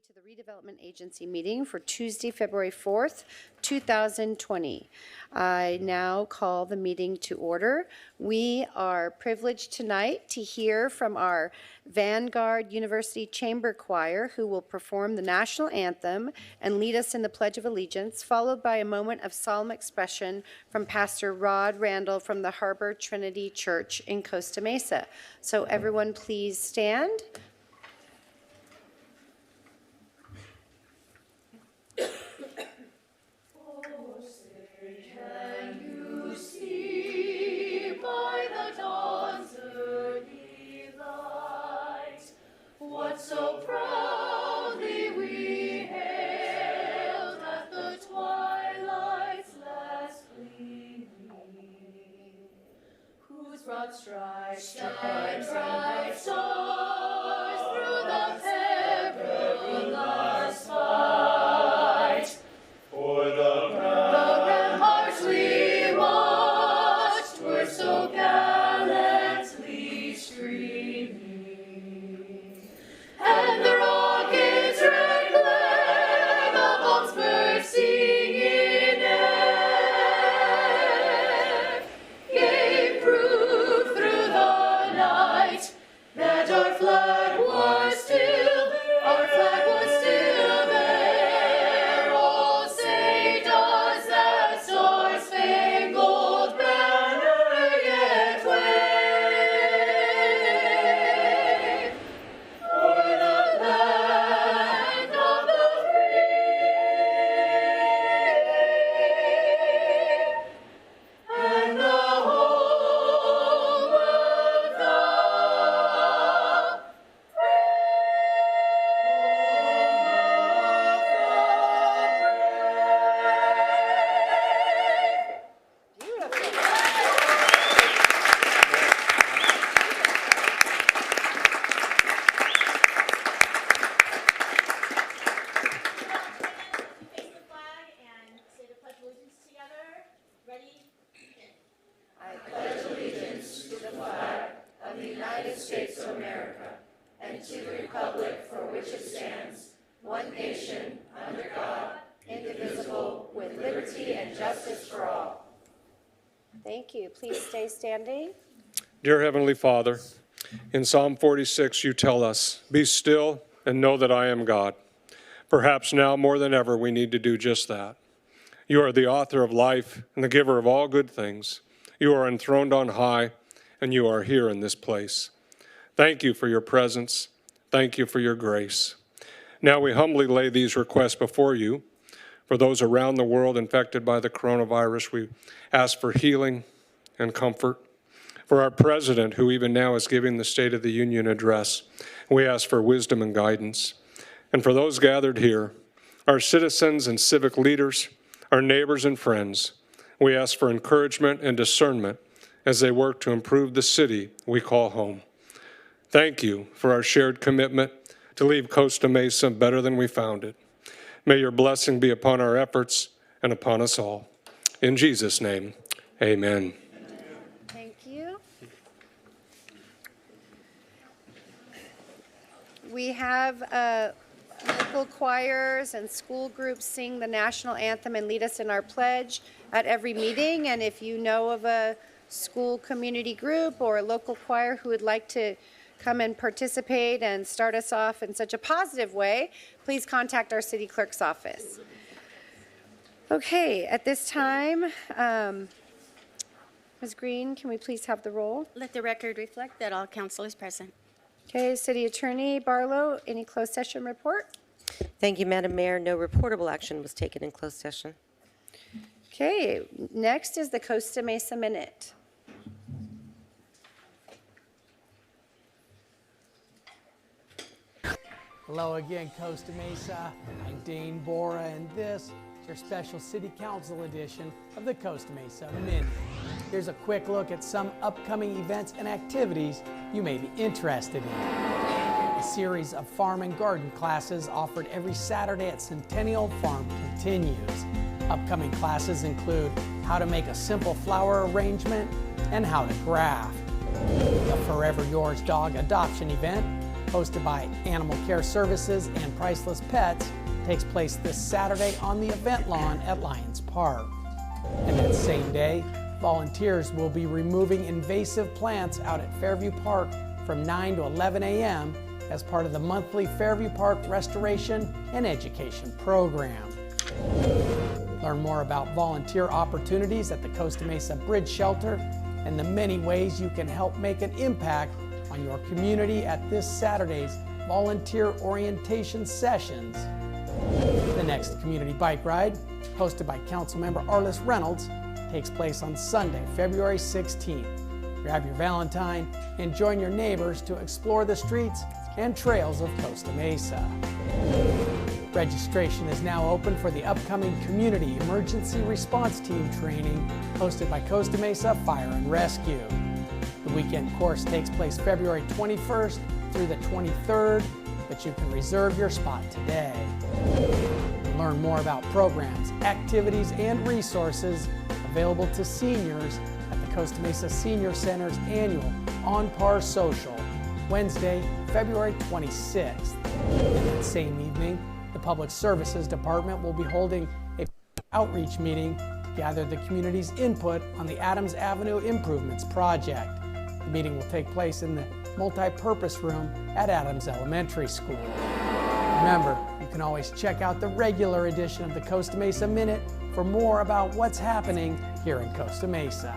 To the Redevelopment Agency meeting for Tuesday, February 4th, 2020. I now call the meeting to order. We are privileged tonight to hear from our Vanguard University Chamber Choir, who will perform the national anthem and lead us in the Pledge of Allegiance, followed by a moment of solemn expression from Pastor Rod Randall from the Harbor Trinity Church in Costa Mesa. So everyone please stand. So proudly we hailed at the twilight's last gleaming, whose broad stripes shine bright stars through the perilous fight. For the ramparts we watched were so gallantly streaming, and the rocket's red glare, the bombs bursting in air, gave proof through the night that our flag was still there. Oh, say does that star-spangled banner yet wave? For the land of the free and the home of the Face the flag and say the Pledge of Allegiance together. Ready? I pledge allegiance to the flag of the United States of America and to the republic for which it stands, one nation, under God, indivisible, with liberty and justice for all. Thank you. Please stay standing. Dear Heavenly Father, in Psalm 46 you tell us, "Be still and know that I am God." Perhaps now more than ever we need to do just that. You are the author of life and the giver of all good things. You are enthroned on high, and you are here in this place. Thank you for your presence. Thank you for your grace. Now we humbly lay these requests before you. For those around the world infected by the coronavirus, we ask for healing and comfort. For our president, who even now is giving the State of the Union address, we ask for wisdom and guidance. And for those gathered here, our citizens and civic leaders, our neighbors and friends, we ask for encouragement and discernment as they work to improve the city we call home. Thank you for our shared commitment to leave Costa Mesa better than we found it. May your blessing be upon our efforts and upon us all. In Jesus' name, amen. Thank you. We have local choirs and school groups sing the national anthem and lead us in our pledge at every meeting. And if you know of a school community group or a local choir who would like to come and participate and start us off in such a positive way, please contact our city clerk's office. Okay, at this time, Ms. Green, can we please have the roll? Let the record reflect that all council is present. Okay, City Attorney Barlow, any closed session report? Thank you, Madam Mayor. No reportable action was taken in closed session. Okay, next is the Costa Mesa Minute. Hello again, Costa Mesa. I'm Dane Bora, and this is your special City Council edition of the Costa Mesa Minute. Here's a quick look at some upcoming events and activities you may be interested in. A series of farm and garden classes offered every Saturday at Centennial Farm continues. Upcoming classes include how to make a simple flower arrangement and how to graft. A Forever Yours dog adoption event, hosted by Animal Care Services and Priceless Pets, takes place this Saturday on the event lawn at Lions Park. And that same day, volunteers will be removing invasive plants out at Fairview Park from 9 to 11 a.m. as part of the monthly Fairview Park Restoration and Education Program. Learn more about volunteer opportunities at the Costa Mesa Bridge Shelter and the many ways you can help make an impact on your community at this Saturday's volunteer orientation sessions. The next community bike ride, hosted by Councilmember Arliss Reynolds, takes place on Sunday, February 16th. Grab your Valentine and join your neighbors to explore the streets and trails of Costa Mesa. Registration is now open for the upcoming Community Emergency Response Team training hosted by Costa Mesa Fire and Rescue. The weekend course takes place February 21st through the 23rd, but you can reserve your spot today. Learn more about programs, activities, and resources available to seniors at the Costa Mesa Senior Center's annual On Par Social, Wednesday, February 26th. And that same evening, the Public Services Department will be holding a outreach meeting to gather the community's input on the Adams Avenue Improvements Project. The meeting will take place in the multi-purpose room at Adams Elementary School. Remember, you can always check out the regular edition of the Costa Mesa Minute for more about what's happening here in Costa Mesa.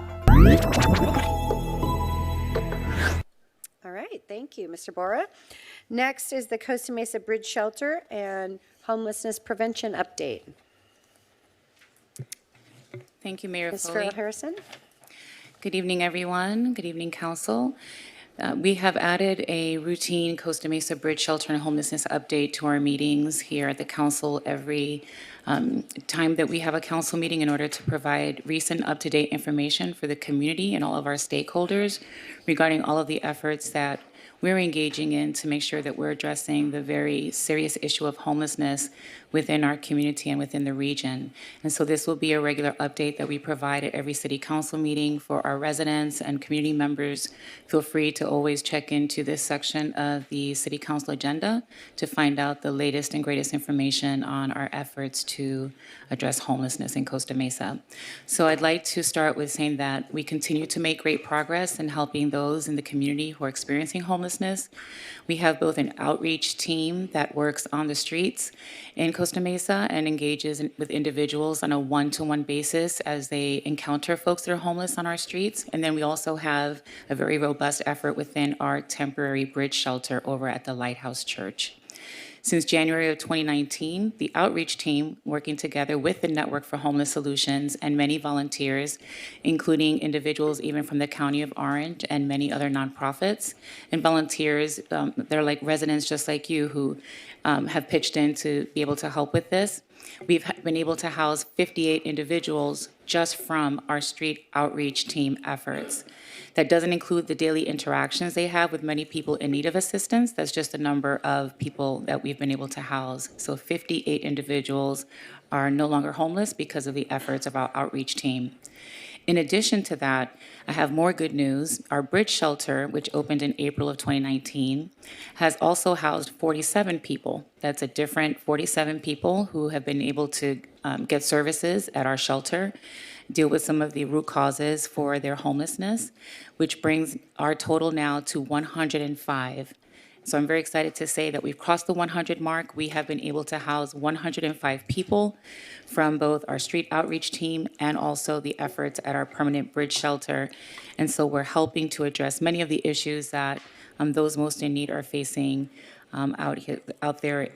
All right, thank you, Mr. Bora. Next is the Costa Mesa Bridge Shelter and Homelessness Prevention Update. Thank you, Mayor Ms. Foley. Farrell Harrison? Good evening, everyone. Good evening, Council. We have added a routine Costa Mesa Bridge Shelter and Homelessness update to our meetings here at the Council every time that we have a council meeting in order to provide recent up-to-date information for the community and all of our stakeholders regarding all of the efforts that we're engaging in to make sure that we're addressing the very serious issue of homelessness within our community and within the region. And so this will be a regular update that we provide at every city council meeting for our residents and community members. Feel free to always check into this section of the city council agenda to find out the latest and greatest information on our efforts to address homelessness in Costa Mesa. So I'd like to start with saying that we continue to make great progress in helping those in the community who are experiencing homelessness. We have both an outreach team that works on the streets in Costa Mesa and engages with individuals on a one-to-one basis as they encounter folks that are homeless on our streets. And then we also have a very robust effort within our temporary bridge shelter over at the Lighthouse Church. Since January of 2019, the outreach team, working together with the Network for Homeless Solutions and many volunteers, including individuals even from the County of Orange and many other nonprofits, and volunteers, they're like residents just like you who have pitched in to be able to help with this. We've been able to house 58 individuals just from our street outreach team efforts. That doesn't include the daily interactions they have with many people in need of assistance. That's just the number of people that we've been able to house. So 58 individuals are no longer homeless because of the efforts of our outreach team. In addition to that, I have more good news. Our bridge shelter, which opened in April of 2019, has also housed 47 people. That's a different 47 people who have been able to get services at our shelter, deal with some of the root causes for their homelessness, which brings our total now to 105. So I'm very excited to say that we've crossed the 100 mark. We have been able to house 105 people from both our street outreach team and also the efforts at our permanent bridge shelter. And so we're helping to address many of the issues that those most in need are facing out there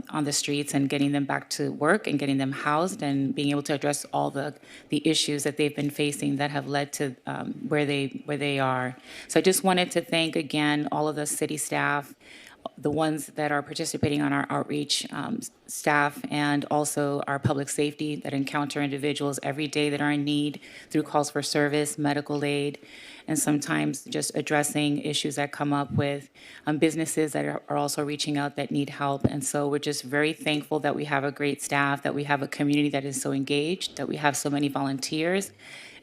on the streets, and getting them back to work and getting them housed and being able to address all the issues that they've been facing that have led to where they are. So I just wanted to thank again all of the city staff, the ones that are participating on our outreach staff, and also our public safety that encounter individuals every day that are in need through calls for service, medical aid, and sometimes just addressing issues that come up with businesses that are also reaching out that need help. And so we're just very thankful that we have a great staff, that we have a community that is so engaged, that we have so many volunteers,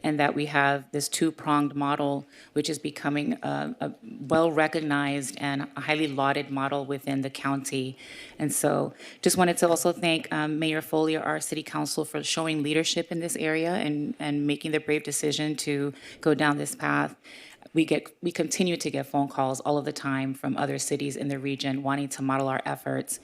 and that we have this two-pronged model, which is becoming a well-recognized and a highly lauded model within the county. And so just wanted to also thank Mayor Foley, our city council, for showing leadership in this area and making the brave decision to go down this path. We continue to get phone calls all of the time from other cities in the region wanting to model our efforts.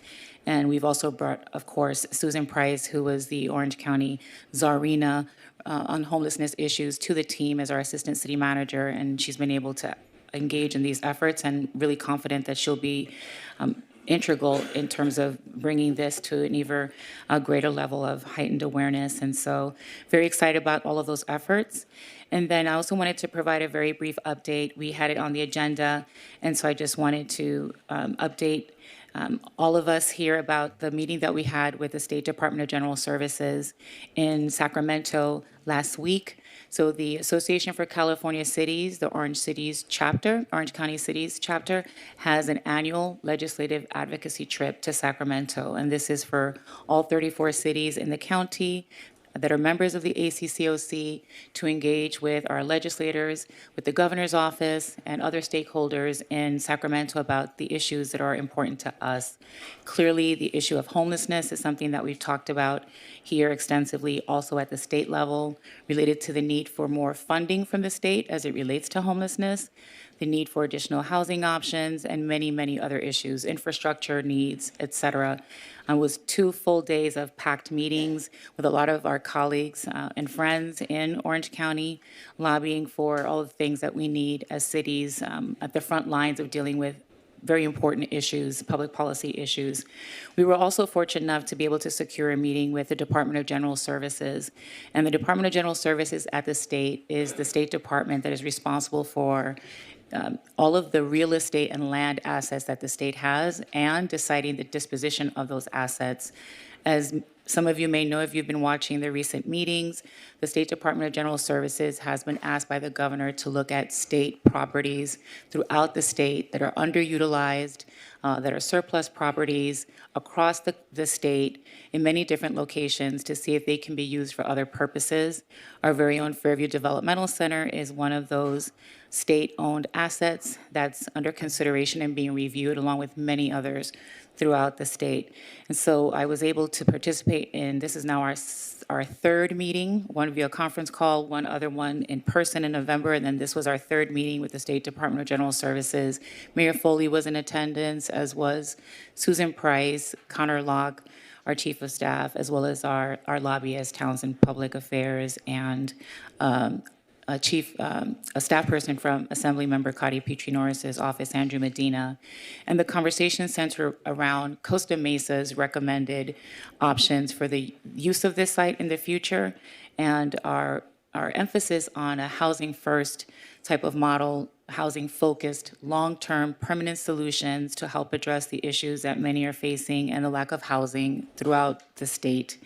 And we've also brought, of course, Susan Price, who was the Orange County czarina on homelessness issues, to the team as our assistant city manager, and she's been able to engage in these efforts, and really confident that she'll be integral in terms of bringing this to an even greater level of heightened awareness. And so very excited about all of those efforts. And then I also wanted to provide a very brief update. We had it on the agenda, and so I just wanted to update all of us here about the meeting that we had with the State Department of General Services in Sacramento last week. So the Association for California Cities, the Orange County Cities chapter, has an annual legislative advocacy trip to Sacramento. And this is for all 34 cities in the county that are members of the ACCOC to engage with our legislators, with the governor's office, and other stakeholders in Sacramento about the issues that are important to us. Clearly, the issue of homelessness is something that we've talked about here extensively, also at the state level, related to the need for more funding from the state as it relates to homelessness, the need for additional housing options, and many, many other issues, infrastructure needs, et cetera. It was 2 full days of packed meetings with a lot of our colleagues and friends in Orange County, lobbying for all the things that we need as cities at the front lines of dealing with very important issues, public policy issues. We were also fortunate enough to be able to secure a meeting with the Department of General Services. And the Department of General Services at the state is the state department that is responsible for all of the real estate and land assets that the state has, and deciding the disposition of those assets. As some of you may know if you've been watching the recent meetings, the State Department of General Services has been asked by the governor to look at state properties throughout the state that are underutilized, that are surplus properties across the state in many different locations, to see if they can be used for other purposes. Our very own Fairview Developmental Center is one of those state-owned assets that's under consideration and being reviewed, along with many others throughout the state. And so I was able to participate in, this is now our 3rd meeting, one via conference call, one other one in person in November, and then this was our 3rd meeting with the State Department of General Services. Mayor Foley was in attendance, as was Susan Price, Connor Locke, our chief of staff, as well as our lobbyist, Townsend Public Affairs, and a staff person from Assemblymember Cotty Petrie Norris's office, Andrew Medina. And the conversation centered around Costa Mesa's recommended options for the use of this site in the future, and our emphasis on a housing first type of model, housing focused, long-term permanent solutions to help address the issues that many are facing and the lack of housing throughout the state.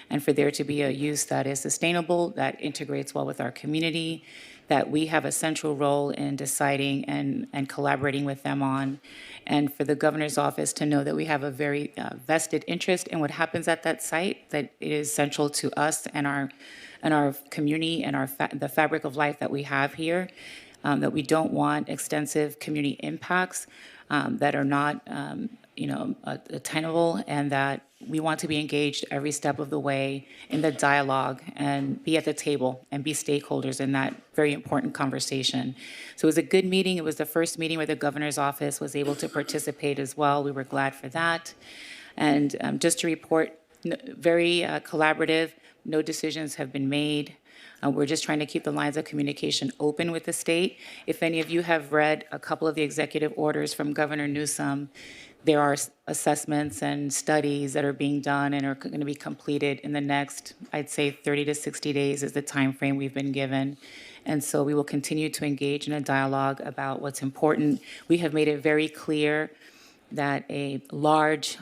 And for there to be a use that is sustainable, that integrates well with our community, that we have a central role in deciding and collaborating with them on. And for the governor's office to know that we have a very vested interest in what happens at that site, that it is central to us and our community and the fabric of life that we have here, that we don't want extensive community impacts that are not attainable, and that we want to be engaged every step of the way in the dialogue and be at the table and be stakeholders in that very important conversation. So it was a good meeting. It was the first meeting where the governor's office was able to participate as well. We were glad for that. And just to report, very collaborative. No decisions have been made. We're just trying to keep the lines of communication open with the state. If any of you have read a couple of the executive orders from Governor Newsom, there are assessments and studies that are being done and are going to be completed in the next, I'd say 30 to 60 days is the time frame we've been given. And so we will continue to engage in a dialogue about what's important. We have made it very clear that a large,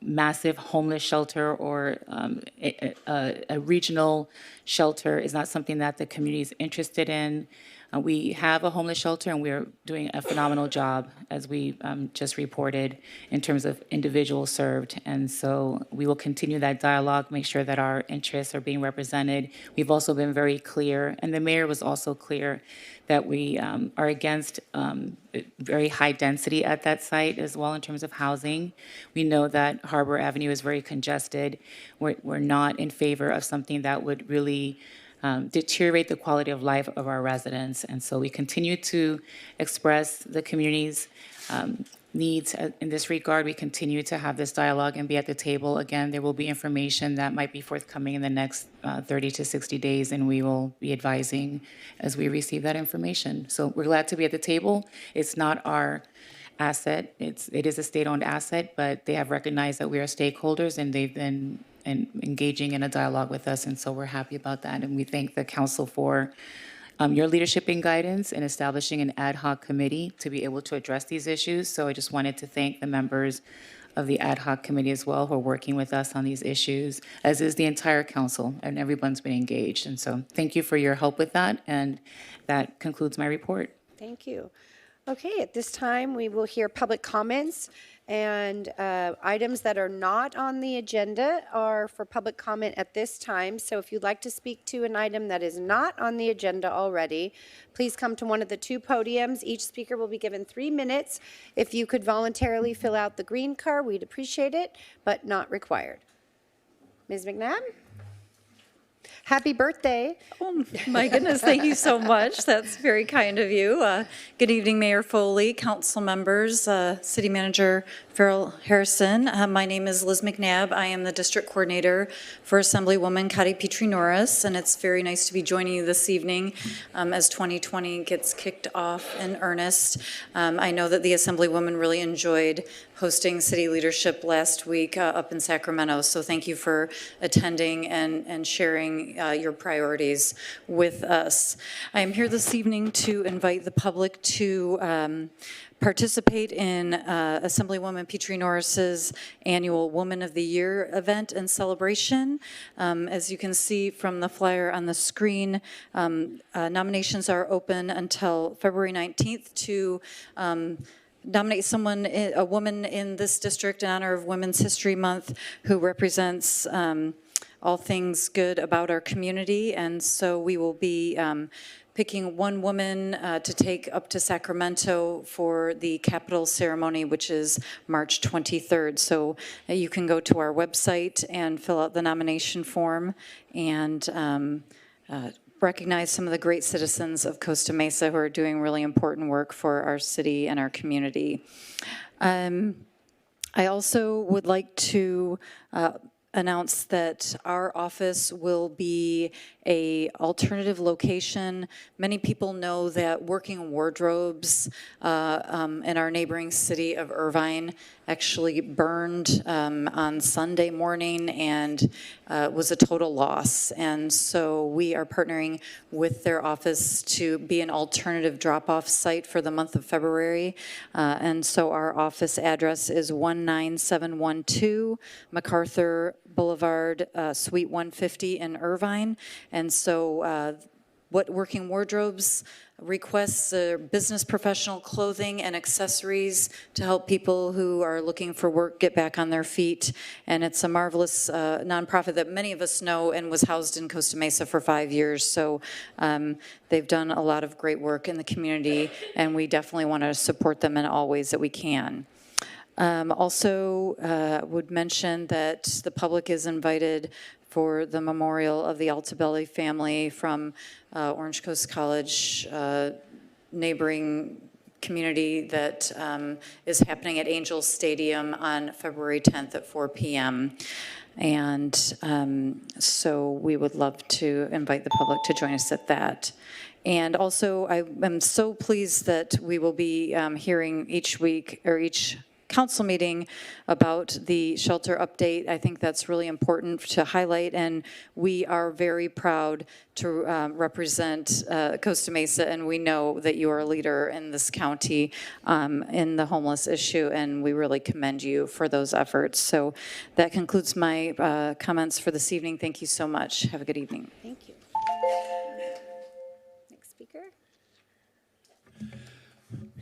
massive homeless shelter or a regional shelter is not something that the community is interested in. We have a homeless shelter, and we're doing a phenomenal job, as we just reported, in terms of individuals served. And so we will continue that dialogue, make sure that our interests are being represented. We've also been very clear, and the mayor was also clear, that we are against very high density at that site as well in terms of housing. We know that Harbor Avenue is very congested. We're not in favor of something that would really deteriorate the quality of life of our residents. And so we continue to express the community's needs in this regard. We continue to have this dialogue and be at the table. Again, there will be information that might be forthcoming in the next 30 to 60 days, and we will be advising as we receive that information. So we're glad to be at the table. It's not our asset. It is a state-owned asset, but they have recognized that we are stakeholders, and they've been engaging in a dialogue with us, and so we're happy about that. And we thank the council for your leadership and guidance in establishing an ad hoc committee to be able to address these issues. So I just wanted to thank the members of the ad hoc committee as well who are working with us on these issues, as is the entire council, and everyone's been engaged. And so thank you for your help with that, and that concludes my report. Thank you. Okay, at this time, we will hear public comments, and items that are not on the agenda are for public comment at this time. So if you'd like to speak to an item that is not on the agenda already, please come to one of the two podiums. Each speaker will be given 3 minutes. If you could voluntarily fill out the green card, we'd appreciate it, but not required. Ms. McNabb? Happy birthday. Oh, my goodness, thank you so much. That's very kind of you. Good evening, Mayor Foley, council members, City Manager Farrell Harrison. My name is Liz McNabb. I am the district coordinator for Assemblywoman Kati Petrie-Norris, and it's very nice to be joining you this evening as 2020 gets kicked off in earnest. I know that the Assemblywoman really enjoyed hosting city leadership last week up in Sacramento, so thank you for attending and sharing your priorities with us. I am here this evening to invite the public to participate in Assemblywoman Petrie-Norris's annual Woman of the Year event and celebration. As you can see from the flyer on the screen, nominations are open until February 19th to nominate someone, a woman in this district in honor of Women's History Month who represents all things good about our community. And so we will be picking one woman to take up to Sacramento for the Capitol ceremony, which is March 23rd. So you can go to our website and fill out the nomination form and recognize some of the great citizens of Costa Mesa who are doing really important work for our city and our community. I also would like to announce that our office will be a alternative location. Many people know that Working Wardrobes in our neighboring city of Irvine actually burned on Sunday morning and was a total loss. And so we are partnering with their office to be an alternative drop-off site for the month of February. And so our office address is 19712 MacArthur Boulevard, Suite 150 in Irvine. And so what Working Wardrobes requests are business professional clothing and accessories to help people who are looking for work get back on their feet. And it's a marvelous nonprofit that many of us know and was housed in Costa Mesa for 5 years. So they've done a lot of great work in the community, and we definitely want to support them in all ways that we can. Also would mention that the public is invited for the memorial of the Altabelli family from Orange Coast College neighboring community that is happening at Angels Stadium on February 10th at 4 p.m. And so we would love to invite the public to join us at that. And also, I am so pleased that we will be hearing each week or each council meeting about the shelter update. I think that's really important to highlight, and we are very proud to represent Costa Mesa, and we know that you are a leader in this county in the homeless issue, and we really commend you for those efforts. So that concludes my comments for this evening. Thank you so much. Have a good evening. Thank you. Next speaker.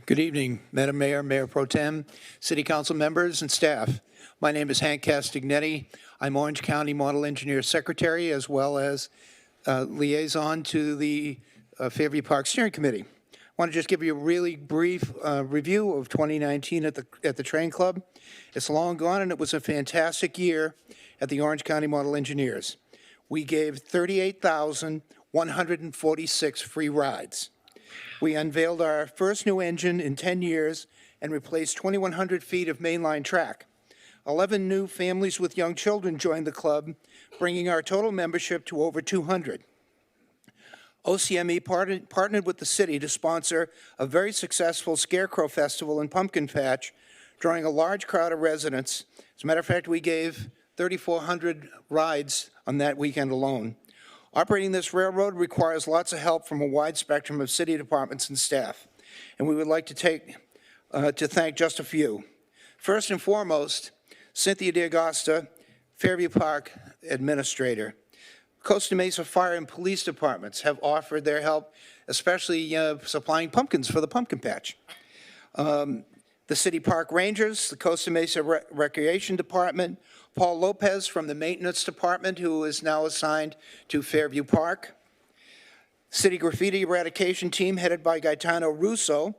Good evening, Madam Mayor, Mayor Pro Tem, City Council members, and staff. My name is Hank Castagnetti. I'm Orange County Model Engineer Secretary as well as liaison to the Fairview Park Steering Committee. I want to just give you a really brief review of 2019 at the Train Club. It's long gone, and it was a fantastic year at the Orange County Model Engineers. We gave 38,146 free rides. We unveiled our first new engine in 10 years and replaced 2,100 feet of mainline track. 11 new families with young children joined the club, bringing our total membership to over 200. OCME partnered with the city to sponsor a very successful Scarecrow Festival and Pumpkin Patch, drawing a large crowd of residents. As a matter of fact, we gave 3,400 rides on that weekend alone. Operating this railroad requires lots of help from a wide spectrum of city departments and staff, and we would like to thank just a few. First and foremost, Cynthia D'Agosta, Fairview Park Administrator. Costa Mesa Fire and Police Departments have offered their help, especially supplying pumpkins for the pumpkin patch. The City Park Rangers, the Costa Mesa Recreation Department, Paul Lopez from the Maintenance Department, who is now assigned to Fairview Park. City Graffiti Eradication Team headed by Gaetano Russo.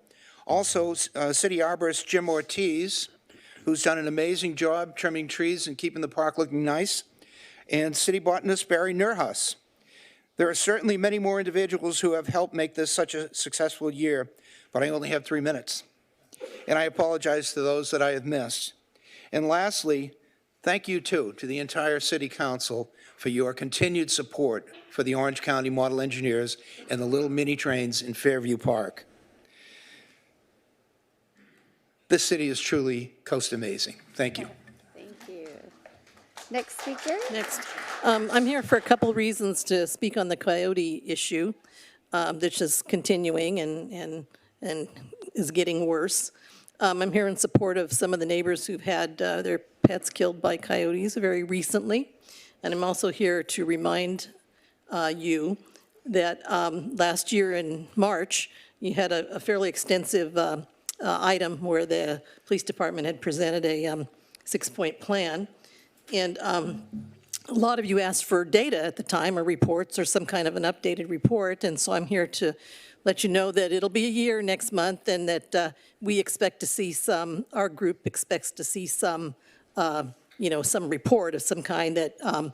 Also, City Arborist Jim Ortiz, who's done an amazing job trimming trees and keeping the park looking nice. And City Botanist Barry Nurhus. There are certainly many more individuals who have helped make this such a successful year, but I only have 3 minutes. And I apologize to those that I have missed. And lastly, thank you, too, to the entire City Council for your continued support for the Orange County Model Engineers and the little mini trains in Fairview Park. This city is truly Costa Mesa. Thank you. Thank you. Next speaker? Next. I'm here for a couple reasons to speak on the coyote issue, which is continuing and is getting worse. I'm here in support of some of the neighbors who've had their pets killed by coyotes very recently. And I'm also here to remind you that last year in March, you had a fairly extensive item where the police department had presented a 6-point plan. And a lot of you asked for data at the time, or reports, or some kind of an updated report. And so I'm here to let you know that it'll be a year next month, and that we expect to see our group expects to see some report of some kind that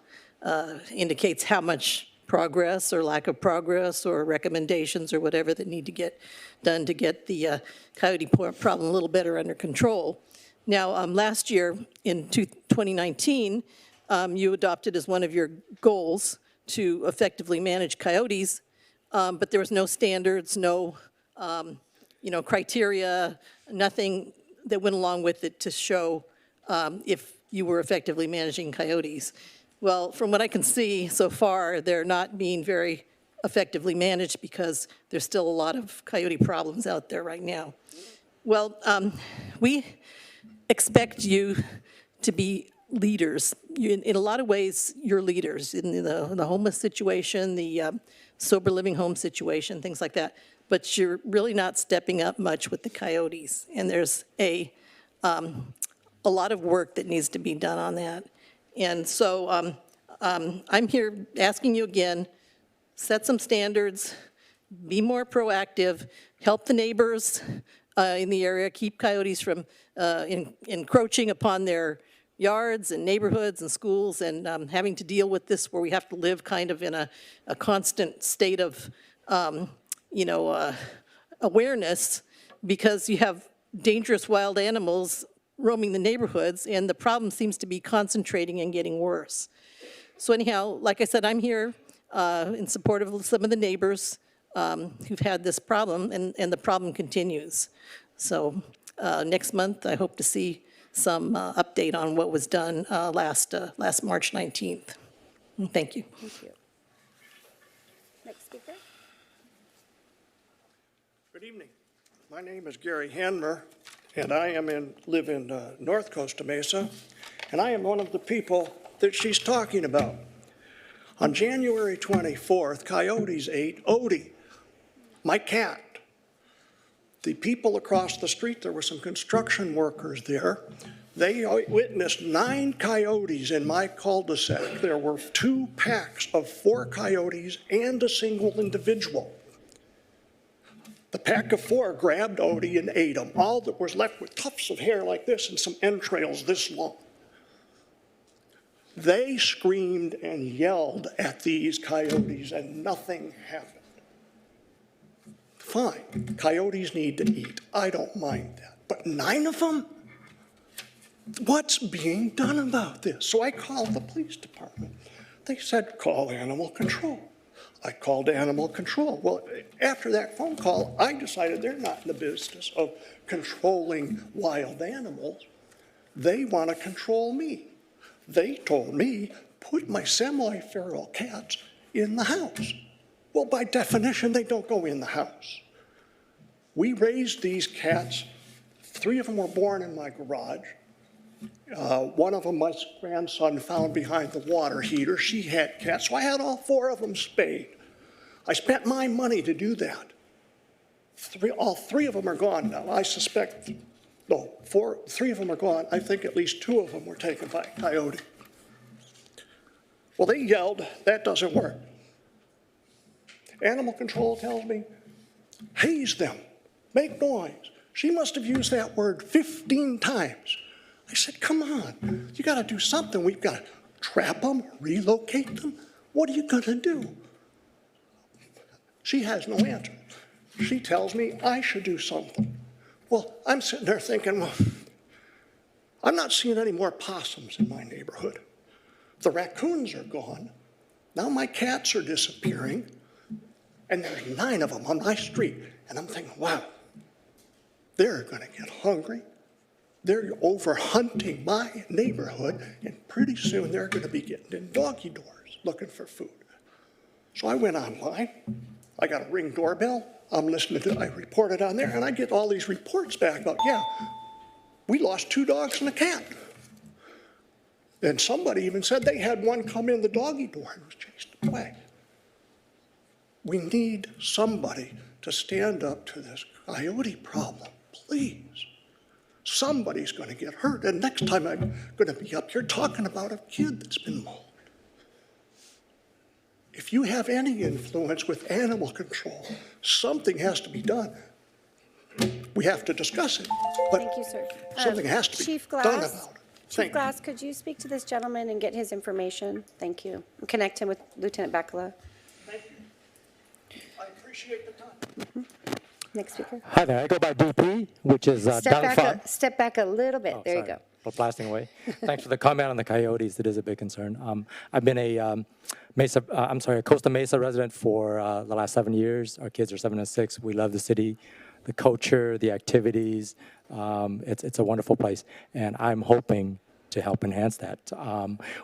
indicates how much progress or lack of progress or recommendations or whatever that need to get done to get the coyote problem a little better under control. Now, last year in 2019, you adopted as one of your goals to effectively manage coyotes, but there was no standards, no criteria, nothing that went along with it to show if you were effectively managing coyotes. Well, from what I can see so far, they're not being very effectively managed because there's still a lot of coyote problems out there right now. Well, we expect you to be leaders. In a lot of ways, you're leaders in the homeless situation, the sober living home situation, things like that. But you're really not stepping up much with the coyotes. And there's a lot of work that needs to be done on that. And so I'm here asking you again, set some standards, be more proactive, help the neighbors in the area, keep coyotes from encroaching upon their yards and neighborhoods and schools, and having to deal with this where we have to live kind of in a constant state of, awareness, because you have dangerous wild animals roaming the neighborhoods, and the problem seems to be concentrating and getting worse. So anyhow, like I said, I'm here in support of some of the neighbors who've had this problem, and the problem continues. So next month, I hope to see some update on what was done last March 19th. Thank you. Thank you. Next speaker? Good evening. My name is Gary Hanmer, and I live in North Costa Mesa, and I am one of the people that she's talking about. On January 24th, coyotes ate Odie, my cat. The people across the street, there were some construction workers there. They witnessed 9 coyotes in my cul-de-sac. There were 2 packs of 4 coyotes and a single individual. The pack of 4 grabbed Odie and ate him. All that was left were tufts of hair like this and some entrails this long. They screamed and yelled at these coyotes and nothing happened. Fine, coyotes need to eat. I don't mind that. But 9 of them? What's being done about this? So I called the police department. They said, call animal control. I called animal control. Well, after that phone call, I decided they're not in the business of controlling wild animals. They want to control me. They told me, put my semi-feral cats in the house. Well, by definition, they don't go in the house. We raised these cats. 3 of them were born in my garage. One of them, my grandson found behind the water heater. She had cats, so I had all 4 of them spayed. I spent my money to do that. All 3 of them are gone now. I suspect, no, 3 of them are gone. I think at least 2 of them were taken by a coyote. Well, they yelled, that doesn't work. Animal control tells me, haze them, make noise. She must have used that word 15 times. I said, come on, you got to do something. We've got to trap them, relocate them. What are you going to do? She has no answer. She tells me I should do something. Well, I'm sitting there thinking, well, I'm not seeing any more possums in my neighborhood. The raccoons are gone. Now my cats are disappearing. And there's 9 of them on my street. And I'm thinking, wow, they're going to get hungry. They're over hunting my neighborhood, and pretty soon they're going to be getting in doggy doors looking for food. So I went online. I got a Ring doorbell. I'm listening to it. I reported on there, and I get all these reports back about, yeah, we lost 2 dogs and a cat. And somebody even said they had one come in the doggy door and was chased away. We need somebody to stand up to this coyote problem, please. Somebody's going to get hurt, and next time I'm going to be up here talking about a kid that's been mauled. If you have any influence with animal control, something has to be done. We have to discuss it, but Thank you, sir. something has to be Chief done Glass, about it. Chief Glass, could you speak to this gentleman and get his information? Thank you. Connect him with Lieutenant Bacala. Thank you. I appreciate the time. Next speaker. Hi there, I go by DP, which is Step back a little bit. There you go. Blasting away. Thanks for the comment on the coyotes. It is a big concern. I've been a Costa Mesa resident for the last 7 years. Our kids are 7 and 6. We love the city, the culture, the activities. It's a wonderful place, and I'm hoping to help enhance that.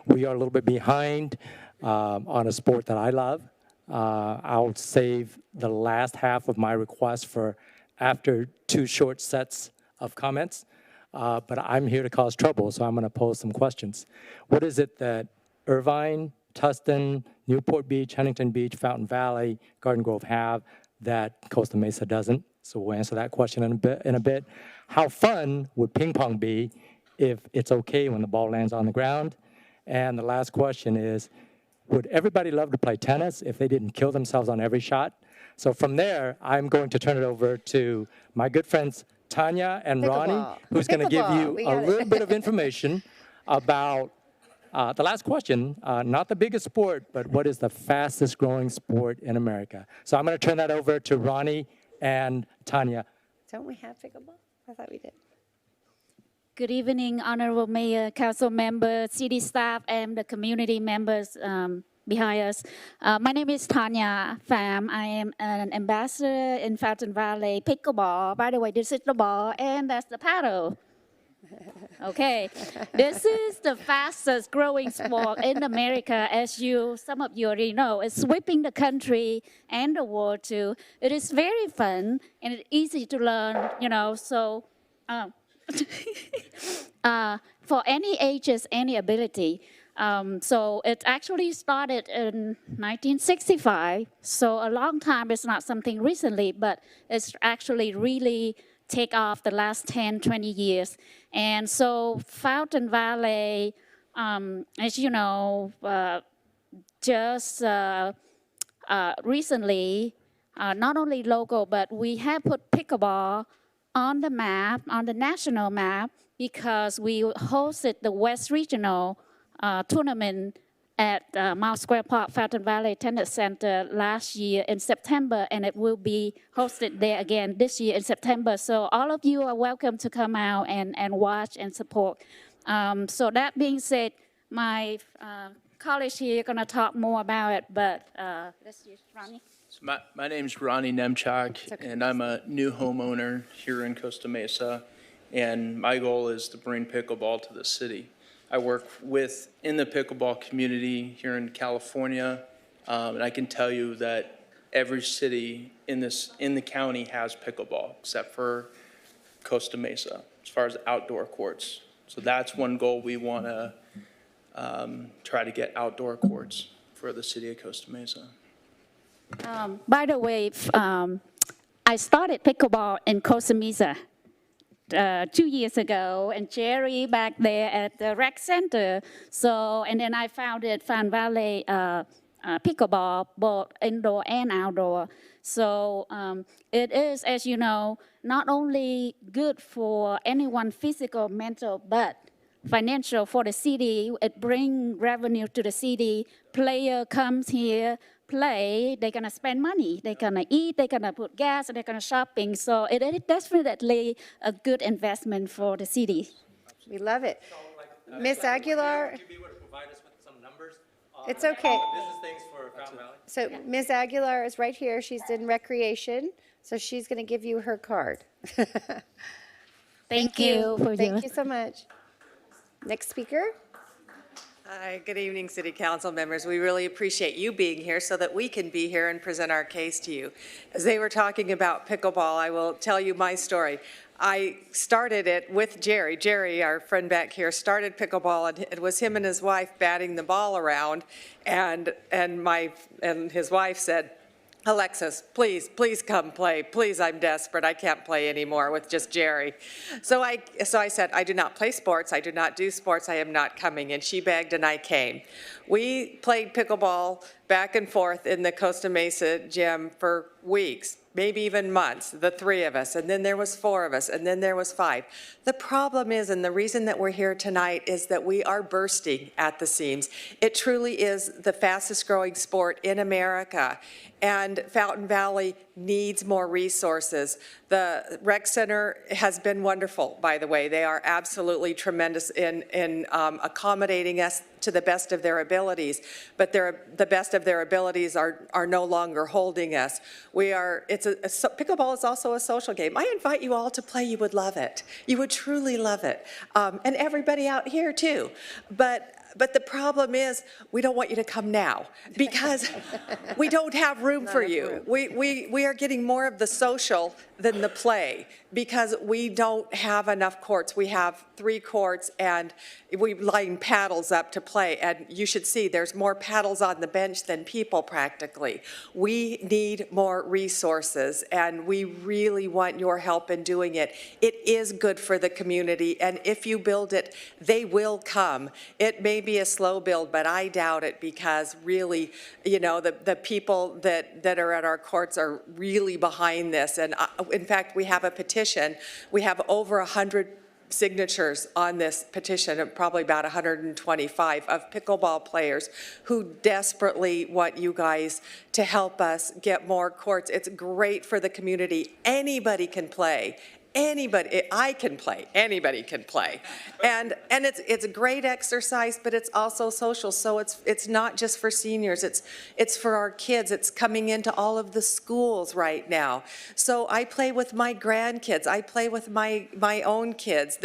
We are a little bit behind on a sport that I love. I'll save the last half of my request for after 2 short sets of comments. But I'm here to cause trouble, so I'm going to pose some questions. What is it that Irvine, Tustin, Newport Beach, Huntington Beach, Fountain Valley, Garden Grove have that Costa Mesa doesn't? So we'll answer that question in a bit. How fun would ping pong be if it's okay when the ball lands on the ground? And the last question is, would everybody love to play tennis if they didn't kill themselves on every shot? So from there, I'm going to turn it over to my good friends Tanya and Ronnie, who's going to give you a little bit of information about the last question, not the biggest sport, but what is the fastest growing sport in America? So I'm going to turn that over to Ronnie and Tanya. Don't we have pickleball? I thought we did. Good evening, Honorable Mayor, Council members, city staff, and the community members behind us. My name is Tanya Pham. I am an ambassador in Fountain Valley Pickleball. By the way, this is the ball, and that's the paddle. Okay, this is the fastest growing sport in America, as some of you already know. It's sweeping the country and the world too. It is very fun and it's easy to learn, so for any ages, any ability. So it actually started in 1965. So a long time. It's not something recently, but it's actually really take off the last 10, 20 years. And so Fountain Valley, as you know, just recently, not only local, but we have put pickleball on the map, on the national map, because we hosted the West Regional tournament at Mount Square Park Fountain Valley Tennis Center last year in September, and it will be hosted there again this year in September. So all of you are welcome to come out and watch and support. So that being said, my colleagues here are going to talk more about it, but let's use Ronnie. So my name's Ronnie Nemchak, Okay. and I'm a new homeowner here in Costa Mesa, and my goal is to bring pickleball to the city. I work in the pickleball community here in California, and I can tell you that every city in the county has pickleball, except for Costa Mesa, as far as outdoor courts. So that's one goal we want to try to get outdoor courts for the city of Costa Mesa. By the way, I started pickleball in Costa Mesa 2 years ago, and Jerry back there at the rec center. So, and then I founded Fountain Valley pickleball, both indoor and outdoor. So it is, as you know, not only good for anyone physical, mental, but financial for the city. It brings revenue to the city. Player comes here, play, they're gonna spend money, they're gonna eat, they're gonna put gas, they're gonna shopping. So it is definitely a good investment for the city. We love it. Miss Aguilar, Would you be able to provide us with some numbers? it's okay. Business things for Fountain Valley? So Ms. Aguilar is right here. She's in recreation, so she's going to give you her card. Thank you for Thank your. you so much. Next speaker. Hi, good evening, City Council members. We really appreciate you being here so that we can be here and present our case to you. As they were talking about pickleball, I will tell you my story. I started it with Jerry. Jerry, our friend back here, started pickleball, and it was him and his wife batting the ball around, and his wife said, Alexis, please come play. Please, I'm desperate. I can't play anymore with just Jerry. So I said, I do not play sports. I do not do sports. I am not coming. And she begged and I came. We played pickleball back and forth in the Costa Mesa gym for weeks, maybe even months, the three of us, and then there was four of us, and then there was five. The problem is, and the reason that we're here tonight, is that we are bursting at the seams. It truly is the fastest growing sport in America, and Fountain Valley needs more resources. The rec center has been wonderful, by the way. They are absolutely tremendous in accommodating us to the best of their abilities, but the best of their abilities are no longer holding us. Pickleball is also a social game. I invite you all to play. You would love it. You would truly love it. And everybody out here too. But the problem is, we don't want you to come now because we don't have room for you. We are getting more of the social than the play because we don't have enough courts. We have 3 courts and we line paddles up to play. And you should see there's more paddles on the bench than people practically. We need more resources and we really want your help in doing it. It is good for the community, and if you build it, they will come. It may be a slow build, but I doubt it because really, you know, the people that are at our courts are really behind this. And in fact, we have a petition. We have over 100 signatures on this petition, probably about 125 of pickleball players who desperately want you guys to help us get more courts. It's great for the community. Anybody can play. Anybody, I can play, anybody can play. And it's a great exercise, but it's also social. So it's not just for seniors, it's for our kids. It's coming into all of the schools right now. So I play with my grandkids. I play with my own kids.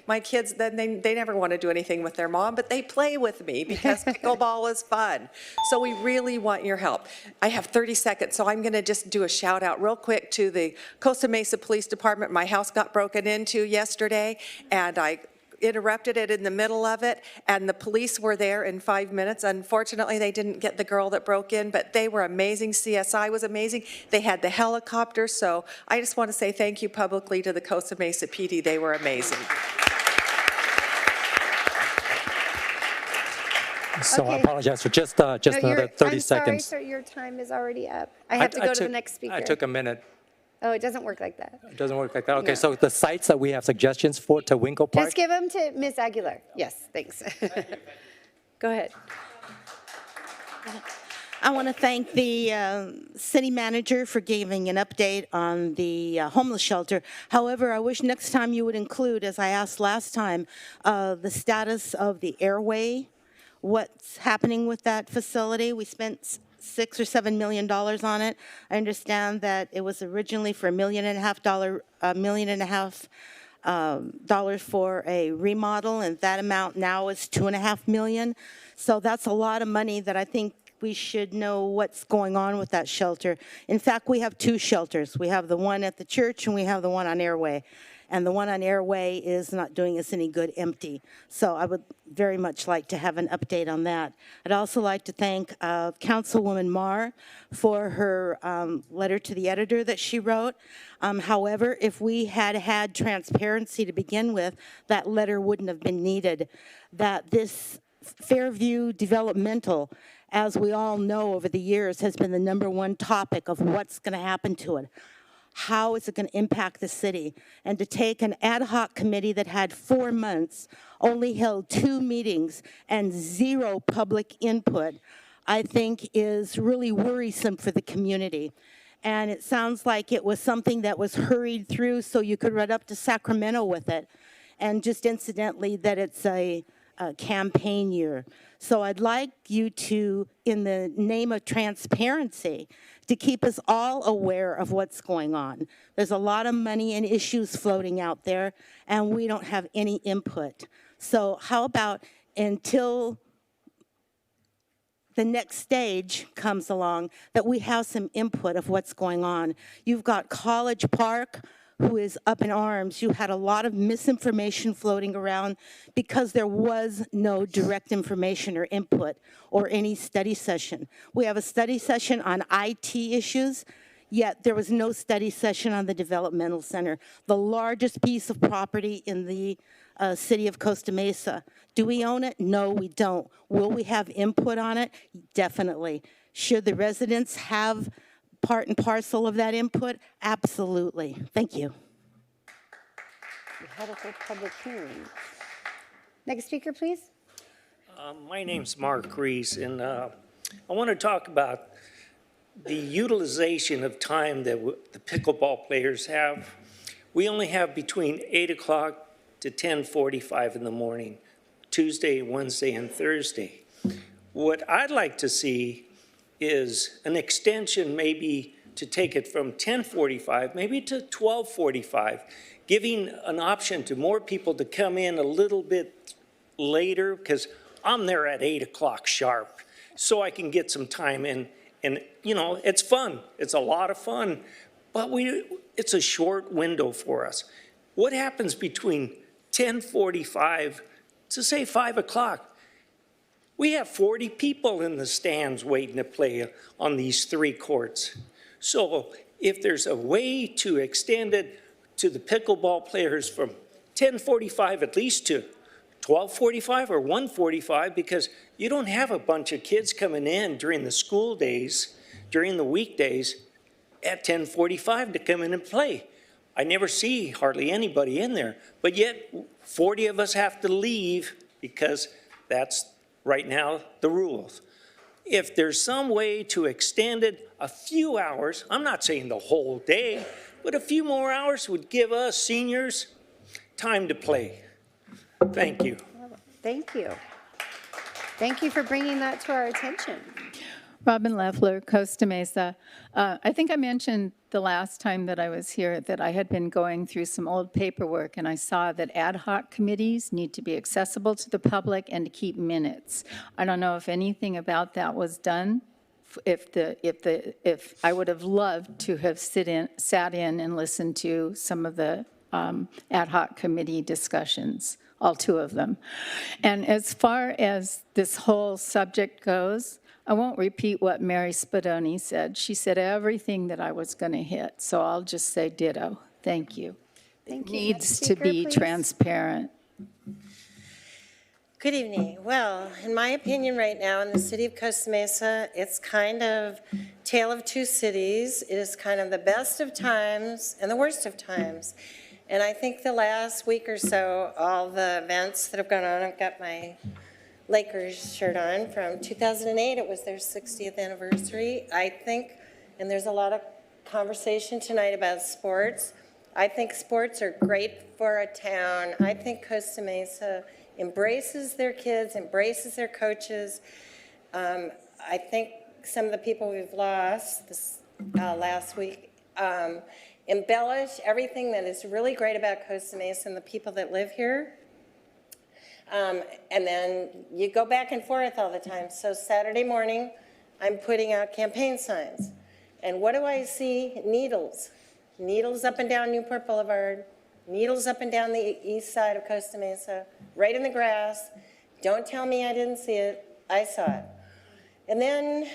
My kids, then they never want to do anything with their mom, but they play with me because pickleball is fun. So we really want your help. I have 30 seconds, so I'm gonna just do a shout out real quick to the Costa Mesa Police Department. My house got broken into yesterday, and I interrupted it in the middle of it, and the police were there in 5 minutes. Unfortunately, they didn't get the girl that broke in, but they were amazing. CSI was amazing. They had the helicopter, so I just want to say thank you publicly to the Costa Mesa PD. They were amazing. So I Okay. apologize for just No, another 30 I'm seconds. sorry, sir, your time is already up. I have to go to the next speaker. I took a minute. Oh, it doesn't work like that. It doesn't work like that. Okay, No. so the sites that we have suggestions for to Winkle Park. Just give them to Ms. Aguilar. Yes, thanks. Go ahead. I want to thank the city manager for giving an update on the homeless shelter. However, I wish next time you would include, as I asked last time, the status of the airway, what's happening with that facility. We spent $6 or $7 million on it. I understand that it was originally for $1.5 million for a remodel, and that amount now is $2.5 million. So that's a lot of money that I think we should know what's going on with that shelter. In fact, we have two shelters. We have the one at the church and we have the one on Airway. And the one on Airway is not doing us any good empty. So I would very much like to have an update on that. I'd also like to thank Councilwoman Marr for her letter to the editor that she wrote. However, if we had had transparency to begin with, that letter wouldn't have been needed. That this Fairview Developmental, as we all know over the years, has been the #1 topic of what's going to happen to it. How is it going to impact the city? And to take an ad hoc committee that had 4 months, only held 2 meetings, and 0 public input, I think is really worrisome for the community. And it sounds like it was something that was hurried through so you could run up to Sacramento with it. And just incidentally, that it's a campaign year. So I'd like you to, in the name of transparency, to keep us all aware of what's going on. There's a lot of money and issues floating out there, and we don't have any input. So how about until the next stage comes along, that we have some input of what's going on. You've got College Park, who is up in arms. You had a lot of misinformation floating around because there was no direct information or input or any study session. We have a study session on IT issues, yet there was no study session on the developmental center, the largest piece of property in the city of Costa Mesa. Do we own it? No, we don't. Will we have input on it? Definitely. Should the residents have part and parcel of that input? Absolutely. Thank you. We had a whole public hearing. Next speaker, please. My name's Mark Reese, and I want to talk about the utilization of time that the pickleball players have. We only have between 8 o'clock to 10:45 in the morning, Tuesday, Wednesday, and Thursday. What I'd like to see is an extension, maybe to take it from 10:45, maybe to 12:45, giving an option to more people to come in a little bit later, because I'm there at 8 o'clock sharp, so I can get some time in. And, you know, it's fun. It's a lot of fun, but it's a short window for us. What happens between 10:45 to, say, 5 o'clock? We have 40 people in the stands waiting to play on these 3 courts. So if there's a way to extend it to the pickleball players from 10:45 at least to 12:45 or 1:45, because you don't have a bunch of kids coming in during the school days, during the weekdays, at 10:45 to come in and play. I never see hardly anybody in there, but yet 40 of us have to leave because that's right now the rules. If there's some way to extend it a few hours, I'm not saying the whole day, but a few more hours would give us seniors time to play. Thank you. Thank you. Thank you for bringing that to our attention. Robin Leffler, Costa Mesa. I think I mentioned the last time that I was here that I had been going through some old paperwork, and I saw that ad hoc committees need to be accessible to the public and to keep minutes. I don't know if anything about that was done. If I would have loved to have sat in and listened to some of the ad hoc committee discussions all two of them. And as far as this whole subject goes, I won't repeat what Mary Spadoni said. She said everything that I was going to hit, so I'll just say ditto. Thank you. Thank you. Needs Next to speaker, be please. transparent. Good evening. Well, in my opinion right now in the city of Costa Mesa, it's kind of tale of two cities. It is kind of the best of times and the worst of times. And I think the last week or so, all the events that have gone on, I've got my Lakers shirt on from 2008. It was their 60th anniversary. I think, and there's a lot of conversation tonight about sports. I think sports are great for a town. I think Costa Mesa embraces their kids, embraces their coaches. I think some of the people we've lost this last week embellish everything that is really great about Costa Mesa and the people that live here. And then you go back and forth all the time. So Saturday morning, I'm putting out campaign signs. And what do I see? Needles. Needles up and down Newport Boulevard, needles up and down the east side of Costa Mesa, right in the grass. Don't tell me I didn't see it. I saw it. And then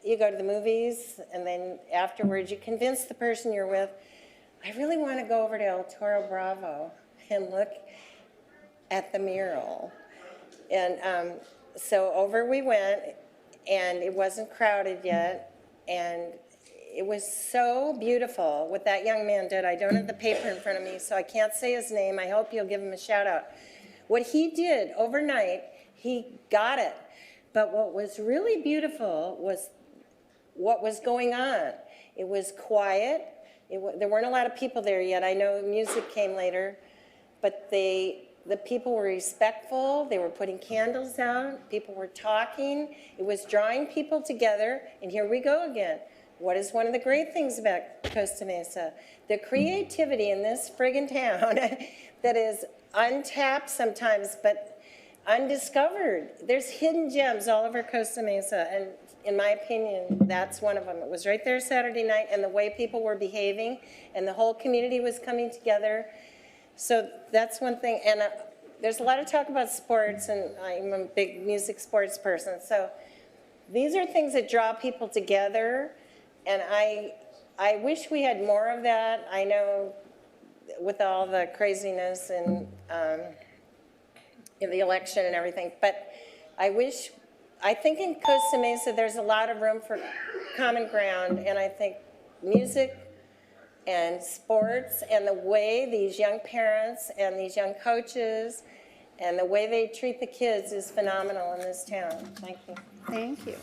you go to the movies, and then afterwards you convince the person you're with, I really want to go over to El Toro Bravo and look at the mural. And so over we went, and it wasn't crowded yet, and it was so beautiful what that young man did. I don't have the paper in front of me, so I can't say his name. I hope you'll give him a shout out. What he did overnight, he got it. But what was really beautiful was what was going on. It was quiet. There weren't a lot of people there yet. I know music came later, but the people were respectful. They were putting candles out. People were talking. It was drawing people together. And here we go again. What is one of the great things about Costa Mesa? The creativity in this friggin' town that is untapped sometimes, but undiscovered. There's hidden gems all over Costa Mesa, and in my opinion, that's one of them. It was right there Saturday night, and the way people were behaving, and the whole community was coming together. So that's one thing, and there's a lot of talk about sports, and I'm a big music sports person, so these are things that draw people together. And I wish we had more of that. I know with all the craziness and in the election and everything, but I think in Costa Mesa there's a lot of room for common ground, and I think music and sports and the way these young parents and these young coaches and the way they treat the kids is phenomenal in this town. Thank you. Thank you.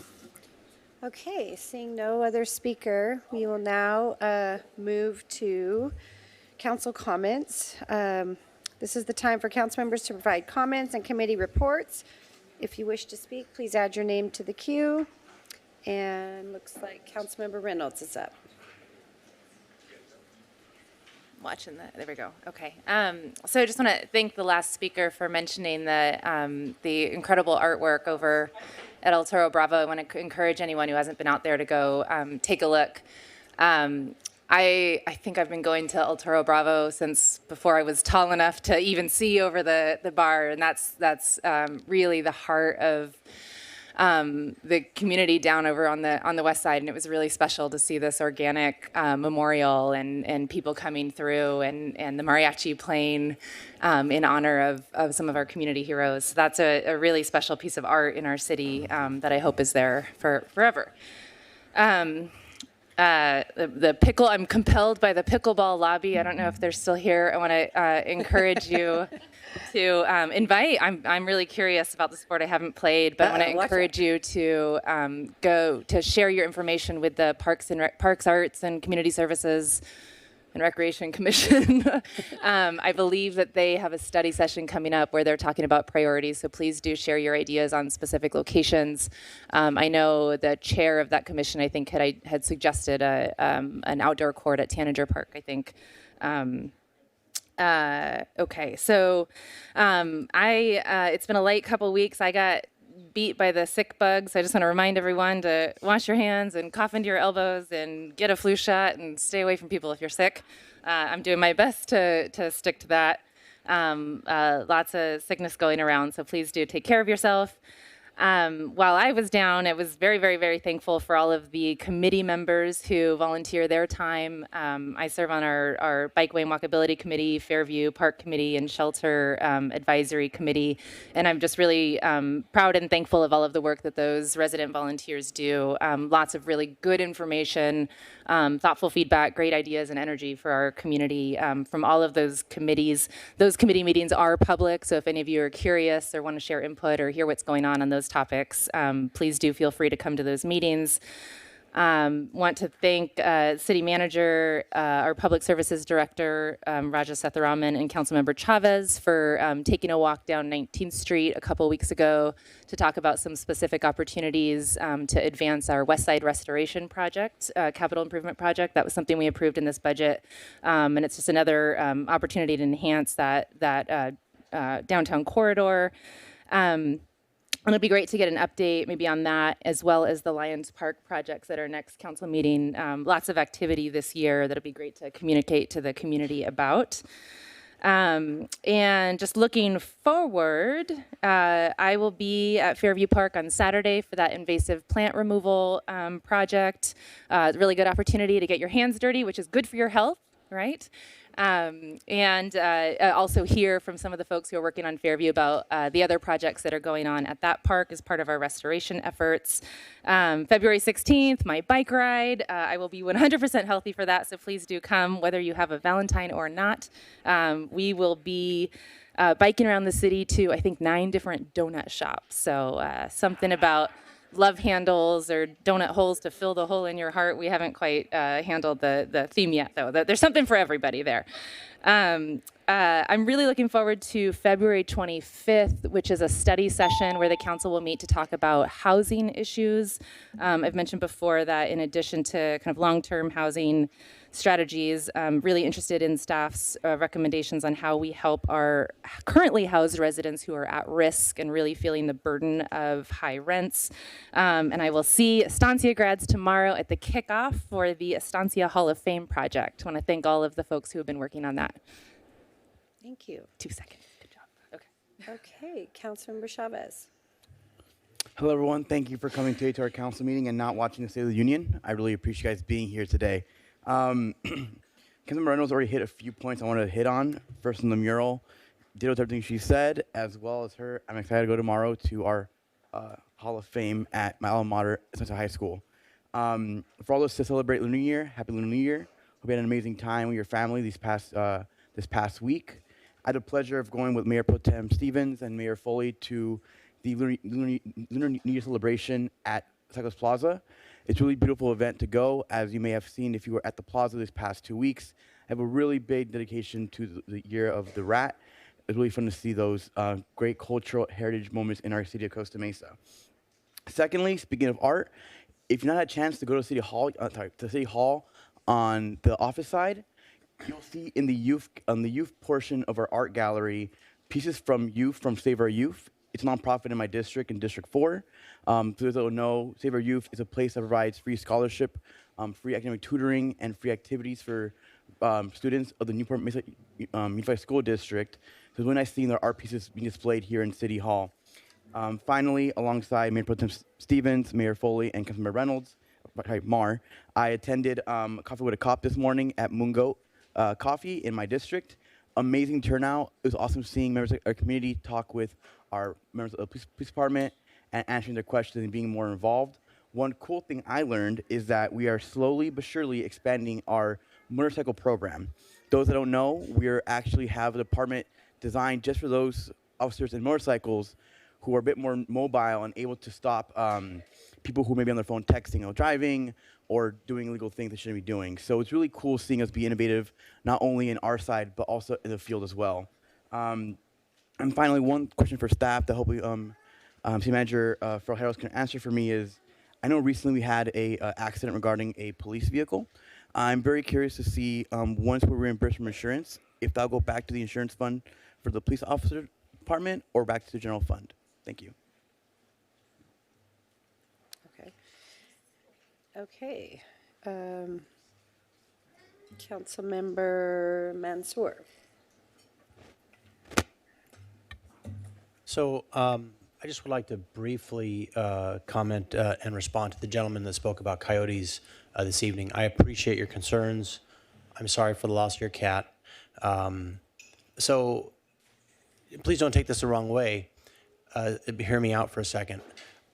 Okay, seeing no other speaker, we will now move to council comments. This is the time for council members to provide comments and committee reports. If you wish to speak, please add your name to the queue. And looks like Councilmember Reynolds is up. Watching that. There we go. Okay. So I just want to thank the last speaker for mentioning the incredible artwork over at El Toro Bravo. I want to encourage anyone who hasn't been out there to go take a look. I think I've been going to El Toro Bravo since before I was tall enough to even see over the bar, and that's really the heart of the community down over on the west side, and it was really special to see this organic memorial and people coming through and the mariachi playing in honor of some of our community heroes. So that's a really special piece of art in our city that I hope is there for forever. I'm compelled by the pickleball lobby. I don't know if they're still here. I want to encourage you to invite. I'm really curious about the sport. I haven't played, but I want to encourage you to go to share your information with the Parks Arts and Community Services and Recreation Commission. I believe that they have a study session coming up where they're talking about priorities, so please do share your ideas on specific locations. I know the chair of that commission, I think, had suggested an outdoor court at Tanager Park, I think. Okay, so it's been a light couple weeks. I got beat by the sick bug, so I just want to remind everyone to wash your hands and cough into your elbows and get a flu shot and stay away from people if you're sick. I'm doing my best to stick to that. Lots of sickness going around, so please do take care of yourself. While I was down, I was very, very, very thankful for all of the committee members who volunteer their time. I serve on our Bikeway and Walkability Committee, Fairview Park Committee, and Shelter Advisory Committee. And I'm just really proud and thankful of all of the work that those resident volunteers do. Lots of really good information, thoughtful feedback, great ideas and energy for our community from all of those committees. Those committee meetings are public, so if any of you are curious or want to share input or hear what's going on those topics, please do feel free to come to those meetings. Want to thank City Manager, our Public Services Director, Raja Setharaman, and Councilmember Chavez for taking a walk down 19th Street a couple weeks ago to talk about some specific opportunities to advance our West Side Restoration Project, capital improvement project. That was something we approved in this budget, and it's just another opportunity to enhance that downtown corridor. And it'd be great to get an update maybe on that, as well as the Lions Park projects at our next council meeting. Lots of activity this year that'll be great to communicate to the community about. And just looking forward, I will be at Fairview Park on Saturday for that invasive plant removal project. Really good opportunity to get your hands dirty, which is good for your health, right? And also hear from some of the folks who are working on Fairview about the other projects that are going on at that park as part of our restoration efforts. February 16th, my bike ride. I will be 100% healthy for that, so please do come, whether you have a Valentine or not. We will be biking around the city to, I think, 9 different donut shops. So something about love handles or donut holes to fill the hole in your heart. We haven't quite handled the theme yet, though. There's something for everybody there. I'm really looking forward to February 25th, which is a study session where the council will meet to talk about housing issues. I've mentioned before that in addition to kind of long-term housing strategies, I'm really interested in staff's recommendations on how we help our currently housed residents who are at risk and really feeling the burden of high rents. And I will see Estancia grads tomorrow at the kickoff for the Estancia Hall of Fame project. I want to thank all of the folks who have been working on that. Thank you. 2 seconds. Good job. Okay. Okay, Councilmember Chavez. Hello, everyone. Thank you for coming today to our council meeting and not watching the State of the Union. I really appreciate you guys being here today. Councilmember Reynolds already hit a few points I wanted to hit on. First, on the mural, ditto with everything she said, as well as her. I'm excited to go tomorrow to our Hall of Fame at my alma mater, Estancia High School. For all those to celebrate Lunar New Year, Happy Lunar New Year. Hope you had an amazing time with your family this past week. I had the pleasure of going with Mayor Pro Tem Stevens and Mayor Foley to the Lunar New Year celebration at Cyclist Plaza. It's a really beautiful event to go, as you may have seen if you were at the plaza this past 2 weeks. I have a really big dedication to the Year of the Rat. It's really fun to see those great cultural heritage moments in our city of Costa Mesa. Secondly, speaking of art, if you've not had a chance to go to City Hall on the office side, you'll see in the youth portion of our art gallery pieces from Save Our Youth. It's a nonprofit in my district, in District 4. For those that don't know, Save Our Youth is a place that provides free scholarship, free academic tutoring, and free activities for students of the Newport Mesa Unified School District. So it's really nice seeing their art pieces being displayed here in City Hall. Finally, alongside Mayor Pro Tem Stevens, Mayor Foley, and Councilmember Reynolds, I attended Coffee with a Cop this morning at Moongoat Coffee in my district. Amazing turnout. It was awesome seeing members of our community talk with our members of the police department and answering their questions and being more involved. One cool thing I learned is that we are slowly but surely expanding our motorcycle program. Those that don't know, we actually have a department designed just for those officers in motorcycles who are a bit more mobile and able to stop people who may be on their phone texting or driving or doing illegal things they shouldn't be doing. So it's really cool seeing us be innovative, not only in our side, but also in the field as well. And finally, one question for staff that hopefully City Manager Farrell Harris can answer for me is, I know recently we had a accident regarding a police vehicle. I'm very curious to see once we're reimbursed from insurance, if that'll go back to the insurance fund for the police officer department or back to the general fund. Thank you. Okay. Councilmember Mansour. So I just would like to briefly comment and respond to the gentleman that spoke about coyotes this evening. I appreciate your concerns. I'm sorry for the loss of your cat. So please don't take this the wrong way. Hear me out for a second.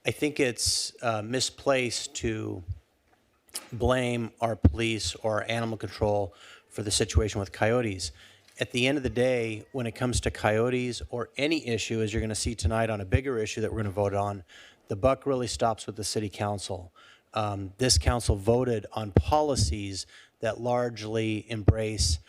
I think it's misplaced to blame our police or animal control for the situation with coyotes. At the end of the day, when it comes to coyotes or any issue, as you're going to see tonight on a bigger issue that we're going to vote on, the buck really stops with the city council. This council voted on policies that largely embrace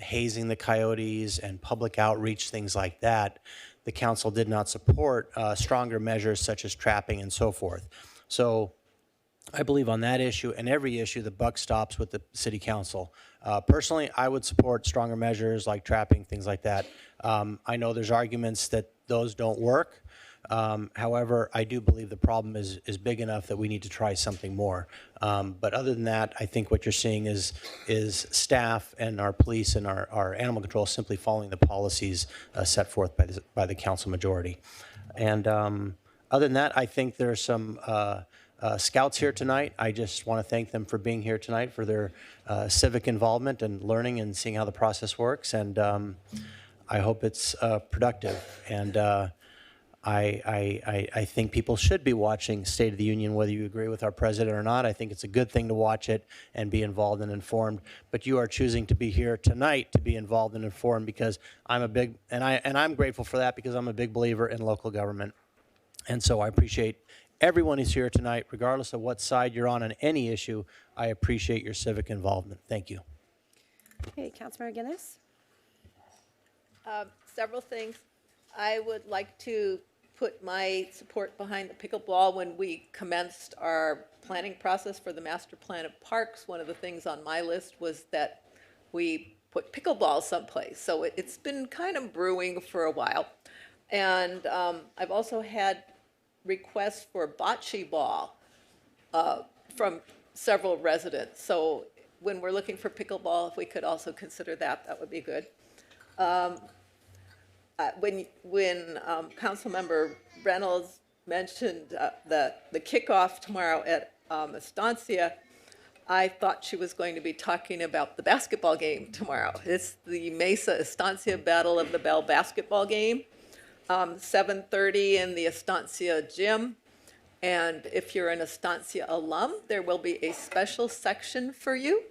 hazing the coyotes and public outreach, things like that. The council did not support stronger measures such as trapping and so forth. So I believe on that issue and every issue, the buck stops with the city council. Personally, I would support stronger measures like trapping, things like that. I know there's arguments that those don't work. However, I do believe the problem is big enough that we need to try something more. But other than that, I think what you're seeing is staff and our police and our animal control simply following the policies set forth by the council majority. And other than that, I think there's some scouts here tonight. I just want to thank them for being here tonight, for their civic involvement and learning and seeing how the process works. And I hope it's productive. And I think people should be watching State of the Union, whether you agree with our president or not. I think it's a good thing to watch it and be involved and informed. But you are choosing to be here tonight to be involved and informed because I'm grateful for that because I'm a big believer in local government. And so I appreciate everyone who's here tonight, regardless of what side you're on any issue. I appreciate your civic involvement. Thank you. Okay, Councilmember Guinness. Several things. I would like to put my support behind the pickleball. When we commenced our planning process for the master plan of parks, one of the things on my list was that we put pickleball someplace. So it's been kind of brewing for a while. And I've also had requests for bocce ball from several residents. So when we're looking for pickleball, if we could also consider that, that would be good. When Councilmember Reynolds mentioned the kickoff tomorrow at Estancia, I thought she was going to be talking about the basketball game tomorrow. It's the Mesa Estancia Battle of the Bell basketball game, 7:30 in the Estancia gym. And if you're an Estancia alum, there will be a special section for you.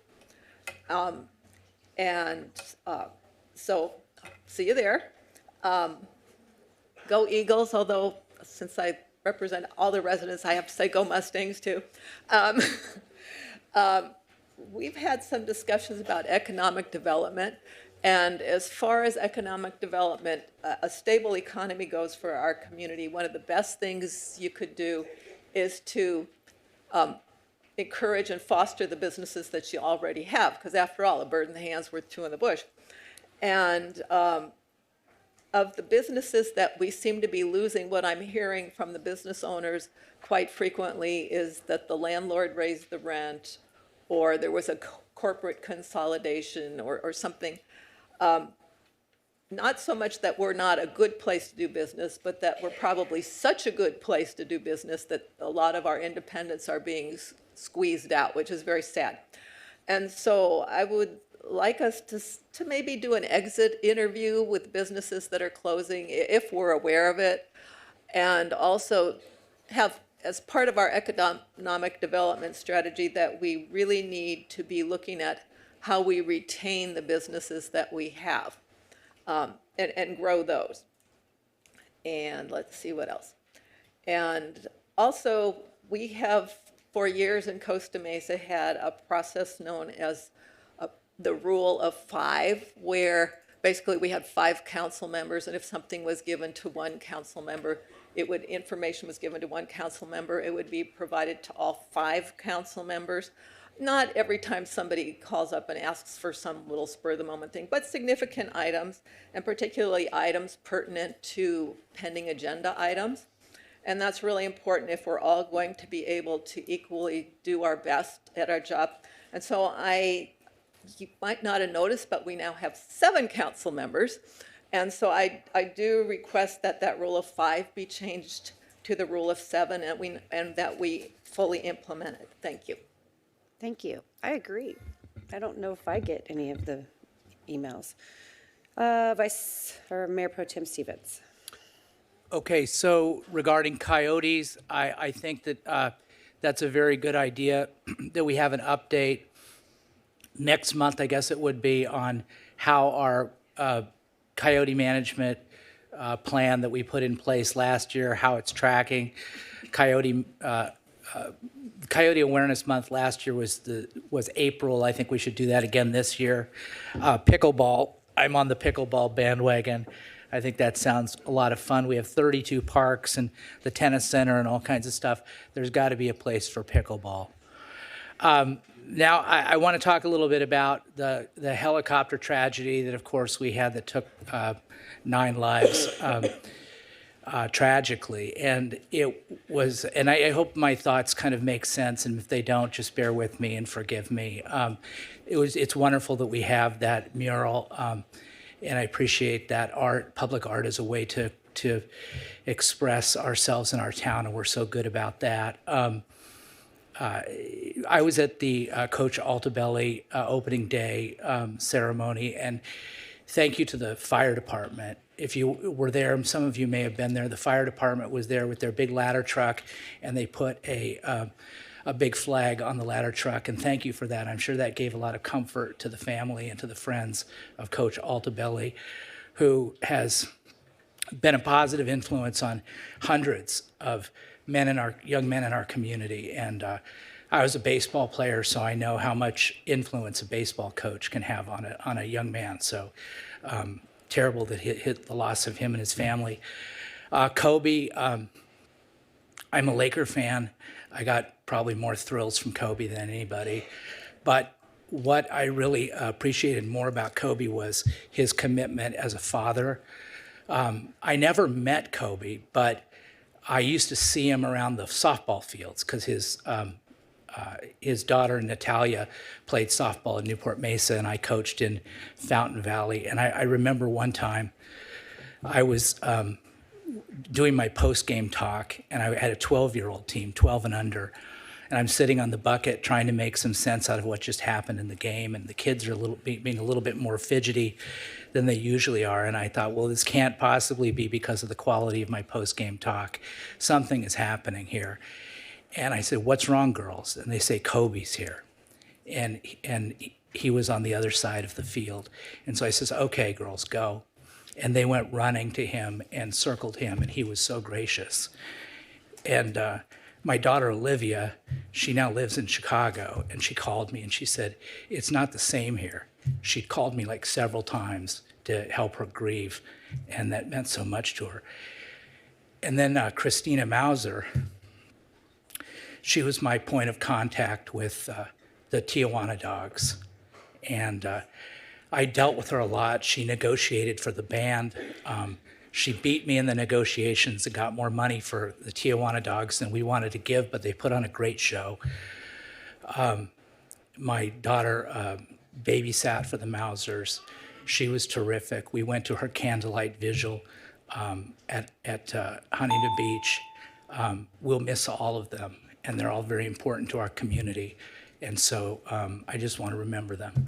So see you there. Go Eagles, although since I represent all the residents, I have to say go Mustangs too. We've had some discussions about economic development, and as far as economic development, a stable economy goes for our community. One of the best things you could do is to encourage and foster the businesses that you already have, because after all, a bird in the hand's worth two in the bush. And of the businesses that we seem to be losing, what I'm hearing from the business owners quite frequently is that the landlord raised the rent, or there was a corporate consolidation or something. Not so much that we're not a good place to do business, but that we're probably such a good place to do business that a lot of our independents are being squeezed out, which is very sad. And so I would like us to maybe do an exit interview with businesses that are closing, if we're aware of it, and also have, as part of our economic development strategy, that we really need to be looking at how we retain the businesses that we have, and grow those. And let's see what else. And also, we have, for years in Costa Mesa, had a process known as the rule of five, where basically we had 5 council members, and if something was given to one council member, information was given to one council member, it would be provided to all 5 council members. Not every time somebody calls up and asks for some little spur-of-the-moment thing, but significant items, and particularly items pertinent to pending agenda items. And that's really important if we're all going to be able to equally do our best at our job. And so you might not have noticed, but we now have 7 council members. And so I do request that that rule of 5 be changed to the rule of 7, and that we fully implement it. Thank you. Thank you. I agree. I don't know if I get any of the emails. Mayor Pro Tem Stevens. Okay, so regarding coyotes, I think that that's a very good idea that we have an update next month, I guess it would be, on how our coyote management plan that we put in place last year, how it's tracking. Coyote Awareness Month last year was April. I think we should do that again this year. Pickleball, I'm on the pickleball bandwagon. I think that sounds a lot of fun. We have 32 parks and the tennis center and all kinds of stuff. There's got to be a place for pickleball. Now, I want to talk a little bit about the helicopter tragedy that, of course, we had that took 9 lives tragically. And I hope my thoughts kind of make sense, and if they don't, just bear with me and forgive me. It's wonderful that we have that mural, and I appreciate that public art as a way to express ourselves in our town, and we're so good about that. I was at the Coach Altabelli opening day ceremony, and thank you to the fire department. If you were there, some of you may have been there, the fire department was there with their big ladder truck, and they put a big flag on the ladder truck, and thank you for that. I'm sure that gave a lot of comfort to the family and to the friends of Coach Altabelli, who has been a positive influence on hundreds of young men in our community. And I was a baseball player, so I know how much influence a baseball coach can have on a young man. So terrible that hit the loss of him and his family. Kobe, I'm a Laker fan. I got probably more thrills from Kobe than anybody. But what I really appreciated more about Kobe was his commitment as a father. I never met Kobe, but I used to see him around the softball fields because his daughter Natalia played softball in Newport Mesa, and I coached in Fountain Valley. And I remember one time I was doing my post-game talk, and I had a 12-year-old team, 12 and under, and I'm sitting on the bucket trying to make some sense out of what just happened in the game, and the kids are being a little bit more fidgety than they usually are. And I thought, well, this can't possibly be because of the quality of my post-game talk. Something is happening here. And I said, what's wrong, girls? And they say, Kobe's here. And he was on the other side of the field. And so I says, okay, girls, go. And they went running to him and circled him, and he was so gracious. And my daughter, Olivia, she now lives in Chicago, and she called me and she said, it's not the same here. She called me like several times to help her grieve, and that meant so much to her. And then Christina Mauser, she was my point of contact with the Tijuana Dogs. And I dealt with her a lot. She negotiated for the band. She beat me in the negotiations and got more money for the Tijuana Dogs than we wanted to give, but they put on a great show. My daughter babysat for the Mausers. She was terrific. We went to her candlelight vigil at Huntington Beach. We'll miss all of them, and they're all very important to our community. And so I just want to remember them.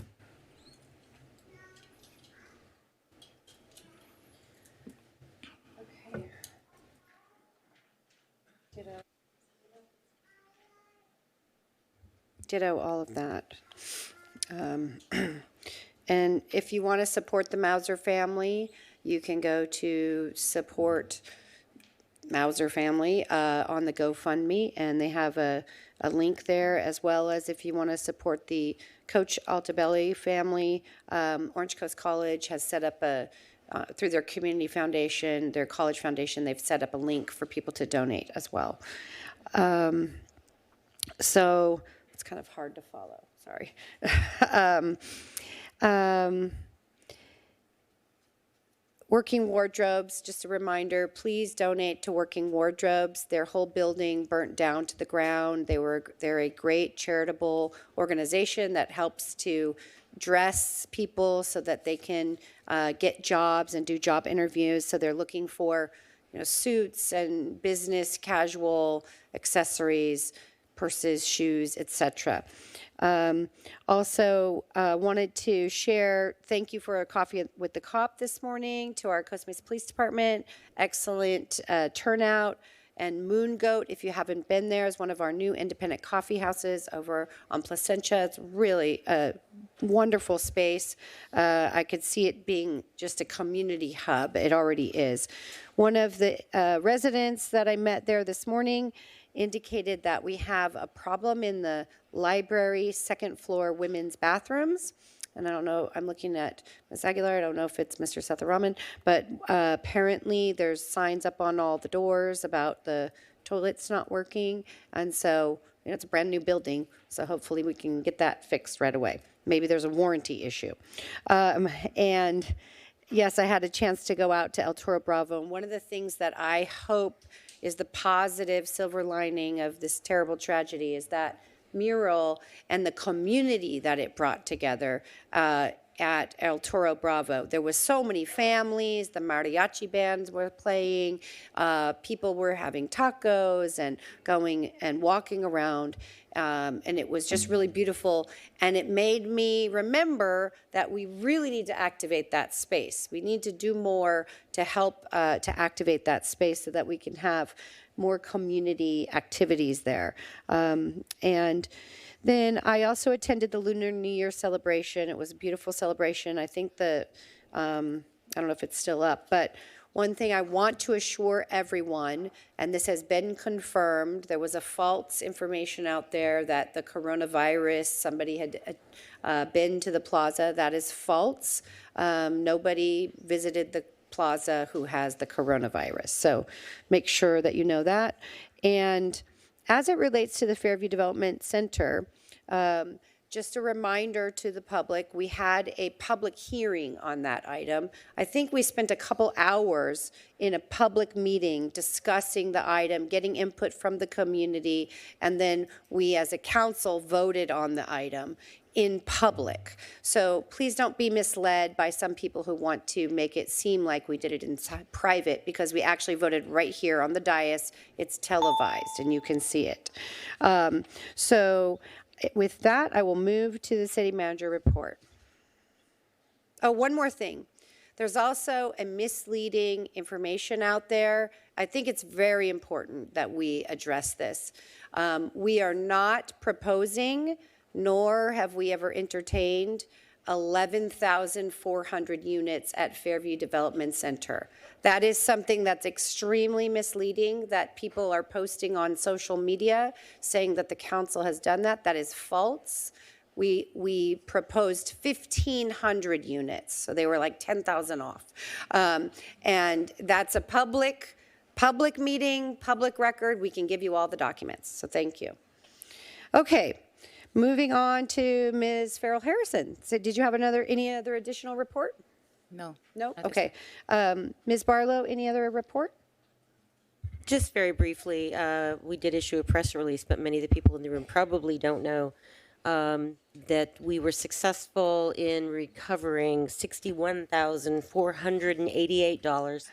Ditto all of that. And if you want to support the Mauser family, you can go to support Mauser family on the GoFundMe, and they have a link there, as well as if you want to support the Coach Altabelli family. Orange Coast College has set up through their community foundation, their college foundation, they've set up a link for people to donate as well. So it's kind of hard to follow, sorry. Working Wardrobes, just a reminder, please donate to Working Wardrobes. Their whole building burnt down to the ground. They're a great charitable organization that helps to dress people so that they can get jobs and do job interviews. So they're looking for, suits and business casual accessories, purses, shoes, etc. Also, wanted to share, thank you for a coffee with the cop this morning to our Costa Mesa Police Department. Excellent turnout. And Moon Goat, if you haven't been there, is one of our new independent coffee houses over on Placentia. It's really a wonderful space. I could see it being just a community hub. It already is. One of the residents that I met there this morning indicated that we have a problem in the library second floor women's bathrooms. And I don't know, I'm looking at Ms. Aguilar, I don't know if it's Mr. Setharaman, but apparently there's signs up on all the doors about the toilets not working. And so, it's a brand new building, so hopefully we can get that fixed right away. Maybe there's a warranty issue. And yes, I had a chance to go out to El Toro Bravo. And one of the things that I hope is the positive silver lining of this terrible tragedy is that mural and the community that it brought together at El Toro Bravo. There was so many families, the mariachi bands were playing, people were having tacos and going and walking around, and it was just really beautiful. And it made me remember that we really need to activate that space. We need to do more to help to activate that space so that we can have more community activities there. And then I also attended the Lunar New Year celebration. It was a beautiful celebration. I think I don't know if it's still up, but one thing I want to assure everyone, and this has been confirmed, there was a false information out there that the coronavirus, somebody had been to the plaza. That is false. Nobody visited the plaza who has the coronavirus. So make sure that you know that. And as it relates to the Fairview Development Center, just a reminder to the public, we had a public hearing on that item. I think we spent a couple hours in a public meeting discussing the item, getting input from the community, and then we as a council voted on the item in public. So please don't be misled by some people who want to make it seem like we did it in private, because we actually voted right here on the dais. It's televised and you can see it. So with that, I will move to the city manager report. Oh, one more thing. There's also a misleading information out there. I think it's very important that we address this. We are not proposing, nor have we ever entertained 11,400 units at Fairview Development Center. That is something that's extremely misleading that people are posting on social media saying that the council has done that. That is false. We proposed 1,500 units, so they were like 10,000 off. And that's a public meeting, public record. We can give you all the documents, so thank you. Okay. Moving on to Ms. Farrell Harrison. So did you have any other additional report? No. No? Okay. Ms. Barlow, any other report? Just very briefly, we did issue a press release, but many of the people in the room probably don't know that we were successful in recovering $61,488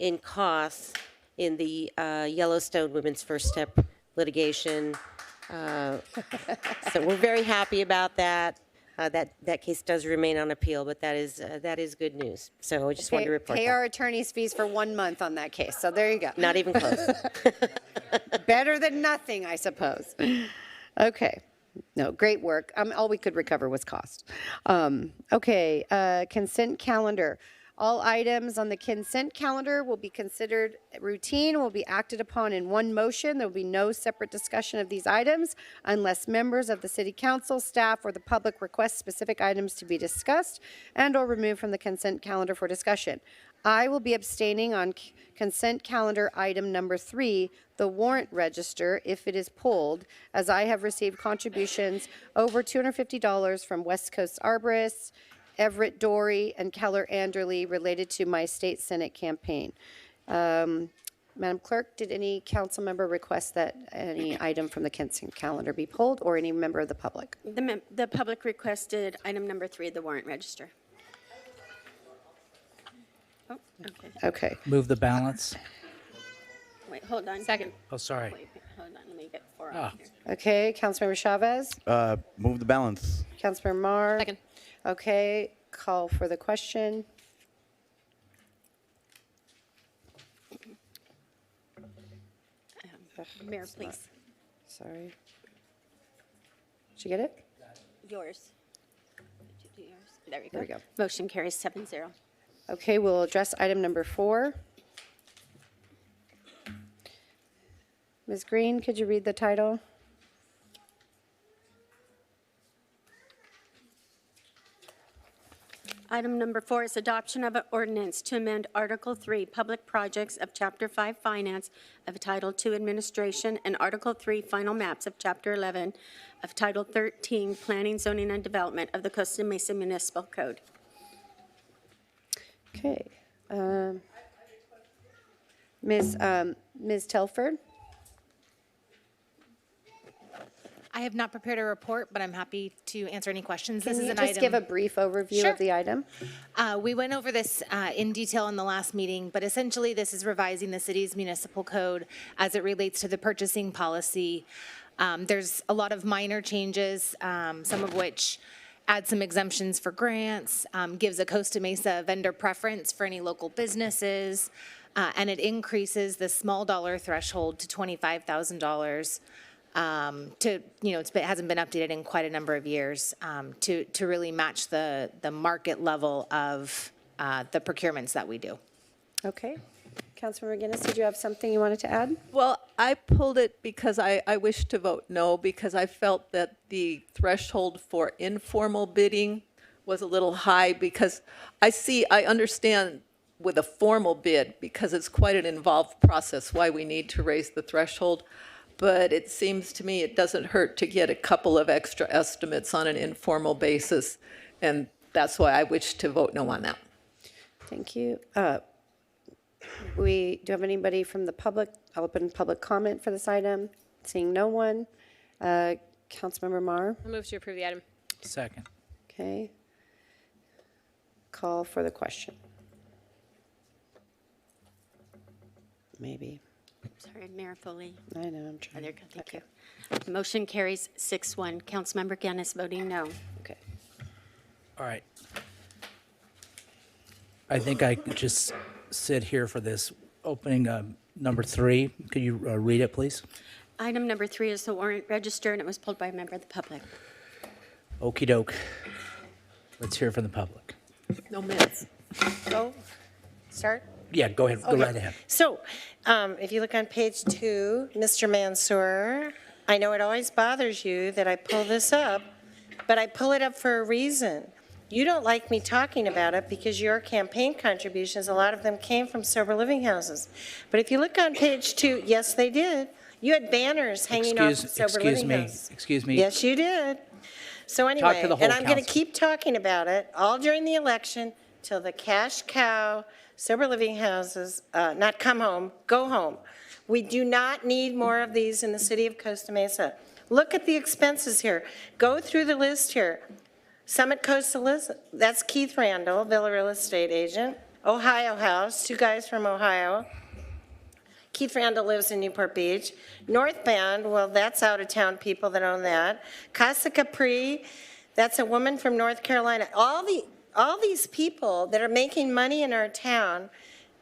in costs in the Yellowstone Women's First Step litigation. So we're very happy about that. That case does remain on appeal, but that is good news. So I just wanted to report Pay that. our attorney's fees for 1 month on that case. So there you go. Not even close. Better than nothing, I suppose. Okay. No, great work. All we could recover was cost. Okay, consent calendar. All items on the consent calendar will be considered routine, will be acted upon in one motion. There will be no separate discussion of these items unless members of the city council, staff, or the public request specific items to be discussed and or removed from the consent calendar for discussion. I will be abstaining on consent calendar item number 3, the warrant register, if it is pulled, as I have received contributions over $250 from West Coast Arborists, Everett Dory, and Keller Anderley related to my state Senate campaign. Madam Clerk, did any council member request that any item from the consent calendar be pulled, or any member of the public? The public requested item number 3, the warrant register. Oh, okay. Okay. Move the balance. Wait, hold on. Second. Oh, sorry. Wait, hold on, let me get 4 Ah. on here. Okay, Councilmember Chavez? Move the balance. Councilmember Mar? Second. Okay, call for the question. Mayor, please. Sorry. Did you get it? Yours. Did you do yours? There we go. There we go. Motion carries 7-0. Okay, we'll address item number 4. Ms. Green, could you read the title? Item number 4 is adoption of an ordinance to amend Article 3, Public Projects of Chapter 5 Finance of Title 2 Administration and Article 3, Final Maps of Chapter 11 of Title 13, Planning, Zoning, and Development of the Costa Mesa Municipal Code. Okay. Ms. Telford? I have not prepared a report, but I'm happy to answer any questions. Can This is you an just item. give a brief overview Sure. of the item? We went over this in detail in the last meeting, but essentially this is revising the city's municipal code as it relates to the purchasing policy. There's a lot of minor changes, some of which add some exemptions for grants, gives a Costa Mesa vendor preference for any local businesses, and it increases the small dollar threshold to $25,000. It hasn't been updated in quite a number of years to really match the market level of the procurements that we do. Okay. Councilmember McGinnis, did you have something you wanted to add? Well, I pulled it because I wish to vote no, because I felt that the threshold for informal bidding was a little high, because I understand with a formal bid, because it's quite an involved process, why we need to raise the threshold. But it seems to me it doesn't hurt to get a couple of extra estimates on an informal basis, and that's why I wish to vote no on that. Thank you. Do you have anybody from the public? I'll open public comment for this item. Seeing no one. Councilmember Mar? I move to approve the item. Second. Okay. Call for the question. Maybe. Sorry, Mayor Foley. I know, I'm trying. There you go, thank you. Motion carries 6-1. Councilmember Gannis voting no. Okay. All right. I think I could just sit here for this opening number 3. Could you read it, please? Item number 3 is the warrant register, and it was pulled by a member of the public. Okey doke. Let's hear from the public. No minutes. Go, start? Yeah, go ahead. Go Okay. right ahead. So, if you look on page 2, Mr. Mansour, I know it always bothers you that I pull this up, but I pull it up for a reason. You don't like me talking about it because your campaign contributions, a lot of them came from sober living houses. But if you look on page 2, yes, they did. You had banners hanging off sober living houses. Excuse me. Yes, you did. So anyway, to the whole and I'm going to council. keep talking about it all during the election till the cash cow, sober living houses, not come home, go home. We do not need more of these in the city of Costa Mesa. Look at the expenses here. Go through the list here. Summit Costa, that's Keith Randall, Villa Real Estate Agent. Ohio House, 2 guys from Ohio. Keith Randall lives in Newport Beach. North Bend, well, that's out-of-town people that own that. Casa Capri, that's a woman from North Carolina. All these people that are making money in our town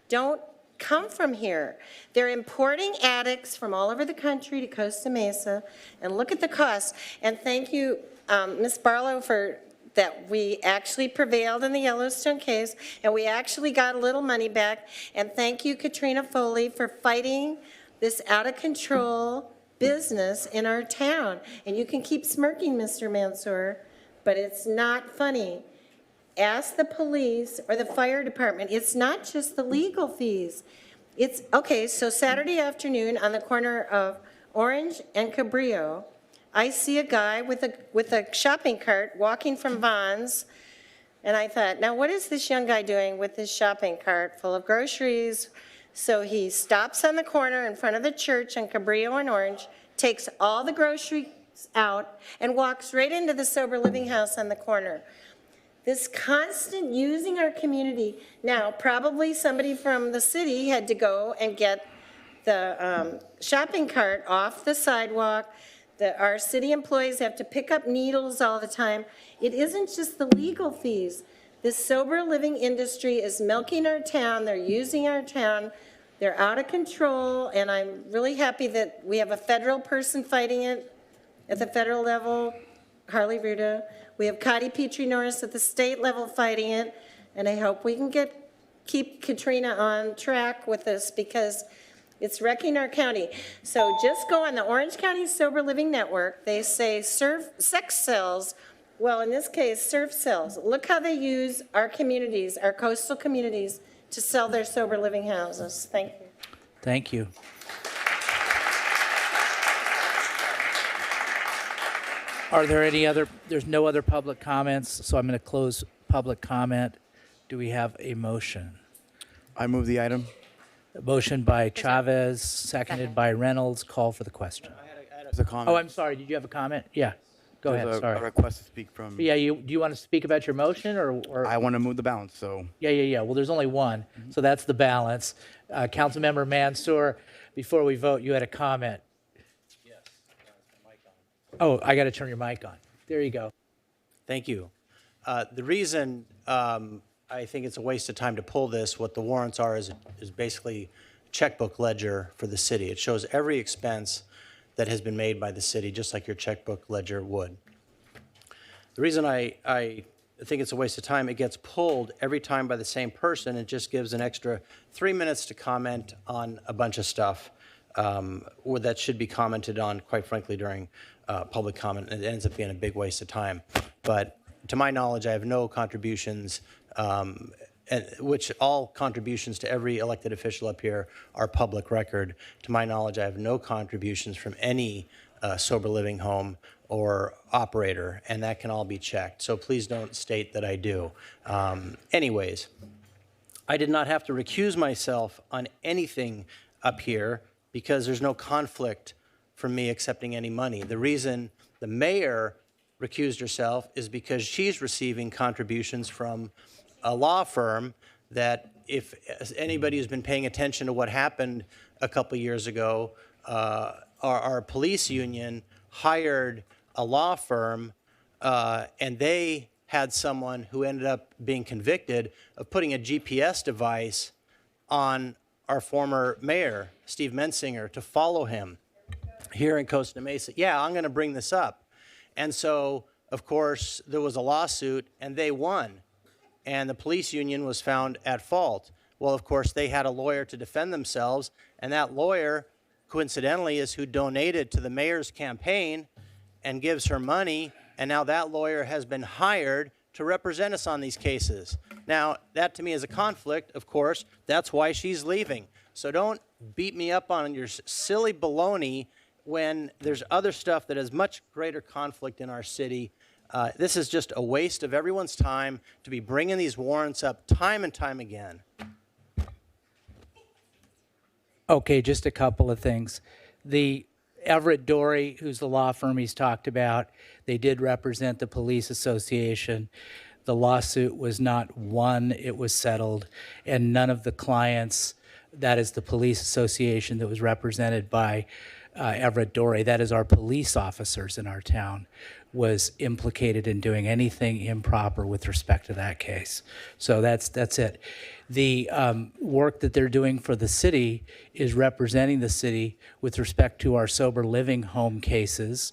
don't come from here. They're importing addicts from all over the country to Costa Mesa, and look at the costs. And thank you, Ms. Barlow, for that we actually prevailed in the Yellowstone case, and we actually got a little money back. And thank you, Katrina Foley, for fighting this out-of-control business in our town. And you can keep smirking, Mr. Mansour, but it's not funny. Ask the police or the fire department. It's not just the legal fees. It's, okay, so Saturday afternoon on the corner of Orange and Cabrillo, I see a guy with a shopping cart walking from Vaughn's, and I thought, now what is this young guy doing with this shopping cart full of groceries, So he stops on the corner in front of the church on Cabrillo and Orange, takes all the groceries out, and walks right into the sober living house on the corner. This constant using our community. Now, probably somebody from the city had to go and get the shopping cart off the sidewalk. Our city employees have to pick up needles all the time. It isn't just the legal fees. This sober living industry is milking our town. They're using our town. They're out of control, and I'm really happy that we have a federal person fighting it at the federal level, Harley Ruda. We have Cotty Petrie Norris at the state level fighting it, and I hope we can keep Katrina on track with this because it's wrecking our county. So just go on the Orange County Sober Living Network. They say sex sells. Well, in this case, surf sells. Look how they use our communities, our coastal communities, to sell their sober living houses. Thank you. Thank you. Are there any other, there's no other public comments, so I'm going to close public comment. Do we have a motion? I move the item. A motion by Chavez, seconded by Reynolds. Call for the question. There's a comment. Oh, I'm sorry. Did you have a comment? Yeah. Go There's ahead. a Sorry. request to speak from. Yeah. Do you want to speak about your motion or? I want to move the balance, so. Yeah. Well, there's only one, so that's the balance. Councilmember Mansour, before we vote, you had a comment. Yes. Oh, I got to turn your mic on. There you go. Thank you. The reason I think it's a waste of time to pull this, what the warrants are is basically checkbook ledger for the city. It shows every expense that has been made by the city, just like your checkbook ledger would. The reason I think it's a waste of time, it gets pulled every time by the same person. It just gives an extra 3 minutes to comment on a bunch of stuff that should be commented on, quite frankly, during public comment. It ends up being a big waste of time. But to my knowledge, I have no contributions, which all contributions to every elected official up here are public record. To my knowledge, I have no contributions from any sober living home or operator, and that can all be checked. So please don't state that I do. Anyways, I did not have to recuse myself on anything up here because there's no conflict from me accepting any money. The reason the mayor recused herself is because she's receiving contributions from a law firm that, if anybody who's been paying attention to what happened a couple years ago, our police union hired a law firm and they had someone who ended up being convicted of putting a GPS device on our former mayor, Steve Mensinger, to follow him here in Costa Mesa. Yeah, I'm going to bring this up. And so, of course, there was a lawsuit, and they won. And the police union was found at fault. Well, of course, they had a lawyer to defend themselves, and that lawyer, coincidentally, is who donated to the mayor's campaign and gives her money, and now that lawyer has been hired to represent us on these cases. Now, that to me is a conflict, of course. That's why she's leaving. So don't beat me up on your silly baloney when there's other stuff that has much greater conflict in our city. This is just a waste of everyone's time to be bringing these warrants up time and time again. Okay, just a couple of things. The Everett Dory, who's the law firm he's talked about, they did represent the police association. The lawsuit was not won, it was settled, and none of the clients, that is the police association that was represented by Everett Dory, that is our police officers in our town, was implicated in doing anything improper with respect to that case. So that's it. The work that they're doing for the city is representing the city with respect to our sober living home cases.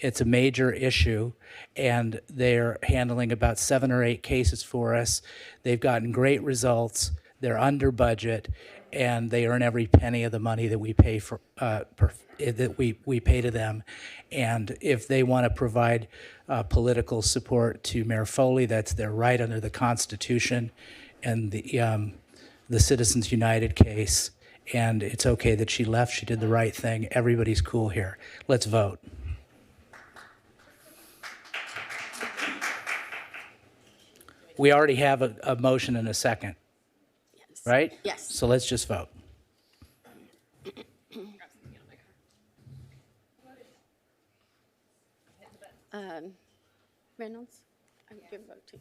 It's a major issue, and they're handling about 7 or 8 cases for us. They've gotten great results. They're under budget, and they earn every penny of the money that we pay for that we pay to them. And if they want to provide political support to Mayor Foley, that's their right under the Constitution and the Citizens United case. And it's okay that she left. She did the right thing. Everybody's cool here. Let's vote. We already have a motion and a second, right? Yes. So let's just vote. Reynolds? I'm your vote too.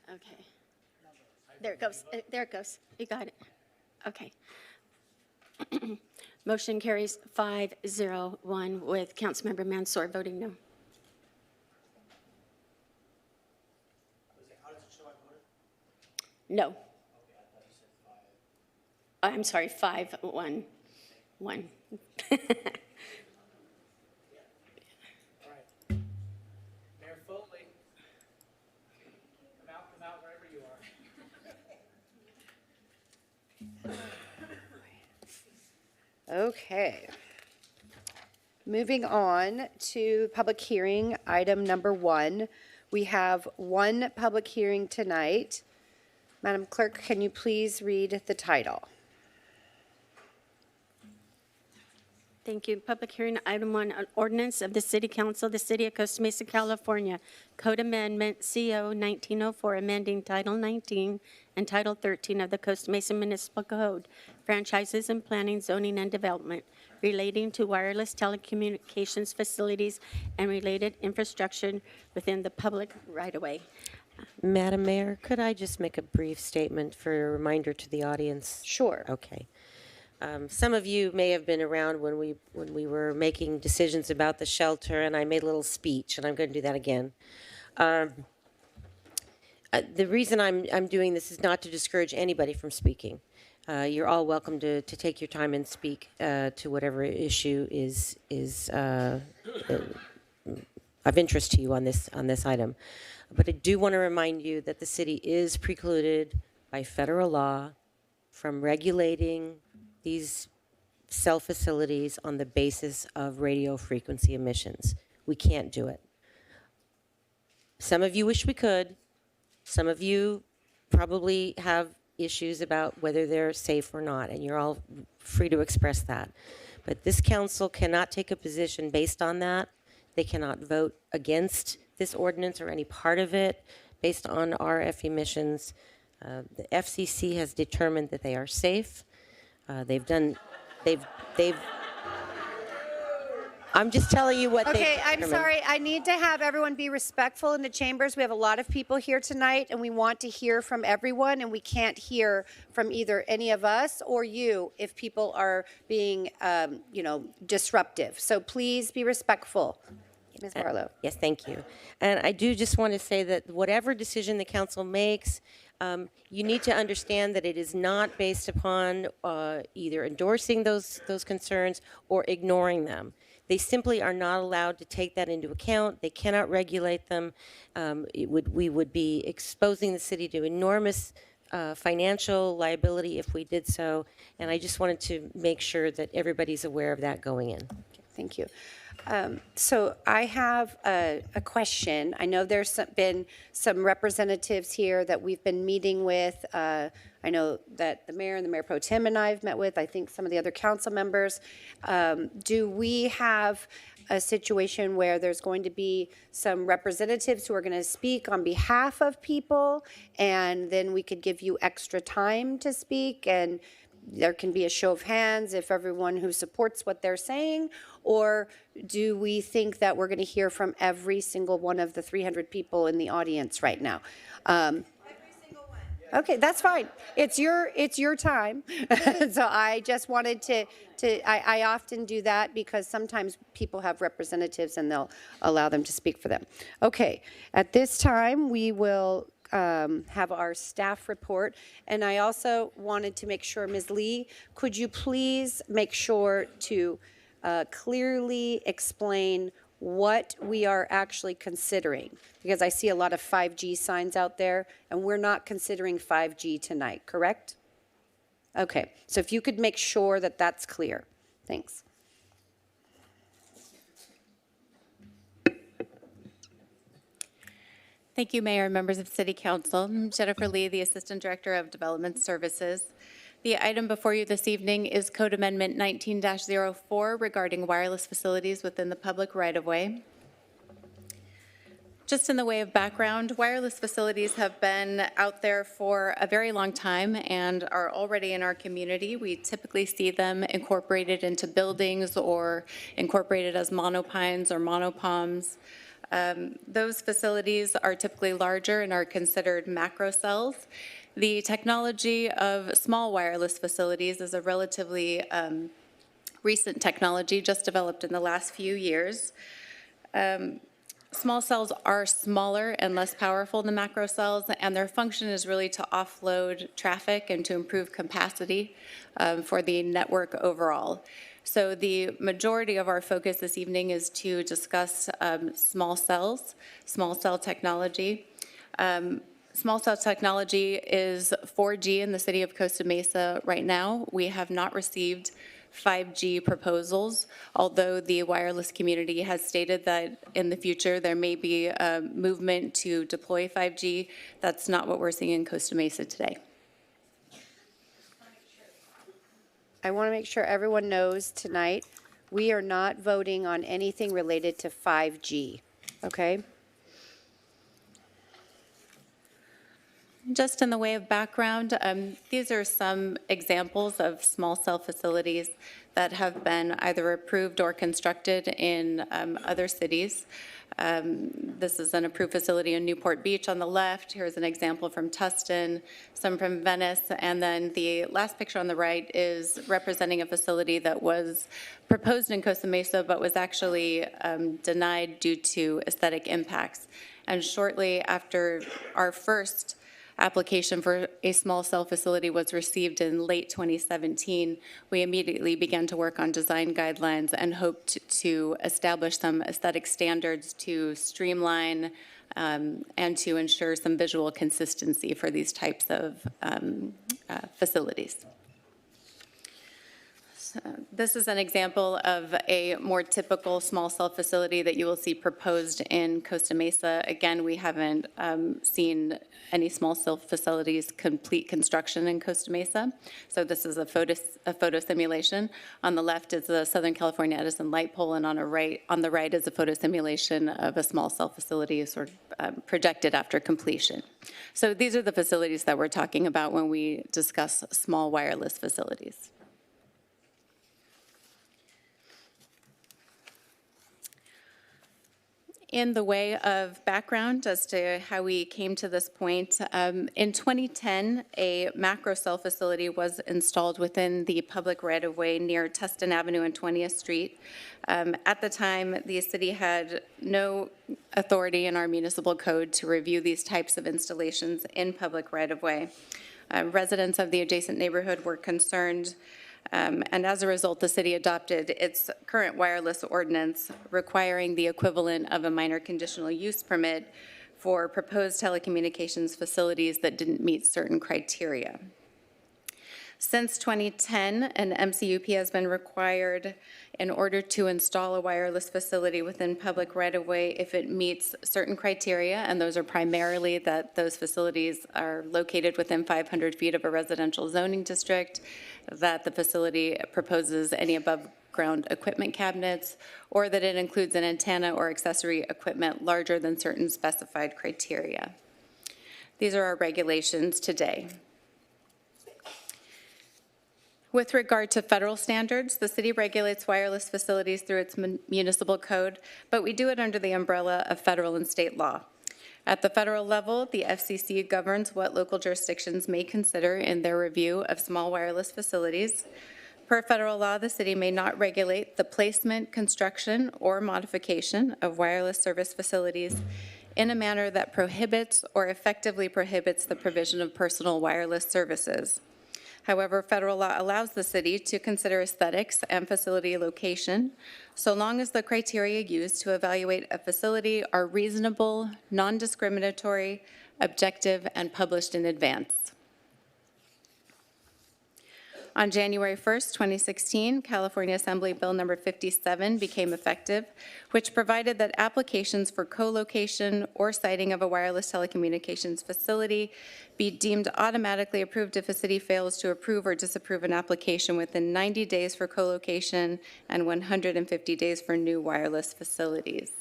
Okay. There it goes. There it goes. You got it. Okay. Motion carries 5-0-1 with Councilmember Mansour voting no. No. I'm sorry, 5-1-1. Mayor Foley, come out wherever you are. Okay. Moving on to public hearing, item number 1. We have one public hearing tonight. Madam Clerk, can you please read the title? Thank you. Public hearing, item 1, an ordinance of the City Council of the City of Costa Mesa, California, Code Amendment CO 1904, amending Title 19 and Title 13 of the Costa Mesa Municipal Code, franchises and planning, zoning, and development, relating to wireless telecommunications facilities and related infrastructure within the public right-of-way. Madam Mayor, could I just make a brief statement for a reminder to the audience? Sure. Okay. Some of you may have been around when we were making decisions about the shelter, and I made a little speech, and I'm going to do that again. The reason I'm doing this is not to discourage anybody from speaking. You're all welcome to take your time and speak to whatever issue is of interest to you on this item. But I do want to remind you that the city is precluded by federal law from regulating these cell facilities on the basis of radio frequency emissions. We can't do it. Some of you wish we could. Some of you probably have issues about whether they're safe or not, and you're all free to express that. But this council cannot take a position based on that. They cannot vote against this ordinance or any part of it based on RF emissions. The FCC has determined that they are safe. I'm just telling you what they. Okay, I'm sorry. I need to have everyone be respectful in the chambers. We have a lot of people here tonight, and we want to hear from everyone, and we can't hear from either any of us or you if people are being, disruptive. So please be respectful. Ms. Barlow. Yes, thank you. And I do just want to say that whatever decision the council makes, you need to understand that it is not based upon either endorsing those concerns or ignoring them. They simply are not allowed to take that into account. They cannot regulate them. We would be exposing the city to enormous financial liability if we did so. And I just wanted to make sure that everybody's aware of that going in. Thank you. So I have a question. I know there's been some representatives here that we've been meeting with. I know that the mayor and the mayor pro tem and I have met with, I think some of the other council members. Do we have a situation where there's going to be some representatives who are going to speak on behalf of people, and then we could give you extra time to speak, and there can be a show of hands if everyone who supports what they're saying? Or do we think that we're going to hear from every single one of the 300 people in the audience right now? Every single one. Okay, that's fine. It's your time. So I just wanted I often do that because sometimes people have representatives and they'll allow them to speak for them. Okay, at this time we will have our staff report. And I also wanted to make sure, Ms. Lee, could you please make sure to clearly explain what we are actually considering? Because I see a lot of 5G signs out there, and we're not considering 5G tonight, correct? Okay, so if you could make sure that that's clear. Thanks. Thank you, Mayor and members of City Council. I'm Jennifer Lee, the Assistant Director of Development Services. The item before you this evening is Code Amendment 19-04 regarding wireless facilities within the public right-of-way. Just in the way of background, wireless facilities have been out there for a very long time and are already in our community. We typically see them incorporated into buildings or incorporated as monopines or monopalms. Those facilities are typically larger and are considered macro cells. The technology of small wireless facilities is a relatively recent technology, just developed in the last few years. Small cells are smaller and less powerful than macro cells, and their function is really to offload traffic and to improve capacity for the network overall. So the majority of our focus this evening is to discuss small cell technology. Small cell technology is 4G in the city of Costa Mesa right now. We have not received 5G proposals, although the wireless community has stated that in the future there may be a movement to deploy 5G. That's not what we're seeing in Costa Mesa today. I want to make sure everyone knows tonight, we are not voting on anything related to 5G, okay? Just in the way of background, these are some examples of small cell facilities that have been either approved or constructed in other cities. This is an approved facility in Newport Beach on the left. Here's an example from Tustin, some from Venice, and then the last picture on the right is representing a facility that was proposed in Costa Mesa but was actually denied due to aesthetic impacts. And shortly after our first application for a small cell facility was received in late 2017, we immediately began to work on design guidelines and hoped to establish some aesthetic standards to streamline and to ensure some visual consistency for these types of facilities. This is an example of a more typical small cell facility that you will see proposed in Costa Mesa. Again, we haven't seen any small cell facilities complete construction in Costa Mesa. So this is a photo simulation. On the left is the Southern California Edison light pole, and on the right is a photo simulation of a small cell facility sort of projected after completion. So these are the facilities that we're talking about when we discuss small wireless facilities. In the way of background as to how we came to this point, in 2010, a macro cell facility was installed within the public right-of-way near Tustin Avenue and 20th Street. At the time, the city had no authority in our municipal code to review these types of installations in public right-of-way. Residents of the adjacent neighborhood were concerned, and as a result, the city adopted its current wireless ordinance requiring the equivalent of a minor conditional use permit for proposed telecommunications facilities that didn't meet certain criteria. Since 2010, an MCUP has been required in order to install a wireless facility within public right-of-way if it meets certain criteria, and those are primarily that those facilities are located within 500 feet of a residential zoning district, that the facility proposes any above-ground equipment cabinets, or that it includes an antenna or accessory equipment larger than certain specified criteria. These are our regulations today. With regard to federal standards, the city regulates wireless facilities through its municipal code, but we do it under the umbrella of federal and state law. At the federal level, the FCC governs what local jurisdictions may consider in their review of small wireless facilities. Per federal law, the city may not regulate the placement, construction, or modification of wireless service facilities in a manner that prohibits or effectively prohibits the provision of personal wireless services. However, federal law allows the city to consider aesthetics and facility location, so long as the criteria used to evaluate a facility are reasonable, non-discriminatory, objective, and published in advance. On January 1st, 2016, California Assembly Bill number 57 became effective, which provided that applications for co-location or siting of a wireless telecommunications facility be deemed automatically approved if a city fails to approve or disapprove an application within 90 days for co-location and 150 days for new wireless facilities.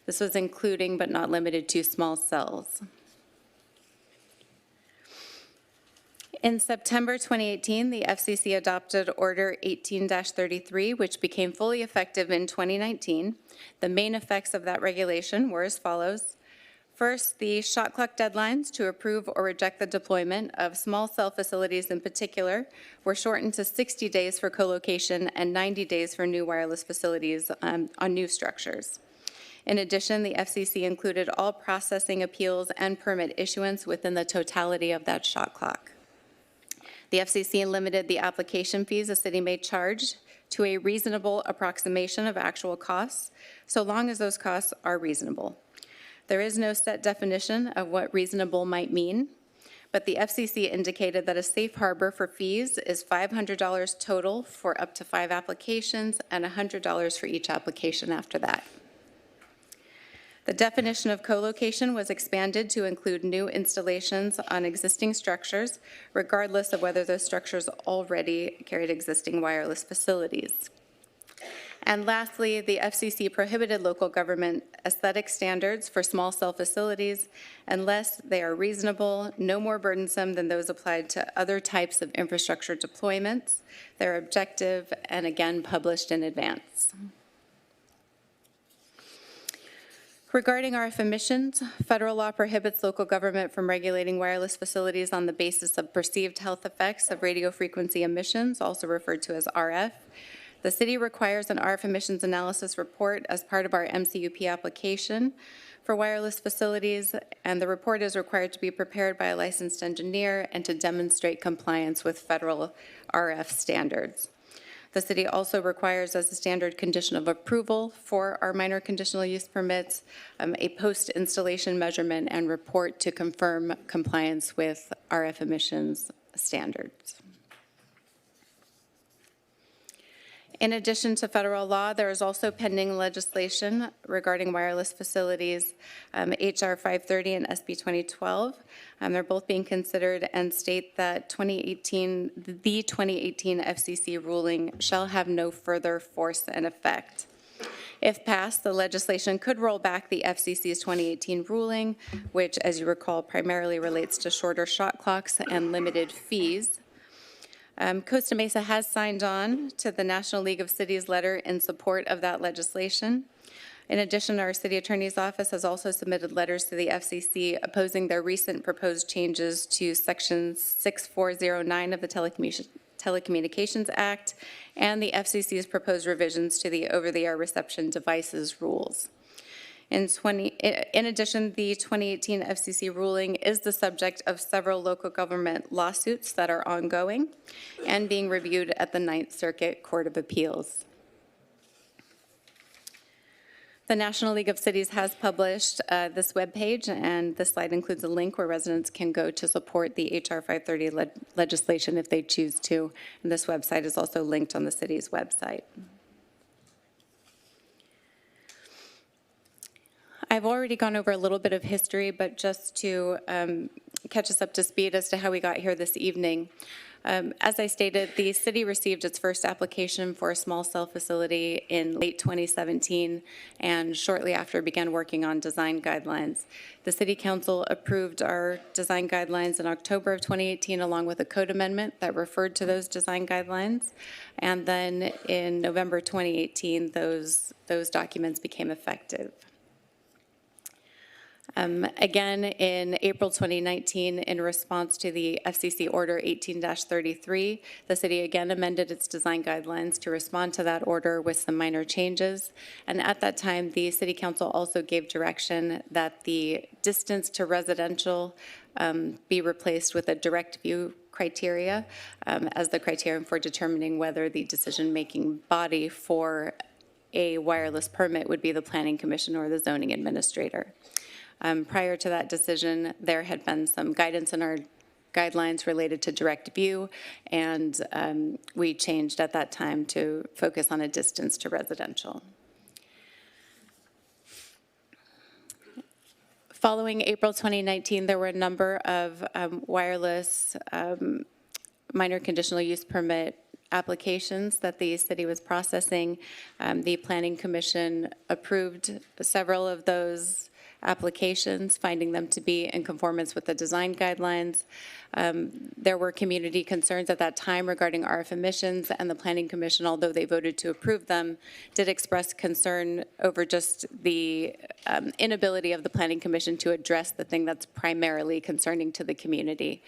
This was including but not limited to small cells. In September 2018, the FCC adopted Order 18-33, which became fully effective in 2019. The main effects of that regulation were as follows. First, the shot clock deadlines to approve or reject the deployment of small cell facilities in particular were shortened to 60 days for co-location and 90 days for new wireless facilities on new structures. In addition, the FCC included all processing appeals and permit issuance within the totality of that shot clock. The FCC limited the application fees a city may charge to a reasonable approximation of actual costs, so long as those costs are reasonable. There is no set definition of what reasonable might mean, but the FCC indicated that a safe harbor for fees is $500 total for up to 5 applications and $100 for each application after that. The definition of co-location was expanded to include new installations on existing structures, regardless of whether those structures already carried existing wireless facilities. And lastly, the FCC prohibited local government aesthetic standards for small cell facilities unless they are reasonable, no more burdensome than those applied to other types of infrastructure deployments. They're objective and again published in advance. Regarding RF emissions, federal law prohibits local government from regulating wireless facilities on the basis of perceived health effects of radio frequency emissions, also referred to as RF. The city requires an RF emissions analysis report as part of our MCUP application for wireless facilities, and the report is required to be prepared by a licensed engineer and to demonstrate compliance with federal RF standards. The city also requires, as a standard condition of approval for our minor conditional use permits, a post-installation measurement and report to confirm compliance with RF emissions standards. In addition to federal law, there is also pending legislation regarding wireless facilities, HR 530 and SB 2012. They're both being considered and state that the 2018 FCC ruling shall have no further force and effect. If passed, the legislation could roll back the FCC's 2018 ruling, which, as you recall, primarily relates to shorter shot clocks and limited fees. Costa Mesa has signed on to the National League of Cities letter in support of that legislation. In addition, our city attorney's office has also submitted letters to the FCC opposing their recent proposed changes to Section 6409 of the Telecommunications Act and the FCC's proposed revisions to the over-the-air reception devices rules. In addition, the 2018 FCC ruling is the subject of several local government lawsuits that are ongoing and being reviewed at the Ninth Circuit Court of Appeals. The National League of Cities has published this webpage, and this slide includes a link where residents can go to support the HR 530 legislation if they choose to. And this website is also linked on the city's website. I've already gone over a little bit of history, but just to catch us up to speed as to how we got here this evening. As I stated, the city received its first application for a small cell facility in late 2017 and shortly after began working on design guidelines. The City Council approved our design guidelines in October of 2018 along with a code amendment that referred to those design guidelines. And then in November 2018, those documents became effective. Again, in April 2019, in response to the FCC Order 18-33, the city again amended its design guidelines to respond to that order with some minor changes. And at that time, the City Council also gave direction that the distance to residential be replaced with a direct view criteria as the criterion for determining whether the decision-making body for a wireless permit would be the Planning Commission or the Zoning Administrator. Prior to that decision, there had been some guidance in our guidelines related to direct view, and we changed at that time to focus on a distance to residential. Following April 2019, there were a number of wireless minor conditional use permit applications that the city was processing. The Planning Commission approved several of those applications, finding them to be in conformance with the design guidelines. There were community concerns at that time regarding RF emissions, and the Planning Commission, although they voted to approve them, did express concern over just the inability of the Planning Commission to address the thing that's primarily concerning to the community.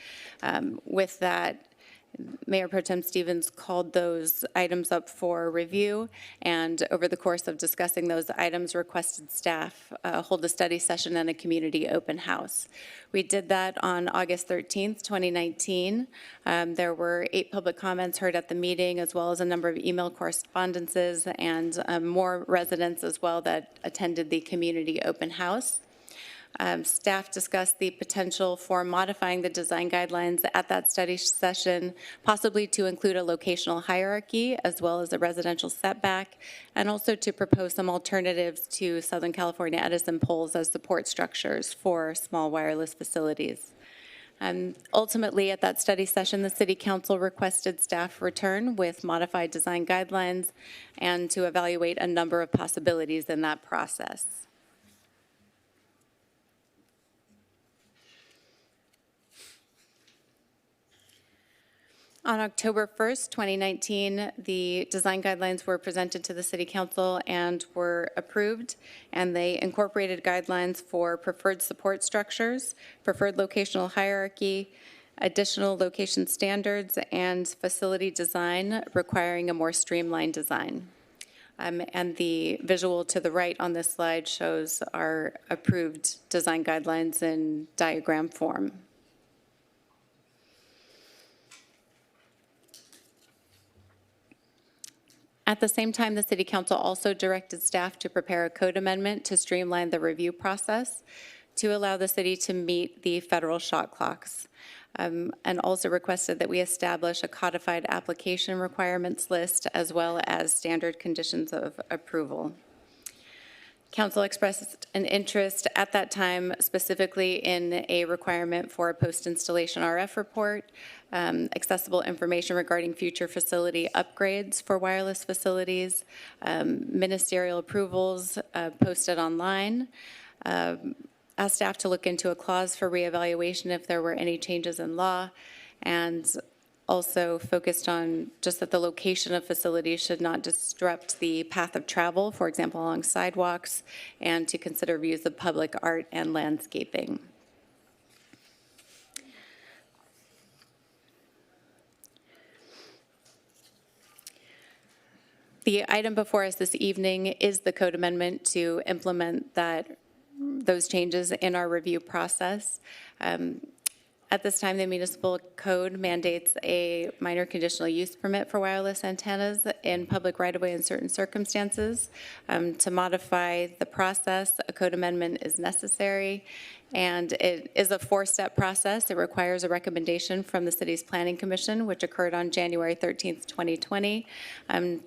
With that, Mayor Pro Tem Stevens called those items up for review, and over the course of discussing those items, requested staff hold a study session and a community open house. We did that on August 13th, 2019. There were 8 public comments heard at the meeting, as well as a number of email correspondences and more residents as well that attended the community open house. Staff discussed the potential for modifying the design guidelines at that study session, possibly to include a locational hierarchy as well as a residential setback, and also to propose some alternatives to Southern California Edison poles as support structures for small wireless facilities. Ultimately, at that study session, the City Council requested staff return with modified design guidelines and to evaluate a number of possibilities in that process. On October 1st, 2019, the design guidelines were presented to the City Council and were approved, and they incorporated guidelines for preferred support structures, preferred locational hierarchy, additional location standards, and facility design requiring a more streamlined design. And the visual to the right on this slide shows our approved design guidelines in diagram form. At the same time, the City Council also directed staff to prepare a code amendment to streamline the review process to allow the city to meet the federal shot clocks, and also requested that we establish a codified application requirements list as well as standard conditions of approval. Council expressed an interest at that time specifically in a requirement for a post-installation RF report, accessible information regarding future facility upgrades for wireless facilities, ministerial approvals posted online, asked staff to look into a clause for reevaluation if there were any changes in law, and also focused on just that the location of facilities should not disrupt the path of travel, for example, along sidewalks, and to consider views of public art and landscaping. The item before us this evening is the code amendment to implement those changes in our review process. At this time, the municipal code mandates a minor conditional use permit for wireless antennas in public right-of-way in certain circumstances. To modify the process, a code amendment is necessary, and it is a 4-step process. It requires a recommendation from the city's planning commission, which occurred on January 13th, 2020.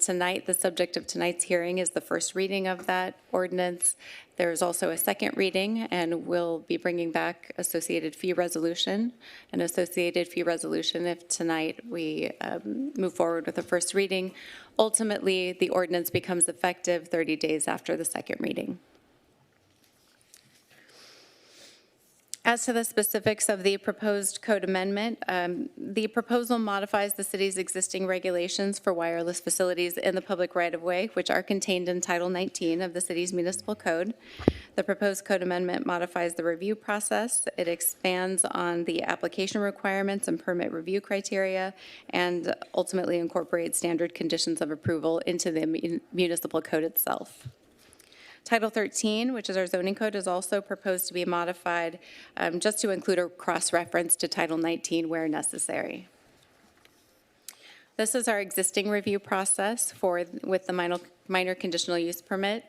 Tonight, the subject of tonight's hearing is the first reading of that ordinance. There is also a second reading, and we'll be bringing back associated fee resolution. An associated fee resolution if tonight we move forward with the first reading. Ultimately, the ordinance becomes effective 30 days after the second reading. As to the specifics of the proposed code amendment, the proposal modifies the city's existing regulations for wireless facilities in the public right-of-way, which are contained in Title 19 of the city's municipal code. The proposed code amendment modifies the review process. It expands on the application requirements and permit review criteria, and ultimately incorporates standard conditions of approval into the municipal code itself. Title 13, which is our zoning code, is also proposed to be modified just to include a cross-reference to Title 19 where necessary. This is our existing review process with the minor conditional use permit.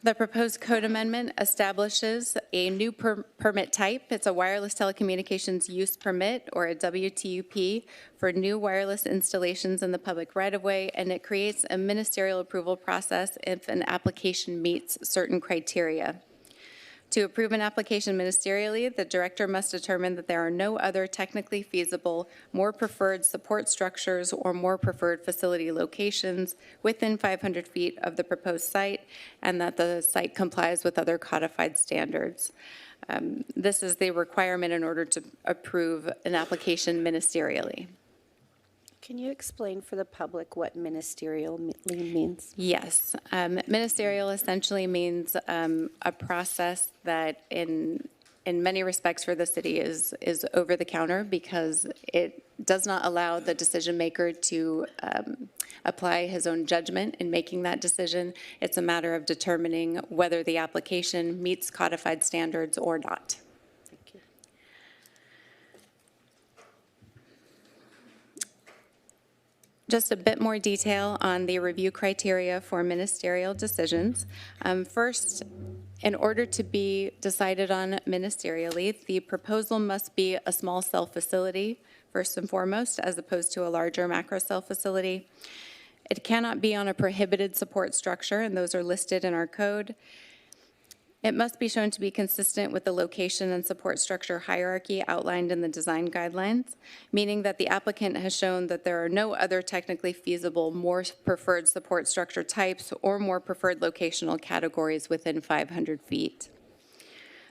The proposed code amendment establishes a new permit type. It's a wireless telecommunications use permit, or a WTUP, for new wireless installations in the public right-of-way, and it creates a ministerial approval process if an application meets certain criteria. To approve an application ministerially, the director must determine that there are no other technically feasible, more preferred support structures or more preferred facility locations within 500 feet of the proposed site, and that the site complies with other codified standards. This is the requirement in order to approve an application ministerially. Can you explain for the public what ministerially means? Yes. Ministerial essentially means a process that in many respects for the city is over the counter, because it does not allow the decision maker to apply his own judgment in making that decision. It's a matter of determining whether the application meets codified standards or not. Just a bit more detail on the review criteria for ministerial decisions. First, in order to be decided on ministerially, the proposal must be a small cell facility, first and foremost, as opposed to a larger macro cell facility. It cannot be on a prohibited support structure, and those are listed in our code. It must be shown to be consistent with the location and support structure hierarchy outlined in the design guidelines, meaning that the applicant has shown that there are no other technically feasible, more preferred support structure types or more preferred locational categories within 500 feet.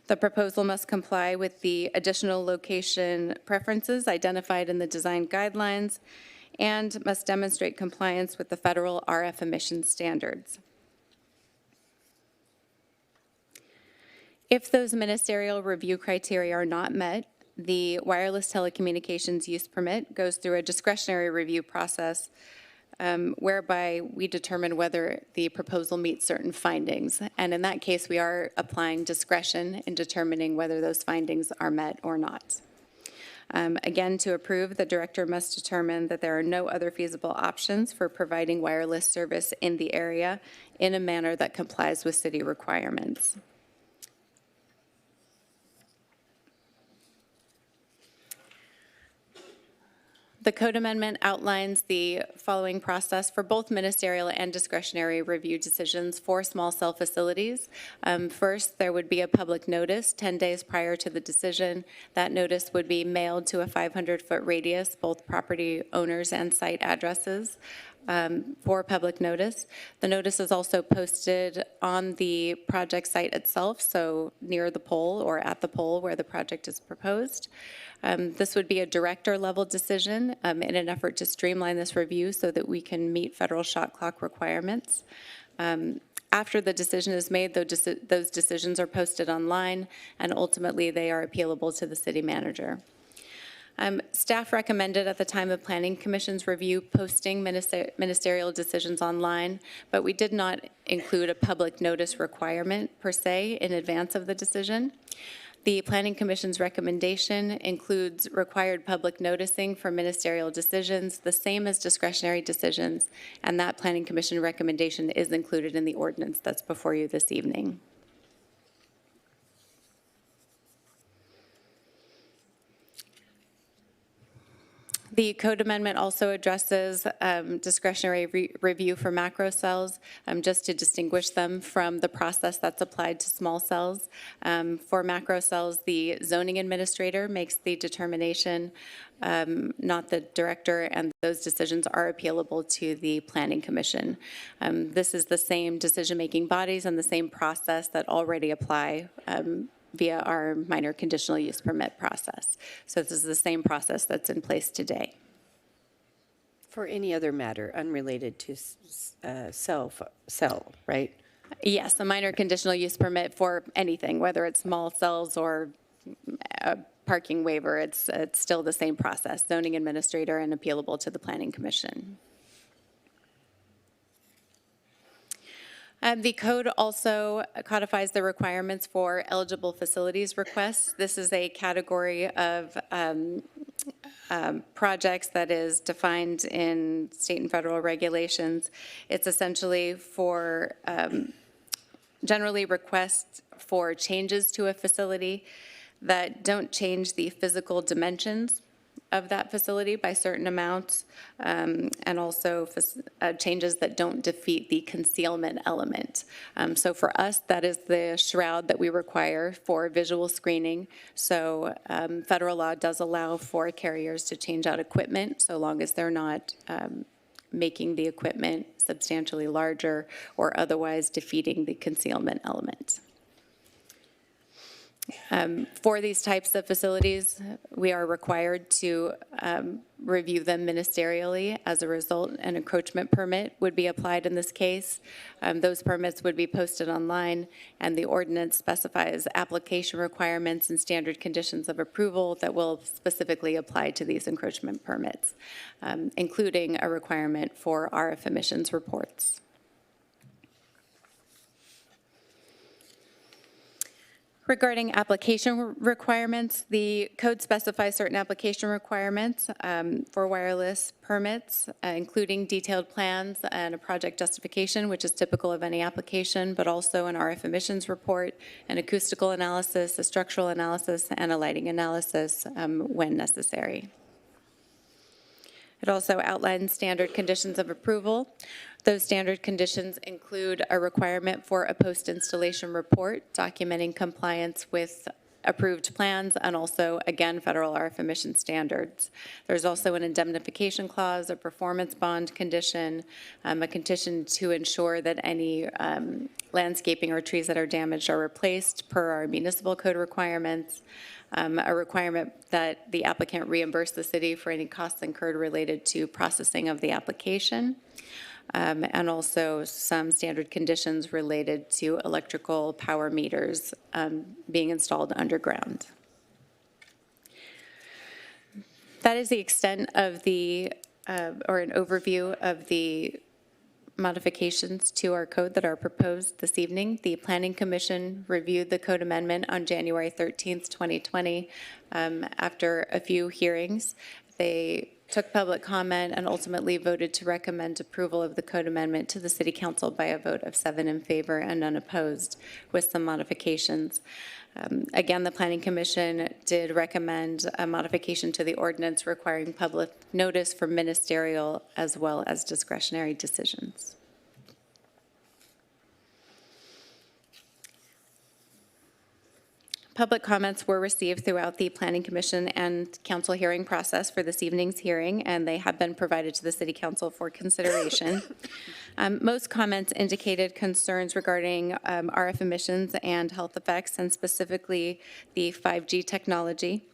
The proposal must comply with the additional location preferences identified in the design guidelines and must demonstrate compliance with the federal RF emissions standards. If those ministerial review criteria are not met, the wireless telecommunications use permit goes through a discretionary review process whereby we determine whether the proposal meets certain findings. And in that case, we are applying discretion in determining whether those findings are met or not. Again, to approve, the director must determine that there are no other feasible options for providing wireless service in the area in a manner that complies with city requirements. The code amendment outlines the following process for both ministerial and discretionary review decisions for small cell facilities. First, there would be a public notice 10 days prior to the decision. That notice would be mailed to a 500-foot radius, both property owners and site addresses. For public notice. The notice is also posted on the project site itself, so near the pole or at the pole where the project is proposed. This would be a director-level decision in an effort to streamline this review so that we can meet federal shot clock requirements. After the decision is made, those decisions are posted online, and ultimately they are appealable to the city manager. Staff recommended at the time of Planning Commission's review posting ministerial decisions online, but we did not include a public notice requirement per se in advance of the decision. The Planning Commission's recommendation includes required public noticing for ministerial decisions, the same as discretionary decisions, and that Planning Commission recommendation is included in the ordinance that's before you this evening. The code amendment also addresses discretionary review for macro cells, just to distinguish them from the process that's applied to small cells. For macro cells, the zoning administrator makes the determination, not the director, and those decisions are appealable to the Planning Commission. This is the same decision-making bodies and the same process that already apply via our minor conditional use permit process. So this is the same process that's in place today. For any other matter unrelated to cell, right? Yes, a minor conditional use permit for anything, whether it's small cells or a parking waiver, it's still the same process, zoning administrator and appealable to the Planning Commission. The code also codifies the requirements for eligible facilities requests. This is a category of projects that is defined in state and federal regulations. It's essentially for generally requests for changes to a facility that don't change the physical dimensions of that facility by certain amounts, and also changes that don't defeat the concealment element. So for us, that is the shroud that we require for visual screening. So federal law does allow for carriers to change out equipment so long as they're not making the equipment substantially larger or otherwise defeating the concealment element. For these types of facilities, we are required to review them ministerially. As a result, an encroachment permit would be applied in this case. Those permits would be posted online, and the ordinance specifies application requirements and standard conditions of approval that will specifically apply to these encroachment permits, including a requirement for RF emissions reports. Regarding application requirements, the code specifies certain application requirements for wireless permits, including detailed plans and a project justification, which is typical of any application, but also an RF emissions report, an acoustical analysis, a structural analysis, and a lighting analysis when necessary. It also outlines standard conditions of approval. Those standard conditions include a requirement for a post-installation report documenting compliance with approved plans and also, again, federal RF emission standards. There's also an indemnification clause, a performance bond condition, a condition to ensure that any landscaping or trees that are damaged are replaced per our municipal code requirements, a requirement that the applicant reimburse the city for any costs incurred related to processing of the application, and also some standard conditions related to electrical power meters being installed underground. That is the extent of the, or an overview of the modifications to our code that are proposed this evening. The Planning Commission reviewed the code amendment on January 13th, 2020. After a few hearings, they took public comment and ultimately voted to recommend approval of the code amendment to the City Council by a vote of 7 in favor and none opposed, with some modifications. Again, the Planning Commission did recommend a modification to the ordinance requiring public notice for ministerial as well as discretionary decisions. Public comments were received throughout the Planning Commission and Council hearing process for this evening's hearing, and they have been provided to the City Council for consideration. Most comments indicated concerns regarding RF emissions and health effects, and specifically the 5G technology.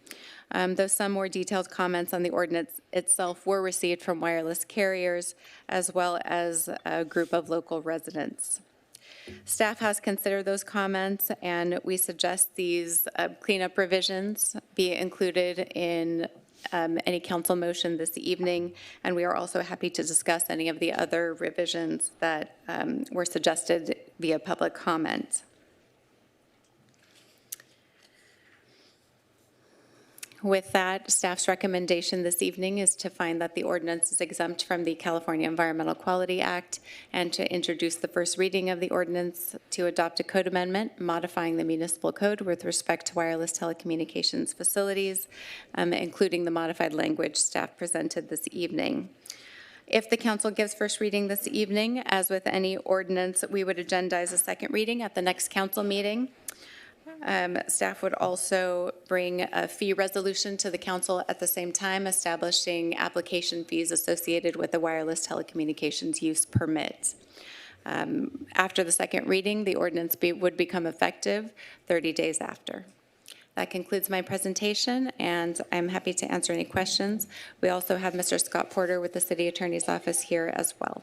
Though some more detailed comments on the ordinance itself were received from wireless carriers, as well as a group of local residents. Staff has considered those comments, and we suggest these cleanup revisions be included in any council motion this evening, and we are also happy to discuss any of the other revisions that were suggested via public comment. With that, staff's recommendation this evening is to find that the ordinance is exempt from the California Environmental Quality Act and to introduce the first reading of the ordinance to adopt a code amendment modifying the municipal code with respect to wireless telecommunications facilities, including the modified language staff presented this evening. If the council gives first reading this evening, as with any ordinance, we would agendize a second reading at the next council meeting. Staff would also bring a fee resolution to the council at the same time, establishing application fees associated with the wireless telecommunications use permit. After the second reading, the ordinance would become effective 30 days after. That concludes my presentation, and I'm happy to answer any questions. We also have Mr. Scott Porter with the City Attorney's Office here as well.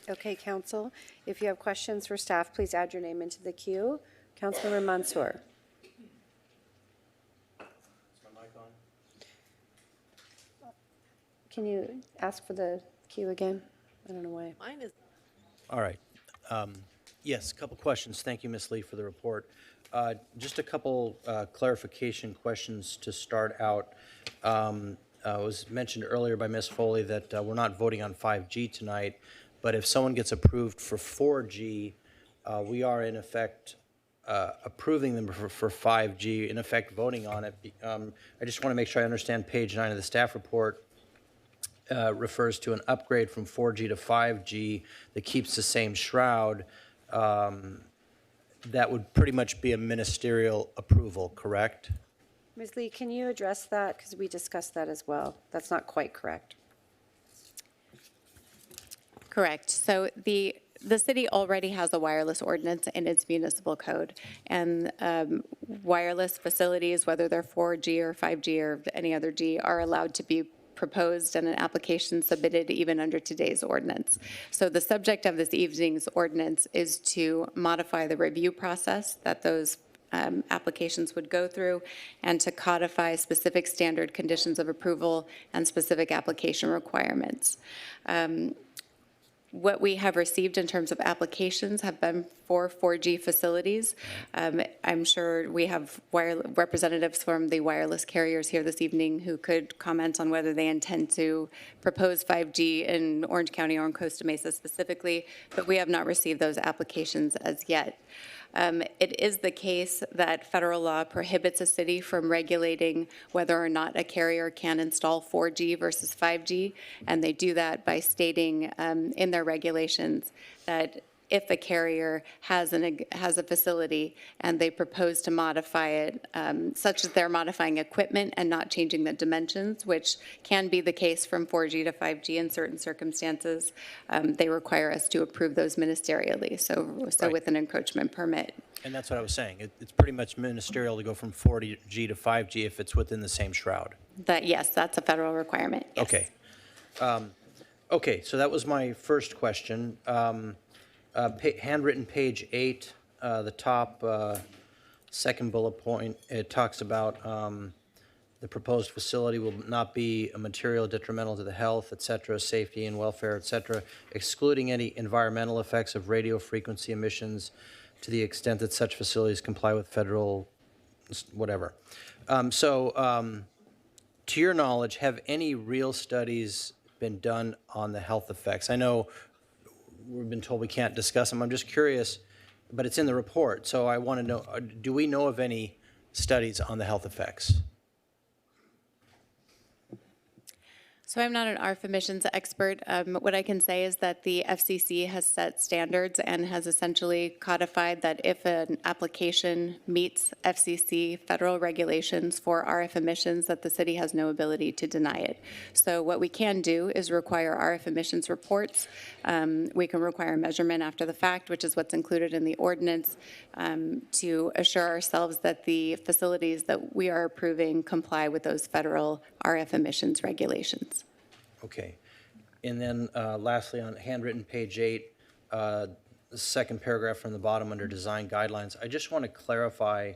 Okay, council, if you have questions for staff, please add your name into the queue. Councilmember Mansour. Can you ask for the queue again? I don't know why. Mine is. All right. Yes, a couple questions. Thank you, Ms. Lee, for the report. Just a couple clarification questions to start out. It was mentioned earlier by Ms. Foley that we're not voting on 5G tonight, but if someone gets approved for 4G, we are in effect approving them for 5G, in effect voting on it. I just want to make sure I understand page 9 of the staff report refers to an upgrade from 4G to 5G that keeps the same shroud. That would pretty much be a ministerial approval, correct? Ms. Lee, can you address that? Because we discussed that as well. That's not quite correct. Correct. So the city already has a wireless ordinance in its municipal code. And wireless facilities, whether they're 4G or 5G or any other G, are allowed to be proposed and an application submitted even under today's ordinance. So the subject of this evening's ordinance is to modify the review process that those applications would go through and to codify specific standard conditions of approval and specific application requirements. What we have received in terms of applications have been for 4G facilities. I'm sure we have representatives from the wireless carriers here this evening who could comment on whether they intend to propose 5G in Orange County or in Costa Mesa specifically, but we have not received those applications as yet. It is the case that federal law prohibits a city from regulating whether or not a carrier can install 4G versus 5G, and they do that by stating in their regulations that if a carrier has a facility and they propose to modify it, such as they're modifying equipment and not changing the dimensions, which can be the case from 4G to 5G in certain circumstances, they require us to approve those ministerially, so Right. with an encroachment permit. And that's what I was saying. It's pretty much ministerial to go from 4G to 5G if it's within the same shroud. Yes, that's a federal requirement, yes. Okay. Okay, so that was my first question. Handwritten page 8, the top second bullet point, it talks about the proposed facility will not be a material detrimental to the health, et cetera, safety and welfare, et cetera, excluding any environmental effects of radio frequency emissions to the extent that such facilities comply with federal whatever. To your knowledge, have any real studies been done on the health effects? I know we've been told we can't discuss them. I'm just curious, but it's in the report, so I want to know, do we know of any studies on the health effects? So I'm not an RF emissions expert. What I can say is that the FCC has set standards and has essentially codified that if an application meets FCC federal regulations for RF emissions, that the city has no ability to deny it. So what we can do is require RF emissions reports. We can require measurement after the fact, which is what's included in the ordinance, to assure ourselves that the facilities that we are approving comply with those federal RF emissions regulations. Okay. And then lastly, on handwritten page 8, the second paragraph from the bottom under design guidelines, I just want to clarify,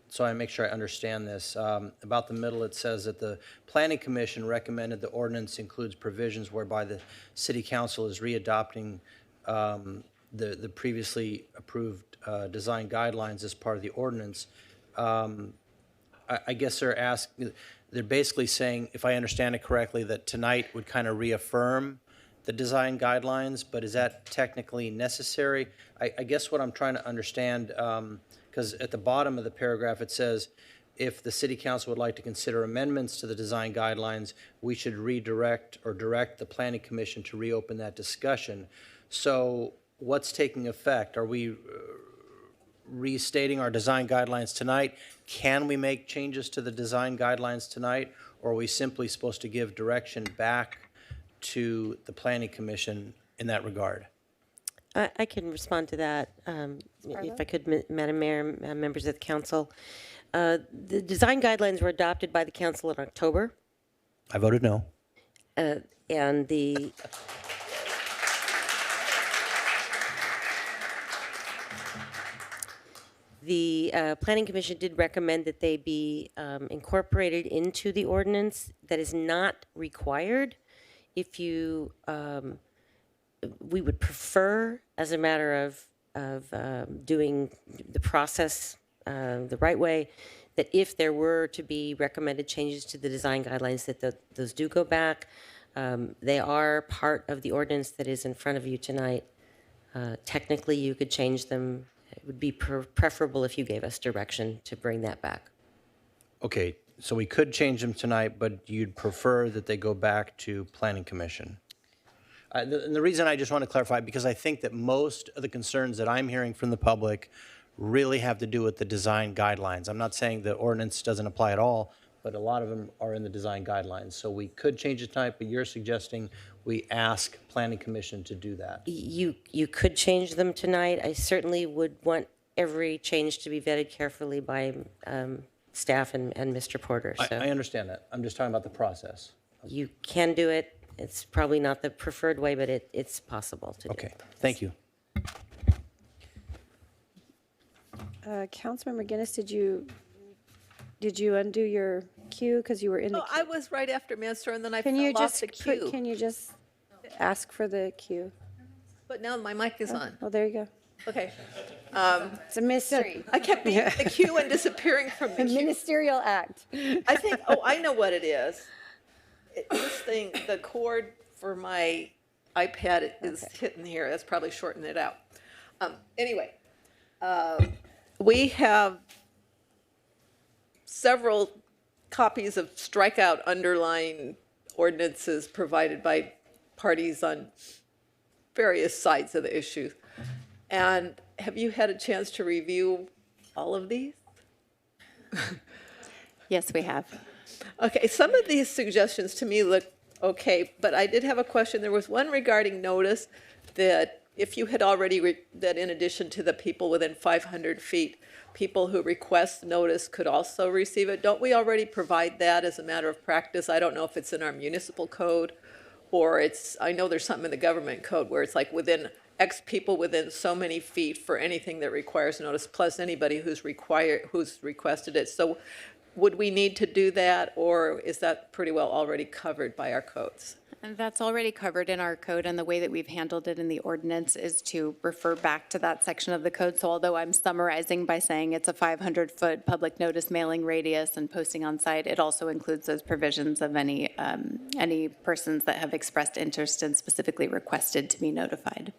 so I make sure I understand this. About the middle, it says that the Planning Commission recommended the ordinance includes provisions whereby the City Council is readopting the previously approved design guidelines as part of the ordinance. I guess they're basically saying, if I understand it correctly, that tonight would kind of reaffirm the design guidelines, but is that technically necessary? I guess what I'm trying to understand, because at the bottom of the paragraph it says, if the City Council would like to consider amendments to the design guidelines, we should redirect or direct the Planning Commission to reopen that discussion. So what's taking effect? Are we restating our design guidelines tonight? Can we make changes to the design guidelines tonight, or are we simply supposed to give direction back to the Planning Commission in that regard? I can respond to that, if I could, Madam Mayor, members of the council. The design guidelines were adopted by the council in October. I voted no. And the Planning Commission did recommend that they be incorporated into the ordinance. That is not required. If you, we would prefer, as a matter of doing the process the right way, that if there were to be recommended changes to the design guidelines, that those do go back. They are part of the ordinance that is in front of you tonight. Technically, you could change them would be preferable if you gave us direction to bring that back. Okay, so we could change them tonight, but you'd prefer that they go back to Planning Commission? And the reason I just want to clarify, because I think that most of the concerns that I'm hearing from the public really have to do with the design guidelines. I'm not saying the ordinance doesn't apply at all, but a lot of them are in the design guidelines. So we could change it tonight, but you're suggesting we ask Planning Commission to do that. You could change them tonight. I certainly would want every change to be vetted carefully by staff and Mr. Porter. So I understand that. I'm just talking about the process. you can do it. It's probably not the preferred way, but it's possible to do. Okay, thank you. Councilmember Guinness, did you undo your cue because you were in the Oh, queue? I was right after Mansur, and then I Can you fell off just the queue. can you just ask for the cue? But now my mic is on. Oh, there you go. Okay. It's a mystery. I kept being in the queue and disappearing from the A queue. ministerial act. I think, oh, I know what it is. This thing, the cord for my iPad is hitting here. That's probably shortening it out. Anyway, we have several copies of strikeout underlying ordinances provided by parties on various sides of the issue. And have you had a chance to review all of these? Yes, we have. Okay, some of these suggestions to me look okay, but I did have a question. There was one regarding notice that if you had already, that in addition to the people within 500 feet, people who request notice could also receive it. Don't we already provide that as a matter of practice? I don't know if it's in our municipal code or I know there's something in the government code where it's like within X people within so many feet for anything that requires notice, plus anybody who's requested it. So would we need to do that, or is that pretty well already covered by our codes? And that's already covered in our code, and the way that we've handled it in the ordinance is to refer back to that section of the code. So although I'm summarizing by saying it's a 500-foot public notice mailing radius and posting on site, it also includes those provisions of any persons that have expressed interest and specifically requested to be notified.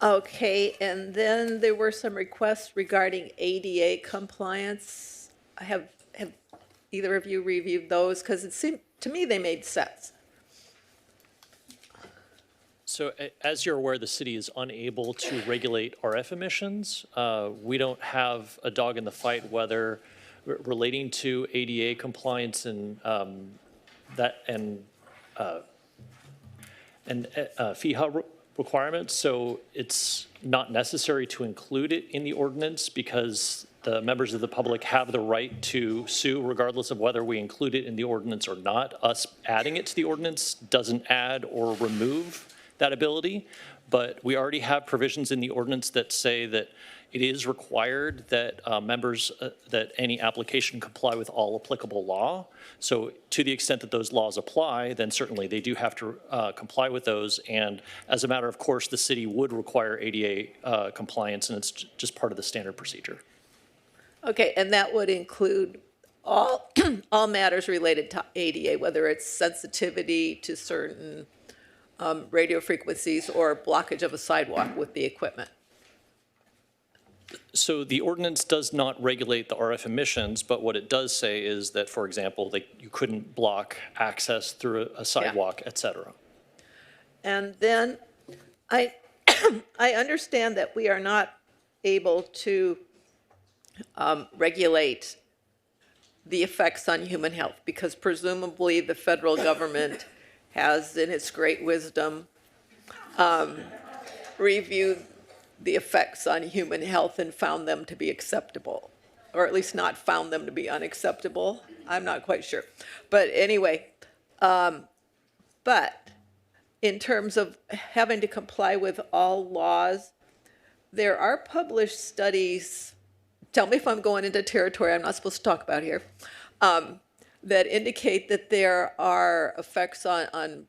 Okay, and then there were some requests regarding ADA compliance. Have either of you reviewed those? Because it seemed, to me, they made sense. So as you're aware, the city is unable to regulate RF emissions. We don't have a dog in the fight whether relating to ADA compliance and FEHA requirements. So it's not necessary to include it in the ordinance because the members of the public have the right to sue regardless of whether we include it in the ordinance or not. Us adding it to the ordinance doesn't add or remove that ability, but we already have provisions in the ordinance that say that it is required that that any application comply with all applicable law. So to the extent that those laws apply, then certainly they do have to comply with those. And as a matter of course, the city would require ADA compliance, and it's just part of the standard procedure. Okay, and that would include all, all matters related to ADA, whether it's sensitivity to certain radio frequencies or blockage of a sidewalk with the equipment. So the ordinance does not regulate the RF emissions, but what it does say is that, for example, you couldn't block access through a sidewalk, et cetera. And then I understand that we are not able to regulate the effects on human health because presumably the federal government has, in its great wisdom, reviewed the effects on human health and found them to be acceptable, or at least not found them to be unacceptable. I'm not quite sure. But anyway, but in terms of having to comply with all laws, there are published studies, tell me if I'm going into territory I'm not supposed to talk about here, that indicate that there are effects on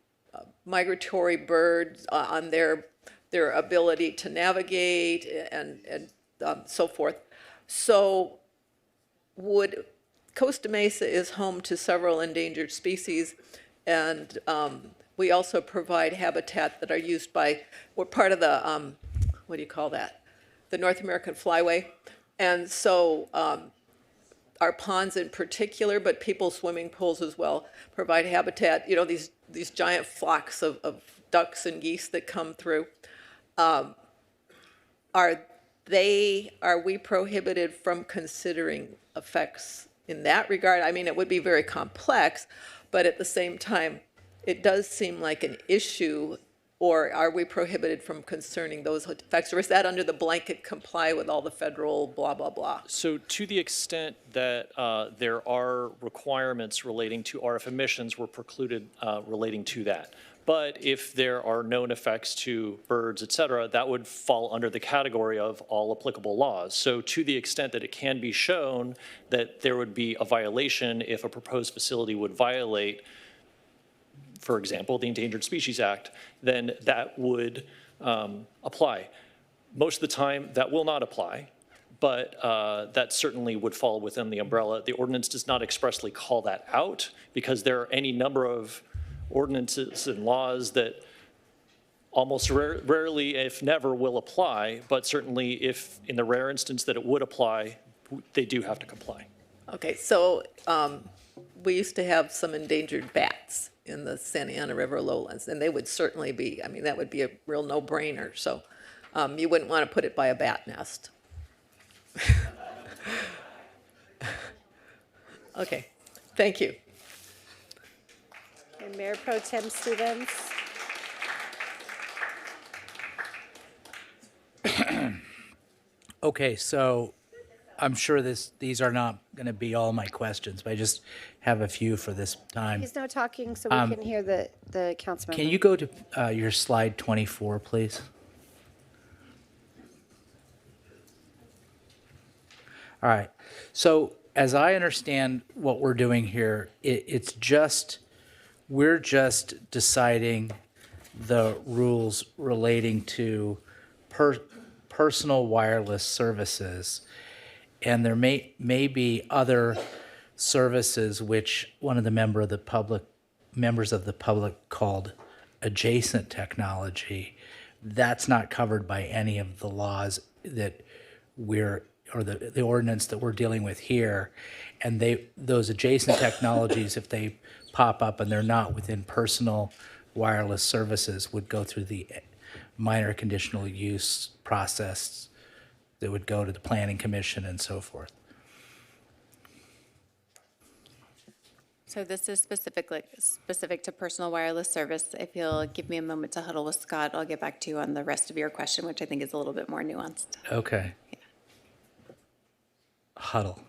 migratory birds, on their ability to navigate and so forth. So Costa Mesa is home to several endangered species, and we also provide habitat that are used by, we're part of the, what do you call that? the North American Flyway. And so our ponds in particular, but people's swimming pools as well, provide habitat. You know, these giant flocks of ducks and geese that come through. Are we prohibited from considering effects in that regard? I mean, it would be very complex, but at the same time, it does seem like an issue. Or are we prohibited from concerning those effects? Or is that under the blanket comply with all the federal blah, blah, blah? So to the extent that there are requirements relating to RF emissions, we're precluded relating to that. But if there are known effects to birds, et cetera, that would fall under the category of all applicable laws. So to the extent that it can be shown that there would be a violation if a proposed facility would violate, for example, the Endangered Species Act, then that would apply. Most of the time, that will not apply, but that certainly would fall within the umbrella. The ordinance does not expressly call that out because there are any number of ordinances and laws that almost rarely, if never, will apply, but certainly if in the rare instance that it would apply, they do have to comply. Okay, so we used to have some endangered bats in the Santa Ana River lowlands, and they would certainly be, I mean, that would be a real no-brainer. So you wouldn't want to put it by a bat nest. Okay, thank you. And Mayor Pro Tem Stevens. Okay, so I'm sure these are not going to be all my questions, but I just have a few for this time. He's now talking so we can hear the council member. Can you go to your slide 24, please? All right. So as I understand what we're doing here, we're just deciding the rules relating to personal wireless services. And there may be other services which one of the members of the public called adjacent technology. That's not covered by any of the laws that the ordinance that we're dealing with here. And those adjacent technologies, if they pop up and they're not within personal wireless services, would go through the minor conditional use process that would go to the Planning Commission and so forth. So this is specific to personal wireless service. If you'll give me a moment to huddle with Scott, I'll get back to you on the rest of your question, which I think is a little bit more nuanced. Okay. Yeah. Huddle.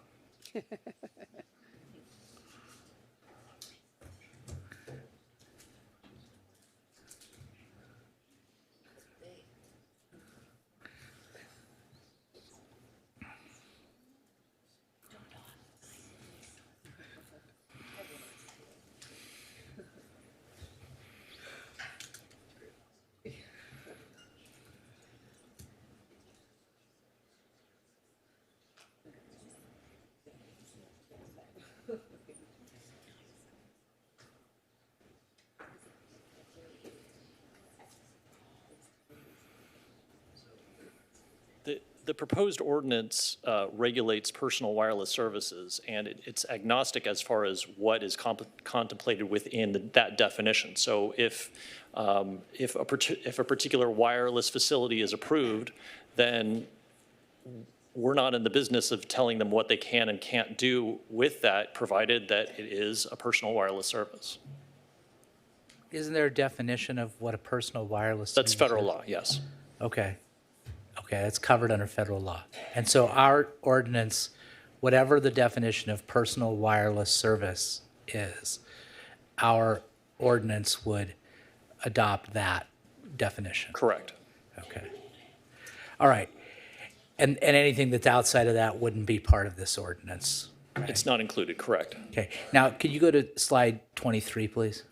The proposed ordinance regulates personal wireless services, and it's agnostic as far as what is contemplated within that definition. So if a particular wireless facility is approved, then we're not in the business of telling them what they can and can't do with that, provided that it is a personal wireless service. Isn't there a definition of what a personal wireless service That's federal is? law, yes. Okay. Okay, that's covered under federal law. And so our ordinance, whatever the definition of personal wireless service is, our ordinance would adopt that definition. Correct. Okay. All right. And anything that's outside of that wouldn't be part of this ordinance? Right? It's not included, correct. Okay. Now, can you go to slide 23, please?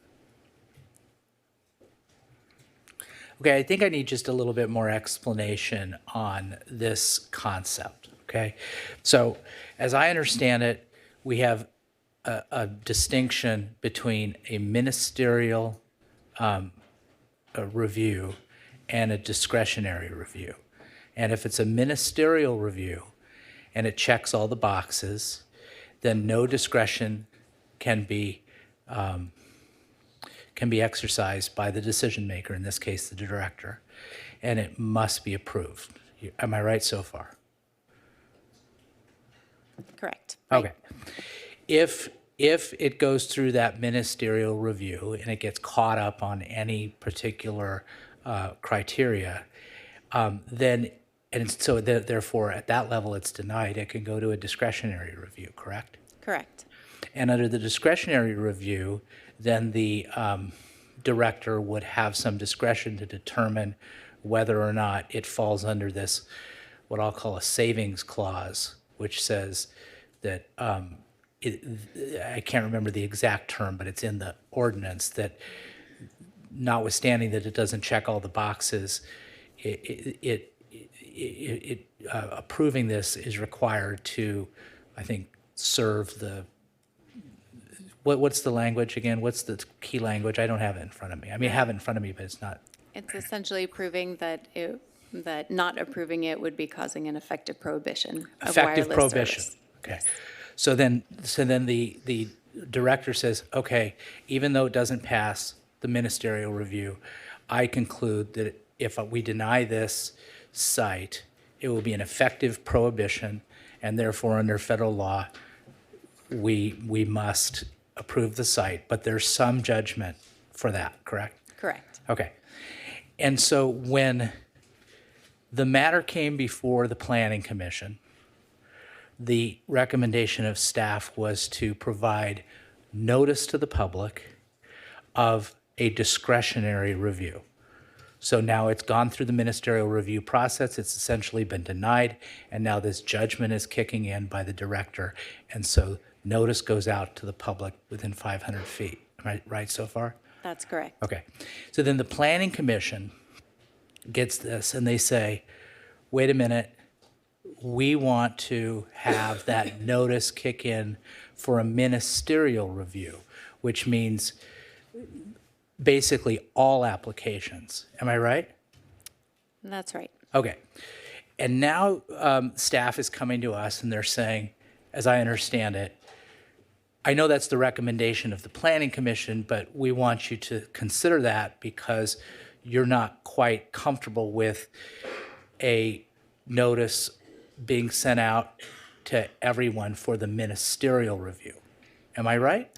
Okay, I think I need just a little bit more explanation on this concept, okay? So as I understand it, we have a distinction between a ministerial review and a discretionary review. And if it's a ministerial review and it checks all the boxes, then no discretion can be exercised by the decision maker, in this case, the director, and it must be approved. Am I right so far? Correct. Okay. If it goes through that ministerial review and it gets caught up on any particular criteria, therefore at that level it's denied, it can go to a discretionary review, correct? Correct. And under the discretionary review, then the director would have some discretion to determine whether or not it falls under this, what I'll call a savings clause, which says that, I can't remember the exact term, but it's in the ordinance, that notwithstanding that it doesn't check all the boxes, approving this is required to, I think, serve the, what's the language again? What's the key language? I don't have it in front of me. I mean, I have it in front of me, but it's not. It's essentially proving that that not approving it would be causing an effective prohibition of Effective wireless prohibition. service. Okay. So then the director says, okay, even though it doesn't pass the ministerial review, I conclude that if we deny this site, it will be an effective prohibition, and therefore under federal law, we must approve the site, but there's some judgment for that, correct? Correct. Okay. And so when the matter came before the Planning Commission, the recommendation of staff was to provide notice to the public of a discretionary review. So now it's gone through the ministerial review process, it's essentially been denied, and now this judgment is kicking in by the director, and so notice goes out to the public within 500 feet. Am I right so far? That's correct. Okay. So then the Planning Commission gets this and they say, wait a minute, we want to have that notice kick in for a ministerial review, which means basically all applications. Am I right? That's right. Okay. And now staff is coming to us and they're saying, as I understand it, I know that's the recommendation of the Planning Commission, but we want you to consider that because you're not quite comfortable with a notice being sent out to everyone for the ministerial review. Am I right?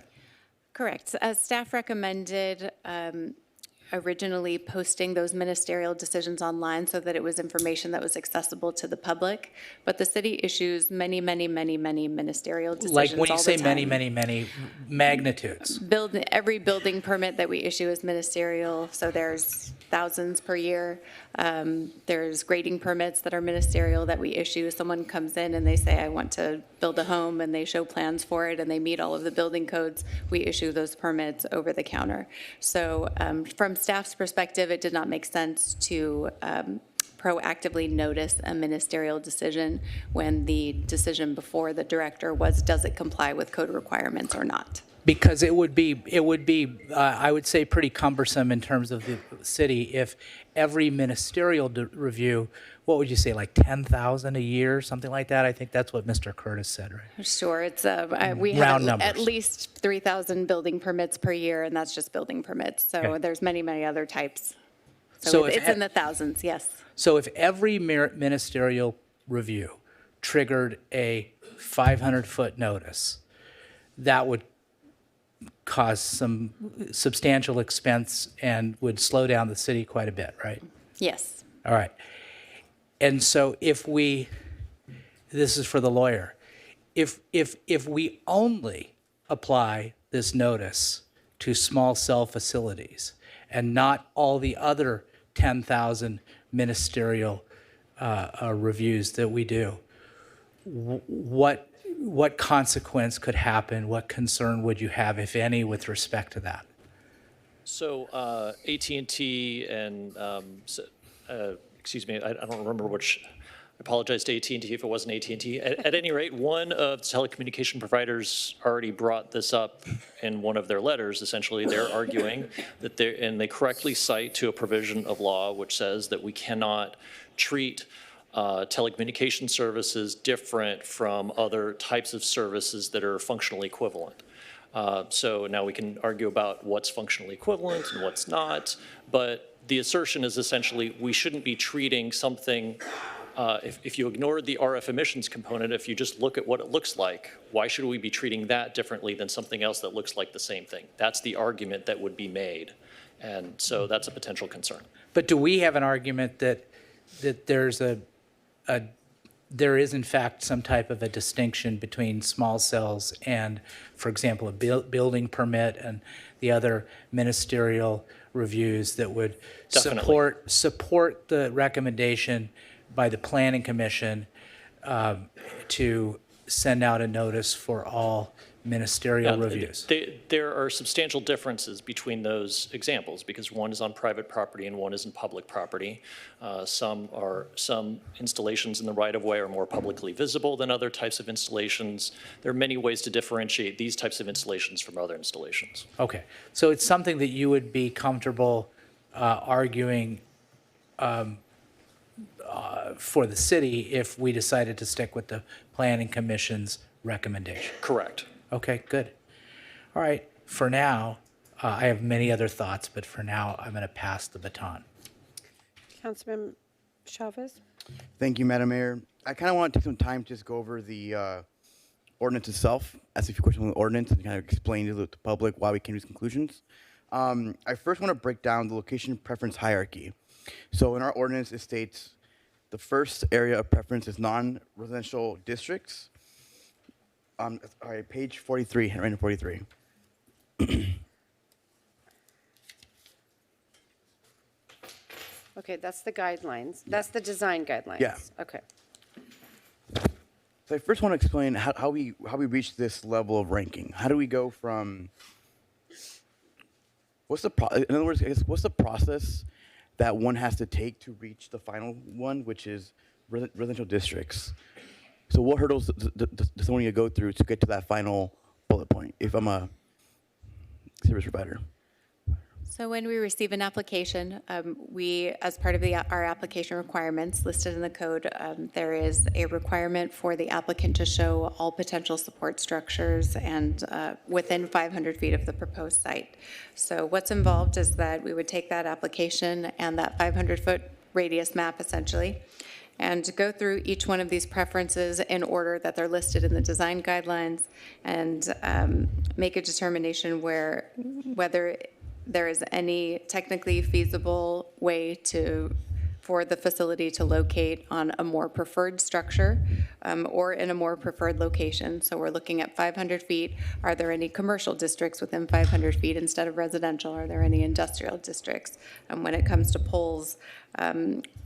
Correct. As staff recommended, originally posting those ministerial decisions online so that it was information that was accessible to the public. But the city issues many, many, many, many ministerial decisions Like when you all the say time. many, many, many magnitudes. Every building permit that we issue is ministerial, so there's thousands per year. There's grading permits that are ministerial that we issue. Someone comes in and they say, I want to build a home, and they show plans for it, and they meet all of the building codes. We issue those permits over the counter. So from staff's perspective, it did not make sense to proactively notice a ministerial decision when the decision before the director was, does it comply with code requirements or not? Because it would be, I would say, pretty cumbersome in terms of the city if every ministerial review, what would you say, like 10,000 a year, something like that? I think that's what Mr. Curtis said, right? Sure, it's we Round have numbers. at least 3,000 building permits per year, and that's just building permits. So Okay. there's many, many other types. So So if it's in the thousands, yes. So if every ministerial review triggered a 500-foot notice, that would cause some substantial expense and would slow down the city quite a bit, right? Yes. All right. And so if we, this is for the lawyer, if we only apply this notice to small cell facilities and not all the other 10,000 ministerial reviews that we do, what consequence could happen? What concern would you have, if any, with respect to that? So AT&T and, excuse me, I don't remember which, I apologize to AT&T if it wasn't AT&T. At any rate, one of the telecommunication providers already brought this up in one of their letters. Essentially, they're arguing that and they correctly cite to a provision of law which says that we cannot treat telecommunication services different from other types of services that are functionally equivalent. So now we can argue about what's functionally equivalent and what's not, but the assertion is essentially we shouldn't be treating something, if you ignore the RF emissions component, if you just look at what it looks like, why should we be treating that differently than something else that looks like the same thing? That's the argument that would be made. And so that's a potential concern. But do we have an argument that there's there is in fact some type of a distinction between small cells and, for example, a building permit and the other ministerial reviews that would support the recommendation by the Planning Commission to send out a notice for all ministerial reviews? There are substantial differences between those examples because one is on private property and one is in public property. Some installations in the right-of-way are more publicly visible than other types of installations. There are many ways to differentiate these types of installations from other installations. Okay, so it's something that you would be comfortable arguing for the city if we decided to stick with the Planning Commission's recommendation? Correct. Okay, good. All right, for now, I have many other thoughts, but for now, I'm going to pass the baton. Councilman Chavez? Thank you, Madam Mayor. I kind of want to take some time to just go over the ordinance itself, ask a few questions on the ordinance, and kind of explain to the public why we came to these conclusions. I first want to break down the location preference hierarchy. So in our ordinance, it states the first area of preference is non-residential districts. All right, page 43, handwriting 43. Okay, that's the guidelines. That's the design guidelines. Yeah. Okay. So I first want to explain how we reach this level of ranking. How do we go from in other words, I guess, what's the process that one has to take to reach the final one, which is residential districts? So what hurdles does someone need to go through to get to that final bullet point if I'm a service provider? So when we receive an application, we, as part of our application requirements listed in the code, there is a requirement for the applicant to show all potential support structures and within 500 feet of the proposed site. So what's involved is that we would take that application and that 500-foot radius map essentially, and go through each one of these preferences in order that they're listed in the design guidelines and make a determination whether there is any technically feasible way for the facility to locate on a more preferred structure or in a more preferred location. So we're looking at 500 feet. Are there any commercial districts within 500 feet instead of residential? Are there any industrial districts? And when it comes to poles,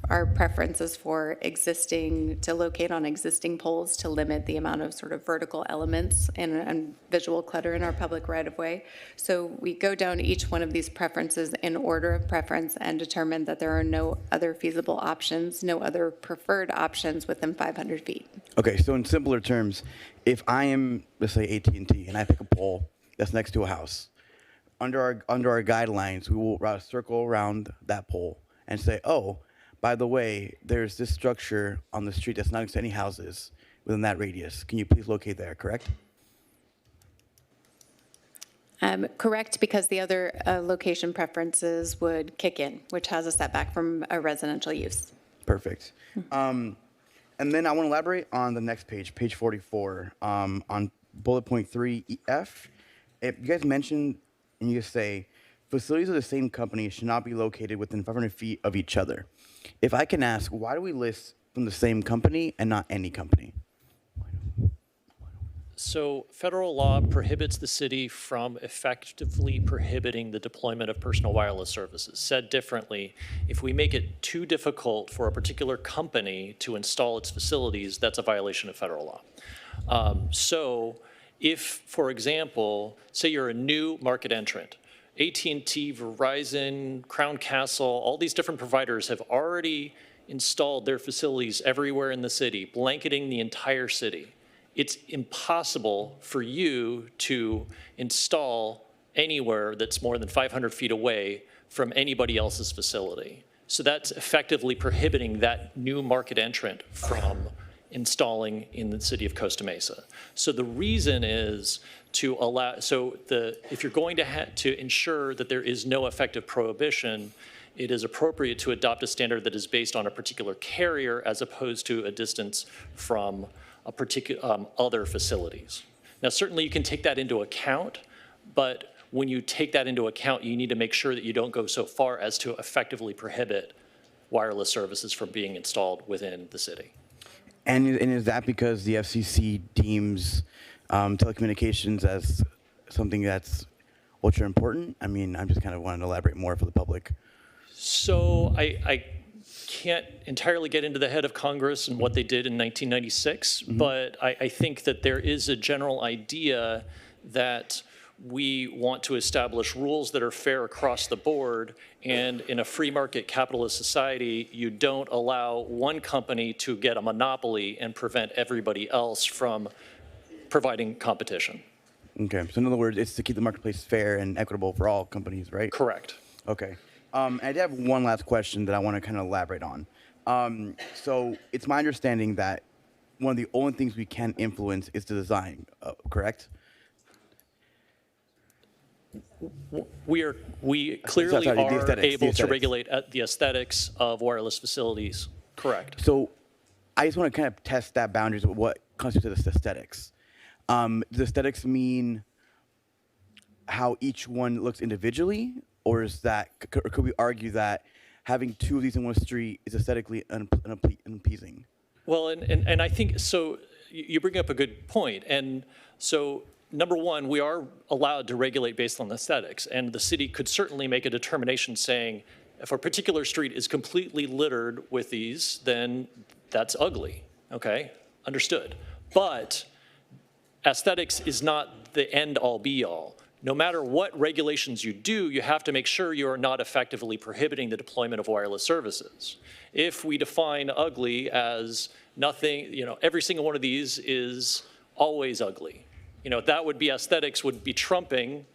our preference is for to locate on existing poles to limit the amount of sort of vertical elements and visual clutter in our public right-of-way. So we go down each one of these preferences in order of preference and determine that there are no other feasible options, no other preferred options within 500 feet. Okay, so in simpler terms, if I am, let's say, AT&T, and I pick a pole that's next to a house, under our guidelines, we will route a circle around that pole and say, oh, by the way, there's this structure on the street that's not next to any houses within that radius. Can you please locate there, correct? Correct, because the other location preferences would kick in, which has a setback from a residential use. Perfect. And then I want to elaborate on the next page, page 44, on bullet point 3F. If you guys mentioned, and you say, facilities of the same company should not be located within 500 feet of each other. If I can ask, why do we list from the same company and not any company? So federal law prohibits the city from effectively prohibiting the deployment of personal wireless services. Said differently, if we make it too difficult for a particular company to install its facilities, that's a violation of federal law. So if, for example, say you're a new market entrant, AT&T, Verizon, Crown Castle, all these different providers have already installed their facilities everywhere in the city, blanketing the entire city. It's impossible for you to install anywhere that's more than 500 feet away from anybody else's facility. So that's effectively prohibiting that new market entrant from installing in the city of Costa Mesa. So the reason is to allow, if you're going to ensure that there is no effective prohibition, it is appropriate to adopt a standard that is based on a particular carrier as opposed to a distance from a particular other facilities. Now, certainly you can take that into account, but when you take that into account, you need to make sure that you don't go so far as to effectively prohibit wireless services from being installed within the city. And is that because the FCC deems telecommunications as something that's ultra important? I mean, I'm just kind of wanting to elaborate more for the public. So I can't entirely get into the head of Congress and what they did in 1996, but I think that there is a general idea that we want to establish rules that are fair across the board, and in a free market capitalist society, you don't allow one company to get a monopoly and prevent everybody else from providing competition. Okay, so in other words, it's to keep the marketplace fair and equitable for all companies, right? Correct. Okay. I did have one last question that I want to kind of elaborate on. So it's my understanding that one of the only things we can influence is the design, correct? We clearly are able to regulate the aesthetics of wireless facilities. Correct. So I just want to kind of test that boundaries of what constitutes aesthetics. Does aesthetics mean how each one looks individually, or is that, or could we argue that having two of these in one street is aesthetically unappeasing? Well, and I think, so you bring up a good point. And so number one, we are allowed to regulate based on aesthetics, and the city could certainly make a determination saying, if a particular street is completely littered with these, then that's ugly, okay? Understood. But aesthetics is not the end-all be-all. No matter what regulations you do, you have to make sure you are not effectively prohibiting the deployment of wireless services. If we define ugly as nothing, every single one of these is always ugly. That would be aesthetics would be trumping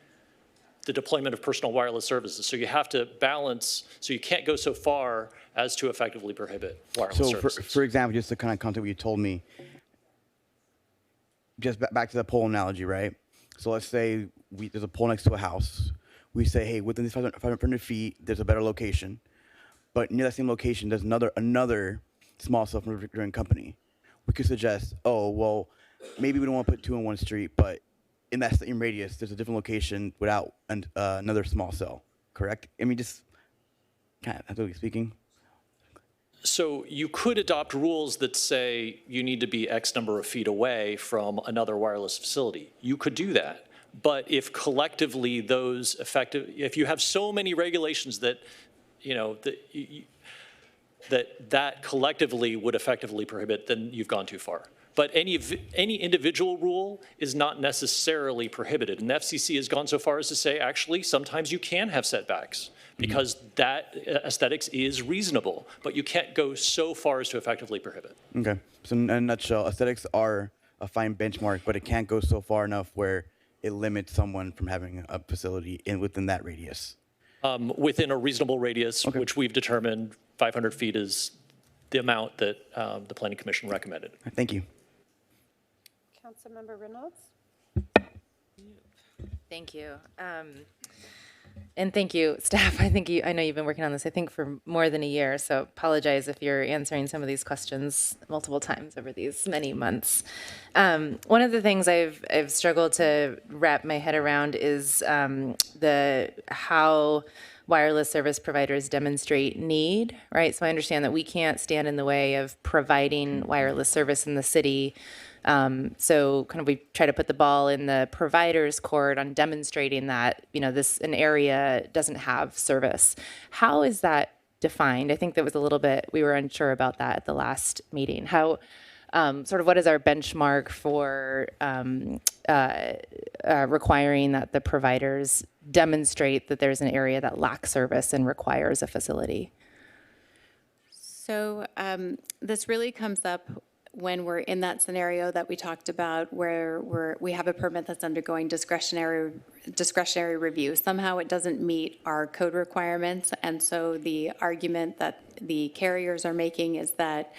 the deployment of personal wireless services. So you have to balance, so you can't go so far as to effectively prohibit wireless services. So for example, just the kind of content what you told me, just back to the pole analogy, right? So let's say there's a pole next to a house. We say, hey, within these 500 feet, there's a better location. But near that same location, there's another small self-driven company. We could suggest, oh, well, maybe we don't want to put two in one street, but in that same radius, there's a different location without another small cell, correct? I mean, just kind of hypothetically speaking. So you could adopt rules that say you need to be X number of feet away from another wireless facility. You could do that. But if collectively those if you have so many regulations that, that collectively would effectively prohibit, then you've gone too far. But any individual rule is not necessarily prohibited. And the FCC has gone so far as to say, actually, sometimes you can have setbacks because that aesthetics is reasonable, but you can't go so far as to effectively prohibit. Okay. So in a nutshell, aesthetics are a fine benchmark, but it can't go so far enough where it limits someone from having a facility within that radius. Within a reasonable radius, which we've determined 500 feet is the amount that the Planning Commission recommended. Thank you. Councilmember Reynolds? Thank you. And thank you, staff. I know you've been working on this, I think, for more than a year, so apologize if you're answering some of these questions multiple times over these many months. One of the things I've struggled to wrap my head around is how wireless service providers demonstrate need, right? So I understand that we can't stand in the way of providing wireless service in the city. So kind of we try to put the ball in the provider's court on demonstrating that, an area doesn't have service. How is that defined? I think that was a little bit, we were unsure about that at the last meeting. How, sort of what is our benchmark for requiring that the providers demonstrate that there's an area that lacks service and requires a facility? So this really comes up when we're in that scenario that we talked about where we have a permit that's undergoing discretionary review. Somehow it doesn't meet our code requirements, and so the argument that the carriers are making is that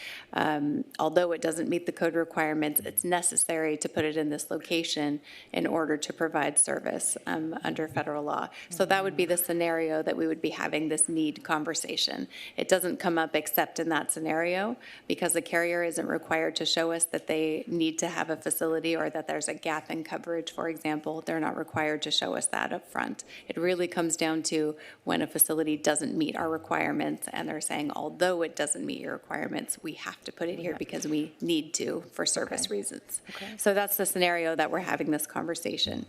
although it doesn't meet the code requirements, it's necessary to put it in this location in order to provide service under federal law. So that would be the scenario that we would be having this need conversation. It doesn't come up except in that scenario because the carrier isn't required to show us that they need to have a facility or that there's a gap in coverage, for example. They're not required to show us that up front. It really comes down to when a facility doesn't meet our requirements and they're saying, although it doesn't meet your requirements, we have to put it here because we need to for service reasons. So that's the scenario that we're having this conversation.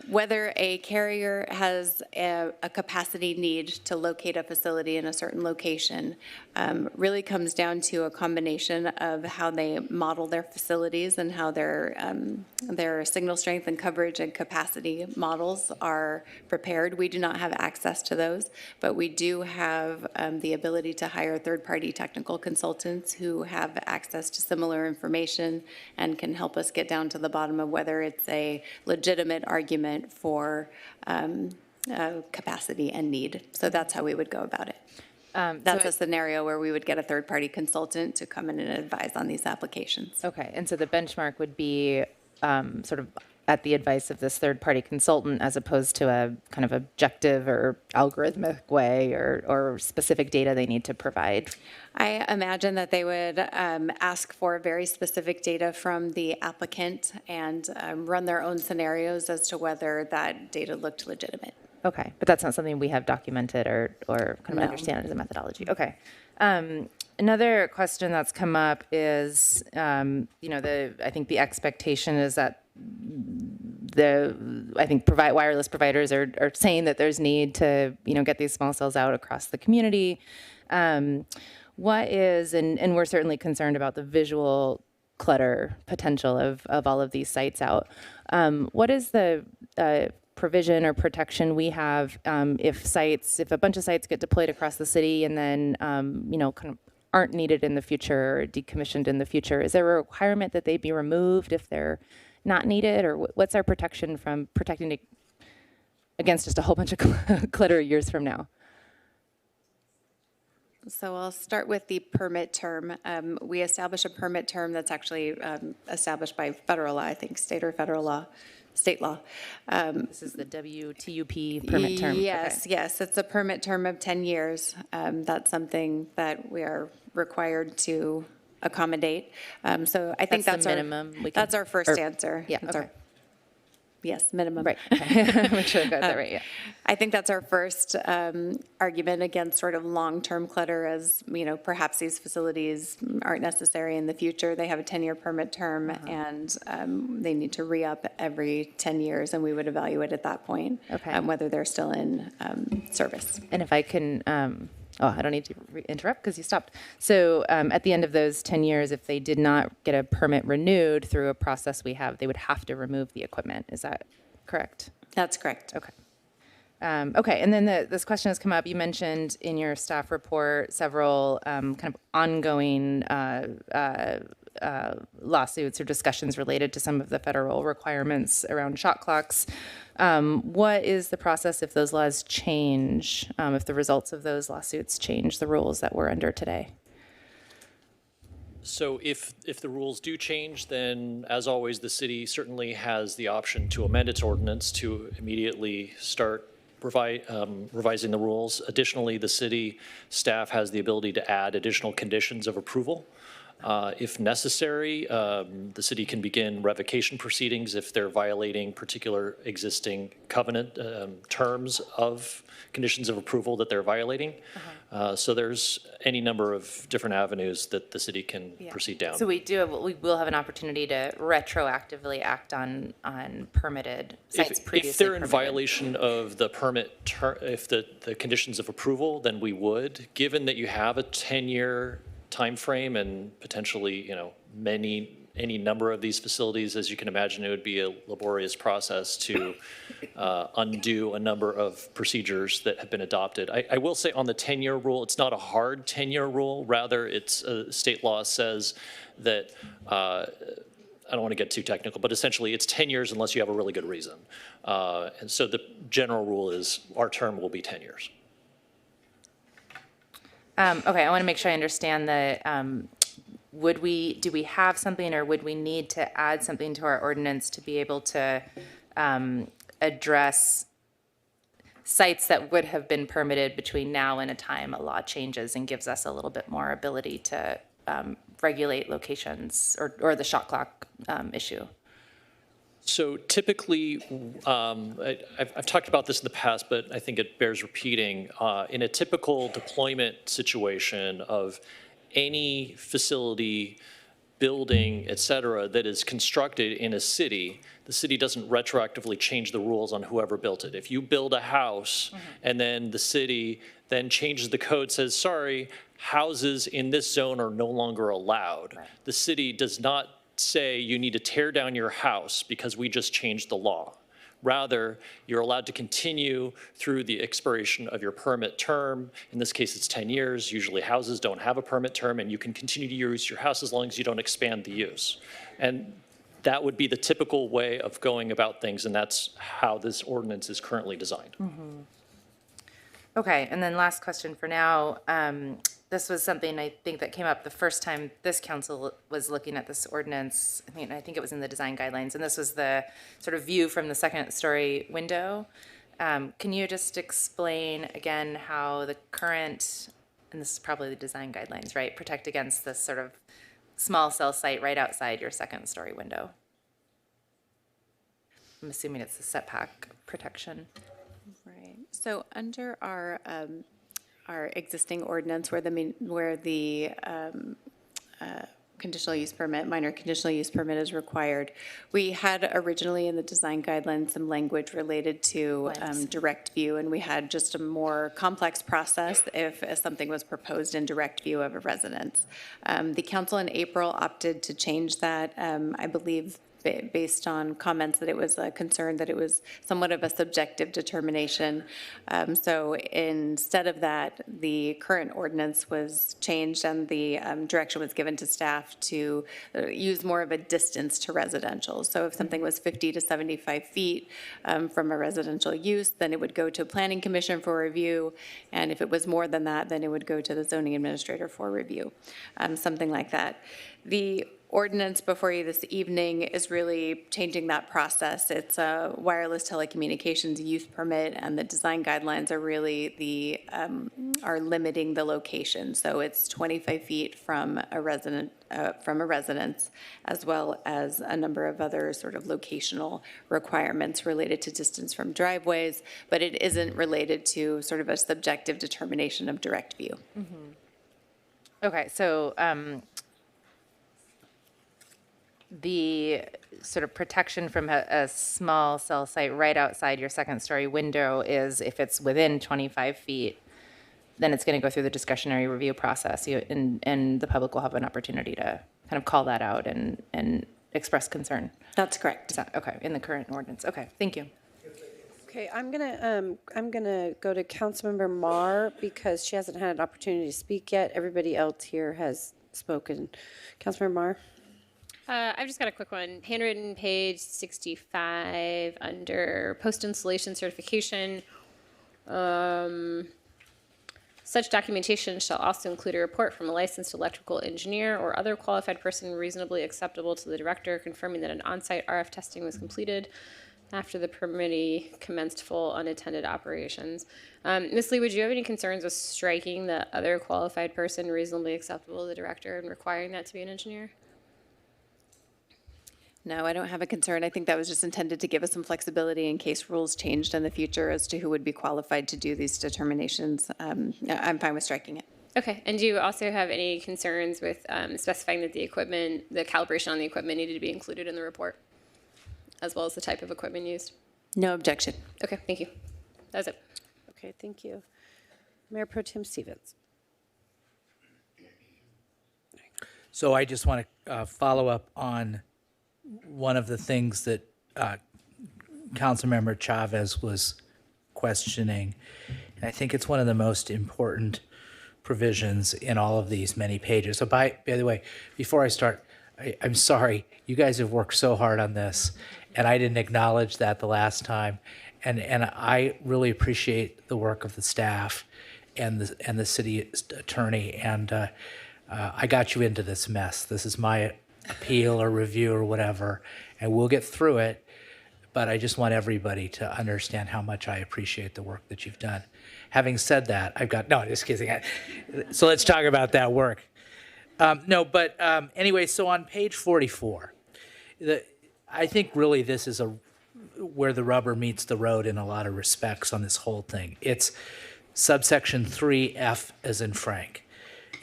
Whether a carrier has a capacity need to locate a facility in a certain location really comes down to a combination of how they model their facilities and how their signal strength and coverage and capacity models are prepared. We do not have access to those, but we do have the ability to hire third-party technical consultants who have access to similar information and can help us get down to the bottom of whether it's a legitimate argument for capacity and need. So that's how we would go about it. That's a scenario where we would get a third-party consultant to come in and advise on these applications. Okay, and so the benchmark would be sort of at the advice of this third-party consultant as opposed to a kind of objective or algorithmic way or specific data they need to provide? I imagine that they would ask for very specific data from the applicant and run their own scenarios as to whether that data looked legitimate. Okay, but that's not something we have documented or kind of understand as a methodology. Okay. Another question that's come up is, I think the expectation is that wireless providers are saying that there's need to, get these small cells out across the community. What is, and we're certainly concerned about the visual clutter potential of all of these sites out. What is the provision or protection we have if a bunch of sites get deployed across the city and then, kind of aren't needed in the future or decommissioned in the future? Is there a requirement that they be removed if they're not needed, or what's our protection from protecting against just a whole bunch of clutter years from now? So I'll start with the permit term. We establish a permit term that's actually established by federal law, I think, state or federal law, state law. This is the WTUP permit term. Yes, yes, it's a permit term of 10 years. That's something that we are required to accommodate. So I think that's the minimum. That's our first answer. Yeah, That's okay. Yes, minimum. Right. Okay. Make sure I got that right. Yeah. I think that's our first argument against sort of long-term clutter, as perhaps these facilities aren't necessary in the future. They have a 10-year permit term, and they need to re-up every 10 years, and we would evaluate at that point whether they're still in service. And if I can, I don't need to interrupt because you stopped. So at the end of those 10 years, if they did not get a permit renewed through a process we have, they would have to remove the equipment. Is that correct? That's correct. Okay. Okay, and then this question has come up. You mentioned in your staff report several kind of ongoing lawsuits or discussions related to some of the federal requirements around shot clocks. What is the process if those laws change, if the results of those lawsuits change the rules that we're under today? So if the rules do change, then as always, the city certainly has the option to amend its ordinance to immediately start revising the rules. Additionally, the city staff has the ability to add additional conditions of approval. If necessary, the city can begin revocation proceedings if they're violating particular existing covenant terms of conditions of approval that they're violating. So there's any number of different avenues that the city can proceed down. So we will have an opportunity to retroactively act on permitted sites previously if they're in permitted. violation of the permit, if the conditions of approval, then we would. Given that you have a 10-year time frame and potentially, many any number of these facilities. As you can imagine, it would be a laborious process to undo a number of procedures that have been adopted. I will say on the 10-year rule, it's not a hard 10-year rule. Rather, it's state law says that, I don't want to get too technical, but essentially it's 10 years unless you have a really good reason. And so the general rule is our term will be 10 years. Okay, I want to make sure I understand the, do we have something, or would we need to add something to our ordinance to be able to address sites that would have been permitted between now and a time a law changes and gives us a little bit more ability to regulate locations or the shot clock issue? So typically, I've talked about this in the past, but I think it bears repeating. In a typical deployment situation of any facility, building, et cetera, that is constructed in a city, the city doesn't retroactively change the rules on whoever built it. If you build a house and then the city then changes the code, says, sorry, houses in this zone are no longer allowed. Right. The city does not say you need to tear down your house because we just changed the law. Rather, you're allowed to continue through the expiration of your permit term. In this case, it's 10 years. Usually houses don't have a permit term, and you can continue to use your house as long as you don't expand the use. And that would be the typical way of going about things, and that's how this ordinance is currently designed. Mm-hmm. Okay, and then last question for now. This was something I think that came up the first time this council was looking at this ordinance. I think it was in the design guidelines, and this was the sort of view from the second story window. Can you just explain again how the current, and this is probably the design guidelines, right, protect against this sort of small cell site right outside your second story window? I'm assuming it's the setback protection. Right. So under our existing ordinance, where the conditional use permit, minor conditional use permit is required, we had originally in the design guidelines some language related to direct view, and we had just a more complex process if something was proposed in direct view of a residence. The council in April opted to change that, I believe, based on comments that it was a concern that it was somewhat of a subjective determination. So instead of that, the current ordinance was changed, and the direction was given to staff to use more of a distance to residential. So if something was 50 to 75 feet from a residential use, then it would go to Planning Commission for review. And if it was more than that, then it would go to the zoning administrator for review, something like that. The ordinance before you this evening is really changing that process. It's a wireless telecommunications use permit, and the design guidelines are really are limiting the location. So it's 25 feet from a residence, as well as a number of other sort of locational requirements related to distance from driveways, but it isn't related to sort of a subjective determination of direct view. Mm-hmm. Okay, so the sort of protection from a small cell site right outside your second story window is if it's within 25 feet, then it's going to go through the discretionary review process, and the public will have an opportunity to kind of call that out and express concern. That's correct. Is that, okay, in the current ordinance. Okay, thank you. Okay, I'm gonna go to Councilmember Mar because she hasn't had an opportunity to speak yet. Everybody else here has spoken. Councilmember Mar. I've just got a quick one. Handwritten page 65 under post-installation certification. Such documentation shall also include a report from a licensed electrical engineer or other qualified person reasonably acceptable to the director confirming that an on-site RF testing was completed after the permittee commenced full unattended operations. Ms. Lee, would you have any concerns with striking the other qualified person reasonably acceptable to the director and requiring that to be an engineer? No, I don't have a concern. I think that was just intended to give us some flexibility in case rules changed in the future as to who would be qualified to do these determinations. I'm fine with striking it. Okay, and do you also have any concerns with specifying that the calibration on the equipment needed to be included in the report, as well as the type of equipment used? No objection. Okay, thank you. That was it. Okay, thank you. Mayor Pro Tem Stevens. So I just want to follow up on one of the things that Councilmember Chavez was questioning. And I think it's one of the most important provisions in all of these many pages. So by the way, before I start, I'm sorry, you guys have worked so hard on this, and I didn't acknowledge that the last time. And I really appreciate the work of the staff and the city attorney. And I got you into this mess. This is my appeal or review or whatever, and we'll get through it. But I just want everybody to understand how much I appreciate the work that you've done. Having said that, no, just kidding. So let's talk about that work. Anyway, so on page 44, I think really this is where the rubber meets the road in a lot of respects on this whole thing. It's subsection 3F as in Frank.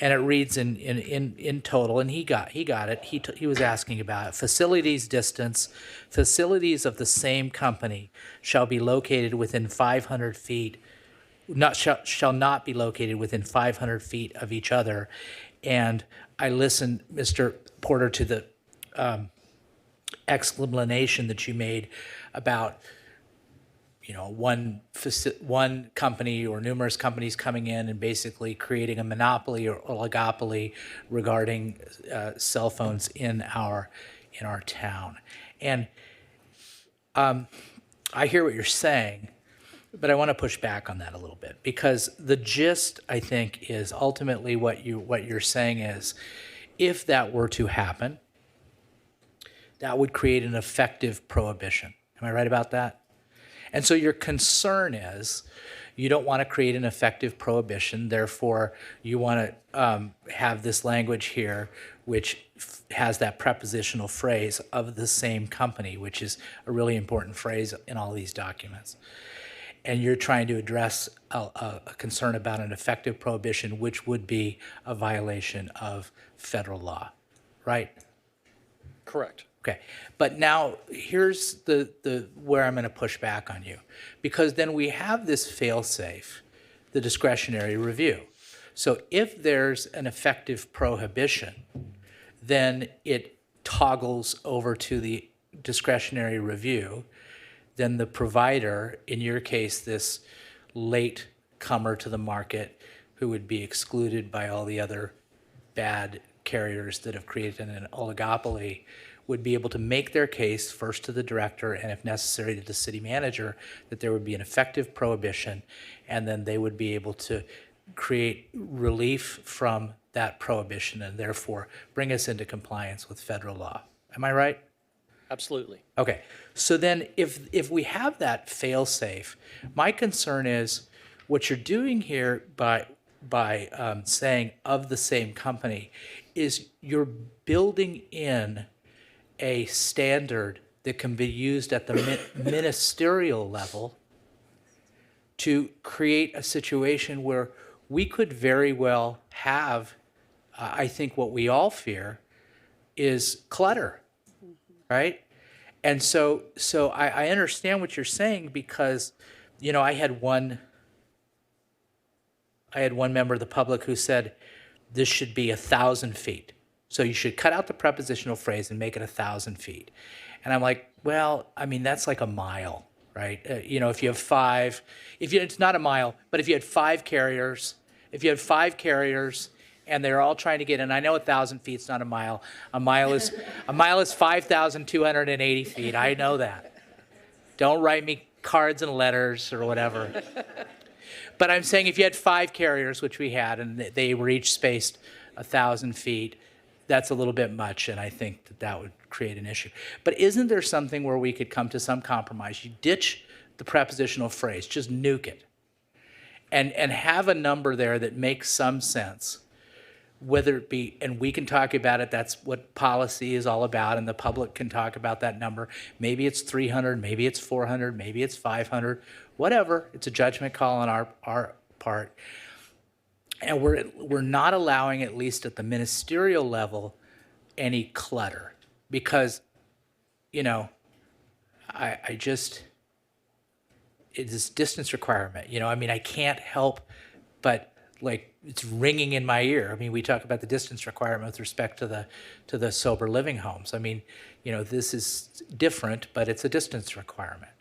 And it reads in total, and he got it. He was asking about it. Facilities distance, facilities of the same company shall be located within 500 feet, shall not be located within 500 feet of each other. And I listened, Mr. Porter, to the explanation that you made about one company or numerous companies coming in and basically creating a monopoly or oligopoly regarding cell phones in our town. And I hear what you're saying, but I want to push back on that a little bit, because the gist, I think, is ultimately what you're saying is, if that were to happen, that would create an effective prohibition. Am I right about that? And so your concern is you don't want to create an effective prohibition, therefore you want to have this language here which has that prepositional phrase of the same company, which is a really important phrase in all these documents. And you're trying to address a concern about an effective prohibition, which would be a violation of federal law, right? Correct. Okay, but now here's the where I'm going to push back on you, because then we have this fail-safe, the discretionary review. So if there's an effective prohibition, then it toggles over to the discretionary review. Then the provider, in your case, this late comer to the market who would be excluded by all the other bad carriers that have created an oligopoly, would be able to make their case first to the director and, if necessary, to the city manager, that there would be an effective prohibition, and then they would be able to create relief from that prohibition and therefore bring us into compliance with federal law. Am I right? Absolutely. Okay, so then if we have that fail-safe, my concern is what you're doing here by saying of the same company is you're building in a standard that can be used at the ministerial level to create a situation where we could very well have, I think what we all fear is clutter, right? And so I understand what you're saying, because, I had one member of the public who said this should be 1,000 feet. So you should cut out the prepositional phrase and make it 1,000 feet. And I'm like, well, I mean, that's like a mile, right? If you have five, it's not a mile, but if you had five carriers and they're all trying to get in, I know 1,000 feet's not a mile. A mile is 5,280 feet. I know that. Don't write me cards and letters or whatever. But I'm saying if you had five carriers, which we had, and they were each spaced 1,000 feet, that's a little bit much, and I think that would create an issue. But isn't there something where we could come to some compromise? You ditch the prepositional phrase, just nuke it, and have a number there that makes some sense, whether it be, and we can talk about it, that's what policy is all about, and the public can talk about that number. Maybe it's 300, maybe it's 400, maybe it's 500, whatever. It's a judgment call on our part. And we're not allowing, at least at the ministerial level, any clutter, because, I just, it's this distance requirement. I mean, I can't help but like it's ringing in my ear. I mean, we talk about the distance requirement with respect to the sober living homes. I mean, you know, this is different, but it's a distance requirement.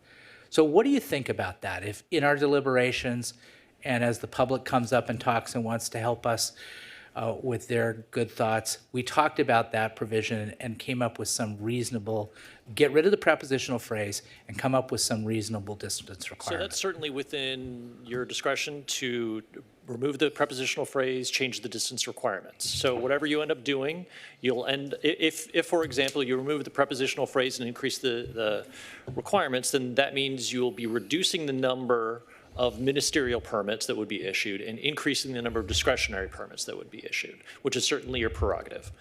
So what do you think about that? If in our deliberations and as the public comes up and talks and wants to help us with their good thoughts, we talked about that provision and came up with some reasonable, get rid of the prepositional phrase and come up with some reasonable distance So requirement. that's certainly within your discretion to remove the prepositional phrase, change the distance requirements. So whatever you end up doing, you'll end, if for example, you remove the prepositional phrase and increase the requirements, then that means you'll be reducing the number of ministerial permits that would be issued and increasing the number of discretionary permits that would be issued, which is certainly your prerogative.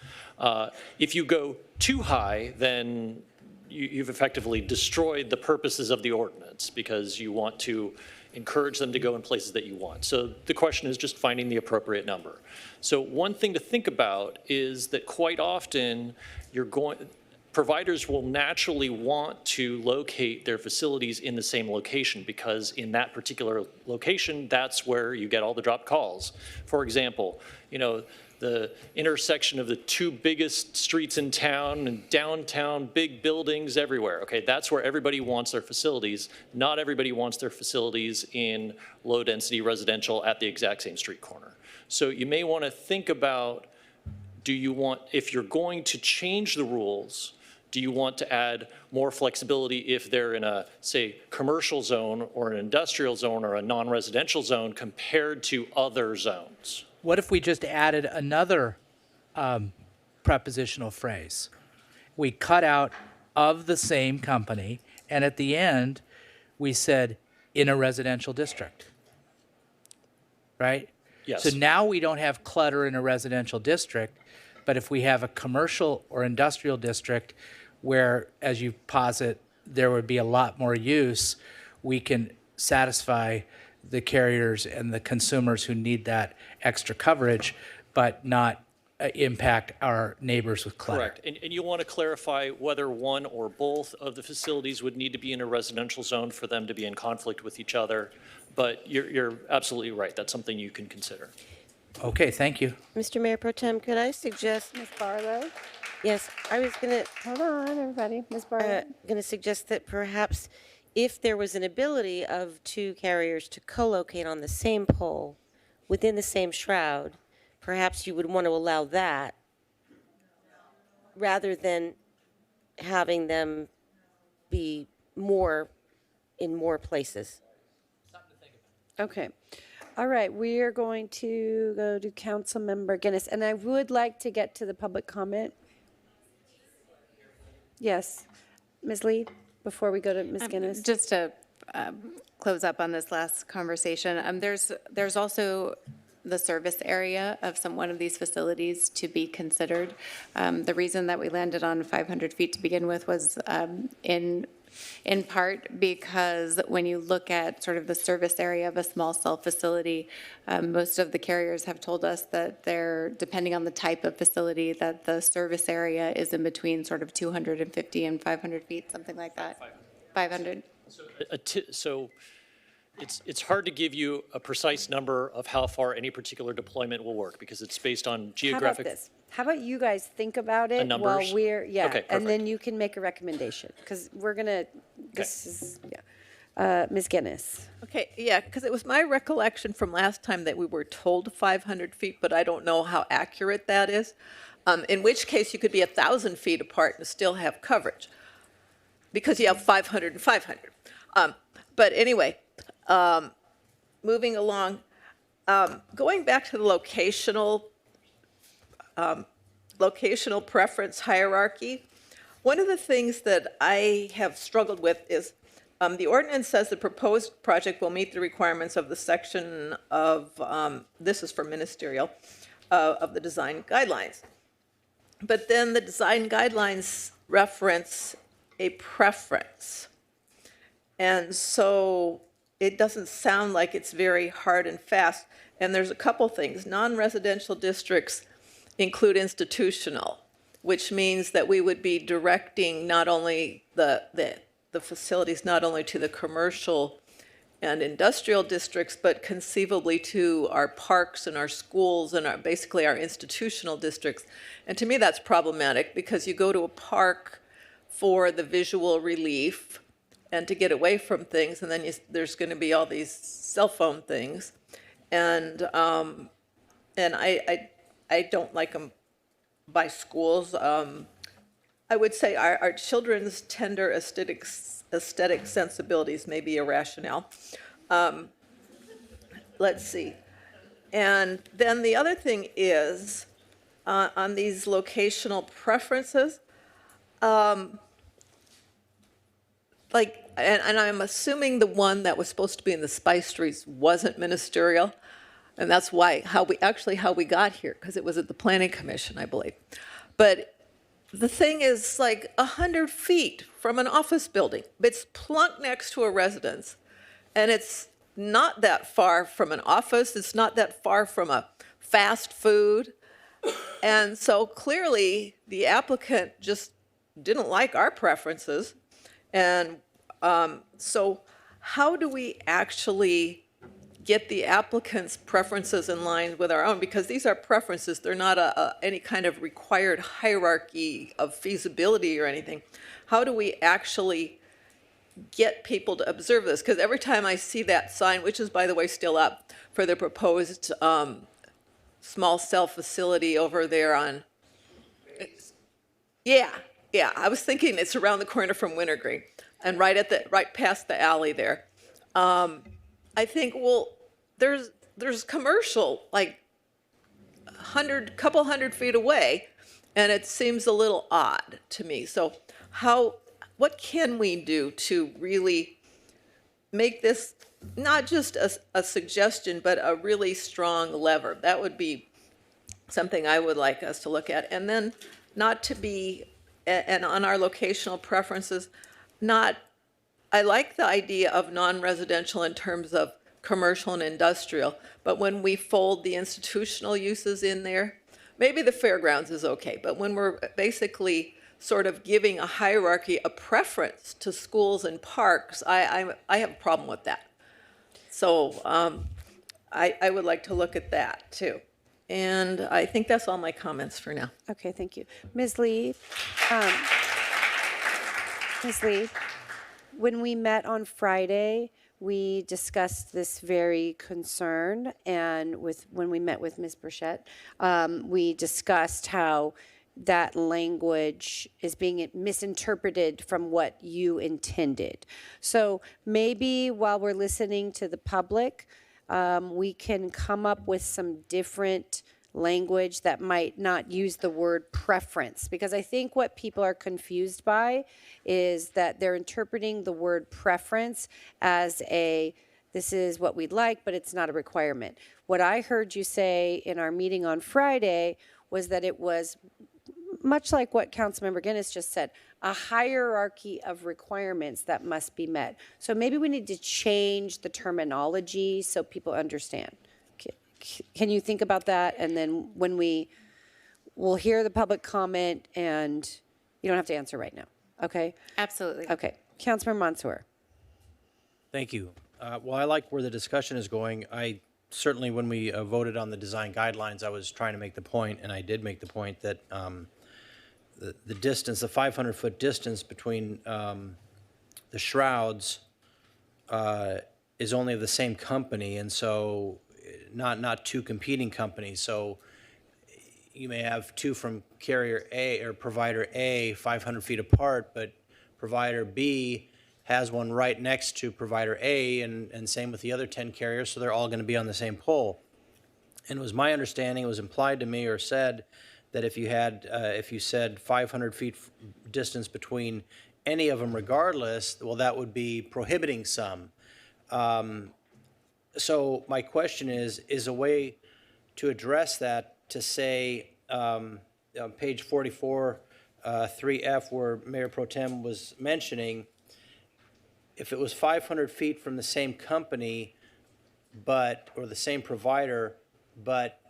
If you go too high, then you've effectively destroyed the purposes of the ordinance because you want to encourage them to go in places that you want. So the question is just finding the appropriate number. So one thing to think about is that quite often providers will naturally want to locate their facilities in the same location because in that particular location, that's where you get all the dropped calls. For example, you know, the intersection of the two biggest streets in town and downtown, big buildings everywhere. Okay, that's where everybody wants their facilities. Not everybody wants their facilities in low-density residential at the exact same street corner. So you may want to think about, if you're going to change the rules, do you want to add more flexibility if they're in a, say, commercial zone or an industrial zone or a non-residential zone compared to other zones? What if we just added another prepositional phrase? We cut out of the same company, and at the end, we said in a residential district, right? Yes. So now we don't have clutter in a residential district, but if we have a commercial or industrial district where, as you posit, there would be a lot more use, we can satisfy the carriers and the consumers who need that extra coverage, but not impact our neighbors with clutter. Correct. And you want to clarify whether one or both of the facilities would need to be in a residential zone for them to be in conflict with each other. But you're absolutely right. That's something you can consider. Okay, thank you. Mr. Mayor Pro Tem, could I suggest? Ms. Barlow? Yes, I was going to. Hold on, everybody. Ms. Barlow? Going to suggest that perhaps if there was an ability of two carriers to co-locate on the same pole within the same shroud, perhaps you would want to allow that rather than having them be in more places. Okay. All right, we are going to go to Councilmember Guinness, and I would like to get to the public comment. Yes, Ms. Lee, before we go to Ms. Guinness. Just to close up on this last conversation, there's also the service area of one of these facilities to be considered. The reason that we landed on 500 feet to begin with was in part because when you look at sort of the service area of a small cell facility, most of the carriers have told us that they're, depending on the type of facility, that the service area is in between sort of 250 and 500 feet, something like that. 500. So it's hard to give you a precise number of how far any particular deployment will work because it's based on geographic. How about this? How about you guys think about it numbers? while we're, Okay, and then perfect. you can make a recommendation, because we're gonna, this is, Ms. Guinness. Okay, yeah, because it was my recollection from last time that we were told 500 feet, but I don't know how accurate that is. In which case, you could be 1,000 feet apart and still have coverage, because you have 500 and 500. But anyway, moving along, going back to the locational preference hierarchy, one of the things that I have struggled with is the ordinance says the proposed project will meet the requirements of the section of, this is for ministerial, of the design guidelines. But then the design guidelines reference a preference. And so it doesn't sound like it's very hard and fast. And there's a couple things. Non-residential districts include institutional, which means that we would be directing not only the facilities, not only to the commercial and industrial districts, but conceivably to our parks and our schools and basically our institutional districts. And to me, that's problematic because you go to a park for the visual relief and to get away from things, and then there's going to be all these cell phone things, and I don't like them by schools. I would say our children's tender aesthetic sensibilities may be a rationale. Let's see. And then the other thing is, on these locational preferences, and I'm assuming the one that was supposed to be in the Spice Streets wasn't ministerial, and that's how we got here, because it was at the Planning Commission, I believe. But the thing is like 100 feet from an office building. It's plunk next to a residence, and it's not that far from an office. It's not that far from a fast food. And so clearly the applicant just didn't like our preferences. And so how do we actually get the applicant's preferences in line with our own? Because these are preferences. They're not any kind of required hierarchy of feasibility or anything. How do we actually get people to observe this? Because every time I see that sign, which is, by the way, still up, for the proposed small cell facility over there on, yeah, I was thinking it's around the corner from Wintergreen and right past the alley there. I think, well, there's commercial like couple hundred feet away, and it seems a little odd to me. So what can we do to really make this not just a suggestion, but a really strong lever? That would be something I would like us to look at. And then not to be, and on our locational preferences, I like the idea of non-residential in terms of commercial and industrial, but when we fold the institutional uses in there, maybe the fairgrounds is okay, but when we're basically sort of giving a hierarchy, a preference to schools and parks, I have a problem with that. So I would like to look at that too. And I think that's all my comments for now. Okay, thank you. Ms. Lee, when we met on Friday, we discussed this very concern, and when we met with Ms. Burchett, we discussed how that language is being misinterpreted from what you intended. So maybe while we're listening to the public, we can come up with some different language that might not use the word preference, because I think what people are confused by is that they're interpreting the word preference as this is what we'd like, but it's not a requirement. What I heard you say in our meeting on Friday was that it was much like what Councilmember Guinness just said, a hierarchy of requirements that must be met. So maybe we need to change the terminology so people understand. Can you think about that? And then when we'll hear the public comment, and you don't have to answer right now, okay? Absolutely. Okay. Councilmember Mansour. Thank you. Well, I like where the discussion is going. Certainly when we voted on the design guidelines, I was trying to make the point, and I did make the point that the distance, the 500-foot distance between the shrouds is only of the same company, and so not two competing companies. So you may have two from carrier A or provider A 500 feet apart, but provider B has one right next to provider A, and same with the other 10 carriers, so they're all going to be on the same pole. And it was my understanding, it was implied to me or said, that if you said 500 feet distance between any of them regardless, well, that would be prohibiting some. So my question is a way to address that to say, on page 44, 3F, where Mayor Pro Tem was mentioning, if it was 500 feet from the same company, or the same provider, but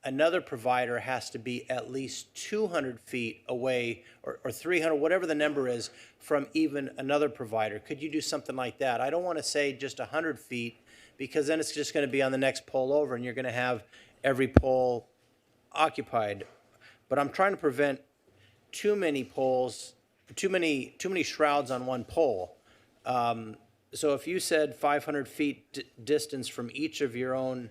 another provider has to be at least 200 feet away or 300, whatever the number is, from even another provider. Could you do something like that? I don't want to say just 100 feet because then it's just going to be on the next pole over and you're going to have every pole occupied. But I'm trying to prevent too many poles, too many shrouds on one pole. So if you said 500 feet distance from each of your own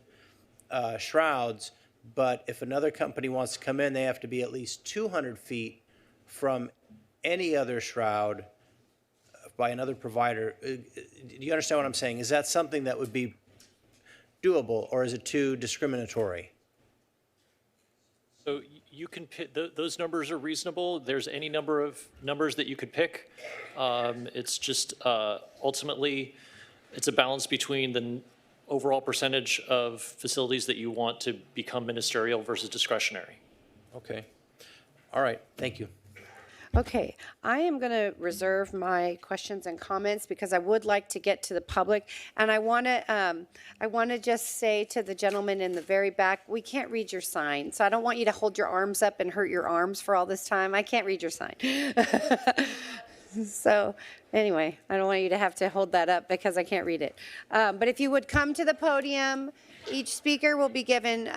shrouds, but if another company wants to come in, they have to be at least 200 feet from any other shroud by another provider. Do you understand what I'm saying? Is that something that would be doable, or is it too discriminatory? So you can pick, those numbers are reasonable. There's any number of numbers that you could pick. It's just ultimately, it's a balance between the overall percentage of facilities that you want to become ministerial versus discretionary. Okay. All right. Thank you. Okay, I am going to reserve my questions and comments because I would like to get to the public. And I want to just say to the gentleman in the very back, we can't read your sign. So I don't want you to hold your arms up and hurt your arms for all this time. I can't read your sign. So anyway, I don't want you to have to hold that up because I can't read it. But if you would come to the podium, each speaker will be given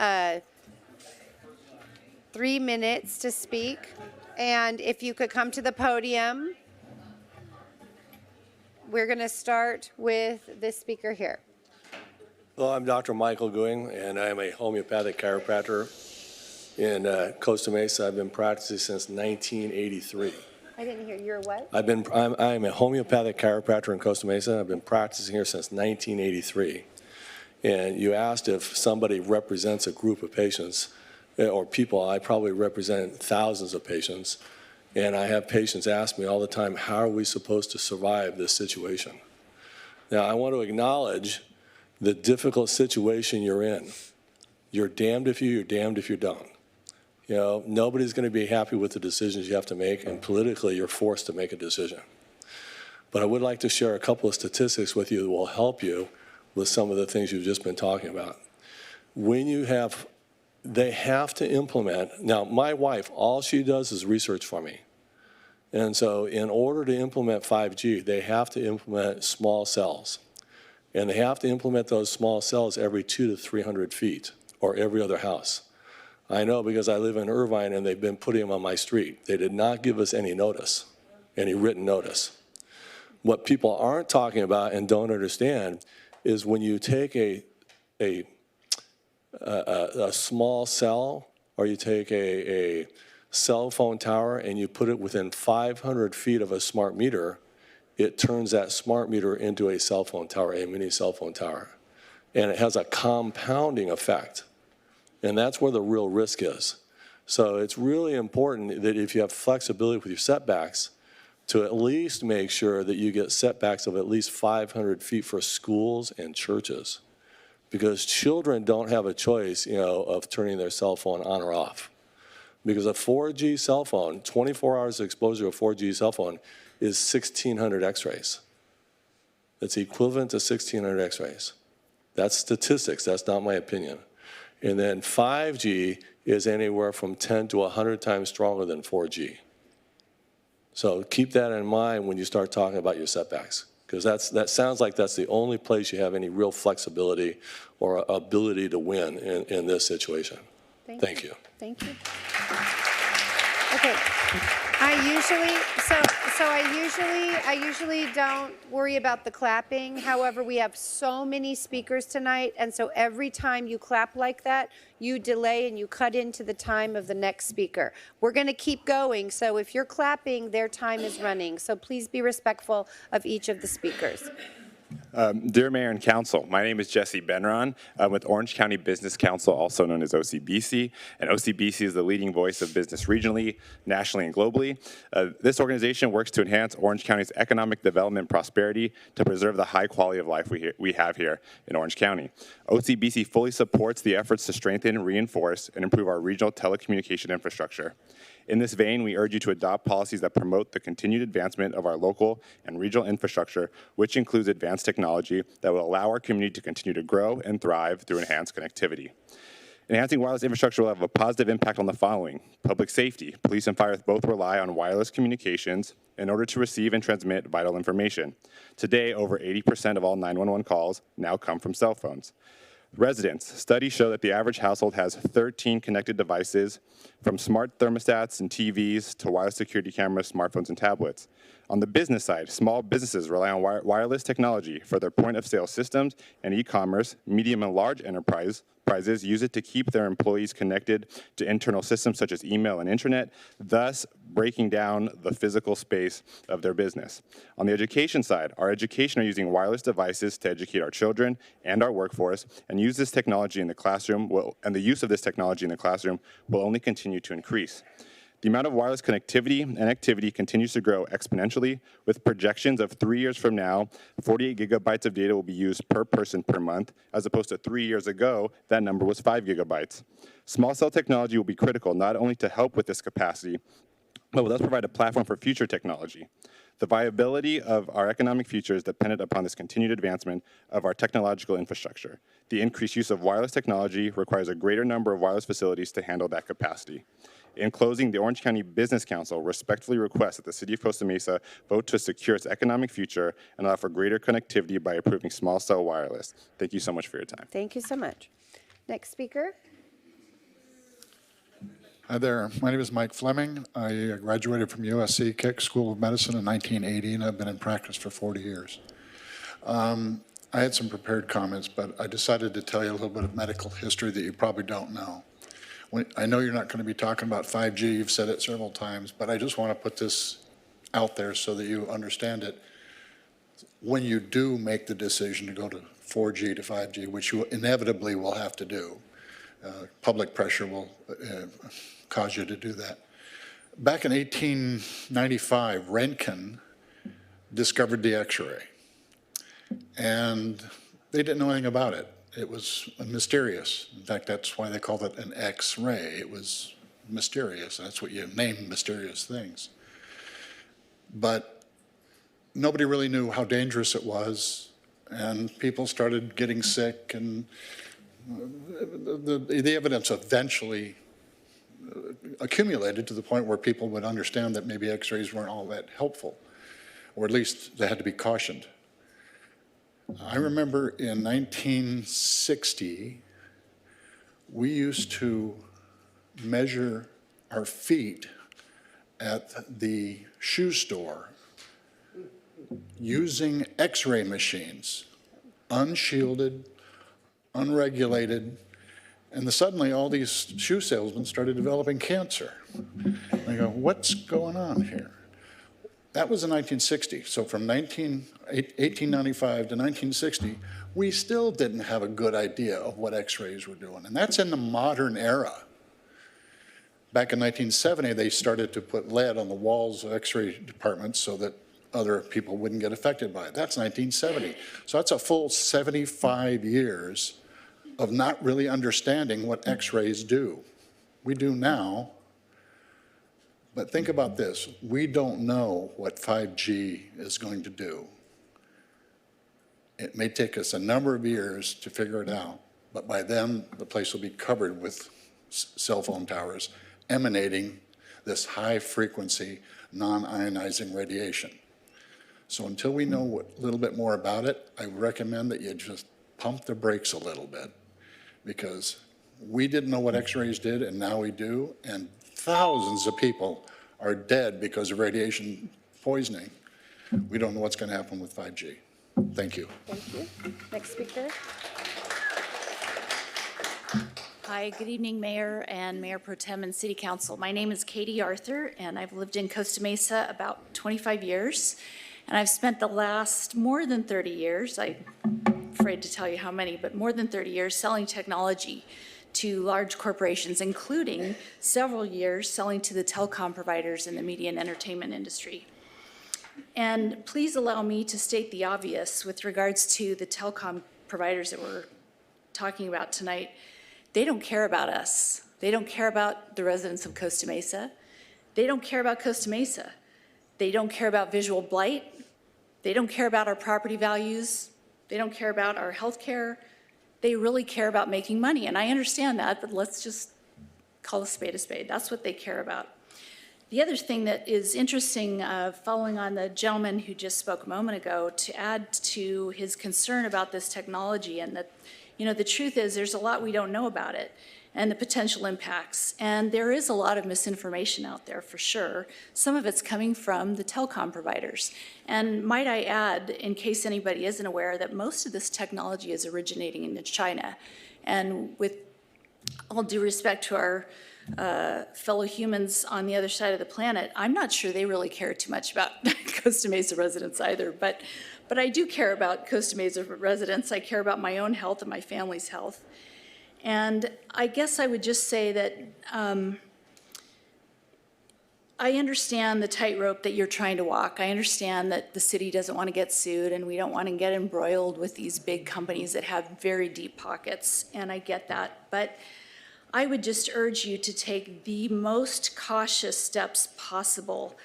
3 minutes to speak. And if you could come to the podium, we're going to start with this speaker here. Well, I'm Dr. Michael Going, and I'm a homeopathic chiropractor in Costa Mesa. I've been practicing since 1983. I didn't hear. You're what? I'm a homeopathic chiropractor in Costa Mesa. I've been practicing here since 1983. And you asked if somebody represents a group of patients or people. I probably represent thousands of patients. And I have patients ask me all the time, how are we supposed to survive this situation? Now, I want to acknowledge the difficult situation you're in. You're damned if you're damned if you don't. You know, nobody's going to be happy with the decisions you have to make, and politically you're forced to make a decision. But I would like to share a couple of statistics with you that will help you with some of the things you've just been talking about. They have to implement. Now, my wife, all she does is research for me. And so in order to implement 5G, they have to implement small cells. And they have to implement those small cells every 200 to 300 feet or every other house. I know because I live in Irvine and they've been putting them on my street. They did not give us any notice, any written notice. What people aren't talking about and don't understand is when you take a small cell, or you take a cell phone tower and you put it within 500 feet of a smart meter, it turns that smart meter into a cell phone tower, a mini cell phone tower. And it has a compounding effect. And that's where the real risk is. So it's really important that if you have flexibility with your setbacks, to at least make sure that you get setbacks of at least 500 feet for schools and churches. Because children don't have a choice, of turning their cell phone on or off. Because a 4G cell phone, 24 hours of exposure to a 4G cell phone is 1,600 x-rays. It's equivalent to 1,600 x-rays. That's statistics, that's not my opinion. And then 5G is anywhere from 10 to 100 times stronger than 4G. So keep that in mind when you start talking about your setbacks. Because that sounds like that's the only place you have any real flexibility or ability to win in this situation. Thank you. Thank you. Okay. I usually don't worry about the clapping. However, we have so many speakers tonight, and so every time you clap like that, you delay and you cut into the time of the next speaker. We're going to keep going, so if you're clapping, their time is running. So please be respectful of each of the speakers. Dear Mayor and Council, my name is Jesse Benron. I'm with Orange County Business Council, also known as OCBC. And OCBC is the leading voice of business regionally, nationally, and globally. This organization works to enhance Orange County's economic development and prosperity to preserve the high quality of life we have here in Orange County. OCBC fully supports the efforts to strengthen, reinforce, and improve our regional telecommunication infrastructure. In this vein, we urge you to adopt policies that promote the continued advancement of our local and regional infrastructure, which includes advanced technology that will allow our community to continue to grow and thrive through enhanced connectivity. Enhancing wireless infrastructure will have a positive impact on the following: public safety. Police and fire both rely on wireless communications in order to receive and transmit vital information. Today, over 80% of all 911 calls now come from cell phones. Residents. Studies show that the average household has 13 connected devices, from smart thermostats and TVs to wireless security cameras, smartphones, and tablets. On the business side, small businesses rely on wireless technology for their point-of-sale systems and e-commerce. Medium and large enterprises use it to keep their employees connected to internal systems such as email and intranet, thus breaking down the physical space of their business. On the education side, our education are using wireless devices to educate our children and our workforce, and use this technology in the classroom, and the use of this technology in the classroom will only continue to increase. The amount of wireless connectivity and activity continues to grow exponentially, with projections of 3 years from now, 48 gigabytes of data will be used per person per month, as opposed to 3 years ago, that number was 5 gigabytes. Small cell technology will be critical not only to help with this capacity, but will thus provide a platform for future technology. The viability of our economic future is dependent upon this continued advancement of our technological infrastructure. The increased use of wireless technology requires a greater number of wireless facilities to handle that capacity. In closing, the Orange County Business Council respectfully requests that the City of Costa Mesa vote to secure its economic future and allow for greater connectivity by approving small cell wireless. Thank you so much for your time. Thank you so much. Next speaker. Hi there. My name is Mike Fleming. I graduated from USC Keck School of Medicine in 1980, and I've been in practice for 40 years. I had some prepared comments, but I decided to tell you a little bit of medical history that you probably don't know. I know you're not going to be talking about 5G. You've said it several times, but I just want to put this out there so that you understand it. When you do make the decision to go to 4G to 5G, which you inevitably will have to do, public pressure will cause you to do that. Back in 1895, Röntgen discovered the X-ray, and they didn't know anything about it. It was mysterious. In fact, that's why they called it an X-ray. It was mysterious. That's what you name mysterious things. But nobody really knew how dangerous it was, and people started getting sick, and the evidence eventually accumulated to the point where people would understand that maybe X-rays weren't all that helpful, or at least they had to be cautioned. I remember in 1960, we used to measure our feet at the shoe store using X-ray machines, unshielded, unregulated, and suddenly all these shoe salesmen started developing cancer. I go, what's going on here? That was in 1960. So from 1895 to 1960, we still didn't have a good idea of what X-rays were doing. And that's in the modern era. Back in 1970, they started to put lead on the walls of X-ray departments so that other people wouldn't get affected by it. That's 1970. So that's a full 75 years of not really understanding what X-rays do. We do now. But think about this, we don't know what 5G is going to do. It may take us a number of years to figure it out, but by then the place will be covered with cell phone towers emanating this high frequency, non-ionizing radiation. So until we know a little bit more about it, I recommend that you just pump the brakes a little bit, because we didn't know what X-rays did, and now we do, and thousands of people are dead because of radiation poisoning. We don't know what's going to happen with 5G. Thank you. Thank you. Next speaker. Hi, good evening, Mayor and Mayor Pro Tem and City Council. My name is Katie Arthur, and I've lived in Costa Mesa about 25 years. And I've spent the last more than 30 years, I'm afraid to tell you how many, but more than 30 years selling technology to large corporations, including several years selling to the telecom providers in the media and entertainment industry. And please allow me to state the obvious with regards to the telecom providers that we're talking about tonight. They don't care about us. They don't care about the residents of Costa Mesa. They don't care about Costa Mesa. They don't care about visual blight. They don't care about our property values. They don't care about our health care. they really care about making money. And I understand that, but let's just call a spade a spade. That's what they care about. The other thing that is interesting, following on the gentleman who just spoke a moment ago, to add to his concern about this technology, and that, the truth is there's a lot we don't know about it and the potential impacts. And there is a lot of misinformation out there for sure. Some of it's coming from the telecom providers. And might I add, in case anybody isn't aware, that most of this technology is originating in China. And with all due respect to our fellow humans on the other side of the planet, I'm not sure they really care too much about Costa Mesa residents either, but I do care about Costa Mesa residents. I care about my own health and my family's health. And I guess I would just say that I understand the tightrope that you're trying to walk. I understand that the city doesn't want to get sued and we don't want to get embroiled with these big companies that have very deep pockets, and I get that. But I would just urge you to take the most cautious steps possible.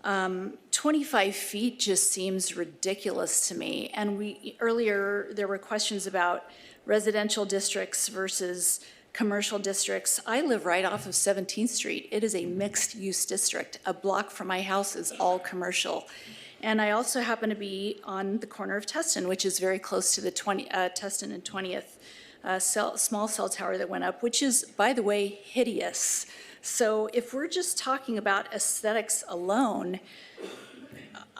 25 feet just seems ridiculous to me. And earlier there were questions about residential districts versus commercial districts. I live right off of 17th Street. It is a mixed-use district. A block from my house is all commercial. And I also happen to be on the corner of Tustin, which is very close to the Tustin and 20th small cell tower that went up, which is, by the way, hideous. So if we're just talking about aesthetics alone,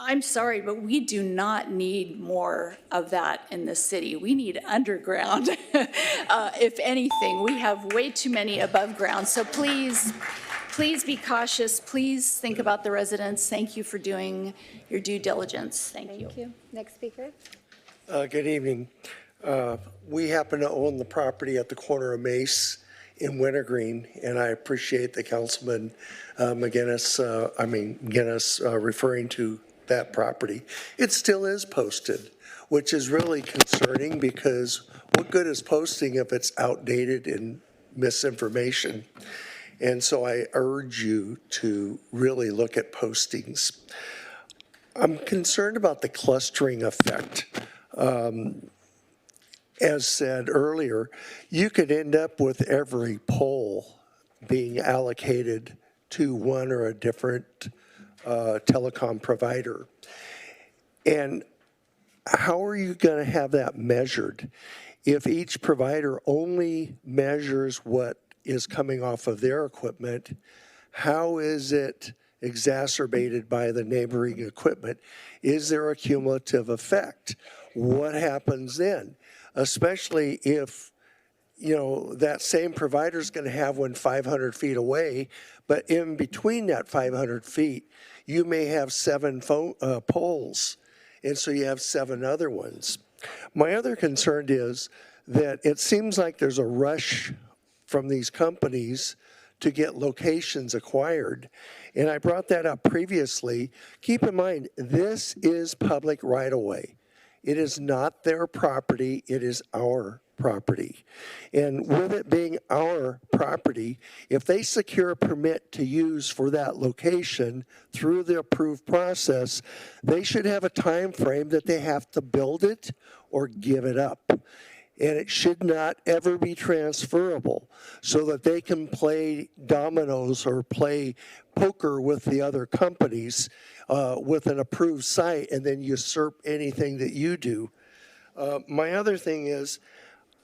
I'm sorry, but we do not need more of that in this city. We need underground. If anything, we have way too many above ground. So please be cautious. Please think about the residents. Thank you for doing your due diligence. Thank you. Thank you. Next speaker. Good evening. We happen to own the property at the corner of Mace in Wintergreen, and I appreciate the Councilman McGinnis referring to that property. It still is posted, which is really concerning because what good is posting if it's outdated and misinformation? And so I urge you to really look at postings. I'm concerned about the clustering effect. As said earlier, you could end up with every pole being allocated to one or a different telecom provider. And how are you going to have that measured if each provider only measures what is coming off of their equipment? How is it exacerbated by the neighboring equipment? Is there a cumulative effect? What happens then? Especially if, that same provider is going to have one 500 feet away, but in between that 500 feet, you may have 7 poles, and so you have 7 other ones. My other concern is that it seems like there's a rush from these companies to get locations acquired, and I brought that up previously. Keep in mind, this is public right-of-way. It is not their property, it is our property. And with it being our property, if they secure a permit to use for that location through the approved process, they should have a time frame that they have to build it or give it up. And it should not ever be transferable so that they can play dominoes or play poker with the other companies with an approved site and then usurp anything that you do. My other thing is,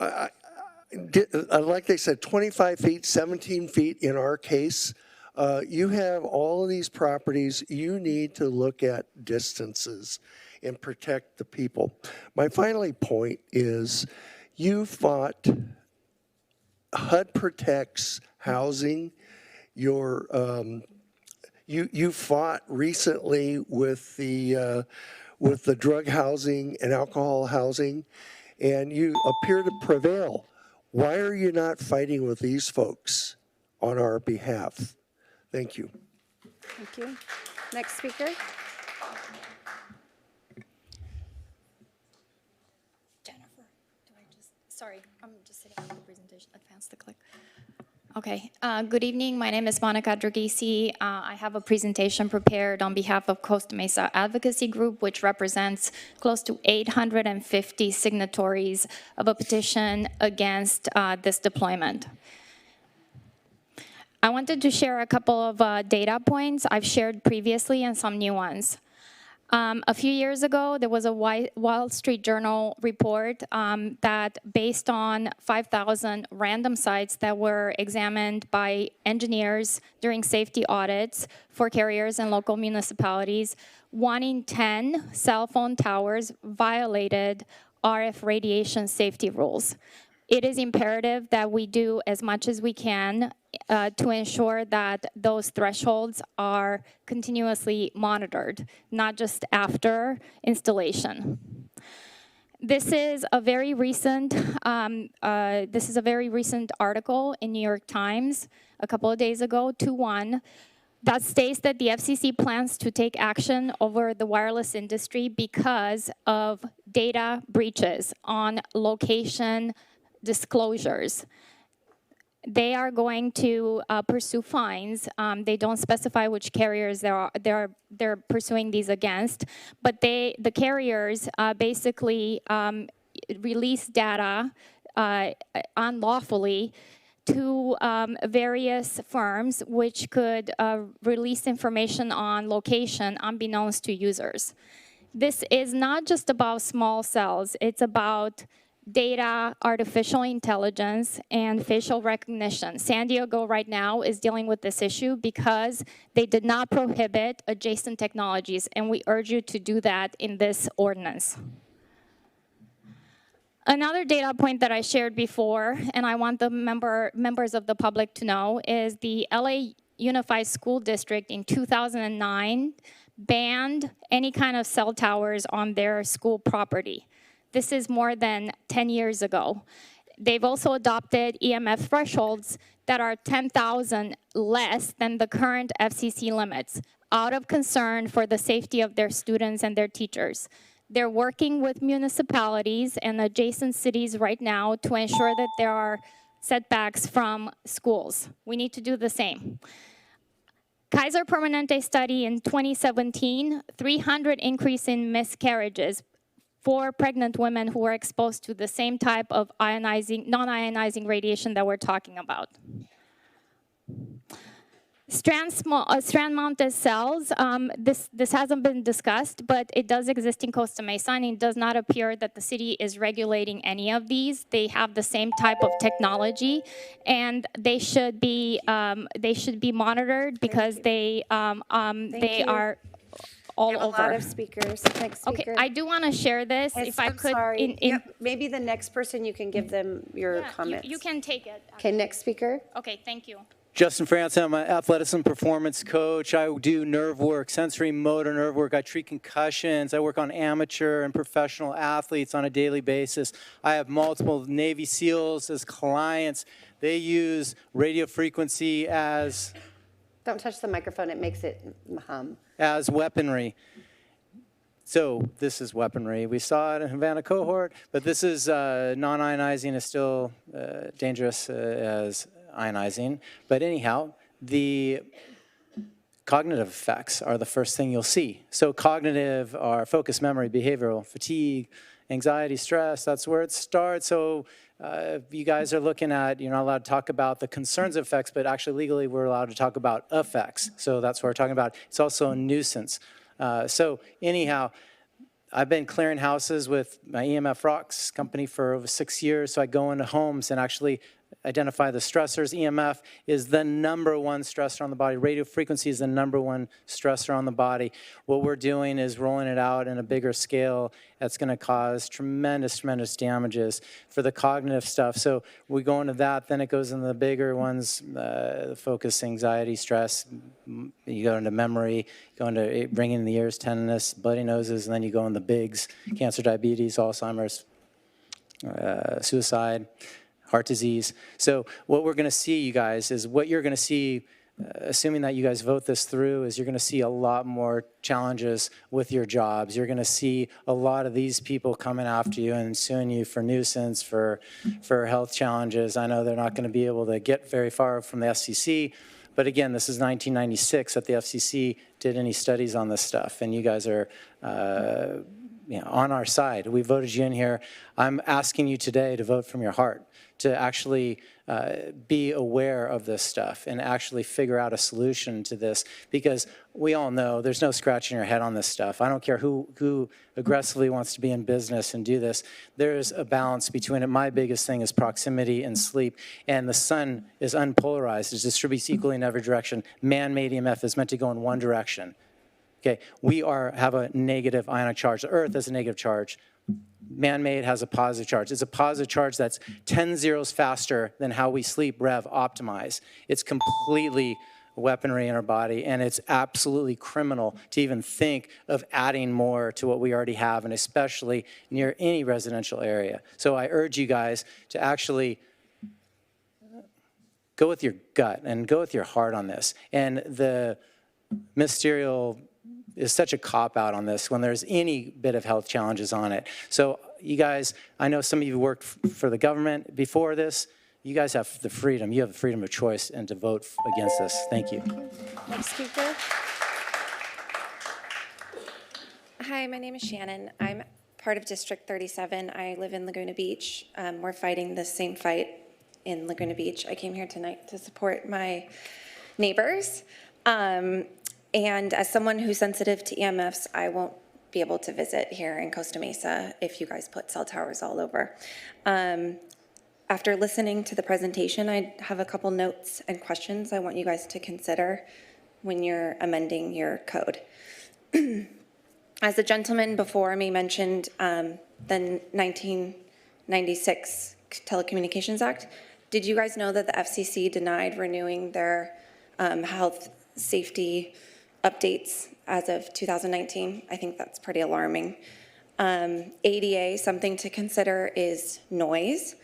like they said, 25 feet, 17 feet in our case. You have all of these properties. You need to look at distances and protect the people. My final point is, you fought, HUD protects housing. You fought recently with the drug housing and alcohol housing, and you appear to prevail. Why are you not fighting with these folks on our behalf? Thank you. Thank you. Next speaker. Sorry, I'm just sitting on the presentation. Advance the click. Okay. Good evening. My name is Monica Dragisi. I have a presentation prepared on behalf of Costa Mesa Advocacy Group, which represents close to 850 signatories of a petition against this deployment. I wanted to share a couple of data points I've shared previously and some new ones. A few years ago, there was a Wall Street Journal report that based on 5,000 random sites that were examined by engineers during safety audits for carriers and local municipalities, 1 in 10 cell phone towers violated RF radiation safety rules. It is imperative that we do as much as we can to ensure that those thresholds are continuously monitored, not just after installation. This is a very recent article in New York Times a couple of days ago, 2/1, that states that the FCC plans to take action over the wireless industry because of data breaches on location disclosures. They are going to pursue fines. They don't specify which carriers they're pursuing these against, but the carriers basically release data unlawfully to various firms, which could release information on location unbeknownst to users. This is not just about small cells. It's about data, artificial intelligence, and facial recognition. San Diego right now is dealing with this issue because they did not prohibit adjacent technologies, and we urge you to do that in this ordinance. Another data point that I shared before, and I want the members of the public to know, is the LA Unified School District in 2009 banned any kind of cell towers on their school property. This is more than 10 years ago. They've also adopted EMF thresholds that are 10,000 less than the current FCC limits, out of concern for the safety of their students and their teachers. They're working with municipalities and adjacent cities right now to ensure that there are setbacks from schools. We need to do the same. Kaiser Permanente study in 2017, 300 increase in miscarriages for pregnant women who were exposed to the same type of non-ionizing radiation that we're talking about. Strand-mounted cells, this hasn't been discussed, but it does exist in Costa Mesa, and it does not appear that the city is regulating any of these. They have the same type of technology, and they should be monitored because they are all We have over. a lot of speakers. Next speaker. Okay, I do want to share this, if I I'm could. sorry. Maybe the next person, you can give them your comments. You can take it. Okay, next speaker. Okay, thank you. Justin France, I'm an athleticism performance coach. I do nerve work, sensory motor nerve work. I treat concussions. I work on amateur and professional athletes on a daily basis. I have multiple Navy SEALs as clients. They use radio frequency as... Don't touch the microphone, it makes it hum. As weaponry. So this is weaponry. We saw it in Havana cohort, but this is non-ionizing is still dangerous as ionizing. But anyhow, the cognitive effects are the first thing you'll see. So cognitive are focus, memory, behavioral, fatigue, anxiety, stress, that's where it starts. So you guys are looking at, you're not allowed to talk about the concerns of effects, but actually legally we're allowed to talk about effects. So that's what we're talking about. It's also a nuisance. So anyhow, I've been clearing houses with my EMF Rocks company for over 6 years. So I go into homes and actually identify the stressors. EMF is the #1 stressor on the body. Radio frequency is the #1 stressor on the body. What we're doing is rolling it out in a bigger scale that's going to cause tremendous, tremendous damages for the cognitive stuff. So we go into that, then it goes into the bigger ones, focus, anxiety, stress. You go into memory, you go into ringing in the ears, tinnitus, bloody noses, and then you go in the bigs, cancer, diabetes, Alzheimer's, suicide, heart disease. So what we're going to see, you guys, is what you're going to see assuming that you guys vote this through, is you're going to see a lot more challenges with your jobs. You're going to see a lot of these people coming after you and suing you for nuisance, for health challenges. I know they're not going to be able to get very far from the FCC, but again, this is 1996 that the FCC did any studies on this stuff, and you guys are on our side. We voted you in here. I'm asking you today to vote from your heart, to actually be aware of this stuff and actually figure out a solution to this, because we all know there's no scratching your head on this stuff. I don't care who aggressively wants to be in business and do this. There's a balance between it. My biggest thing is proximity and sleep, and the sun is unpolarized. It distributes equally in every direction. Man-made EMF is meant to go in one direction. Okay, we have a negative ionic charge. The Earth has a negative charge. Man-made has a positive charge. It's a positive charge that's 10 zeros faster than how we sleep, rev, optimize. It's completely weaponry in our body, and it's absolutely criminal to even think of adding more to what we already have, and especially near any residential area. So I urge you guys to actually go with your gut and go with your heart on this. And the ministerial is such a cop-out on this when there's any bit of health challenges on it. So you guys, I know some of you worked for the government before this. You guys have the freedom. You have the freedom of choice and to vote against this. Thank you. Next speaker. Hi, my name is Shannon. I'm part of District 37. I live in Laguna Beach. We're fighting the same fight in Laguna Beach. I came here tonight to support my neighbors. And as someone who's sensitive to EMFs, I won't be able to visit here in Costa Mesa if you guys put cell towers all over. After listening to the presentation, I have a couple notes and questions I want you guys to consider when you're amending your code. As the gentleman before me mentioned, the 1996 Telecommunications Act, did you guys know that the FCC denied renewing their health safety updates as of 2019? I think that's pretty alarming. ADA, something to consider is noise.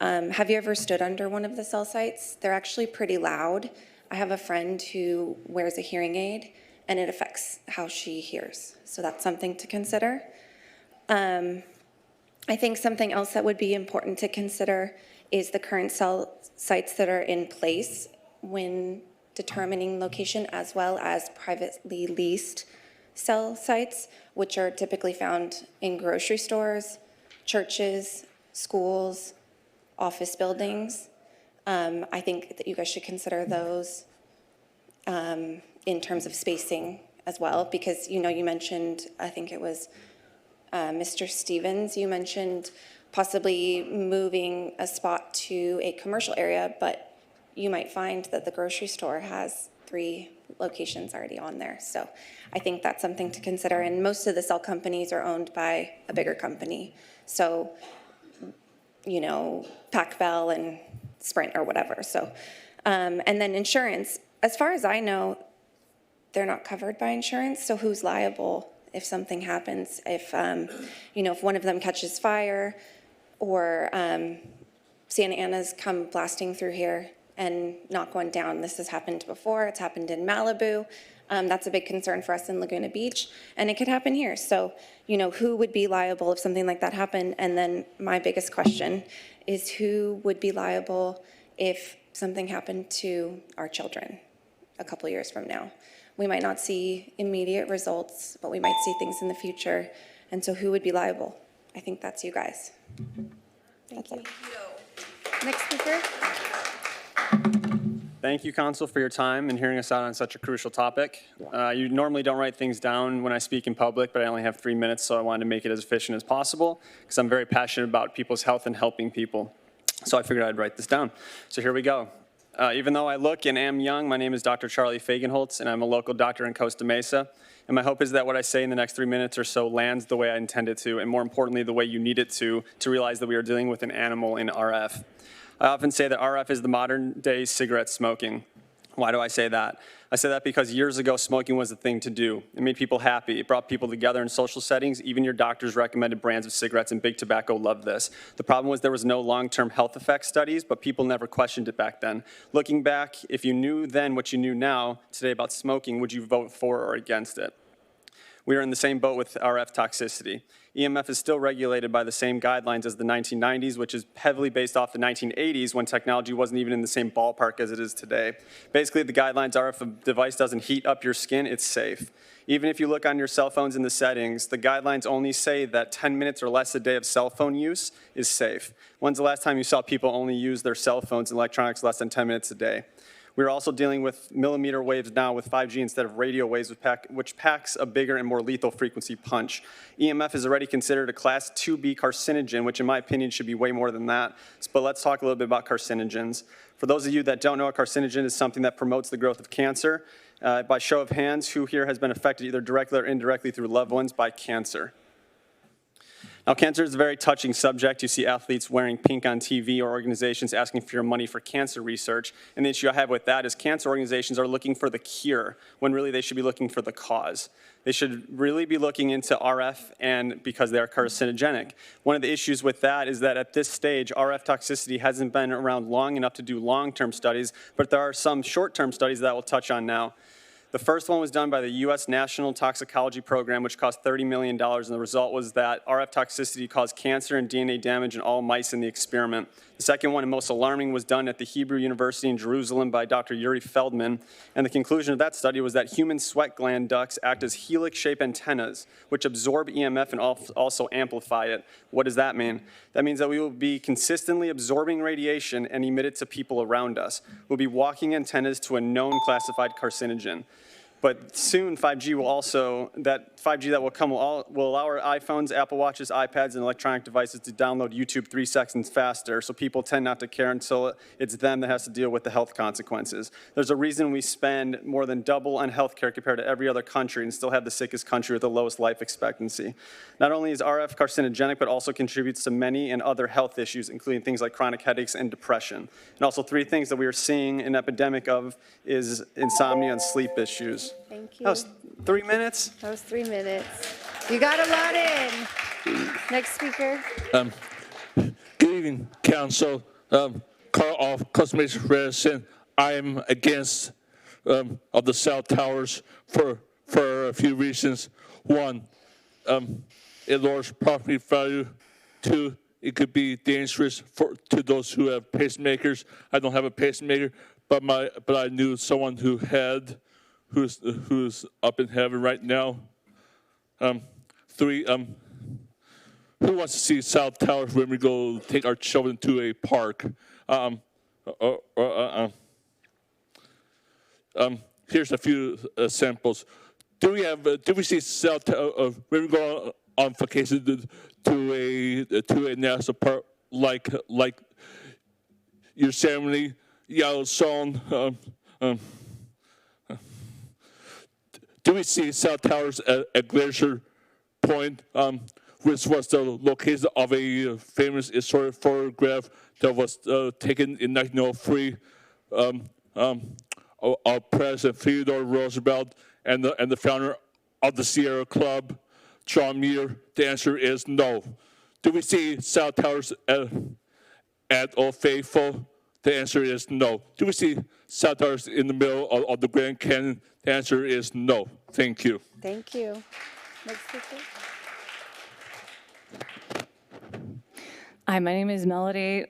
Have you ever stood under one of the cell sites? They're actually pretty loud. I have a friend who wears a hearing aid, and it affects how she hears. So that's something to consider. I think something else that would be important to consider is the current cell sites that are in place when determining location, as well as privately leased cell sites, which are typically found in grocery stores, churches, schools, office buildings. I think that you guys should consider those in terms of spacing as well, because you mentioned, I think it was Mr. Stevens, you mentioned possibly moving a spot to a commercial area, but you might find that the grocery store has 3 locations already on there. So I think that's something to consider. And most of the cell companies are owned by a bigger company. So, Pac-Bell and Sprint or whatever. So, and then insurance, as far as I know, they're not covered by insurance. So who's liable if something happens? If, if one of them catches fire, or Santa Ana's come blasting through here and knock one down. This has happened before. It's happened in Malibu. That's a big concern for us in Laguna Beach, and it could happen here. So, who would be liable if something like that happened? And then my biggest question is, who would be liable if something happened to our children a couple years from now? We might not see immediate results, but we might see things in the future. And so who would be liable? I think that's you guys. Thank you. Next speaker. Thank you, Council, for your time and hearing us out on such a crucial topic. You normally don't write things down when I speak in public, but I only have 3 minutes, so I wanted to make it as efficient as possible because I'm very passionate about people's health and helping people. So I figured I'd write this down. So here we go. Even though I look and am young, my name is Dr. Charlie Fagenholtz, and I'm a local doctor in Costa Mesa. And my hope is that what I say in the next 3 minutes or so lands the way I intend it to, and more importantly, the way you need it to realize that we are dealing with an animal in RF. I often say that RF is the modern day cigarette smoking. Why do I say that? I say that because years ago, smoking was the thing to do. It made people happy. It brought people together in social settings. Even your doctors recommended brands of cigarettes, and big tobacco loved this. The problem was there was no long-term health effect studies, but people never questioned it back then. Looking back, if you knew then what you knew now today about smoking, would you vote for or against it? We are in the same boat with RF toxicity. EMF is still regulated by the same guidelines as the 1990s, which is heavily based off the 1980s when technology wasn't even in the same ballpark as it is today. Basically, the guidelines are if a device doesn't heat up your skin, it's safe. Even if you look on your cell phones in the settings, the guidelines only say that 10 minutes or less a day of cell phone use is safe. When's the last time you saw people only use their cell phones and electronics less than 10 minutes a day? We're also dealing with millimeter waves now with 5G instead of radio waves, which packs a bigger and more lethal frequency punch. EMF is already considered a Class 2B carcinogen, which in my opinion should be way more than that. But let's talk a little bit about carcinogens. For those of you that don't know, a carcinogen is something that promotes the growth of cancer. By show of hands, who here has been affected either directly or indirectly through loved ones by cancer? Now, cancer is a very touching subject. You see athletes wearing pink on TV or organizations asking for your money for cancer research. And the issue I have with that is cancer organizations are looking for the cure when really they should be looking for the cause. They should really be looking into RF and because they are carcinogenic. One of the issues with that is that at this stage, RF toxicity hasn't been around long enough to do long-term studies, but there are some short-term studies that we'll touch on now. The first one was done by the U.S. National Toxicology Program, which cost $30 million, and the result was that RF toxicity caused cancer and DNA damage in all mice in the experiment. The second one, and most alarming, was done at the Hebrew University in Jerusalem by Dr. Yuri Feldman, and the conclusion of that study was that human sweat gland ducts act as helix-shaped antennas, which absorb EMF and also amplify it. What does that mean? That means that we will be consistently absorbing radiation and emit it to people around us. We'll be walking antennas to a known classified carcinogen. But soon 5G will also, that 5G that will come will allow our iPhones, Apple Watches, iPads, and electronic devices to download YouTube 3 seconds faster, so people tend not to care until it's them that has to deal with the health consequences. There's a reason we spend more than double on healthcare compared to every other country and still have the sickest country with the lowest life expectancy. Not only is RF carcinogenic, but also contributes to many and other health issues, including things like chronic headaches and depression. And also 3 things that we are seeing an epidemic of is insomnia and sleep issues. Thank you. That was 3 minutes? That was 3 minutes. You got a lot in. Next speaker. Good evening, Council. Carl off Costa Mesa resident. I am against of the cell towers for a few reasons. One, it lowers property value. 2, it could be dangerous to those who have pacemakers. I don't have a pacemaker, but I knew someone who had. Who's up in heaven right now. 3, who wants to see South Towers when we go take our children to a park? Here's a few samples. Do we see South Towers when we go on vacation to a national park like Yosemite, Yellowstone? Do we see South Towers at Glacier Point, which was the location of a famous historic photograph that was taken in 1903 of President Theodore Roosevelt and the founder of the Sierra Club, John Muir? The answer is no. Do we see South Towers at Old Faithful? The answer is no. Do we see South Towers in the middle of the Grand Canyon? The answer is no. Thank you. Thank you. Next speaker. Hi, my name is Melody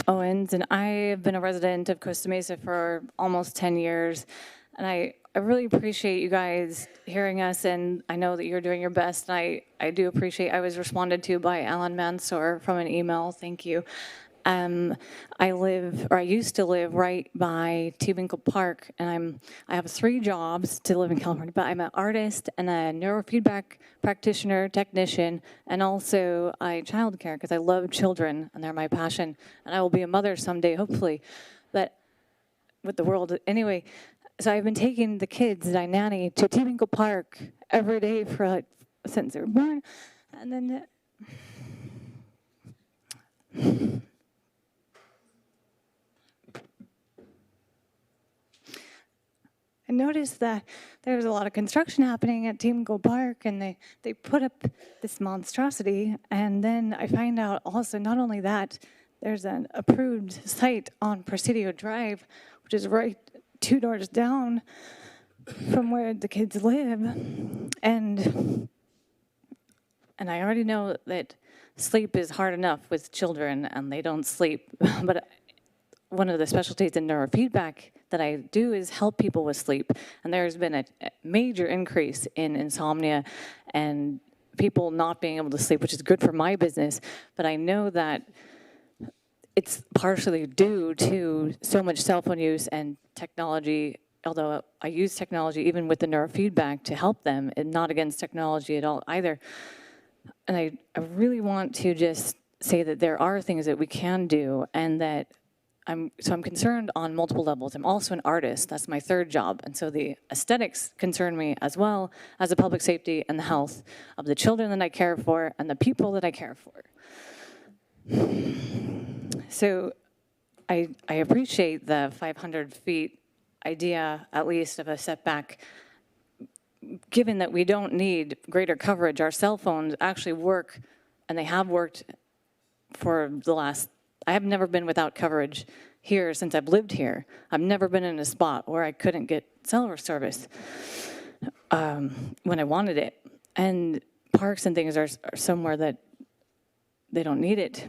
Owens, and I have been a resident of Costa Mesa for almost 10 years. And I really appreciate you guys hearing us, and I know that you're doing your best. And I do appreciate, I was responded to by Alan Mansour from an email. Thank you. I used to live right by Tewinkle Park, and I have 3 jobs to live in California, but I'm an artist and a neurofeedback practitioner, technician, and also childcare, because I love children and they're my passion, and I will be a mother someday, hopefully, but with the world, anyway. So I've been taking the kids that I nanny to Tewinkle Park every day for since they were born, and then I noticed that there's a lot of construction happening at Teamco Park, and they put up this monstrosity. And then I find out also, not only that, there's an approved site on Presidio Drive, which is right 2 doors down from where the kids live. And I already know that sleep is hard enough with children, and they don't sleep. But one of the specialties in neurofeedback that I do is help people with sleep. And there's been a major increase in insomnia and people not being able to sleep, which is good for my business. But I know that it's partially due to so much cell phone use and technology, although I use technology even with the neurofeedback to help them, and not against technology at all either. And I really want to just say that there are things that we can do, and that I'm concerned on multiple levels. I'm also an artist. That's my third job. And so the aesthetics concern me as well as the public safety and the health of the children that I care for and the people that I care for. So I appreciate the 500 feet idea, at least, of a setback. Given that we don't need greater coverage, our cell phones actually work, and they have worked for the last, I have never been without coverage here since I've lived here. I've never been in a spot where I couldn't get cell service when I wanted it. And parks and things are somewhere that they don't need it.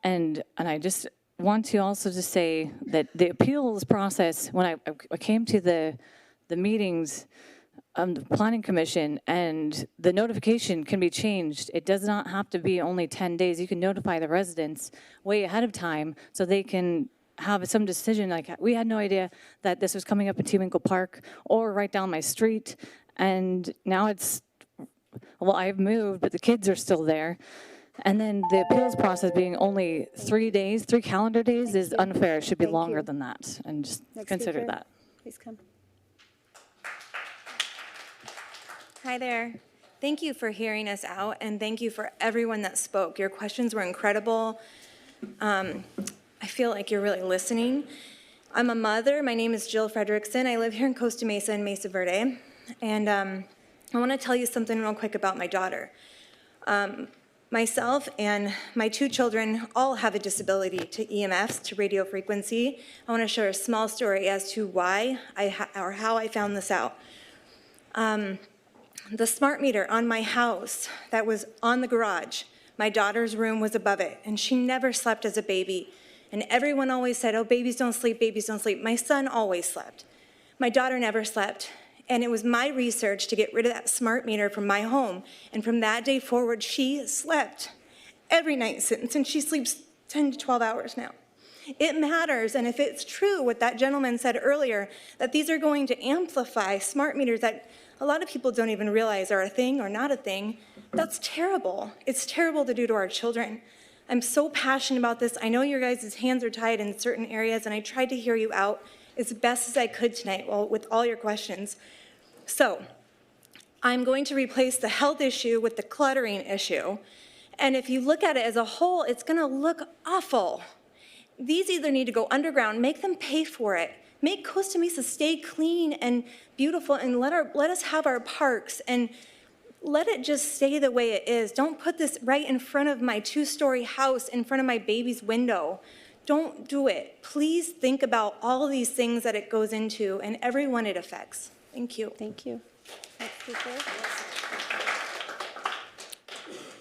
And I just want to also just say that the appeals process, when I came to the meetings, the Planning Commission, and the notification can be changed. It does not have to be only 10 days. You can notify the residents way ahead of time so they can have some decision. Like, we had no idea that this was coming up in Tewinkle Park or right down my street. And now it's, well, I've moved, but the kids are still there. And then the appeals process being only 3 days, 3 calendar days is unfair. It should be longer than that. And just consider that. Please come. Hi there. Thank you for hearing us out, and thank you for everyone that spoke. Your questions were incredible. I feel like you're really listening. I'm a mother. My name is Jill Fredrickson. I live here in Costa Mesa and Mesa Verde. And I want to tell you something real quick about my daughter. Myself and my 2 children all have a disability to EMFs, to radio frequency. I want to share a small story as to why or how I found this out. The smart meter on my house that was on the garage, my daughter's room was above it, and she never slept as a baby. And everyone always said, oh, babies don't sleep, babies don't sleep. My son always slept. My daughter never slept. And it was my research to get rid of that smart meter from my home. And from that day forward, she slept every night since, and she sleeps 10 to 12 hours now. It matters, and if it's true what that gentleman said earlier, that these are going to amplify smart meters that a lot of people don't even realize are a thing or not a thing, that's terrible. It's terrible to do to our children. I'm so passionate about this. I know your guys' hands are tied in certain areas, and I tried to hear you out as best as I could tonight with all your questions. So I'm going to replace the health issue with the cluttering issue. And if you look at it as a whole, it's going to look awful. These either need to go underground, make them pay for it, make Costa Mesa stay clean and beautiful, and let us have our parks, and let it just stay the way it is. Don't put this right in front of my 2-story house, in front of my baby's window. Don't do it. Please think about all these things that it goes into and everyone it affects. Thank you. Thank you. Next speaker.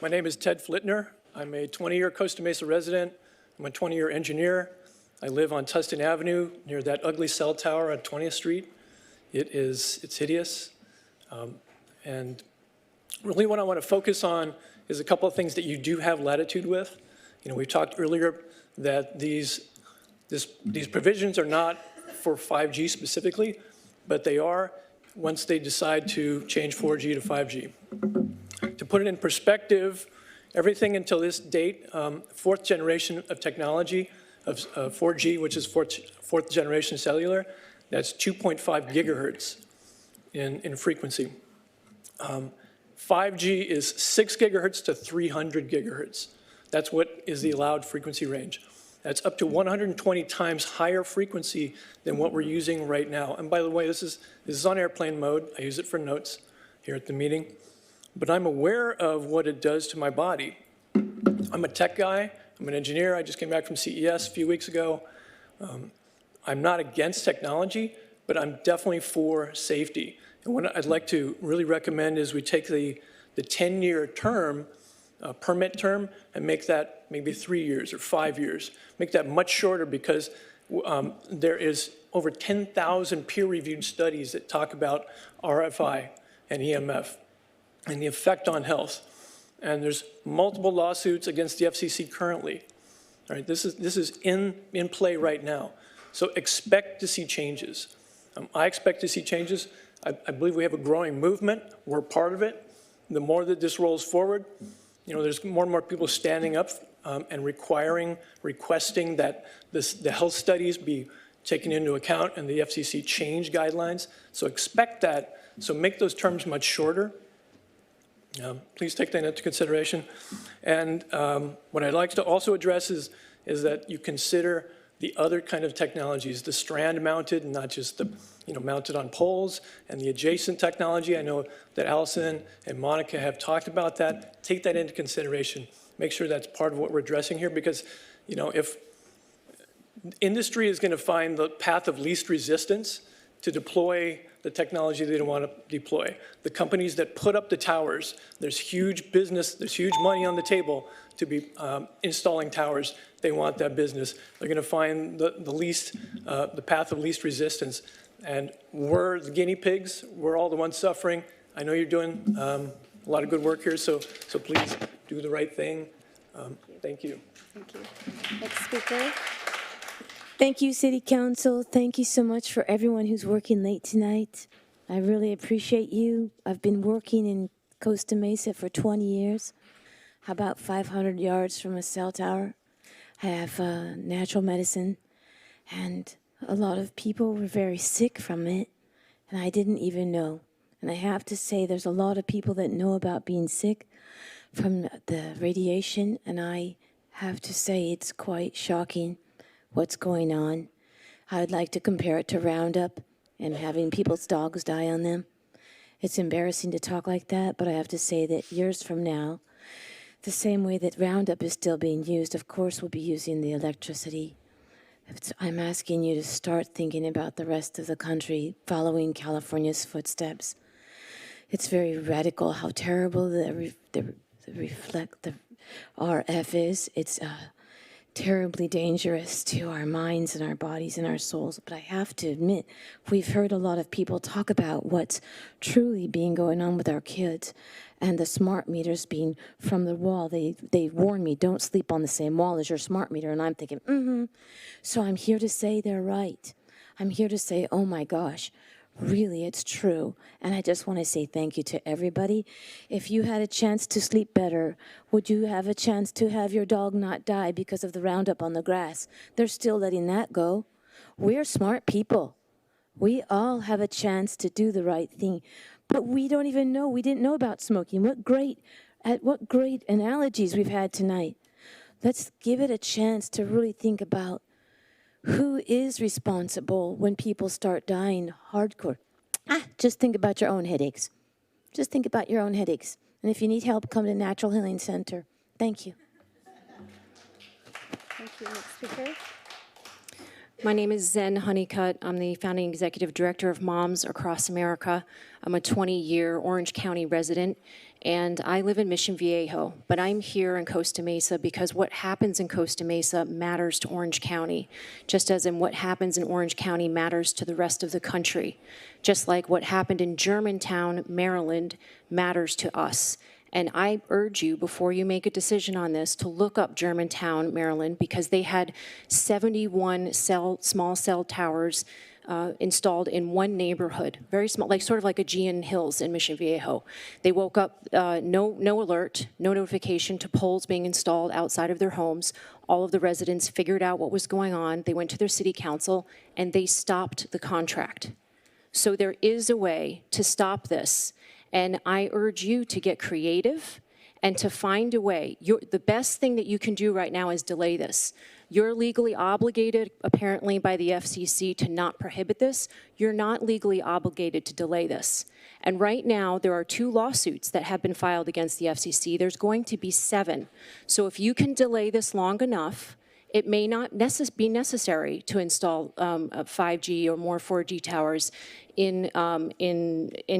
My name is Ted Flitner. I'm a 20-year Costa Mesa resident. I'm a 20-year engineer. I live on Tustin Avenue near that ugly cell tower on 20th Street. It's hideous. And really what I want to focus on is a couple of things that you do have latitude with. You know, we talked earlier that these provisions are not for 5G specifically, but they are once they decide to change 4G to 5G. To put it in perspective, everything until this date, 4th generation of technology of 4G, which is fourth generation cellular, that's 2.5 gigahertz in frequency. 5G is 6 gigahertz to 300 gigahertz. That's what is the allowed frequency range. That's up to 120 times higher frequency than what we're using right now. And by the way, this is on airplane mode. I use it for notes here at the meeting. But I'm aware of what it does to my body. I'm a tech guy. I'm an engineer. I just came back from CES a few weeks ago. I'm not against technology, but I'm definitely for safety. And what I'd like to really recommend is we take the 10-year term, permit term, and make that maybe 3 years or 5 years. Make that much shorter because there is over 10,000 peer-reviewed studies that talk about RFI and EMF and the effect on health. And there's multiple lawsuits against the FCC currently. All right, this is in play right now. So expect to see changes. I expect to see changes. I believe we have a growing movement. We're part of it. The more that this rolls forward, there's more and more people standing up and requesting that the health studies be taken into account and the FCC change guidelines. So expect that. So make those terms much shorter. Please take that into consideration. And what I'd like to also address is that you consider the other kind of technologies, the strand-mounted, and not just the mounted on poles, and the adjacent technology. I know that Allison and Monica have talked about that. Take that into consideration. Make sure that's part of what we're addressing here, because if industry is going to find the path of least resistance to deploy the technology they don't want to deploy. The companies that put up the towers, there's huge business, there's huge money on the table to be installing towers. They want that business. They're going to find the path of least resistance. And we're the guinea pigs. We're all the ones suffering. I know you're doing a lot of good work here, so please do the right thing. Thank you. Thank you. Next speaker. Thank you, City Council. Thank you so much for everyone who's working late tonight. I really appreciate you. I've been working in Costa Mesa for 20 years, about 500 yards from a cell tower. I have natural medicine, and a lot of people were very sick from it, and I didn't even know. And I have to say, there's a lot of people that know about being sick from the radiation, and I have to say it's quite shocking what's going on. I'd like to compare it to Roundup and having people's dogs die on them. It's embarrassing to talk like that, but I have to say that years from now, the same way that Roundup is still being used, of course we'll be using the electricity. I'm asking you to start thinking about the rest of the country, following California's footsteps. It's very radical how terrible the RF is. It's terribly dangerous to our minds and our bodies and our souls. But I have to admit, we've heard a lot of people talk about what's truly being going on with our kids, and the smart meters being from the wall. They warn me, don't sleep on the same wall as your smart meter. And I'm thinking, So I'm here to say they're right. I'm here to say, oh my gosh, really, it's true. And I just want to say thank you to everybody. If you had a chance to sleep better, would you have a chance to have your dog not die because of the Roundup on the grass? They're still letting that go. We're smart people. We all have a chance to do the right thing. But we don't even know. We didn't know about smoking. What great analogies we've had tonight. Let's give it a chance to really think about who is responsible when people start dying hardcore. Just think about your own headaches. Just think about your own headaches. And if you need help, come to Natural Healing Center. Thank you. Thank you. Next speaker. My name is Zen Honeycutt. I'm the founding executive director of Moms Across America. I'm a 20-year Orange County resident, and I live in Mission Viejo. But I'm here in Costa Mesa because what happens in Costa Mesa matters to Orange County, just as in what happens in Orange County matters to the rest of the country. Just like what happened in Germantown, Maryland, matters to us. And I urge you, before you make a decision on this, to look up Germantown, Maryland, because they had 71 small cell towers installed in one neighborhood, very small, sort of like Aegean Hills in Mission Viejo. They woke up, no alert, no notification to poles being installed outside of their homes. All of the residents figured out what was going on. They went to their city council, and they stopped the contract. So there is a way to stop this. And I urge you to get creative and to find a way. The best thing that you can do right now is delay this. You're legally obligated, apparently by the FCC, to not prohibit this. You're not legally obligated to delay this. And right now, there are 2 lawsuits that have been filed against the FCC. There's going to be 7. So if you can delay this long enough, it may not be necessary to install 5G or more 4G towers in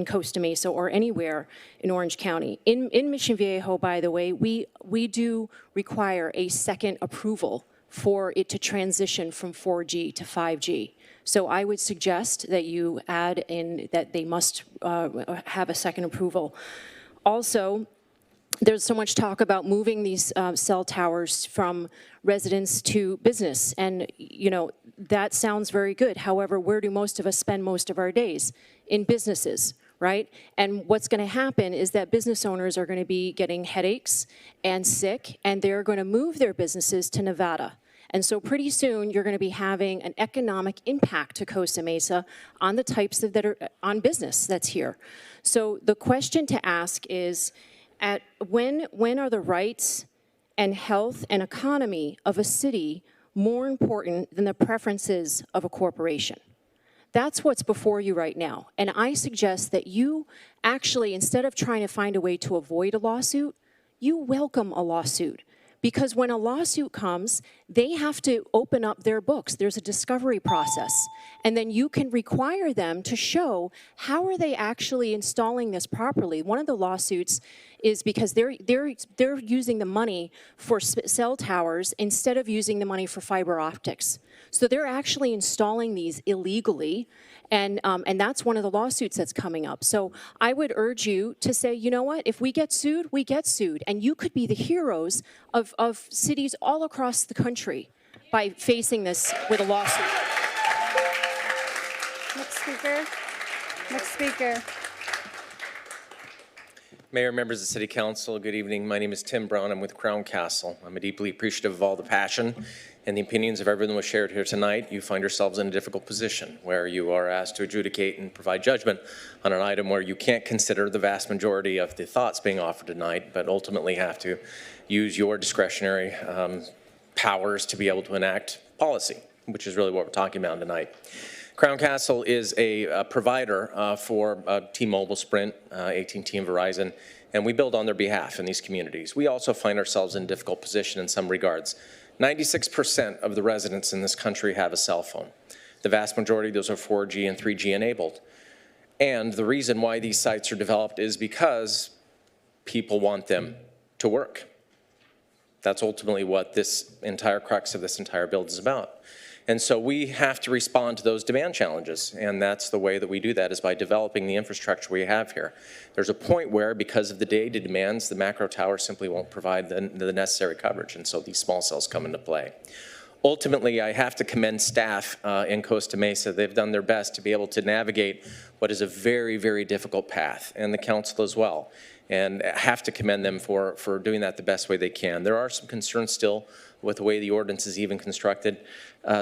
Costa Mesa or anywhere in Orange County. In Mission Viejo, by the way, we do require a second approval for it to transition from 4G to 5G. So I would suggest that you add in that they must have a second approval. Also, there's so much talk about moving these cell towers from residence to business, and that sounds very good. However, where do most of us spend most of our days? In businesses, right? And what's going to happen is that business owners are going to be getting headaches and sick, and they're going to move their businesses to Nevada. And so pretty soon you're going to be having an economic impact to Costa Mesa on the types of that are on business that's here. So the question to ask is, when are the rights and health and economy of a city more important than the preferences of a corporation? That's what's before you right now. And I suggest that you actually, instead of trying to find a way to avoid a lawsuit, you welcome a lawsuit. Because when a lawsuit comes, they have to open up their books. There's a discovery process. And then you can require them to show how are they actually installing this properly. One of the lawsuits is because they're using the money for cell towers instead of using the money for fiber optics. So they're actually installing these illegally, and that's one of the lawsuits that's coming up. So I would urge you to say, you know what, if we get sued, we get sued. And you could be the heroes of cities all across the country by facing this with a lawsuit. Next speaker. Next speaker. Mayor, members of City Council, good evening. My name is Tim Brown. I'm with Crown Castle. I'm deeply appreciative of all the passion and the opinions of everyone who was shared here tonight. You find yourselves in a difficult position where you are asked to adjudicate and provide judgment on an item where you can't consider the vast majority of the thoughts being offered tonight, but ultimately have to use your discretionary powers to be able to enact policy, which is really what we're talking about tonight. Crown Castle is a provider for T-Mobile, Sprint, AT&T, and Verizon, and we build on their behalf in these communities. We also find ourselves in a difficult position in some regards. 96% of the residents in this country have a cell phone. The vast majority of those are 4G and 3G enabled. And the reason why these sites are developed is because people want them to work. That's ultimately what this entire crux of this entire build is about. And so we have to respond to those demand challenges, and that's the way that we do that, is by developing the infrastructure we have here. There's a point where, because of the data demands, the macro tower simply won't provide the necessary coverage, and so these small cells come into play. Ultimately, I have to commend staff in Costa Mesa. They've done their best to be able to navigate what is a very, very difficult path, and the council as well. And I have to commend them for doing that the best way they can. There are some concerns still with the way the ordinance is even constructed.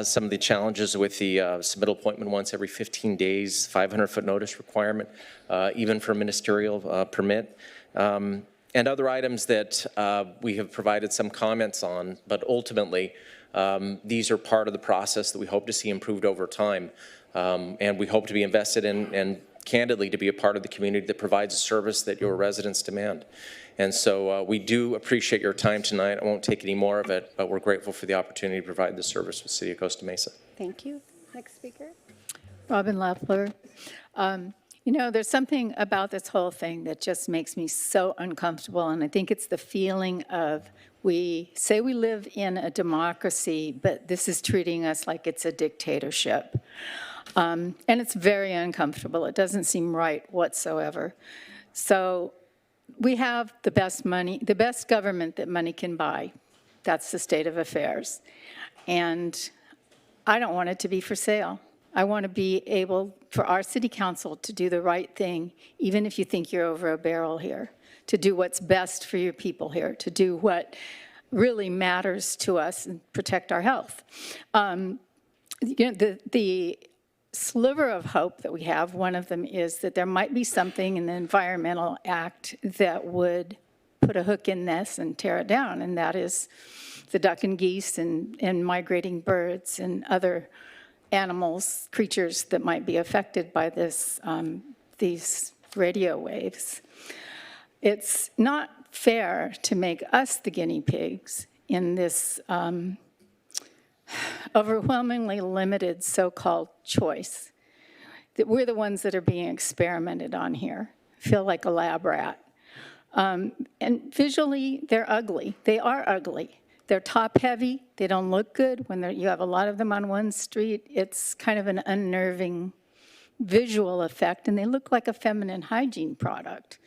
Some of the challenges with the submittal appointment once every 15 days, 500-foot notice requirement, even for ministerial permit, and other items that we have provided some comments on, but ultimately these are part of the process that we hope to see improved over time, and we hope to be invested in and candidly to be a part of the community that provides a service that your residents demand. And so we do appreciate your time tonight. I won't take any more of it, but we're grateful for the opportunity to provide this service with the City of Costa Mesa. Thank you. Next speaker. Robin Leffler. You know, there's something about this whole thing that just makes me so uncomfortable, and I think it's the feeling of we say we live in a democracy, but this is treating us like it's a dictatorship. And it's very uncomfortable. It doesn't seem right whatsoever. So we have the best money, the best government that money can buy. That's the state of affairs. And I don't want it to be for sale. I want to be able for our city council to do the right thing, even if you think you're over a barrel here, to do what's best for your people here, to do what really matters to us and protect our health. You know, the sliver of hope that we have, one of them is that there might be something in the Environmental Act that would put a hook in this and tear it down, and that is the duck and geese and migrating birds and other animals, creatures that might be affected by this, these radio waves. It's not fair to make us the guinea pigs in this overwhelmingly limited so-called choice. That we're the ones that are being experimented on here. Feel like a lab rat. And visually, they're ugly. They are ugly. They're top-heavy. They don't look good. When you have a lot of them on one street, it's kind of an unnerving visual effect, and they look like a feminine hygiene product.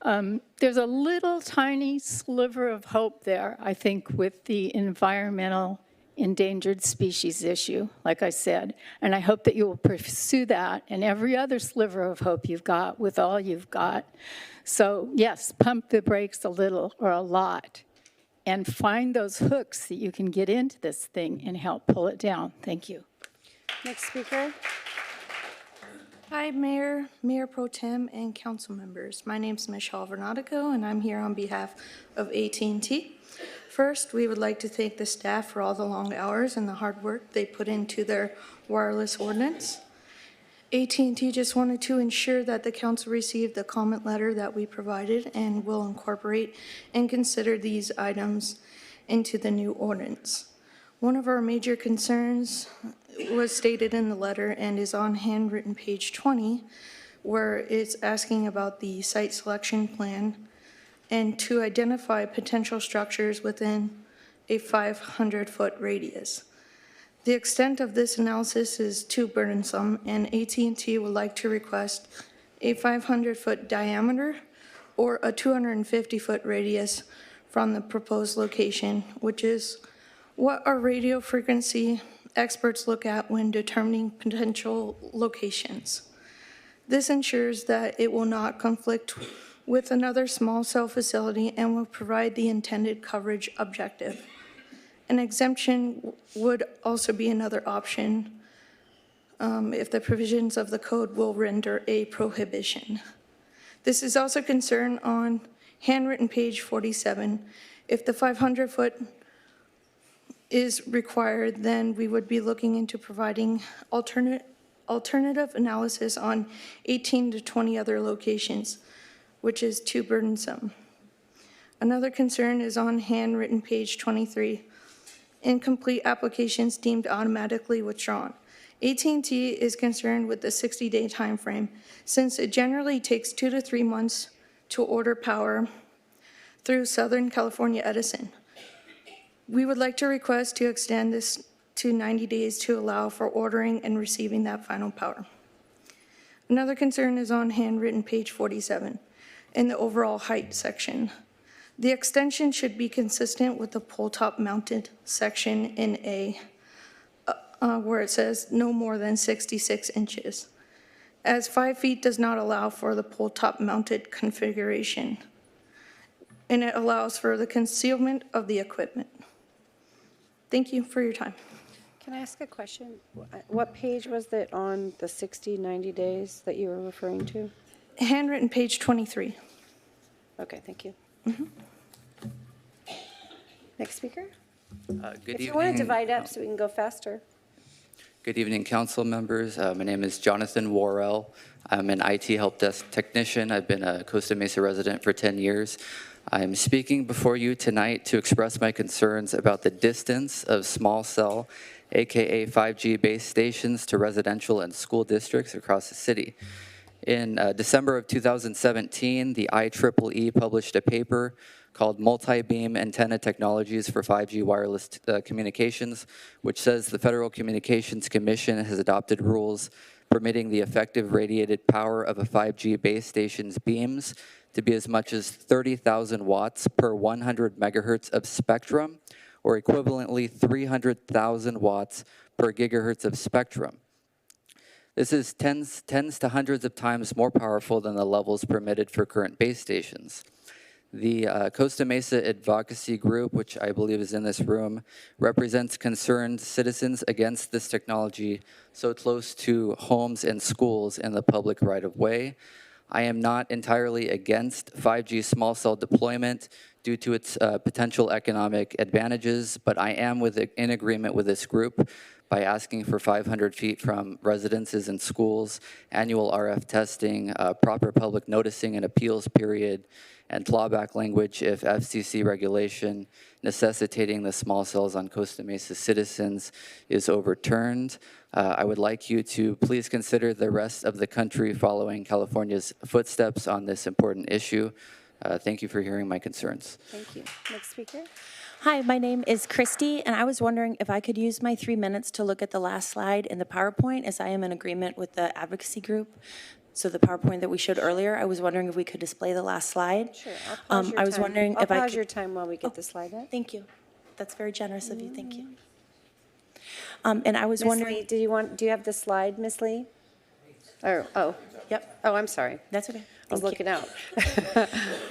There's a little tiny sliver of hope there, I think, with the environmental endangered species issue, like I said, and I hope that you will pursue that and every other sliver of hope you've got with all you've got. So yes, pump the brakes a little or a lot and find those hooks that you can get into this thing and help pull it down. Thank you. Next speaker. Hi, Mayor, Mayor Pro Tem, and council members. My name is Michelle Vernatico, and I'm here on behalf of AT&T. First, we would like to thank the staff for all the long hours and the hard work they put into their wireless ordinance. AT&T just wanted to ensure that the council received the comment letter that we provided and will incorporate and consider these items into the new ordinance. One of our major concerns was stated in the letter and is on handwritten page 20, where it's asking about the site selection plan and to identify potential structures within a 500-foot radius. The extent of this analysis is too burdensome, and AT&T would like to request a 500-foot diameter or a 250-foot radius from the proposed location, which is what our radio frequency experts look at when determining potential locations. This ensures that it will not conflict with another small cell facility and will provide the intended coverage objective. An exemption would also be another option if the provisions of the code will render a prohibition. This is also concerned on handwritten page 47. If the 500-foot is required, then we would be looking into providing alternative analysis on 18 to 20 other locations, which is too burdensome. Another concern is on handwritten page 23, incomplete applications deemed automatically withdrawn. AT&T is concerned with the 60-day time frame, since it generally takes 2 to 3 months to order power through Southern California Edison. We would like to request to extend this to 90 days to allow for ordering and receiving that final power. Another concern is on handwritten page 47 in the overall height section. The extension should be consistent with the pole top mounted section in A, where it says no more than 66 inches, as 5 feet does not allow for the pole top mounted configuration, and it allows for the concealment of the equipment. Thank you for your time. Can I ask a question? What page was that on the 60, 90 days that you were referring to? Handwritten page 23. Okay, thank you. Next speaker. Good If you want to evening. divide up so we can go faster. Good evening, council members. My name is Jonathan Worrell. I'm an IT help desk technician. I've been a Costa Mesa resident for 10 years. I'm speaking before you tonight to express my concerns about the distance of small cell, aka 5G base stations, to residential and school districts across the city. In December of 2017, the IEEE published a paper called Multi-Beam Antenna Technologies for 5G Wireless Communications, which says the Federal Communications Commission has adopted rules permitting the effective radiated power of a 5G base station's beams to be as much as 30,000 watts per 100 megahertz of spectrum, or equivalently 300,000 watts per gigahertz of spectrum. This is tens to hundreds of times more powerful than the levels permitted for current base stations. The Costa Mesa Advocacy Group, which I believe is in this room, represents concerned citizens against this technology so close to homes and schools in the public right-of-way. I am not entirely against 5G small cell deployment due to its potential economic advantages, but I am in agreement with this group by asking for 500 feet from residences and schools, annual RF testing, proper public noticing and appeals period, and clawback language if FCC regulation necessitating the small cells on Costa Mesa citizens is overturned. I would like you to please consider the rest of the country following California's footsteps on this important issue. Thank you for hearing my concerns. Thank you. Next speaker. Hi, my name is Christy, and I was wondering if I could use my 3 minutes to look at the last slide in the PowerPoint, as I am in agreement with the advocacy group. So the PowerPoint that we showed earlier, I was wondering if we could display the last slide. Sure. I'll pause your I was time. wondering I'll if I pause could. your time while we get the slide up. Thank you. That's very generous of you. Thank you. And I was Ms. wondering. Lee, do you have the slide, Ms. Lee? Oh. Yep. Oh, I'm sorry. That's okay. I was looking out.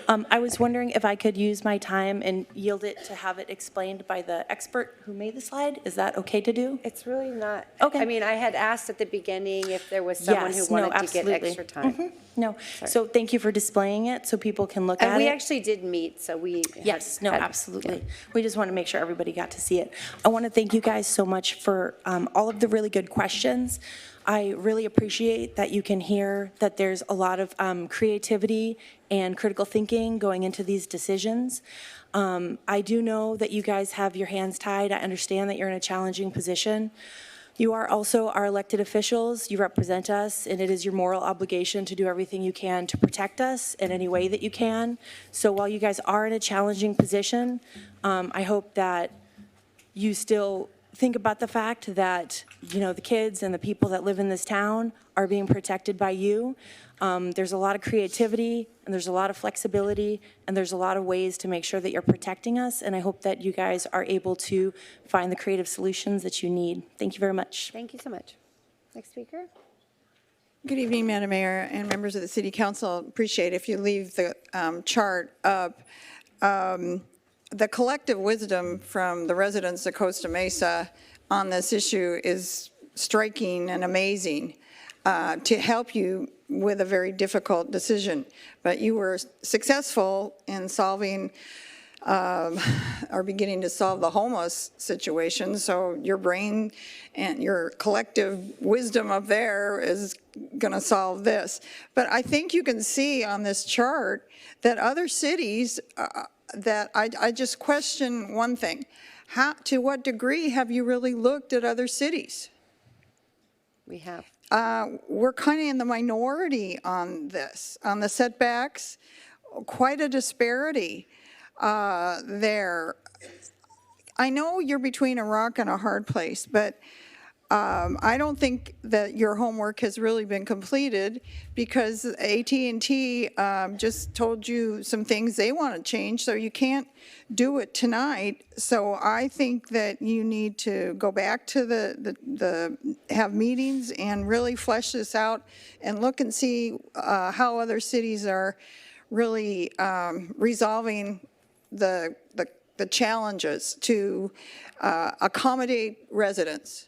I was wondering if I could use my time and yield it to have it explained by the expert who made the slide. Is that okay to do? It's really not. Okay. I mean, I had asked at the beginning if there was someone who wanted to get extra time. No. Sorry. So thank you for displaying it so people can look And at it. we actually did meet, so we. Yes, no, absolutely. We just want to make sure everybody got to see it. I want to thank you guys so much for all of the really good questions. I really appreciate that you can hear that there's a lot of creativity and critical thinking going into these decisions. I do know that you guys have your hands tied. I understand that you're in a challenging position. You are also our elected officials. You represent us, and it is your moral obligation to do everything you can to protect us in any way that you can. So while you guys are in a challenging position, I hope that you still think about the fact that, you know, the kids and the people that live in this town are being protected by you. There's a lot of creativity, and there's a lot of flexibility, and there's a lot of ways to make sure that you're protecting us, and I hope that you guys are able to find the creative solutions that you need. Thank you very much. Thank you so much. Next speaker. Good evening, Madam Mayor and members of the City Council. Appreciate if you leave the chart up. The collective wisdom from the residents of Costa Mesa on this issue is striking and amazing to help you with a very difficult decision. But you were successful in solving or beginning to solve the homeless situation. So your brain and your collective wisdom up there is going to solve this. But I think you can see on this chart that other cities that I just question one thing. To what degree have you really looked at other cities? We have. We're kind of in the minority on this, on the setbacks, quite a disparity there. I know you're between a rock and a hard place, but I don't think that your homework has really been completed because AT&T just told you some things they want to change, so you can't do it tonight. So I think that you need to go back to have meetings and really flesh this out and look and see how other cities are really resolving the challenges to accommodate residents.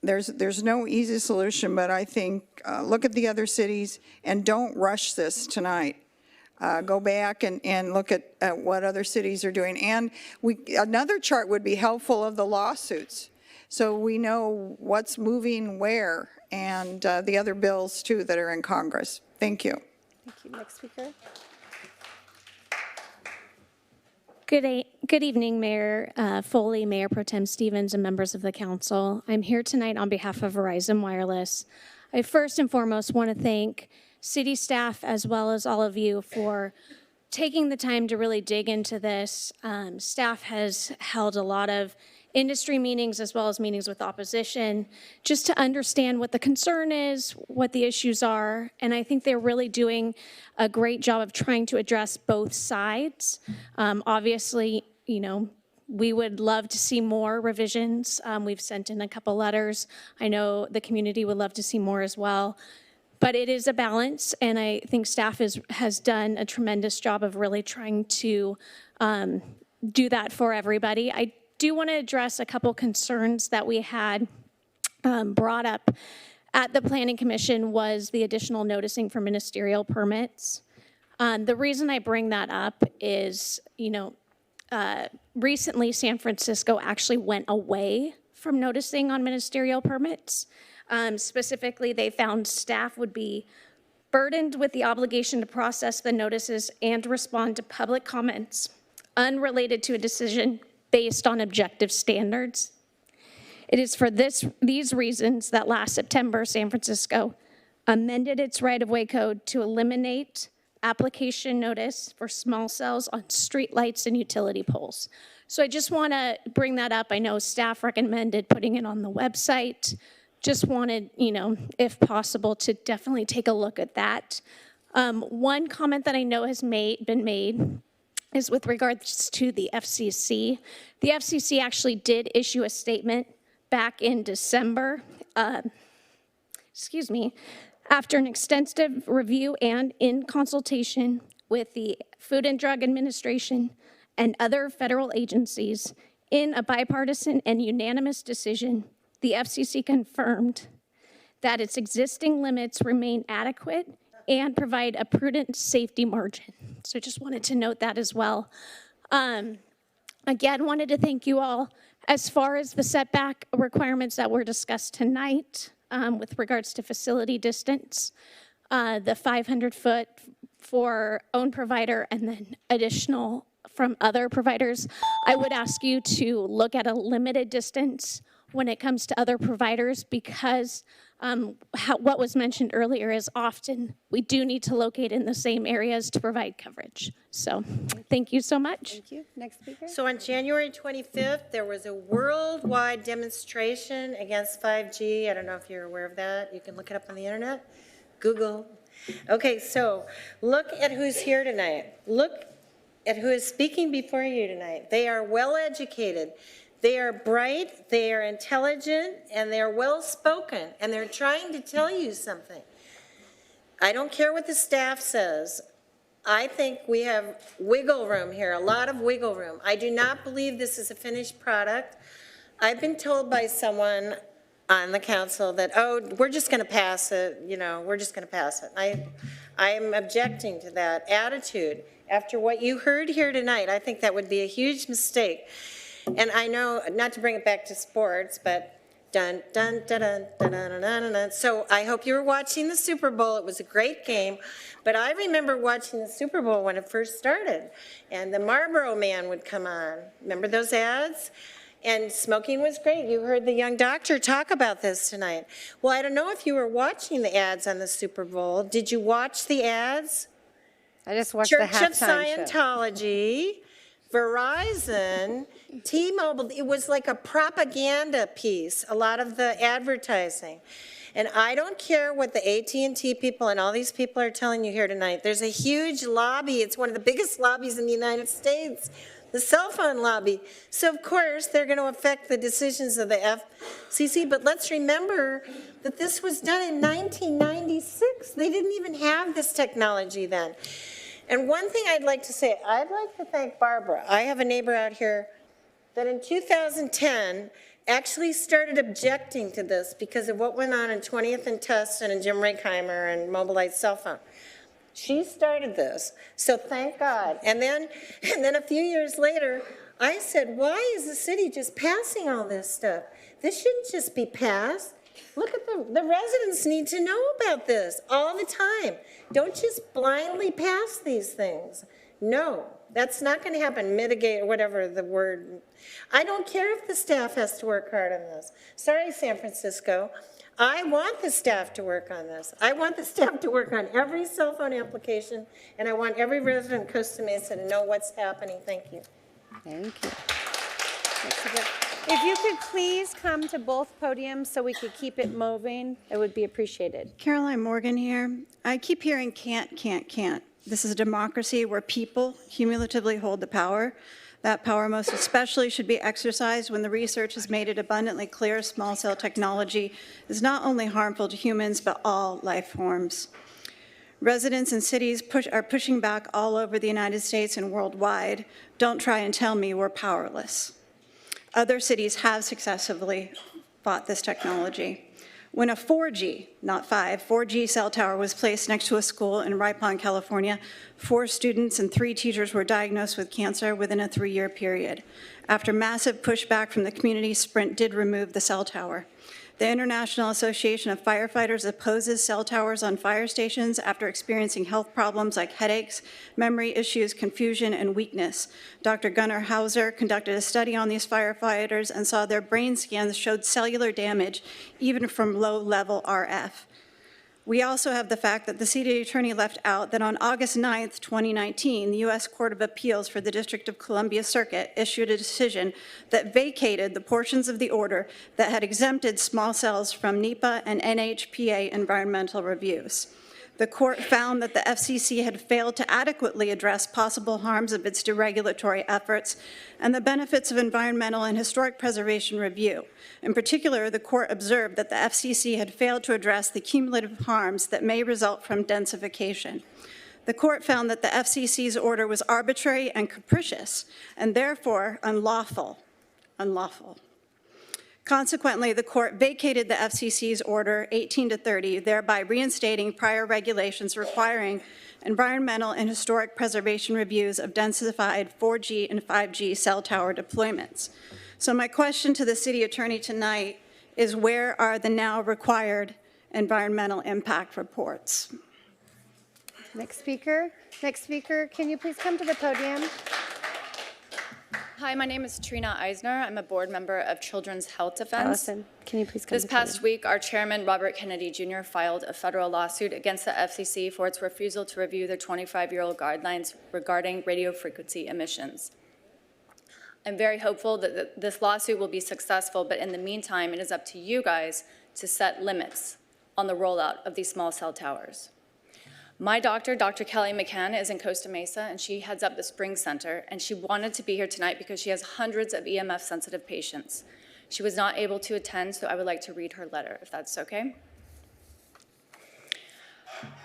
There's no easy solution, but I think look at the other cities and don't rush this tonight. Go back and look at what other cities are doing. And another chart would be helpful of the lawsuits. So we know what's moving where and the other bills too that are in Congress. Thank you. Thank you. Next speaker. Good evening, Mayor Foley, Mayor Pro Tem Stevens, and members of the council. I'm here tonight on behalf of Verizon Wireless. I first and foremost want to thank city staff as well as all of you for taking the time to really dig into this. Staff has held a lot of industry meetings as well as meetings with opposition just to understand what the concern is, what the issues are, and I think they're really doing a great job of trying to address both sides. Obviously, you know, we would love to see more revisions. We've sent in a couple letters. I know the community would love to see more as well. But it is a balance, and I think staff has done a tremendous job of really trying to do that for everybody. I do want to address a couple concerns that we had brought up at the Planning Commission was the additional noticing for ministerial permits. The reason I bring that up is, recently San Francisco actually went away from noticing on ministerial permits. Specifically, they found staff would be burdened with the obligation to process the notices and respond to public comments unrelated to a decision based on objective standards. It is for these reasons that last September, San Francisco amended its right-of-way code to eliminate application notice for small cells on streetlights and utility poles. So I just want to bring that up. I know staff recommended putting it on the website. Just wanted, if possible, to definitely take a look at that. One comment that I know has been made is with regards to the FCC. The FCC actually did issue a statement back in December, after an extensive review and in consultation with the Food and Drug Administration and other federal agencies, in a bipartisan and unanimous decision, the FCC confirmed that its existing limits remain adequate and provide a prudent safety margin. So I just wanted to note that as well. Again, wanted to thank you all. As far as the setback requirements that were discussed tonight with regards to facility distance, the 500-foot for own provider and then additional from other providers, I would ask you to look at a limited distance when it comes to other providers, because what was mentioned earlier is often we do need to locate in the same areas to provide coverage. So thank you so much. Thank you. Next speaker. So on January 25th, there was a worldwide demonstration against 5G. I don't know if you're aware of that. You can look it up on the internet. Google. Okay, so look at who's here tonight. Look at who is speaking before you tonight. They are well educated. They are bright, they are intelligent, and they are well-spoken, and they're trying to tell you something. I don't care what the staff says. I think we have wiggle room here, a lot of wiggle room. I do not believe this is a finished product. I've been told by someone on the council that, oh, we're just going to pass it, we're just going to pass it. I am objecting to that attitude. After what you heard here tonight, I think that would be a huge mistake. And I know, not to bring it back to sports, but dun, dun, dun, dun, dun, dun, dun, dun. So I hope you were watching the Super Bowl. It was a great game. But I remember watching the Super Bowl when it first started. And the Marlboro Man would come on. Remember those ads? And smoking was great. You heard the young doctor talk about this tonight. Well, I don't know if you were watching the ads on the Super Bowl. Did you watch the ads? I just watched the halftime show. Church of Scientology, Verizon, T-Mobile. It was like a propaganda piece, a lot of the advertising. And I don't care what the AT&T people and all these people are telling you here tonight. There's a huge lobby. It's one of the biggest lobbies in the United States, the cell phone lobby. So, of course, they're going to affect the decisions of the FCC. But let's remember that this was done in 1996. They didn't even have this technology then. And one thing I'd like to say, I'd like to thank Barbara. I have a neighbor out here that in 2010 actually started objecting to this because of what went on in 20th and Tustin and Jim Rinkheimer and Mobilite cell phone. She started this, so thank God. And then a few years later, I said, why is the city just passing all this stuff? This shouldn't just be passed. Look at the residents need to know about this all the time. Don't just blindly pass these things. No, that's not going to happen. Mitigate or whatever the word. I don't care if the staff has to work hard on this. Sorry, San Francisco. I want the staff to work on this. I want the staff to work on every cell phone application, and I want every resident in Costa Mesa to know what's happening. Thank you. Thank you. If you could please come to both podiums so we could keep it moving, it would be appreciated. Caroline Morgan here. I keep hearing can't, can't, can't. This is a democracy where people cumulatively hold the power. That power most especially should be exercised when the research has made it abundantly clear small cell technology is not only harmful to humans, but all life forms. Residents and cities are pushing back all over the United States and worldwide. Don't try and tell me we're powerless. Other cities have successfully fought this technology. When a 4G, not 5, 4G cell tower was placed next to a school in Ripon, California, 4 students and 3 teachers were diagnosed with cancer within a 3-year period. After massive pushback from the community, Sprint did remove the cell tower. The International Association of Firefighters opposes cell towers on fire stations after experiencing health problems like headaches, memory issues, confusion, and weakness. Dr. Gunnar Hauser conducted a study on these firefighters and saw their brain scans showed cellular damage even from low-level RF. We also have the fact that the city attorney left out that on August 9th, 2019, the U.S. Court of Appeals for the District of Columbia Circuit issued a decision that vacated the portions of the order that had exempted small cells from NEPA and NHPA environmental reviews. The court found that the FCC had failed to adequately address possible harms of its deregulatory efforts and the benefits of environmental and historic preservation review. In particular, the court observed that the FCC had failed to address the cumulative harms that may result from densification. The court found that the FCC's order was arbitrary and capricious and therefore unlawful. Consequently, the court vacated the FCC's order 18-30, thereby reinstating prior regulations requiring environmental and historic preservation reviews of densified 4G and 5G cell tower deployments. So my question to the city attorney tonight is, where are the now required environmental impact reports? Next speaker, can you please come to the podium? Hi, my name is Trina Eisner. I'm a board member of Children's Health Defense. Allison, can you please come This past week, our chairman, Robert Kennedy Jr., filed a federal lawsuit against the FCC for its refusal to review their 25-year-old guidelines regarding radio frequency emissions. I'm very hopeful that this lawsuit will be successful, but in the meantime, it is up to you guys to set limits on the rollout of these small cell towers. My doctor, Dr. Kelly McCann, is in Costa Mesa, and she heads up the Spring Center, and she wanted to be here tonight because she has hundreds of EMF-sensitive patients. She was not able to attend, so I would like to read her letter, if that's okay.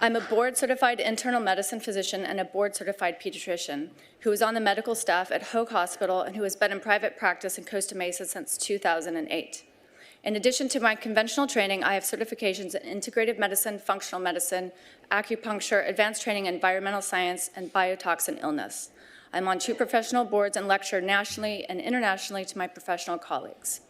I'm a board-certified internal medicine physician and a board-certified pediatrician who is on the medical staff at Hoag Hospital and who has been in private practice in Costa Mesa since 2008. In addition to my conventional training, I have certifications in integrative medicine, functional medicine, acupuncture, advanced training in environmental science, and biotoxin illness. I'm on 2 professional boards and lecture nationally and internationally to my professional colleagues.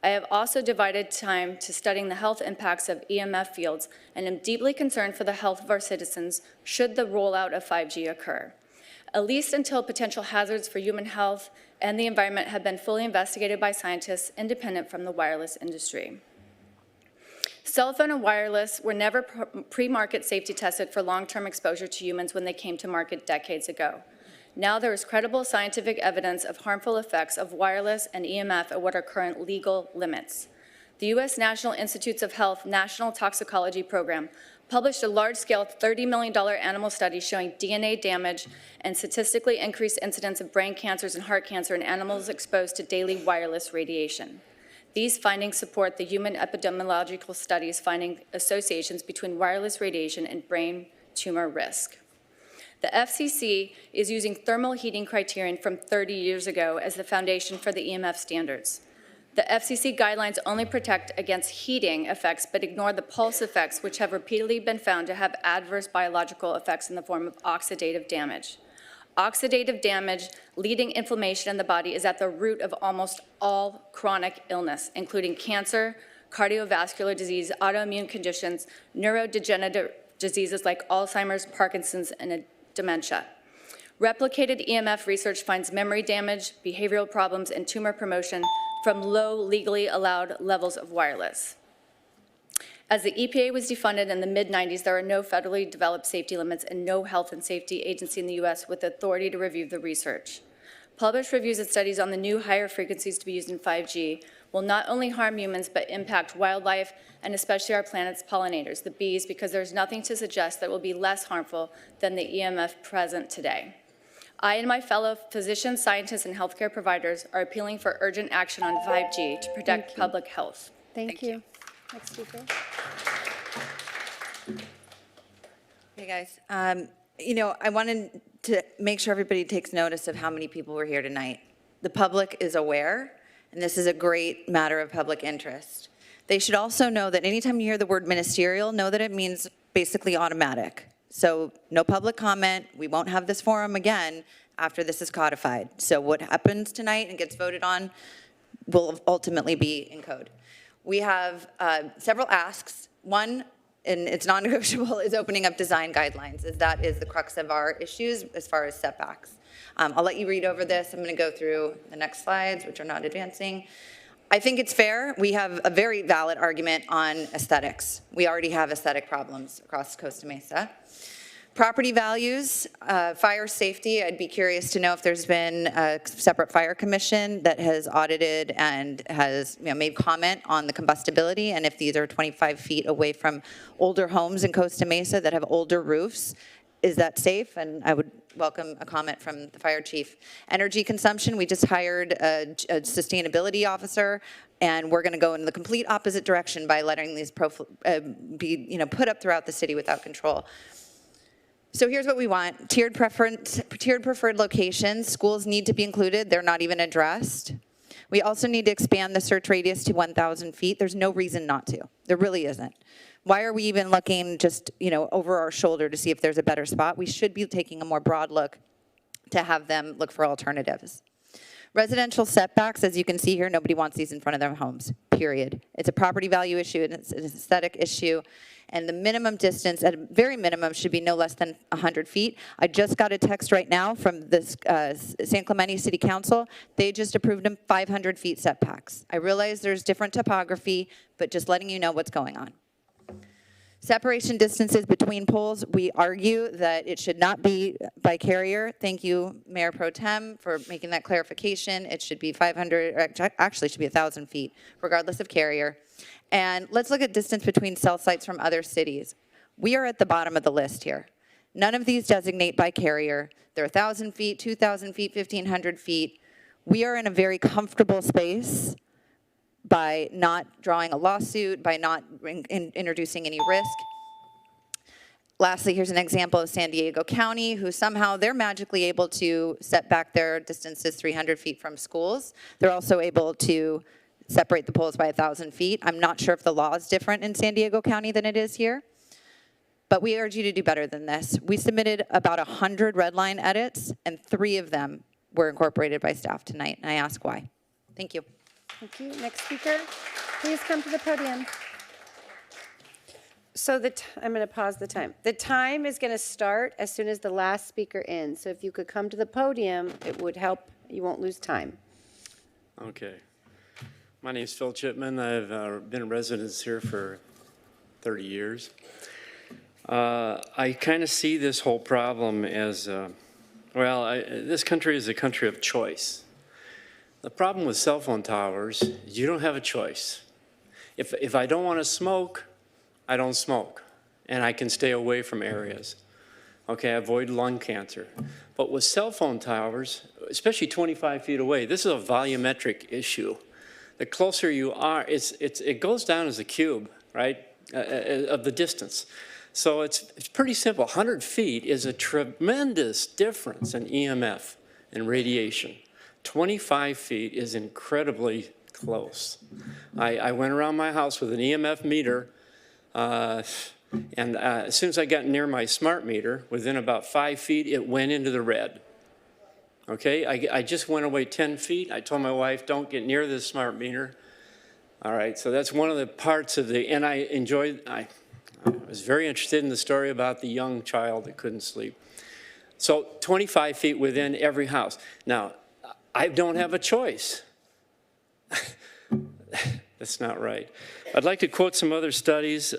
I have also divided time to studying the health impacts of EMF fields and am deeply concerned for the health of our citizens should the rollout of 5G occur, at least until potential hazards for human health and the environment have been fully investigated by scientists independent from the wireless industry. Cell phone and wireless were never pre-market safety tested for long-term exposure to humans when they came to market decades ago. Now there is credible scientific evidence of harmful effects of wireless and EMF at what are current legal limits. The U.S. National Institutes of Health National Toxicology Program published a large-scale $30 million animal study showing DNA damage and statistically increased incidence of brain cancers and heart cancer in animals exposed to daily wireless radiation. These findings support the human epidemiological studies finding associations between wireless radiation and brain tumor risk. The FCC is using thermal heating criterion from 30 years ago as the foundation for the EMF standards. The FCC guidelines only protect against heating effects but ignore the pulse effects, which have repeatedly been found to have adverse biological effects in the form of oxidative damage. Oxidative damage leading inflammation in the body is at the root of almost all chronic illness, including cancer, cardiovascular disease, autoimmune conditions, neurodegenerative diseases like Alzheimer's, Parkinson's, and dementia. Replicated EMF research finds memory damage, behavioral problems, and tumor promotion from low legally allowed levels of wireless. As the EPA was defunded in the mid-90s, there are no federally developed safety limits and no health and safety agency in the U.S. with authority to review the research. Published reviews and studies on the new higher frequencies to be used in 5G will not only harm humans but impact wildlife and especially our planet's pollinators, the bees, because there's nothing to suggest that will be less harmful than the EMF present today. I and my fellow physicians, scientists, and healthcare providers are appealing for urgent action on 5G to protect public health. Thank you. Next speaker. Hey guys, I wanted to make sure everybody takes notice of how many people were here tonight. The public is aware, and this is a great matter of public interest. They should also know that anytime you hear the word ministerial, know that it means basically automatic. So no public comment. We won't have this forum again after this is codified. So what happens tonight and gets voted on will ultimately be in code. We have several asks. One, and it's non-negotiable, is opening up design guidelines, as that is the crux of our issues as far as setbacks. I'll let you read over this. I'm going to go through the next slides, which are not advancing. I think it's fair. We have a very valid argument on aesthetics. We already have aesthetic problems across Costa Mesa. Property values, fire safety, I'd be curious to know if there's been a separate fire commission that has audited and has made comment on the combustibility, and if these are 25 feet away from older homes in Costa Mesa that have older roofs, is that safe? And I would welcome a comment from the fire chief. Energy consumption, we just hired a sustainability officer, and we're going to go in the complete opposite direction by letting these be put up throughout the city without control. So here's what we want. Tiered preferred locations. Schools need to be included. They're not even addressed. We also need to expand the search radius to 1,000 feet. There's no reason not to. There really isn't. Why are we even looking just, over our shoulder to see if there's a better spot? We should be taking a more broad look to have them look for alternatives. Residential setbacks, as you can see here, nobody wants these in front of their homes, period. It's a property value issue, and it's an aesthetic issue. And the minimum distance, at a very minimum, should be no less than 100 feet. I just got a text right now from this San Clemente City Council. They just approved them 500 feet setbacks. I realize there's different topography, but just letting you know what's going on. Separation distances between poles, we argue that it should not be by carrier. Thank you, Mayor Pro Tem, for making that clarification. It should be 500, or actually it should be 1,000 feet, regardless of carrier. And let's look at distance between cell sites from other cities. We are at the bottom of the list here. None of these designate by carrier. They're 1,000 feet, 2,000 feet, 1,500 feet. We are in a very comfortable space by not drawing a lawsuit, by not introducing any risk. Lastly, here's an example of San Diego County, who somehow they're magically able to set back their distances 300 feet from schools. They're also able to separate the poles by 1,000 feet. I'm not sure if the law is different in San Diego County than it is here, but we urge you to do better than this. We submitted about 100 red line edits, and 3 of them were incorporated by staff tonight, and I ask why. Thank you. Thank you. Next speaker, please come to the podium. So I'm going to pause the time. The time is going to start as soon as the last speaker ends. So if you could come to the podium, it would help. You won't lose time. Okay. My name is Phil Chipman. I've been a resident here for 30 years. I kind of see this whole problem as, this country is a country of choice. The problem with cell phone towers is you don't have a choice. If I don't want to smoke, I don't smoke, and I can stay away from areas. Okay, I avoid lung cancer. But with cell phone towers, especially 25 feet away, this is a volumetric issue. The closer you are, it goes down as a cube, right, of the distance. So it's pretty simple. 100 feet is a tremendous difference in EMF and radiation. 25 feet is incredibly close. I went around my house with an EMF meter, and as soon as I got near my smart meter, within about 5 feet, it went into the red. Okay, I just went away 10 feet. I told my wife, don't get near this smart meter. All right, so that's one of the parts of and I was very interested in the story about the young child that couldn't sleep. So 25 feet within every house. Now, I don't have a choice. That's not right. I'd like to quote some other studies.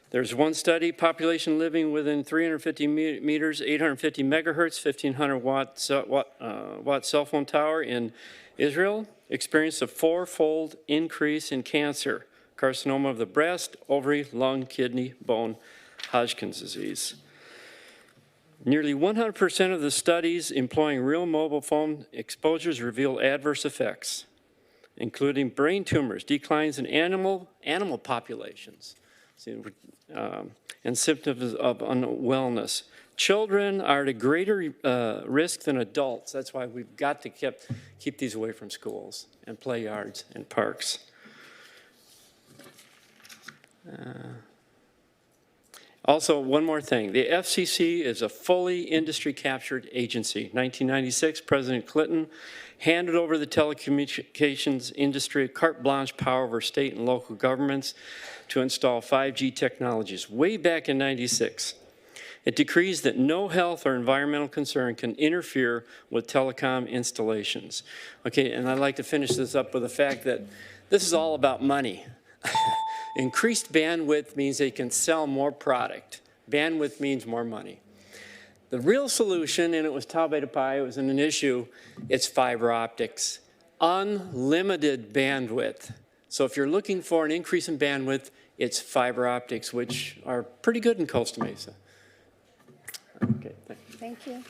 There's one study, population living within 350 meters, 850 megahertz, 1,500 watt cell phone tower in Israel experienced a 4-fold increase in cancer, carcinoma of the breast, ovary, lung, kidney, bone, Hodgkin's disease. Nearly 100% of the studies employing real mobile phone exposures reveal adverse effects, including brain tumors, declines in animal populations, and symptoms of unwellness. Children are at a greater risk than adults. That's why we've got to keep these away from schools and play yards and parks. Also, one more thing. The FCC is a fully industry-captured agency. 1996, President Clinton handed over the telecommunications industry carte blanche power over state and local governments to install 5G technologies way back in 96. It decrees that no health or environmental concern can interfere with telecom installations. Okay, and I'd like to finish this up with the fact that this is all about money. Increased bandwidth means they can sell more product. Bandwidth means more money. The real solution, and it was Tau Beta Pi, it was an issue, it's fiber optics. Unlimited bandwidth. So if you're looking for an increase in bandwidth, it's fiber optics, which are pretty good in Costa Mesa. Okay, Thank you.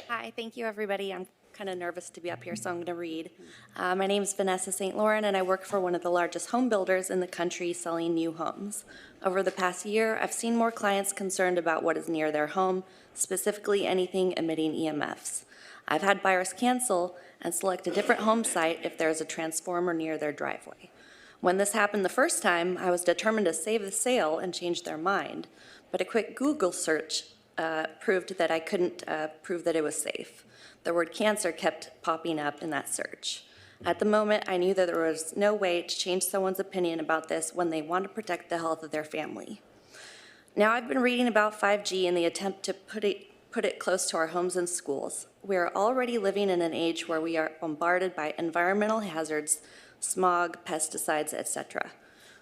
Hi, thank you, everybody. I'm kind of nervous to be up here, so I'm going to read. My name is Vanessa St. Laurent, and I work for one of the largest home builders in the country selling new homes. Over the past year, I've seen more clients concerned about what is near their home, specifically anything emitting EMFs. I've had buyers cancel and select a different home site if there is a transformer near their driveway. When this happened the first time, I was determined to save the sale and change their mind, but a quick Google search proved that I couldn't prove that it was safe. The word cancer kept popping up in that search. At the moment, I knew that there was no way to change someone's opinion about this when they want to protect the health of their family. Now I've been reading about 5G in the attempt to put it close to our homes and schools. We are already living in an age where we are bombarded by environmental hazards, smog, pesticides, etc.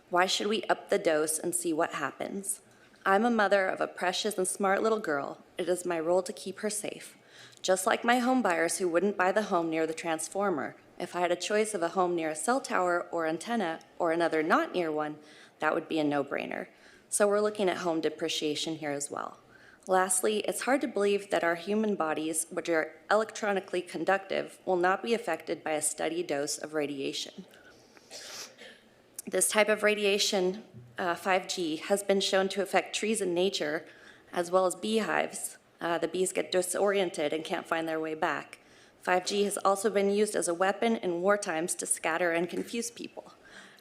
Why should we up the dose and see what happens? I'm a mother of a precious and smart little girl. It is my role to keep her safe. Just like my home buyers who wouldn't buy the home near the transformer, if I had a choice of a home near a cell tower or antenna or another not near one, that would be a no-brainer. So we're looking at home depreciation here as well. Lastly, it's hard to believe that our human bodies, which are electronically conductive, will not be affected by a steady dose of radiation. This type of radiation, 5G, has been shown to affect trees in nature as well as beehives. The bees get disoriented and can't find their way back. 5G has also been used as a weapon in war times to scatter and confuse people.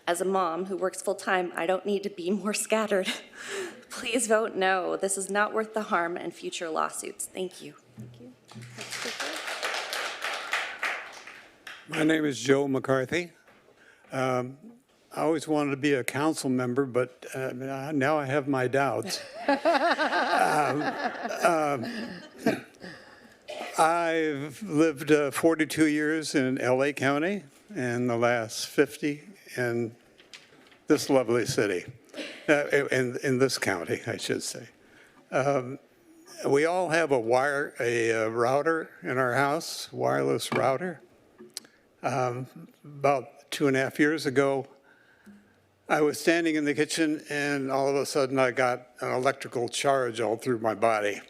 As a mom who works full-time, I don't need to be more scattered. Please vote no. This is not worth the harm and future lawsuits. Thank you. Thank you. My name is Joe McCarthy. I always wanted to be a council member, but now I have my doubts. I've lived 42 years in LA County and the last 50 in this lovely city, in this county, I should say. We all have a router in our house, wireless router. About 2.5 years ago, I was standing in the kitchen and all of a sudden I got an electrical charge all through my body.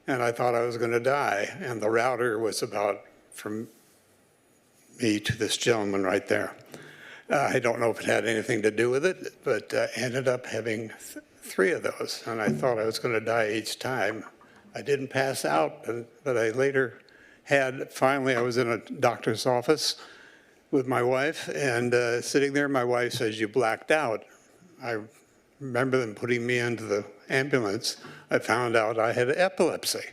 And I thought I was going to die. And the router was about from me to this gentleman right there. I don't know if it had anything to do with it, but ended up having 3 of those. And I thought I was going to die each time. I didn't pass out, but I later finally I was in a doctor's office with my wife, and sitting there, my wife says, "You blacked out." I remember them putting me into the ambulance. I found out I had epilepsy.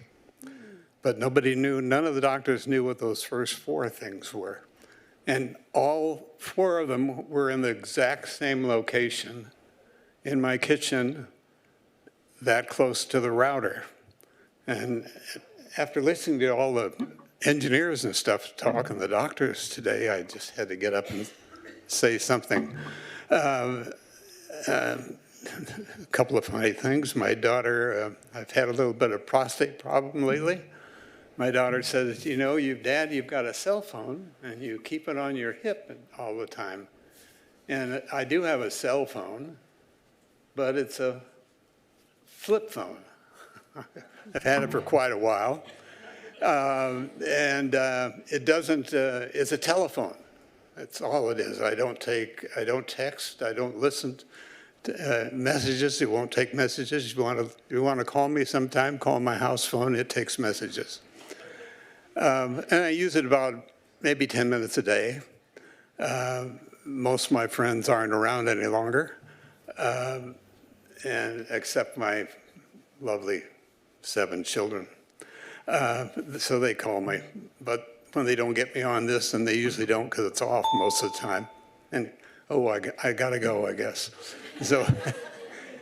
But nobody knew, none of the doctors knew what those first 4 things were. And all 4 of them were in the exact same location in my kitchen, that close to the router. And after listening to all the engineers and stuff talk and the doctors today, I just had to get up and say something. A couple of funny things. My daughter, I've had a little bit of prostate problem lately. My daughter says, "You know, Dad, you've got a cell phone and you keep it on your hip all the time." And I do have a cell phone, but it's a flip phone. I've had it for quite a while. It doesn't, it's a telephone. That's all it is. I don't text, I don't listen to messages. It won't take messages. You want to call me sometime, call my house phone, it takes messages. And I use it about maybe 10 minutes a day. most of my friends aren't around any longer, and except my lovely 7 children. So they call me. But when they don't get me on this, and they usually don't because it's off most of the time, and I gotta go, I guess. So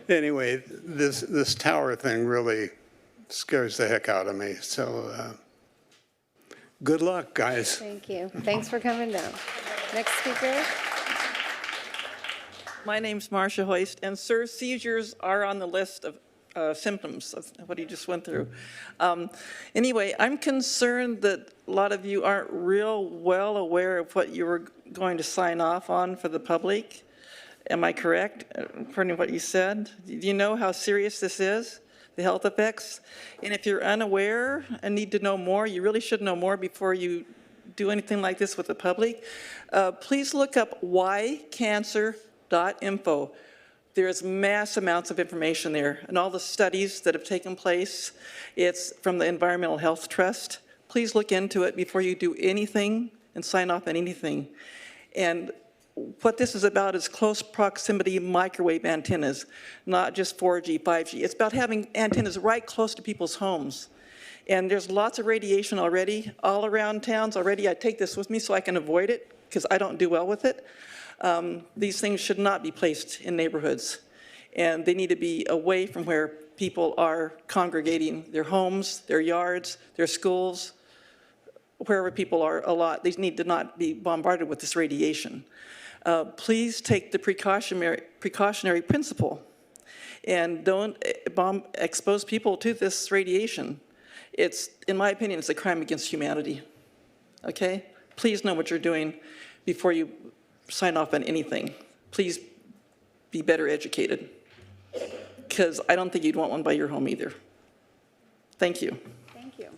anyway, this tower thing really scares the heck out of me. So good luck, guys. Thank you. Thanks for coming down. Next speaker. My name's Marcia Hoist, and sir, seizures are on the list of symptoms of what he just went through. Anyway, I'm concerned that a lot of you aren't real well aware of what you were going to sign off on for the public. Am I correct, according to what you said? Do you know how serious this is, the health effects? And if you're unaware and need to know more, you really should know more before you do anything like this with the public. Please look up whycancer.info. There's mass amounts of information there, and all the studies that have taken place. It's from the Environmental Health Trust. Please look into it before you do anything and sign off on anything. And what this is about is close proximity microwave antennas, not just 4G, 5G. It's about having antennas right close to people's homes. And there's lots of radiation already, all around towns already. I take this with me so I can avoid it, because I don't do well with it. These things should not be placed in neighborhoods, and they need to be away from where people are congregating, their homes, their yards, their schools, wherever people are a lot. These need to not be bombarded with this radiation. Please take the precautionary principle and don't expose people to this radiation. It's, in my opinion, it's a crime against humanity. Okay? Please know what you're doing before you sign off on anything. Please be better educated, because I don't think you'd want one by your home either. Thank you. Thank you.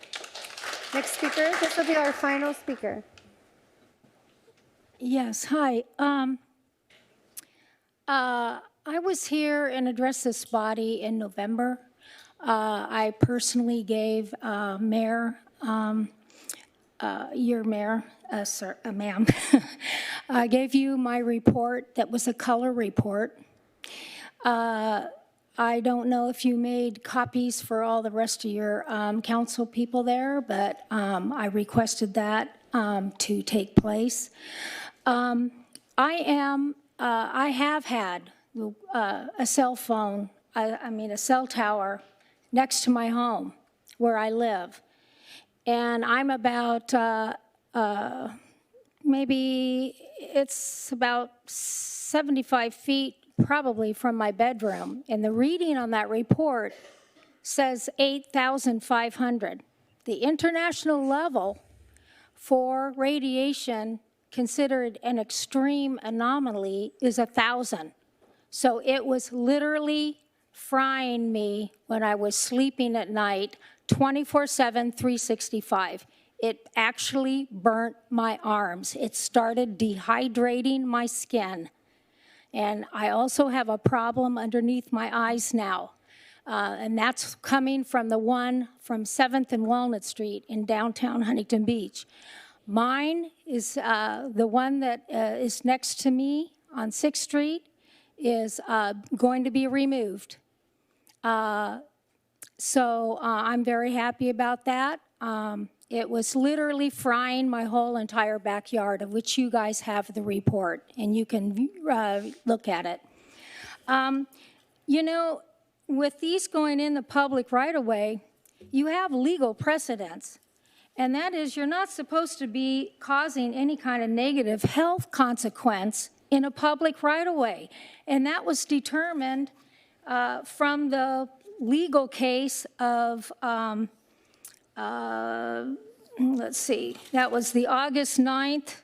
Next speaker, this will be our final speaker. Yes, hi. I was here and addressed this body in November. I personally gave Mayor, your mayor, sir, ma'am, I gave you my report that was a color report. I don't know if you made copies for all the rest of your council people there, but I requested that to take place. I have had a cell phone, a cell tower next to my home where I live. And I'm about, maybe it's about 75 feet probably from my bedroom. And the reading on that report says 8,500. The international level for radiation considered an extreme anomaly is 1,000. So it was literally frying me when I was sleeping at night, 24/7, 365. It actually burnt my arms. It started dehydrating my skin. And I also have a problem underneath my eyes now. And that's coming from the one from 7th and Walnut Street in downtown Huntington Beach. Mine is the one that is next to me on 6th Street is going to be removed. So I'm very happy about that. It was literally frying my whole entire backyard, of which you guys have the report, and you can look at it. You know, with these going in the public right away, you have legal precedents. And that is, you're not supposed to be causing any kind of negative health consequence in a public right-of-way. And that was determined from the legal case of, let's see, that was the August 9th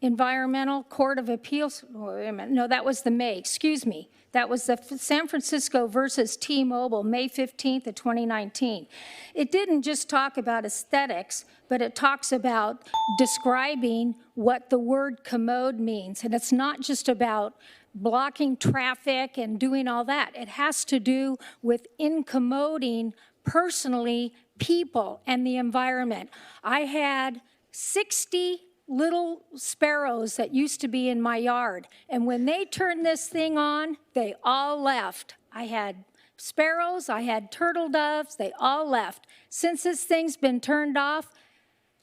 Environmental Court of Appeals. Oh, wait a minute. No, that was the May, excuse me. That was the San Francisco versus T-Mobile, May 15th of 2019. It didn't just talk about aesthetics, but it talks about describing what the word commode means. And it's not just about blocking traffic and doing all that. It has to do with incommoding personally people and the environment. I had 60 little sparrows that used to be in my yard. And when they turned this thing on, they all left. I had sparrows, I had turtle doves, they all left. Since this thing's been turned off,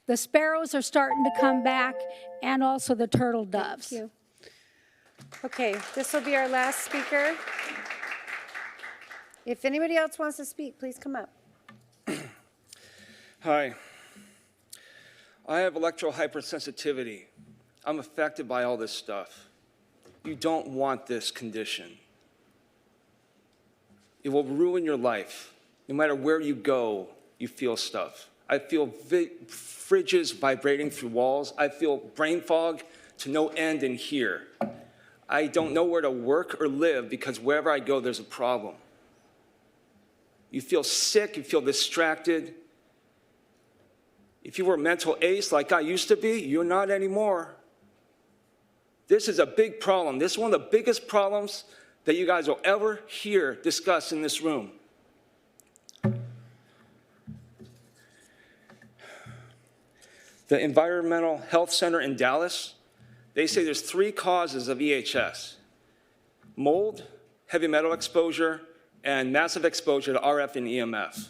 the sparrows are starting to come back and also the turtle doves. Thank you. Okay, this will be our last speaker. If anybody else wants to speak, please come up. Hi. I have electro hypersensitivity. I'm affected by all this stuff. You don't want this condition. It will ruin your life. No matter where you go, you feel stuff. I feel fridges vibrating through walls. I feel brain fog to no end in here. I don't know where to work or live because wherever I go, there's a problem. You feel sick, you feel distracted. If you were a mental ace like I used to be, you're not anymore. This is a big problem. This is one of the biggest problems that you guys will ever hear discussed in this room. The Environmental Health Center in Dallas, they say there's 3 causes of EHS: mold, heavy metal exposure, and massive exposure to RF and EMF.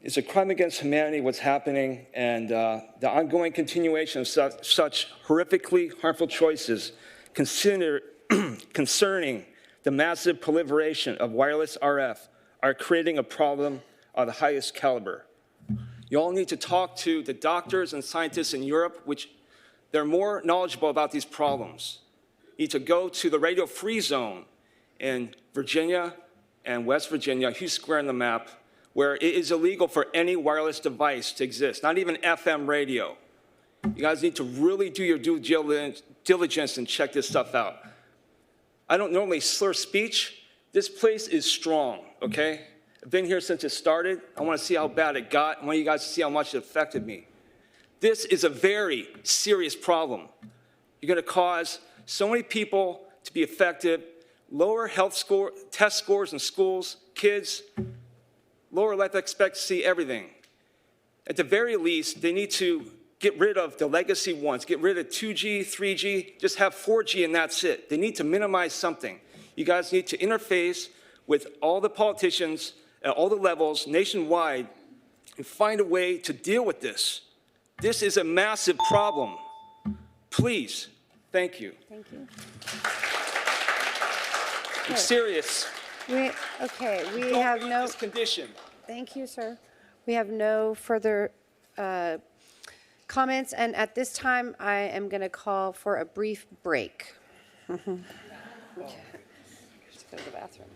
It's a crime against humanity what's happening, and the ongoing continuation of such horrifically harmful choices concerning the massive proliferation of wireless RF are creating a problem of the highest caliber. You all need to talk to the doctors and scientists in Europe, which they're more knowledgeable about these problems. You need to go to the radio-free zone in Virginia and West Virginia, Hughes Square on the map, where it is illegal for any wireless device to exist, not even FM radio. You guys need to really do your due diligence and check this stuff out. I don't normally slur speech. This place is strong, okay? I've been here since it started. I want to see how bad it got. I want you guys to see how much it affected me. This is a very serious problem. You're going to cause so many people to be affected, lower test scores in schools, kids, lower life expectancy, everything. At the very least, they need to get rid of the legacy ones, get rid of 2G, 3G, just have 4G and that's it. They need to minimize something. You guys need to interface with all the politicians at all the levels nationwide and find a way to deal with this. This is a massive problem. Please, thank you. Thank you. I'm serious. We have no this condition. Thank you, sir. We have no further comments, and at this time, I am going to call for a brief break. Just go to the bathroom.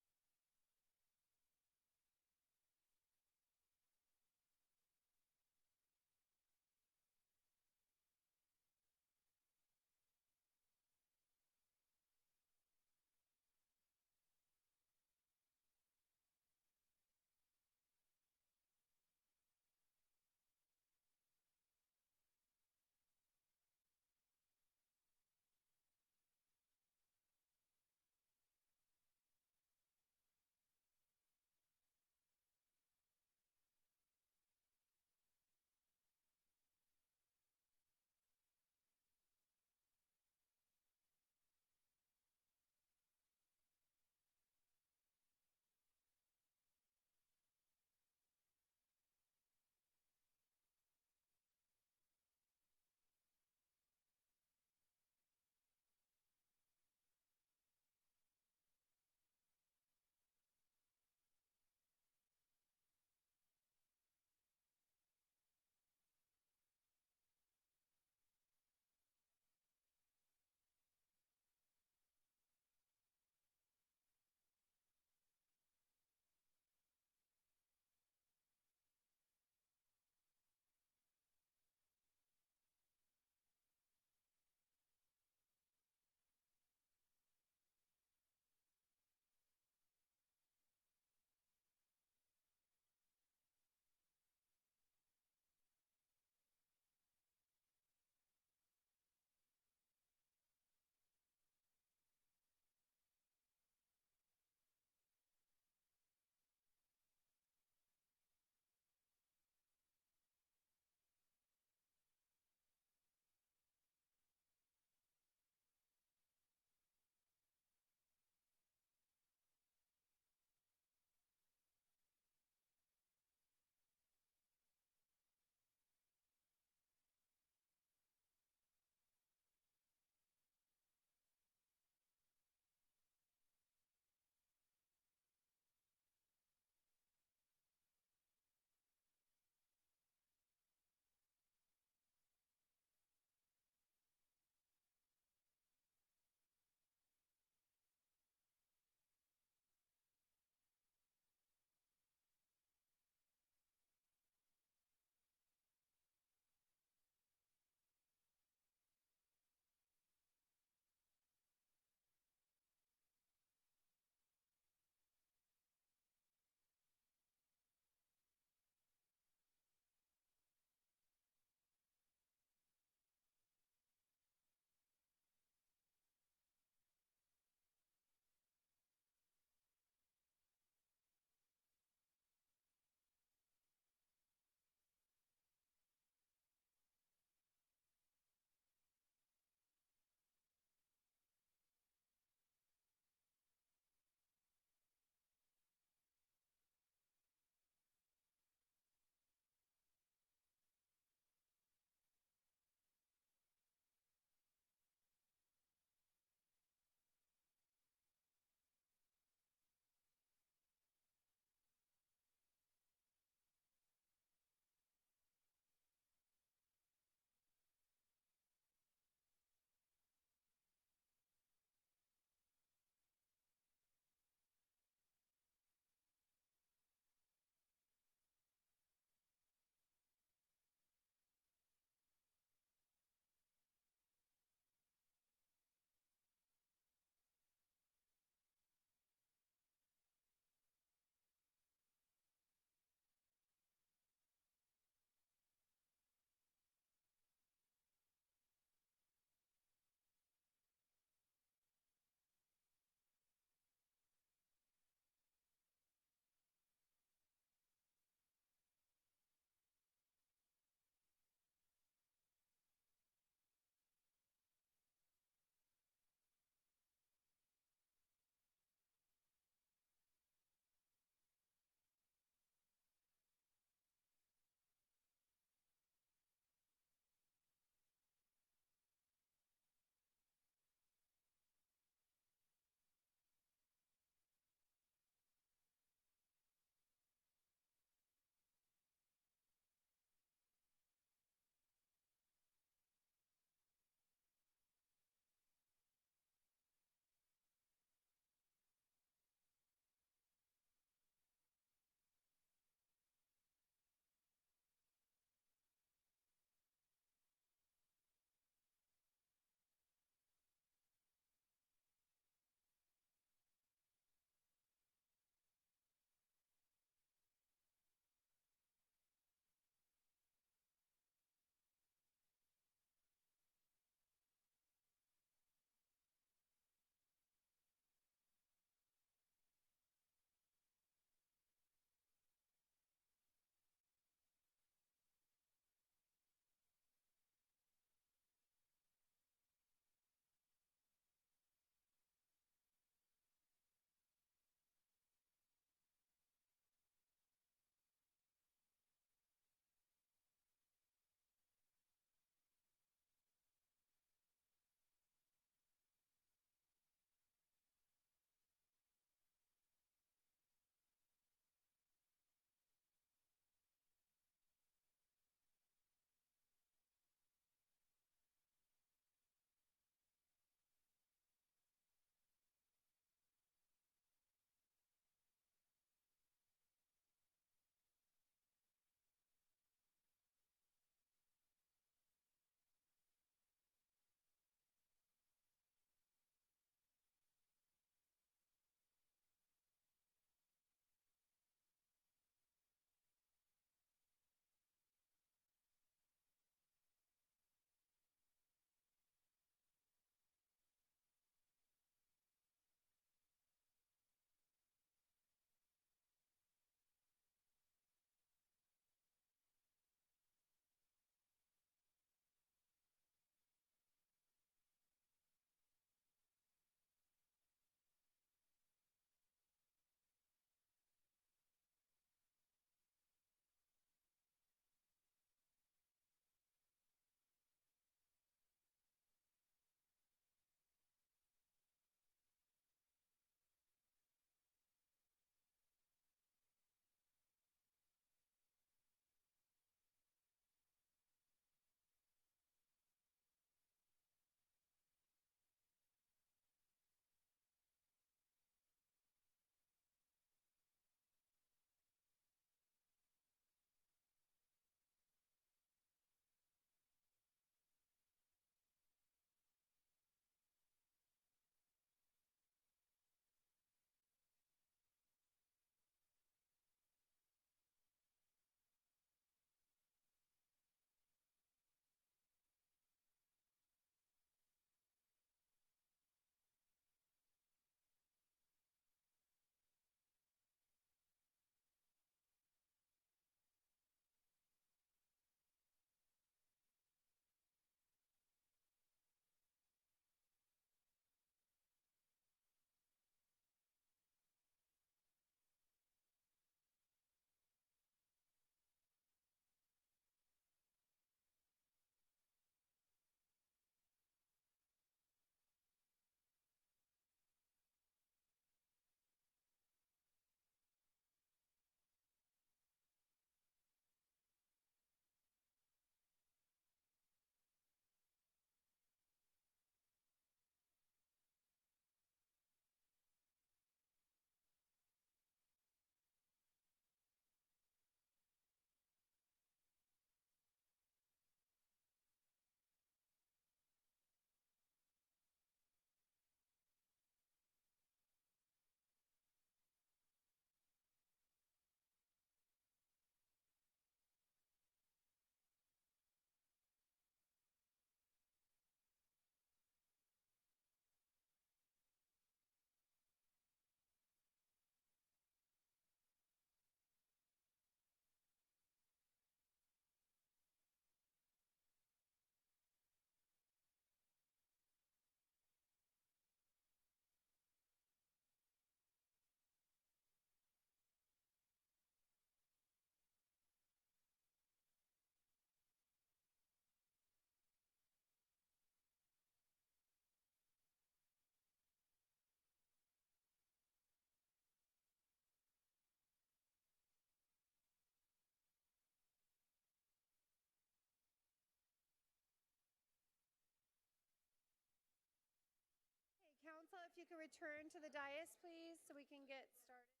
you could return to the dais, please, so we can get started.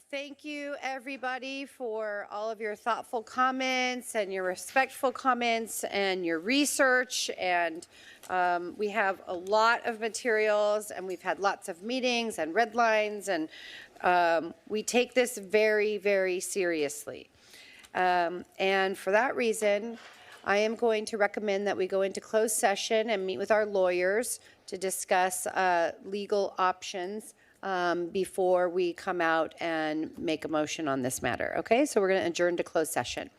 Thank you, everybody, for all of your thoughtful comments and your respectful comments and your research. And we have a lot of materials, and we've had lots of meetings and red lines, and we take this very, very seriously. And for that reason, I am going to recommend that we go into closed session and meet with our lawyers to discuss legal options before we come out and make a motion on this matter. Okay, so we're going to adjourn to closed session.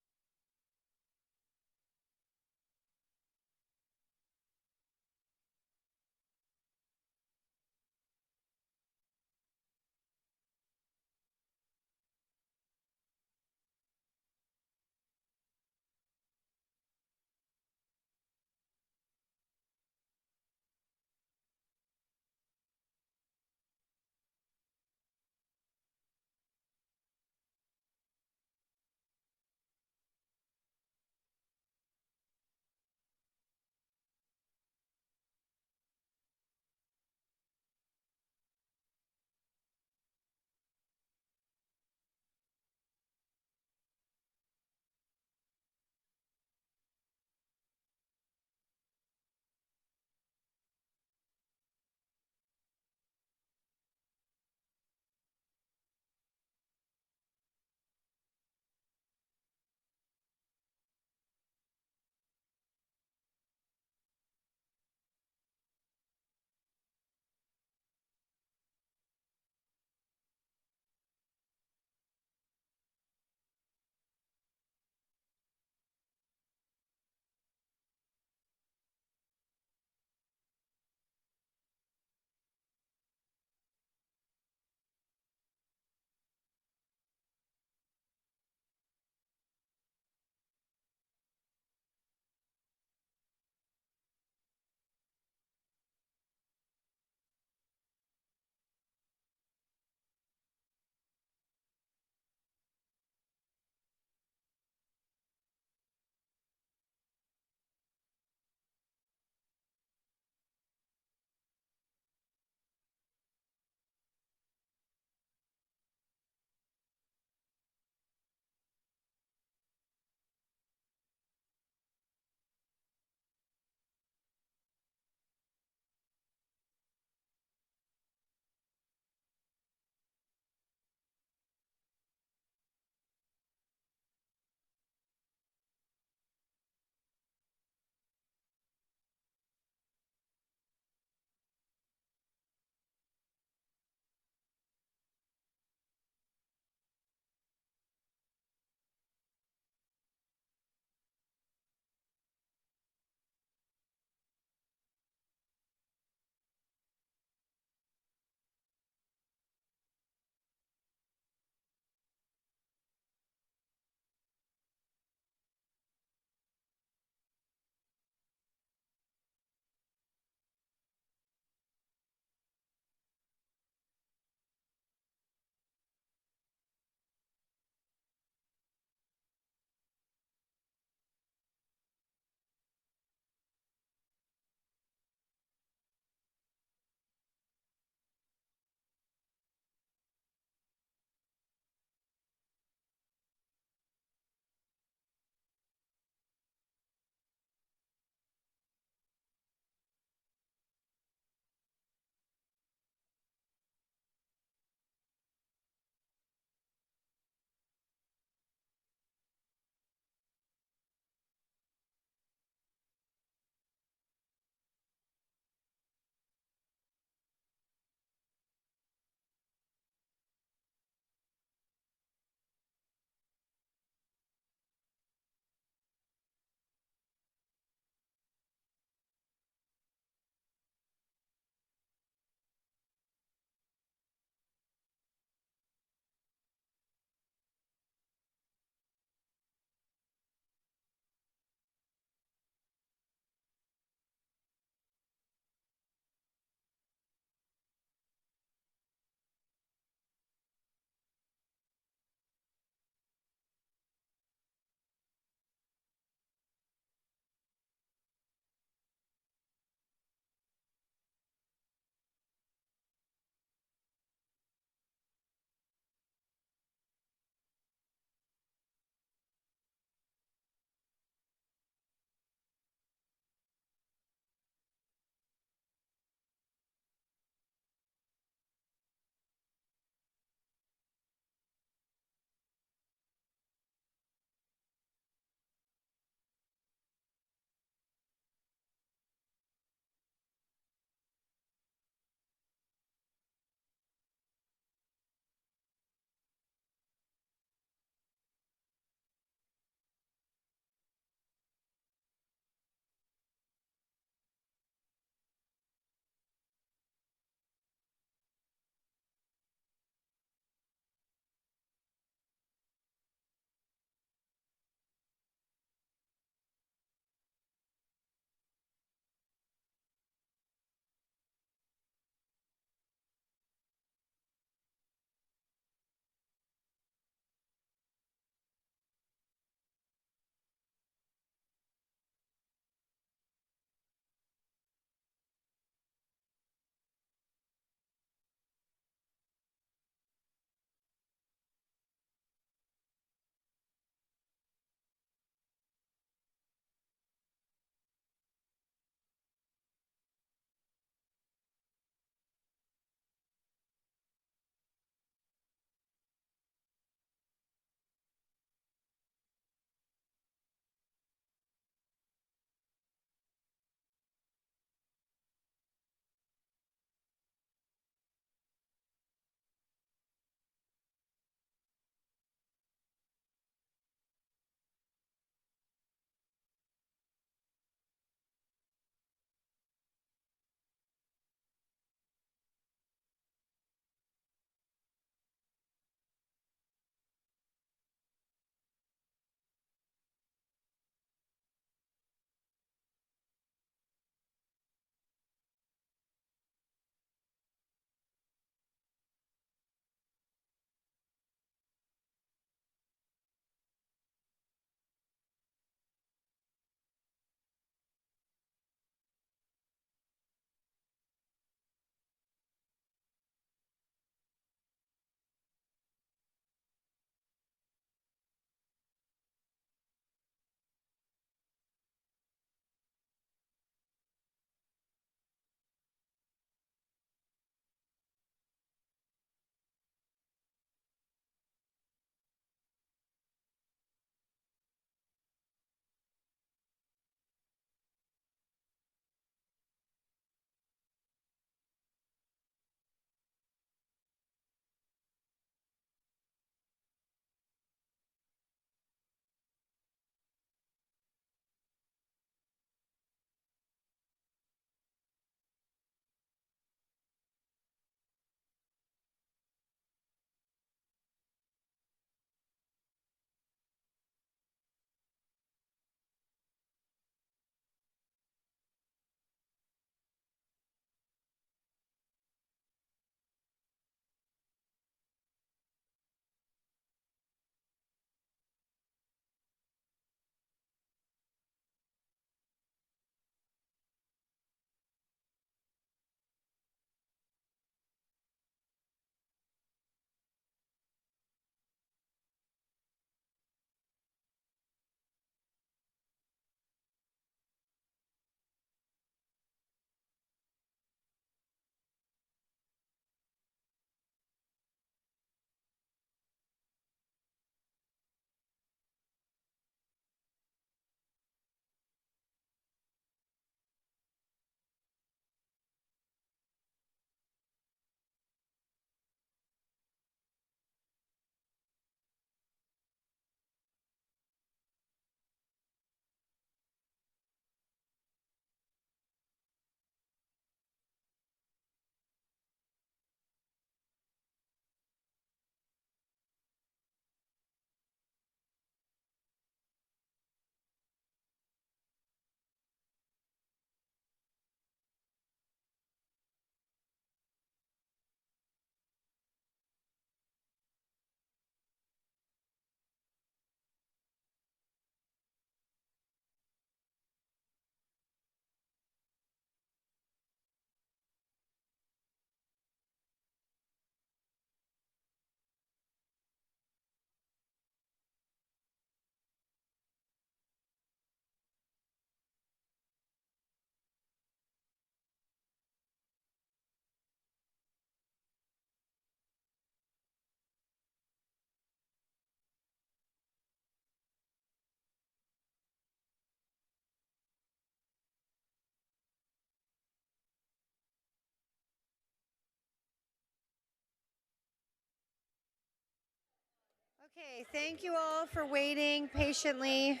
Okay, thank you all for waiting patiently.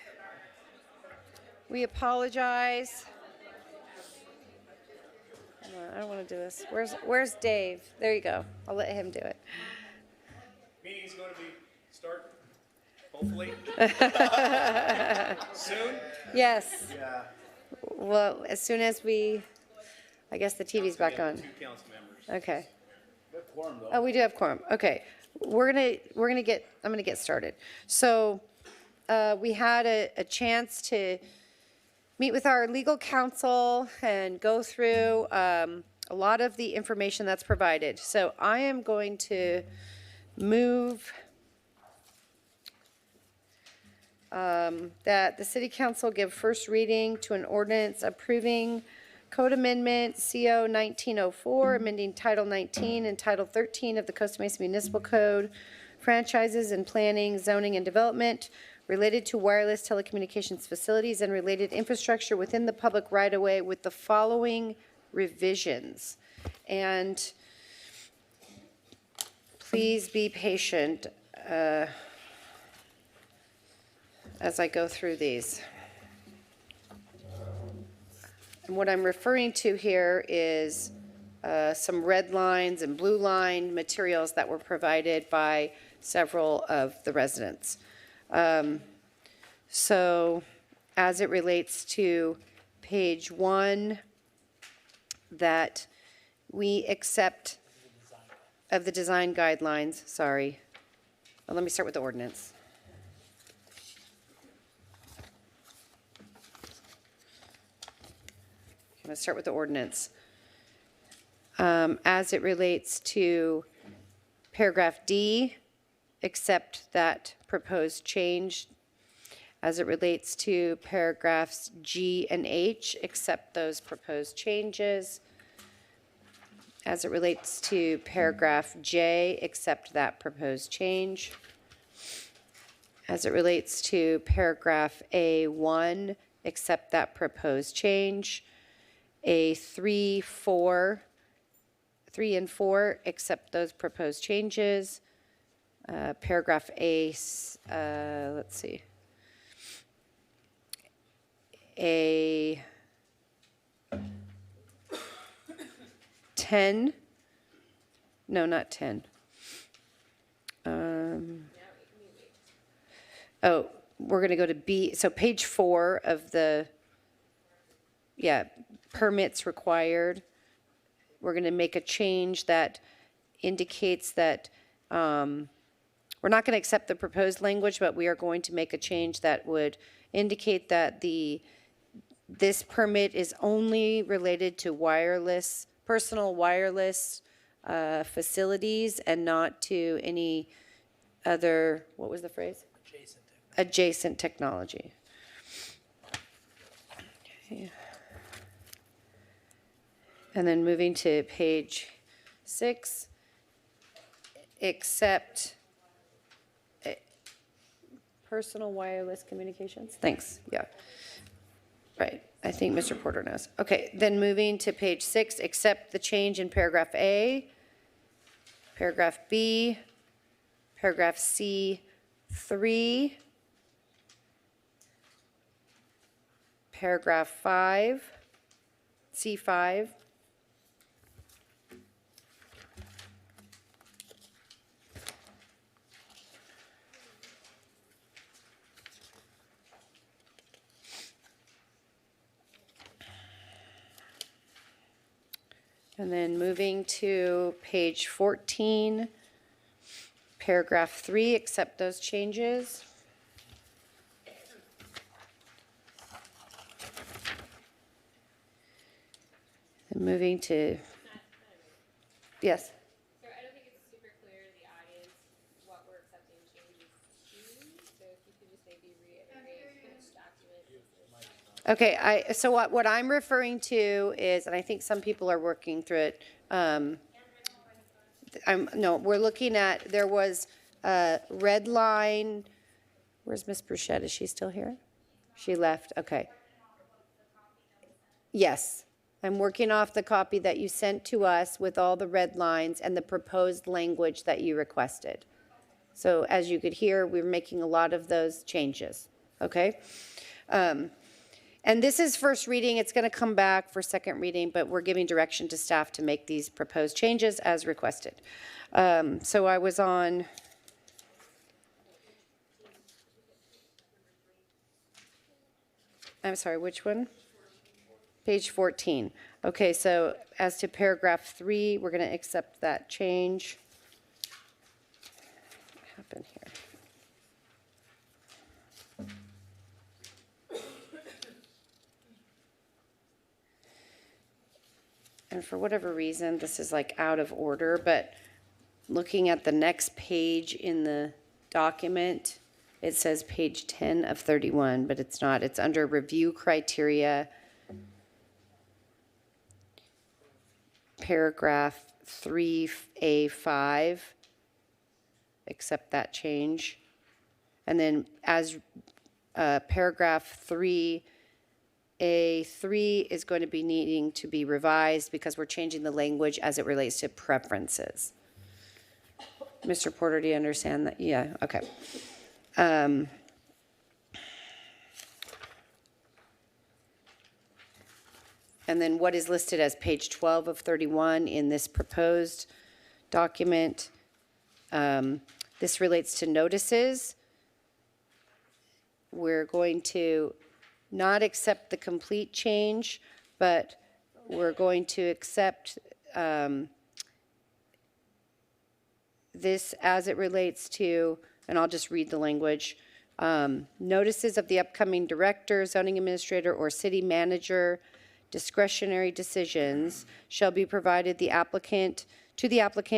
We apologize. Hold on, I don't want to do this. Where's Dave? There you go. I'll let him do it. Meeting's going to start, hopefully, soon? Yes. Yeah. Well, as soon as I guess the TV's back on. 2 council members. Okay. We have quorum, though. Oh, we do have quorum. Okay. I'm gonna get started. So, we had a chance to meet with our legal counsel and go through, a lot of the information that's provided. So I am going to move, that the city council give first reading to an ordinance approving Code Amendment CO 1904, amending Title 19 and Title 13 of the Costa Mesa Municipal Code, franchises and planning, zoning and development related to wireless telecommunications facilities and related infrastructure within the public right-of-way with the following revisions. And please be patient as I go through these. And what I'm referring to here is some red lines and blue line materials that were provided by several of the residents. So as it relates to page 1, that we accept of the design guidelines, sorry. Well, let me start with the ordinance. I'm going to start with the ordinance. As it relates to paragraph D, accept that proposed change. As it relates to paragraphs G and H, accept those proposed changes. As it relates to paragraph J, accept that proposed change. As it relates to paragraph A1, accept that proposed change. A3, 3 and 4, accept those proposed changes. Paragraph A, let's see. A 10, no, not 10. Oh, we're going to go to B. So page 4 of the, permits required. We're going to make a change that indicates that we're not going to accept the proposed language, but we are going to make a change that would indicate that this permit is only related to wireless, personal wireless facilities and not to any other, what was the phrase? Adjacent technology. Okay. And then moving to page 6, accept personal wireless communications. Thanks, yeah. Right, I think Mr. Porter knows. Okay, then moving to page 6, accept the change in paragraph A, paragraph B, paragraph C3, paragraph 5, C5, and then moving to page 14, paragraph 3, accept those changes. And moving to, yes. Sir, I don't think it's super clear to the audience what we're accepting changes to, so if you could just maybe reiterate which document this is. Okay, so what I'm referring to is, and I think some people are working through it. No, we're looking at, there was a red line. Where's Ms. Bruchette? Is she still here? She left, okay. Yes, I'm working off the copy that you sent to us with all the red lines and the proposed language that you requested. So as you could hear, we're making a lot of those changes, okay? And this is first reading. It's going to come back for second reading, but we're giving direction to staff to make these proposed changes as requested. So I was on... I'm sorry, which one? Page 14. Okay, so as to paragraph 3, we're going to accept that change. What happened here? And for whatever reason, this is like out of order, but looking at the next page in the document, it says page 10 of 31, but it's not. It's under review criteria, paragraph 3A5, accept that change. And then as paragraph 3A3 is going to be needing to be revised because we're changing the language as it relates to preferences. Mr. Porter, do you understand that? Yeah, okay. And then what is listed as page 12 of 31 in this proposed document, this relates to notices. We're going to not accept the complete change, but we're going to accept this as it relates to, and I'll just read the language, notices of the upcoming director, zoning administrator, or city manager discretionary decisions shall be provided to the applicant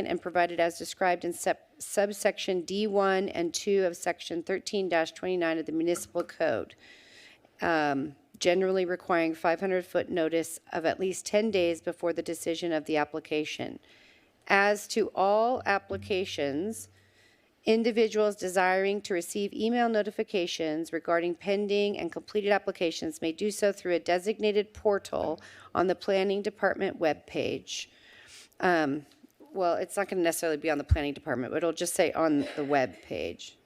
and provided as described in subsection D1 and 2 of section 13-29 of the municipal code, generally requiring 500-foot notice of at least 10 days before the decision of the application. As to all applications, individuals desiring to receive email notifications regarding pending and completed applications may do so through a designated portal on the Planning Department webpage. Well, it's not going to necessarily be on the Planning Department, but it'll just say on the web page.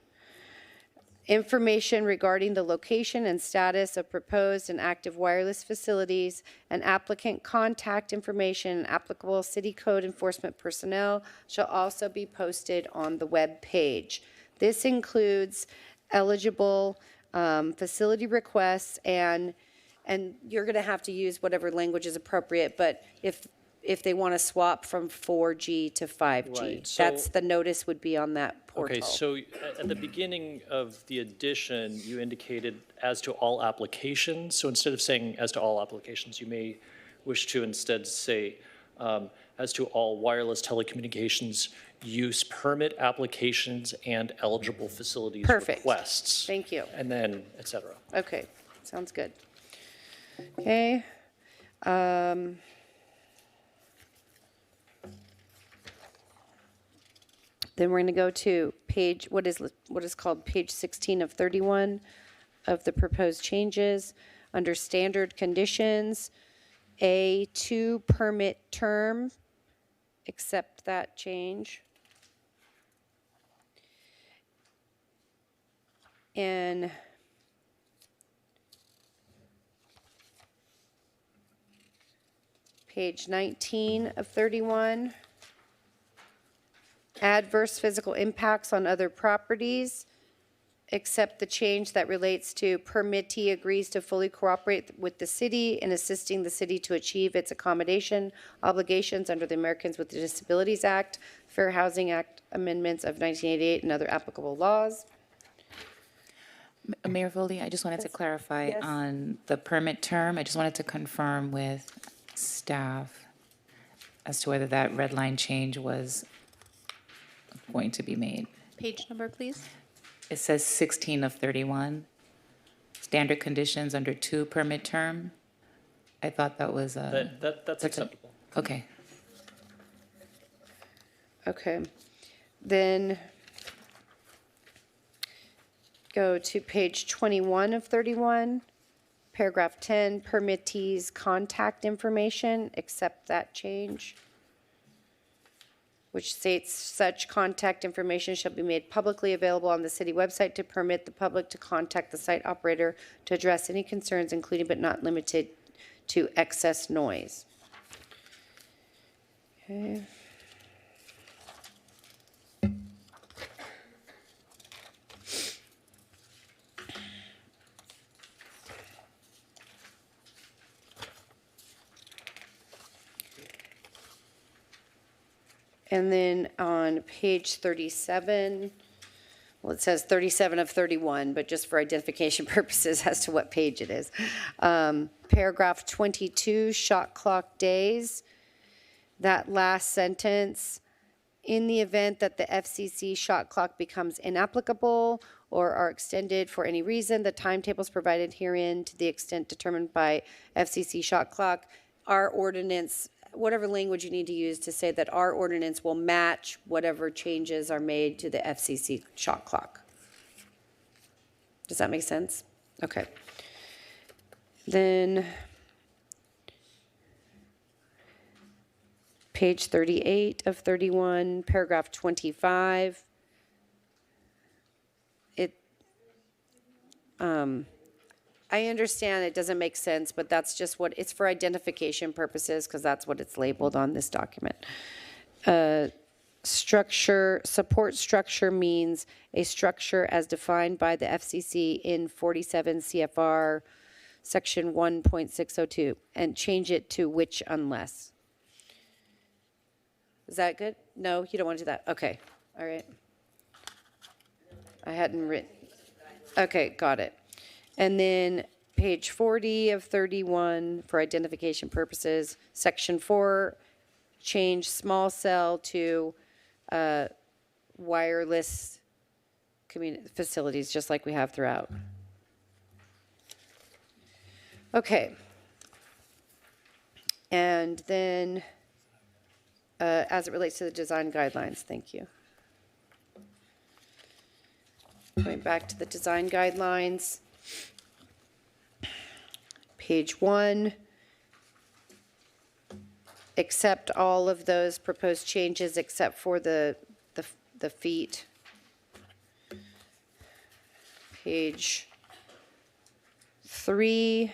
Information regarding the location and status of proposed and active wireless facilities and applicant contact information and applicable city code enforcement personnel shall also be posted on the web page. This includes eligible facility requests, and you're going to have to use whatever language is appropriate, but if they want to swap from 4G to 5G. Right, so- That's the notice would be on that portal. Okay, so at the beginning of the addition, you indicated as to all applications. So instead of saying as to all applications, you may wish to instead say as to all wireless telecommunications use permit applications and eligible facilities Perfect. requests. Thank you. And then et cetera. Okay, sounds good. Okay. Then we're going to go to page, what is called page 16 of 31 of the proposed changes. Under standard conditions, A2 permit term, accept that change. And page 19 of 31, adverse physical impacts on other properties, except the change that relates to permittee agrees to fully cooperate with the city in assisting the city to achieve its accommodation obligations under the Americans with Disabilities Act, Fair Housing Act amendments of 1988, and other applicable laws. Mayor Foley, I just wanted to clarify on the permit term. I just wanted to confirm with staff as to whether that red line change was going to be made. Page number, please. It says 16 of 31, standard conditions under 2 permit term. I thought that was That's acceptable. Okay. Okay. Then go to page 21 of 31, paragraph 10, permittees' contact information, accept that change. which states such contact information shall be made publicly available on the city website to permit the public to contact the site operator to address any concerns, including but not limited to excess noise. Okay. And then on page 37, well, it says 37 of 31, but just for identification purposes as to what page it is. Paragraph 22, shot clock days. That last sentence, in the event that the FCC shot clock becomes inapplicable or are extended for any reason, the timetables provided herein to the extent determined by FCC shot clock, our ordinance, whatever language you need to use to say that our ordinance will match whatever changes are made to the FCC shot clock. Does that make sense? Okay. Then page 38 of 31, paragraph 25. I understand it doesn't make sense, but that's just what, it's for identification purposes because that's what it's labeled on this document. Structure, support structure means a structure as defined by the FCC in 47 CFR section 1.602 and change it to which unless. Is that good? No, you don't want to do that? Okay, all right. I hadn't written. Okay, got it. And then page 40 of 31 for identification purposes, section 4, change small cell to wireless facilities, just like we have throughout. Okay. And then as it relates to the design guidelines, thank you. Going back to the design guidelines. Page 1, accept all of those proposed changes except for the feet. Page 3,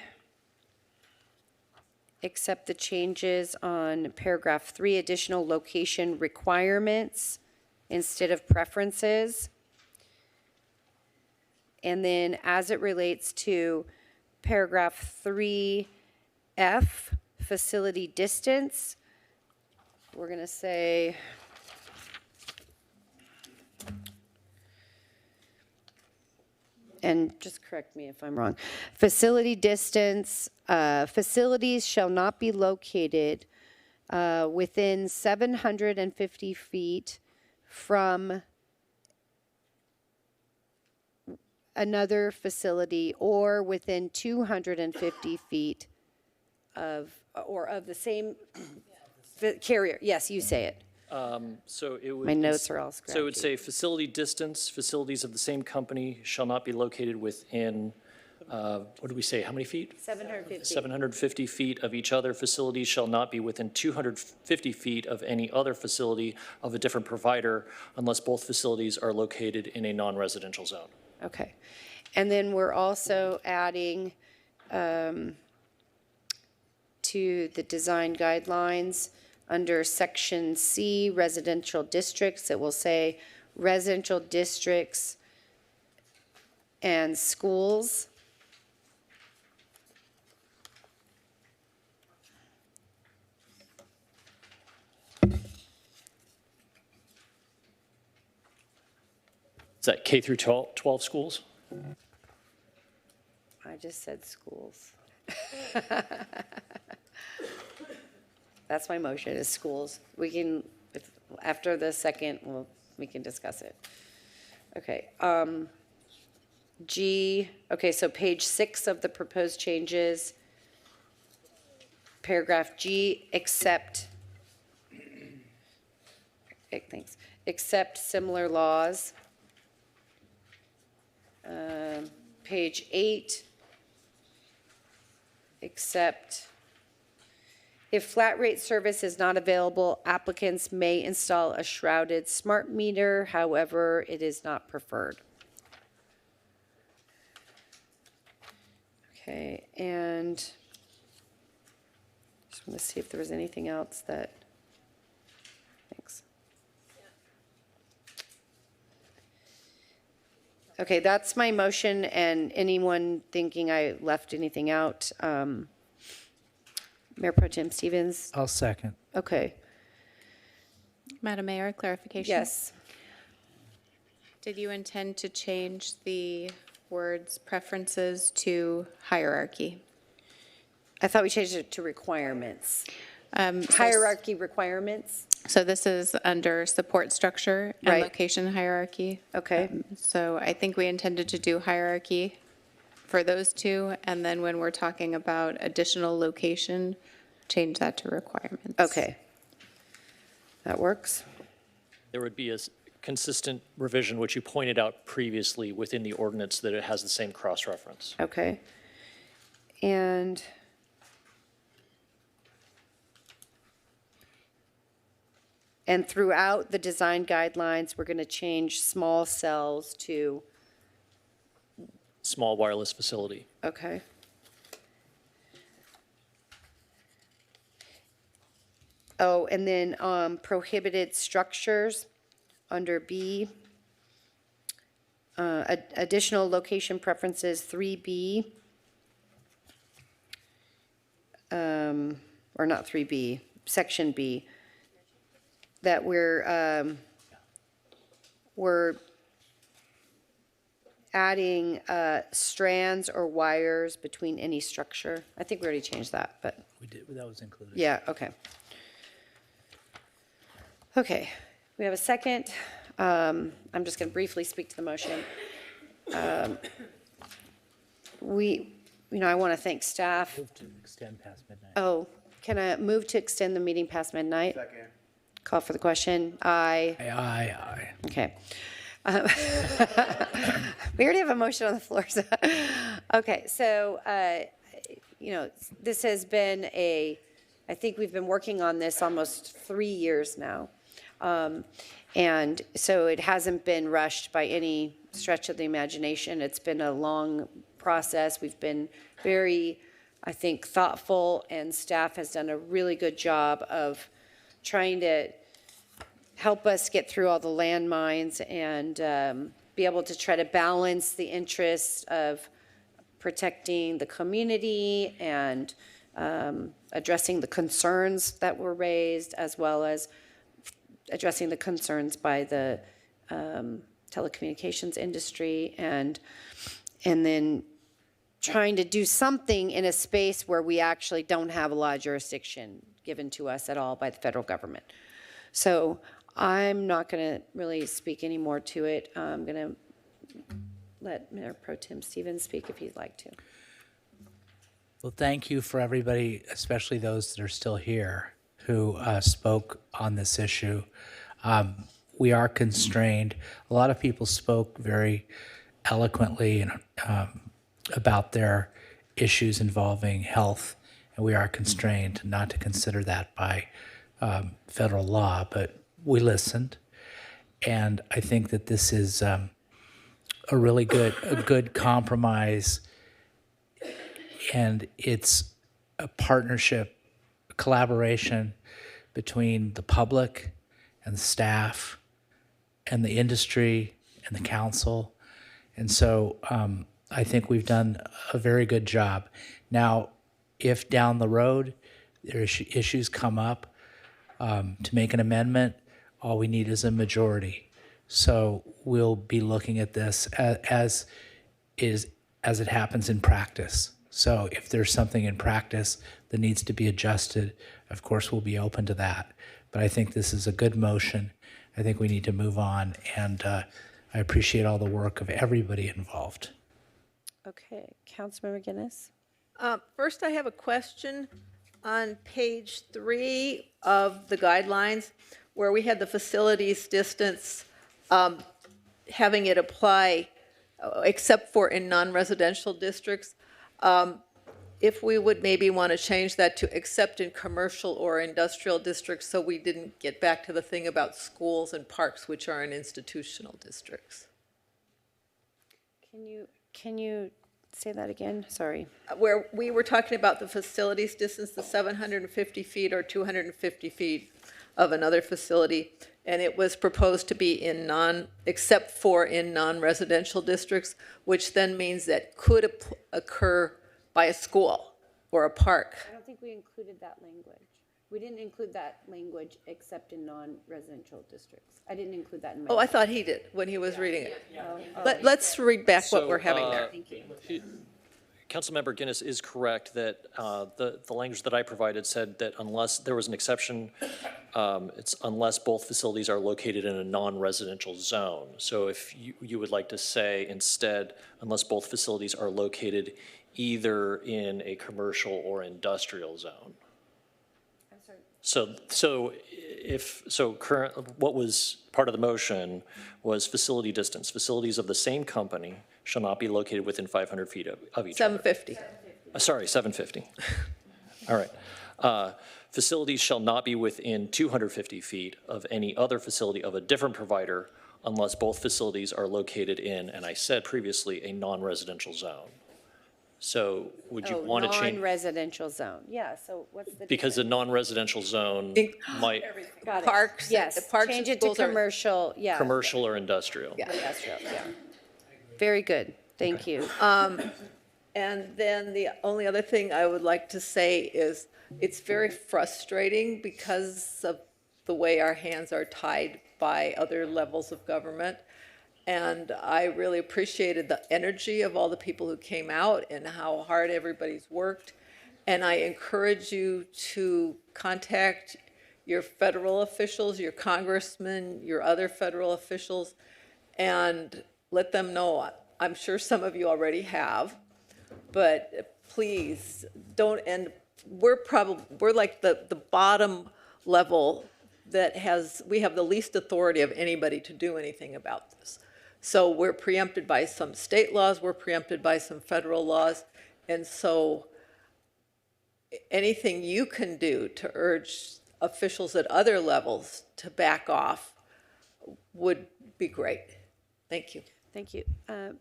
accept the changes on paragraph 3, additional location requirements instead of preferences. And then as it relates to paragraph 3F, facility distance, we're going to say, and just correct me if I'm wrong, facility distance, facilities shall not be located within 750 feet from another facility or within 250 feet of, or of the same carrier. Yes, you say it. So it would. My notes are all scratchy. So it would say facility distance, facilities of the same company shall not be located within, what did we say, how many feet? 750. 750 feet of each other. Facilities shall not be within 250 feet of any other facility of a different provider unless both facilities are located in a non-residential zone. Okay. And then we're also adding to the design guidelines under section C, residential districts. It will say residential districts and schools. Is that K through 12 schools? I just said schools. That's my motion, is schools. We can, after the second, we can discuss it. Okay. G, okay, so page 6 of the proposed changes, paragraph G, except, thanks, except similar laws. Page 8, except If flat rate service is not available, applicants may install a shrouded smart meter. However, it is not preferred. Okay, and just want to see if there was anything else that, thanks. Okay, that's my motion, and anyone thinking I left anything out, Mayor Pro Tem Stevens? I'll second. Okay, Madam Mayor, clarification? yes. Did you intend to change the words preferences to hierarchy? I thought we changed it to requirements. Hierarchy requirements? So this is under support structure and Right. location hierarchy. Okay. So I think we intended to do hierarchy for those two, and then when we're talking about additional location, change that to requirements. Okay. That works. There would be a consistent revision, which you pointed out previously within the ordinance, that it has the same cross-reference. Okay. And throughout the design guidelines, we're going to change small cells to, Small wireless facility. okay. Oh, and then prohibited structures under B. Additional location preferences, 3B. Or not 3B, Section B. That we're adding strands or wires between any structure. I think we already changed that, but, We did, that was included. yeah, okay. Okay, we have a second. I'm just going to briefly speak to the motion. I want to thank staff. Move to extend past midnight. Oh, can I move to extend the meeting past midnight? Second. Call for the question. Aye. Aye. Okay. We already have a motion on the floor. So. Okay, so, this has been I think we've been working on this almost 3 years now. And so it hasn't been rushed by any stretch of the imagination. It's been a long process. We've been very, I think, thoughtful, and staff has done a really good job of trying to help us get through all the landmines and be able to try to balance the interests of protecting the community and addressing the concerns that were raised, as well as addressing the concerns by the telecommunications industry, and then trying to do something in a space where we actually don't have a lot of jurisdiction given to us at all by the federal government. So I'm not going to really speak any more to it. I'm going to let Mayor Pro Tem Stevens speak if he'd like to. Well, thank you for everybody, especially those that are still here, who spoke on this issue. We are constrained. A lot of people spoke very eloquently and about their issues involving health, and we are constrained not to consider that by federal law, but we listened, and I think that this is a really good compromise, and it's a partnership, a collaboration between the public and the staff and the industry and the council, and so I think we've done a very good job. Now, if down the road there issues come up to make an amendment, all we need is a majority. So we'll be looking at this as it happens in practice. So if there's something in practice that needs to be adjusted, of course, we'll be open to that. But I think this is a good motion. I think we need to move on, and I appreciate all the work of everybody involved. Okay, Councilmember Guinness. First, I have a question on page 3 of the guidelines, where we had the facilities distance, having it apply except for in non-residential districts. if we would maybe want to change that to except in commercial or industrial districts, so we didn't get back to the thing about schools and parks, which are in institutional districts. Can you say that again? Sorry. Where we were talking about the facilities distance, the 750 feet or 250 feet of another facility, and it was proposed to be in except for in non-residential districts, which then means that could occur by a school or a park. I don't think we included that language. We didn't include that language except in non-residential districts. I didn't include that in my. Oh, I thought he did when he was reading it. Oh. Let's read back what So, we're having there. Councilmember Guinness is correct that the language that I provided said that unless there was an exception, it's unless both facilities are located in a non-residential zone. So if you would like to say instead, unless both facilities are located either in a commercial or industrial zone. What was part of the motion was facility distance. Facilities of the same company shall not be located within 500 feet of each other. 750. Sorry, 750. All right. Facilities shall not be within 250 feet of any other facility of a different provider unless both facilities are located in, and I said previously, a non-residential zone. So would you want to change? Non-residential zone. Yeah, so what's the? Because a non-residential zone might, Got it. Parks, Yes, parks and change it to schools are- commercial, yeah. commercial or industrial. Industrial, yeah. Very good, thank you. And then the only other thing I would like to say is it's very frustrating because of the way our hands are tied by other levels of government. And I really appreciated the energy of all the people who came out and how hard everybody's worked. And I encourage you to contact your federal officials, your congressmen, your other federal officials, and let them know. I'm sure some of you already have, but please don't end. We're like the bottom level that we have the least authority of anybody to do anything about this. So we're preempted by some state laws, we're preempted by some federal laws, and so anything you can do to urge officials at other levels to back off would be great. Thank you. Thank you.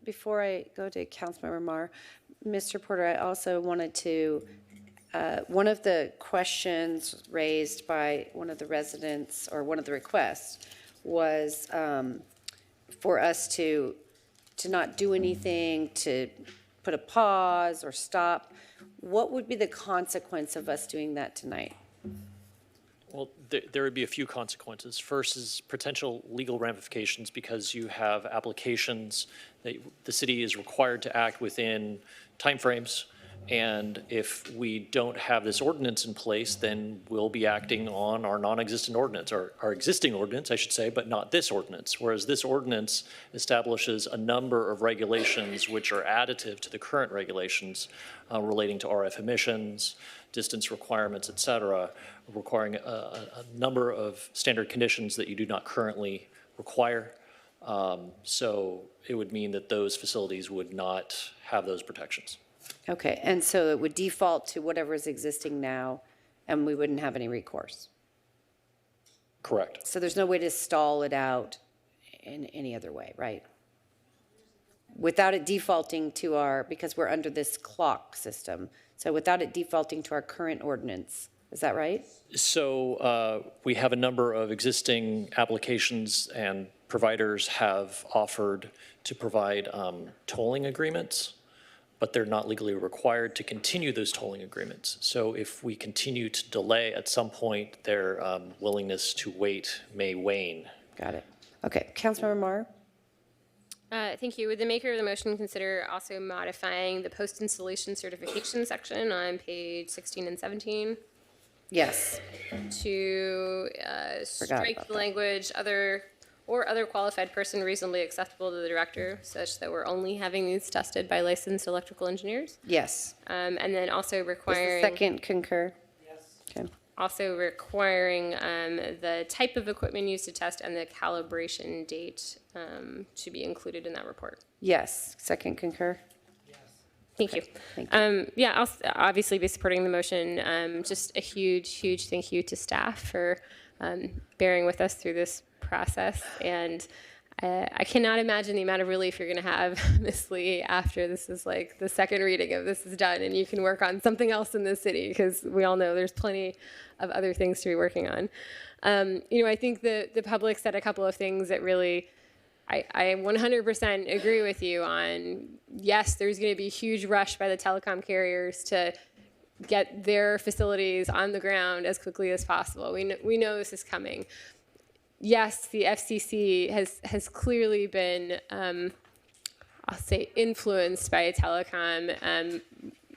Before I go to Councilmember Mar, Mr. Porter, I also wanted to, one of the questions raised by one of the residents, or one of the requests, was for us to not do anything, to put a pause or stop. What would be the consequence of us doing that tonight? Well, there would be a few consequences. First is potential legal ramifications because you have applications that the city is required to act within timeframes. And if we don't have this ordinance in place, then we'll be acting on our non-existent ordinance, or our existing ordinance, I should say, but not this ordinance. Whereas this ordinance establishes a number of regulations which are additive to the current regulations relating to RF emissions, distance requirements, et cetera, requiring a number of standard conditions that you do not currently require. So it would mean that those facilities would not have those protections. Okay, and so it would default to whatever is existing now, and we wouldn't have any recourse? Correct. So there's no way to stall it out in any other way, right? Without it defaulting to our, because we're under this clock system, so without it defaulting to our current ordinance, is that right? So we have a number of existing applications, and providers have offered to provide tolling agreements, but they're not legally required to continue those tolling agreements. So if we continue to delay, at some point, their willingness to wait may wane. Got it. Okay, Councilmember Mar? Thank you. Would the maker of the motion consider also modifying the post-installation certification section on page 16 and 17? Yes. To strike the language other qualified person reasonably acceptable to the director, such that we're only having these tested by licensed electrical engineers. Yes. And then also requiring. Is the second concur? Yes. Okay. Also requiring the type of equipment used to test and the calibration date to be included in that report. Yes. Second concur? Yes. Thank you. Yeah, I'll obviously be supporting the motion. Just a huge thank you to staff for bearing with us through this process. And I cannot imagine the amount of relief you're going to have, Ms. Lee, after this is like the second reading of this is done and you can work on something else in this city, because we all know there's plenty of other things to be working on. I think the public said a couple of things that really I 100% agree with you on. Yes, there's going to be a huge rush by the telecom carriers to get their facilities on the ground as quickly as possible. We know this is coming. Yes, the FCC has clearly been, I'll say, influenced by telecom,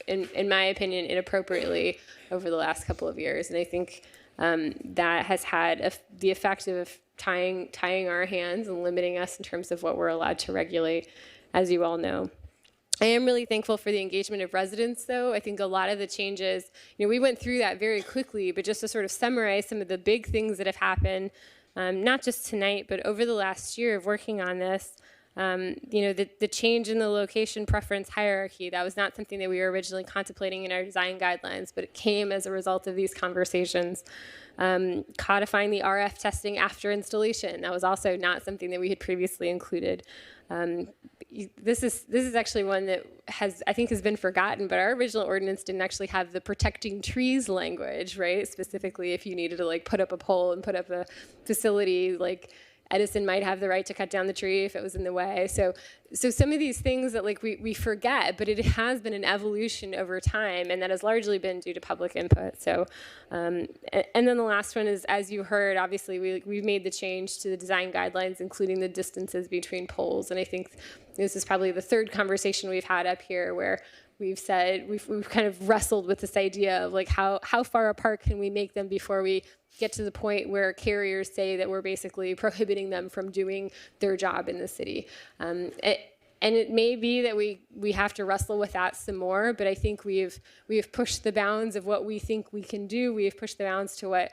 in my opinion, inappropriately over the last couple of years. And I think that has had the effect of tying our hands and limiting us in terms of what we're allowed to regulate, as you all know. I am really thankful for the engagement of residents, though. I think a lot of the changes, we went through that very quickly, but just to sort of summarize some of the big things that have happened, not just tonight, but over the last year of working on this, the change in the location preference hierarchy, that was not something that we were originally contemplating in our design guidelines, but it came as a result of these conversations. Codifying the RF testing after installation, that was also not something that we had previously included. This is actually one that I think has been forgotten, but our original ordinance didn't actually have the protecting trees language, right? Specifically, if you needed to put up a pole and put up a facility, Edison might have the right to cut down the tree if it was in the way. So some of these things that we forget, but it has been an evolution over time, and that has largely been due to public input. So, and then the last one is, as you heard, obviously we've made the change to the design guidelines, including the distances between poles. And I think this is probably the third conversation we've had up here where we've said, we've kind of wrestled with this idea of how far apart can we make them before we get to the point where carriers say that we're basically prohibiting them from doing their job in the city. And it may be that we have to wrestle with that some more, but I think we have pushed the bounds of what we think we can do. We have pushed the bounds to what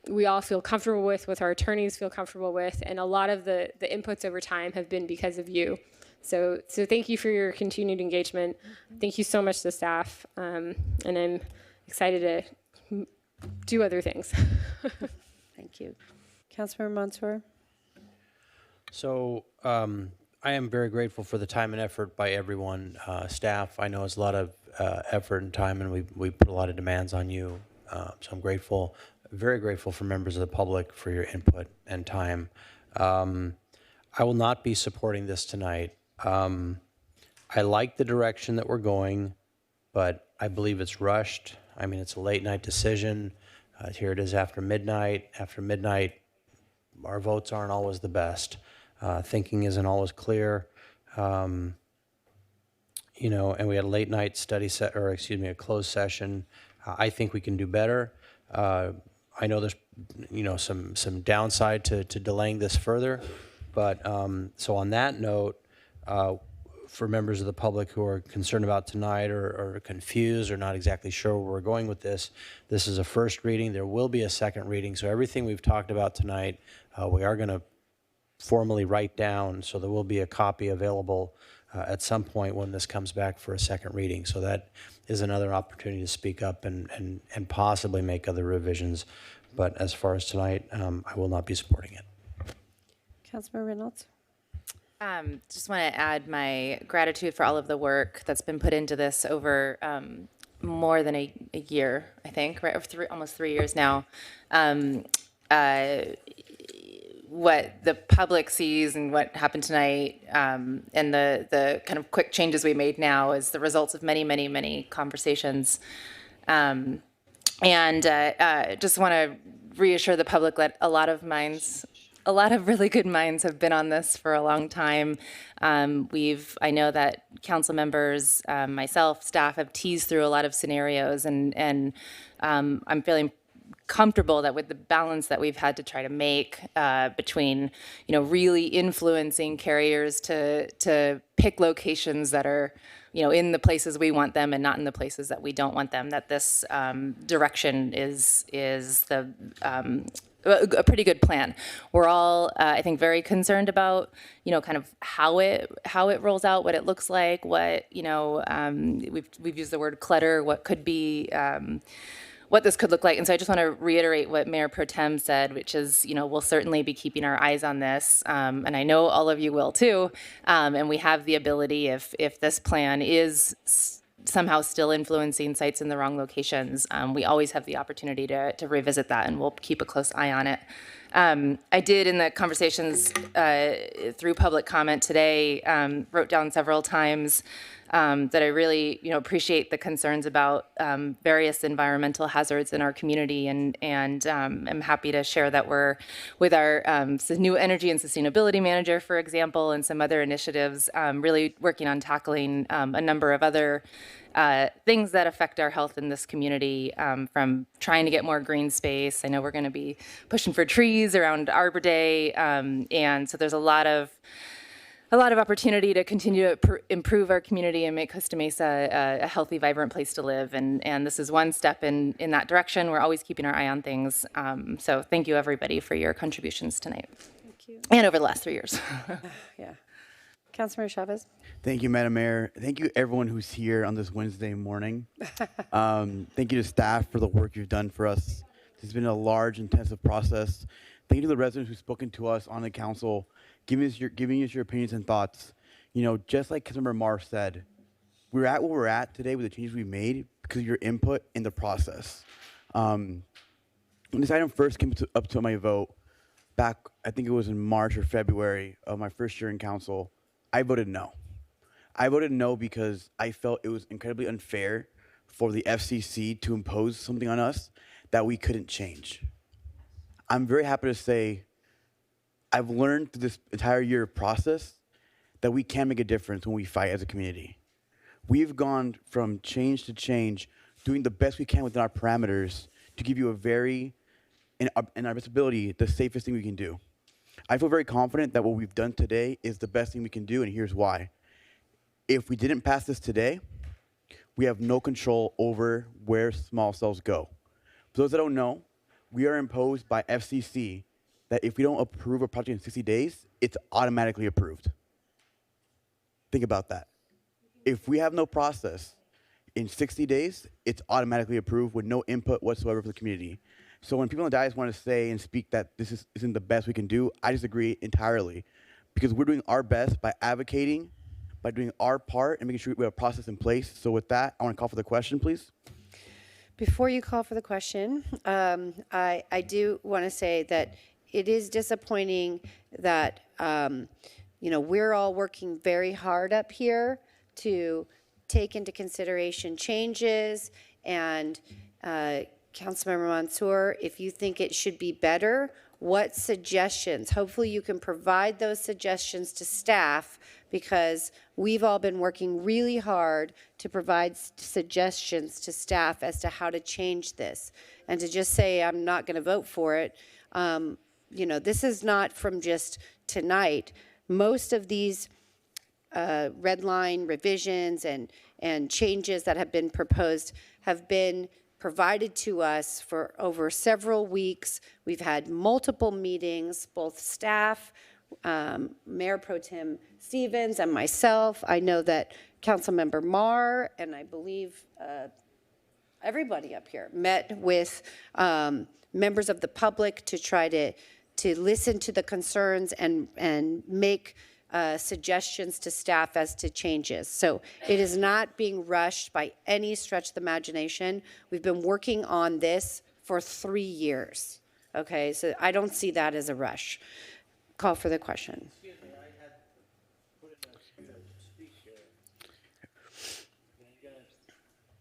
we all feel comfortable with, what our attorneys feel comfortable with, and a lot of the inputs over time have been because of you. So thank you for your continued engagement. Thank you so much to staff, and I'm excited to do other things. Thank you. Councilmember Mansour? So I am very grateful for the time and effort by everyone. Staff, I know it's a lot of effort and time, and we put a lot of demands on you. So I'm grateful, very grateful for members of the public for your input and time. I will not be supporting this tonight. I like the direction that we're going, but I believe it's rushed. I mean, it's a late night decision. Here it is after midnight. After midnight, our votes aren't always the best. Thinking isn't always clear. And we had a late night a closed session. I think we can do better. I know there's, some downside to delaying this further. But so on that note, for members of the public who are concerned about tonight or confused or not exactly sure where we're going with this, this is a first reading. There will be a second reading. So everything we've talked about tonight, we are going to formally write down. So there will be a copy available at some point when this comes back for a second reading. So that is another opportunity to speak up and possibly make other revisions. But as far as tonight, I will not be supporting it. Councilmember Reynolds? Just want to add my gratitude for all of the work that's been put into this over more than a year, I think, right? Almost 3 years now. What the public sees and what happened tonight and the kind of quick changes we made now is the results of many, many, many conversations. And just want to reassure the public that a lot of really good minds have been on this for a long time. I know that council members, myself, staff have teased through a lot of scenarios, and I'm feeling comfortable that with the balance that we've had to try to make between, really influencing carriers to pick locations that are, in the places we want them and not in the places that we don't want them, that this direction is the a pretty good plan. We're all, I think, very concerned about, kind of how it rolls out, what it looks like, what, we've used the word clutter, what could be, what this could look like. And so I just want to reiterate what Mayor Pro Tem said, which is, we'll certainly be keeping our eyes on this. And I know all of you will too. And we have the ability, if this plan is somehow still influencing sites in the wrong locations, we always have the opportunity to revisit that, and we'll keep a close eye on it. I did, in the conversations through public comment today, wrote down several times that I really, appreciate the concerns about various environmental hazards in our community, and I'm happy to share that we're with our new energy and sustainability manager, for example, and some other initiatives, really working on tackling a number of other things that affect our health in this community, from trying to get more green space. I know we're going to be pushing for trees around Arbor Day, and so there's a lot of opportunity to continue to improve our community and make Costa Mesa a healthy, vibrant place to live. And this is one step in that direction. We're always keeping our eye on things. So thank you, everybody, for your contributions tonight. Thank you. And over the last 3 years. Yeah. Councilmember Chavez. Thank you, Madam Mayor. Thank you, everyone who's here on this Wednesday morning. Thank you to staff for the work you've done for us. This has been a large, intensive process. Thank you to the residents who've spoken to us on the council, giving us your opinions and thoughts. Just like Councilmember Marr said, we're at where we're at today with the changes we made because of your input in the process. When this item first came up to my vote, back, I think it was in March or February of my first year in council, I voted no. I voted no because I felt it was incredibly unfair for the FCC to impose something on us that we couldn't change. I'm very happy to say I've learned through this entire year of process that we can make a difference when we fight as a community. We've gone from change to change, doing the best we can within our parameters to give you in our best ability, the safest thing we can do. I feel very confident that what we've done today is the best thing we can do, and here's why. If we didn't pass this today, we have no control over where small cells go. For those that don't know, we are imposed by FCC that if we don't approve a project in 60 days, it's automatically approved. Think about that. If we have no process, in 60 days, it's automatically approved with no input whatsoever for the community. So when people in the dais want to say and speak that this isn't the best we can do, I disagree entirely, because we're doing our best by advocating, by doing our part and making sure we have a process in place. So with that, I want to call for the question, please. Before you call for the question, I do want to say that it is disappointing that, we're all working very hard up here to take into consideration changes, and Councilmember Mansour, if you think it should be better, what suggestions? Hopefully you can provide those suggestions to staff, because we've all been working really hard to provide suggestions to staff as to how to change this. And to just say, I'm not going to vote for it, this is not from just tonight. Most of these red line revisions and changes that have been proposed have been provided to us for over several weeks. We've had multiple meetings, both staff, Mayor Pro Tem Stevens and myself. I know that Councilmember Marr and I believe everybody up here met with members of the public to try to listen to the concerns and make suggestions to staff as to changes. So it is not being rushed by any stretch of the imagination. We've been working on this for 3 years. Okay, so I don't see that as a rush. Call for the question. Excuse me, I had put in a speak here.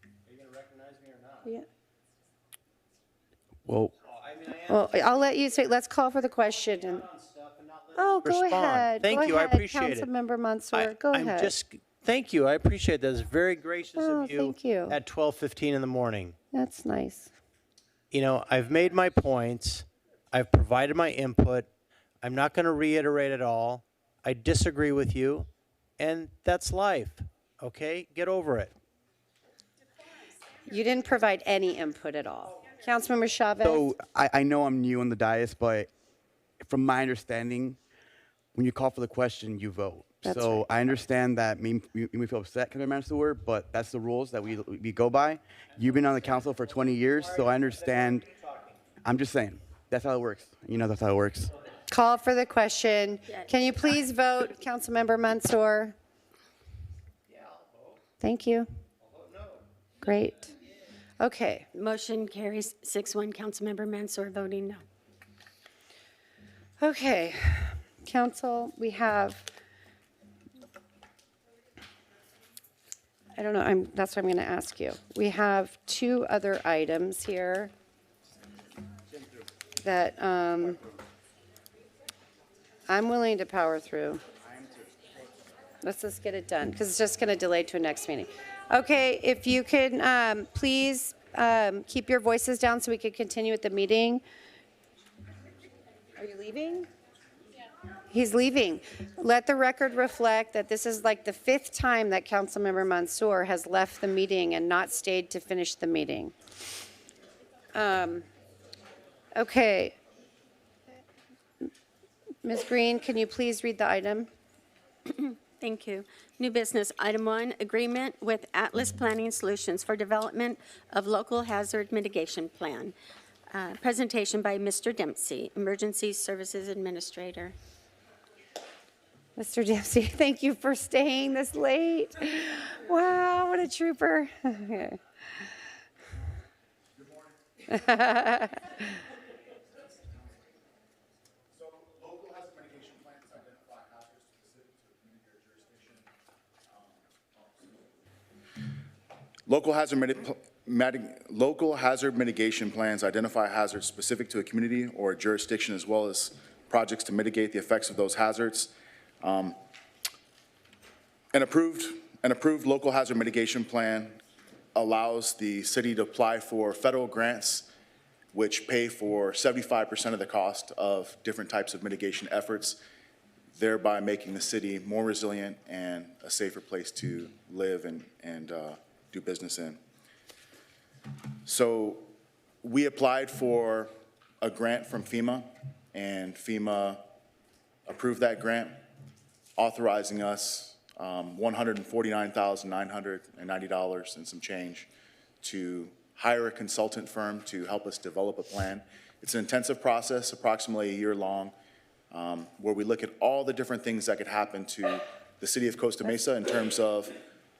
Are you going to recognize me or not? Yeah. Well, Well, I'll let you say, let's call for the question. And, oh, go respond. ahead. Thank Go you, I ahead, appreciate it. Councilmember Mansour, go ahead. Thank you, I appreciate that. It's very gracious of you, thank you. at 12:15 in the morning. That's nice. I've made my points. I've provided my input. I'm not going to reiterate it all. I disagree with you, and that's life, okay? Get over it. You didn't provide any input at all. Councilmember Chavez? So I know I'm new on the dais, but from my understanding, when you call for the question, you vote. That's So right. I understand that you may feel upset, Councilmember Stewart, but that's the rules that we go by. You've been on the council for 20 years, so I understand. I'm just saying, that's how it works. You know, that's how it works. Call for the question. Can you please vote, Councilmember Mansour? Thank you. Great. Okay. Motion carries 6-1. Councilmember Mansour voting no. Okay. Council, we have, I don't know, that's what I'm going to ask you. We have 2 other items here that I'm willing to power through. Let's just get it done, because it's just going to delay to a next meeting. Okay, if you can please keep your voices down so we can continue with the meeting. Are you leaving? He's leaving. Let the record reflect that this is like the 5th time that Councilmember Mansour has left the meeting and not stayed to finish the meeting. Okay. Ms. Green, can you please read the item? Thank you. New business, item 1, agreement with Atlas Planning Solutions for development of local hazard mitigation plan. Presentation by Mr. Dempsey, Emergency Services Administrator. Mr. Dempsey, thank you for staying this late. Wow, what a trooper. Okay. Local hazard mitigation plans identify hazards specific to a community or a jurisdiction, as well as projects to mitigate the effects of those hazards. An approved local hazard mitigation plan allows the city to apply for federal grants, which pay for 75% of the cost of different types of mitigation efforts, thereby making the city more resilient and a safer place to live and do business in. So we applied for a grant from FEMA, and FEMA approved that grant, authorizing us $149,990 and some change to hire a consultant firm to help us develop a plan. It's an intensive process, approximately a year long, where we look at all the different things that could happen to the city of Costa Mesa in terms of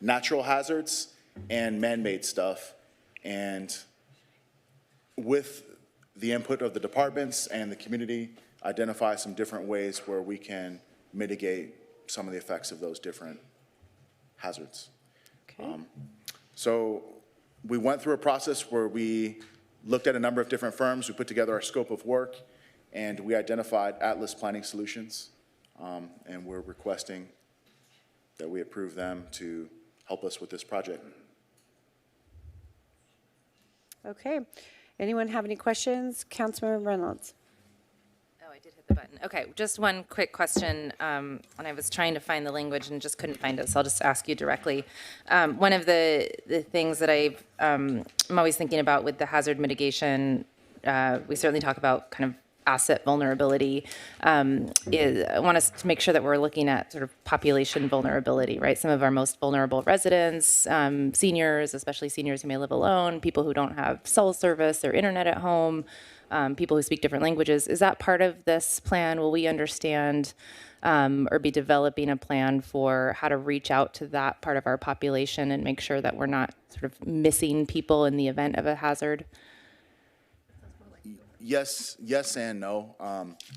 natural hazards and man-made stuff. And with the input of the departments and the community, identify some different ways where we can mitigate some of the effects of those different hazards. Okay. So we went through a process where we looked at a number of different firms. We put together our scope of work, and we identified Atlas Planning Solutions, and we're requesting that we approve them to help us with this project. Okay. Anyone have any questions? Councilmember Reynolds. Oh, I did hit the button. Okay, just one quick question. And I was trying to find the language and just couldn't find it, so I'll just ask you directly. One of the things that I'm always thinking about with the hazard mitigation, we certainly talk about kind of asset vulnerability, is I want us to make sure that we're looking at sort of population vulnerability, right? Some of our most vulnerable residents, seniors, especially seniors who may live alone, people who don't have cell service or internet at home, people who speak different languages. Is that part of this plan? Will we understand or be developing a plan for how to reach out to that part of our population and make sure that we're not sort of missing people in the event of a hazard? Yes and no.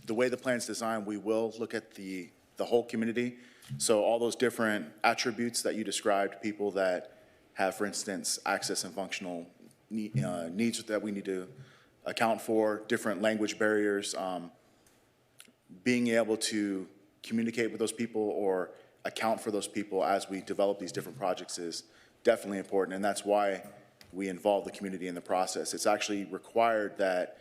The way the plan's designed, we will look at the whole community. So all those different attributes that you described, people that have, for instance, access and functional needs that we need to account for, different language barriers, being able to communicate with those people or account for those people as we develop these different projects is definitely important, and that's why we involve the community in the process. It's actually required that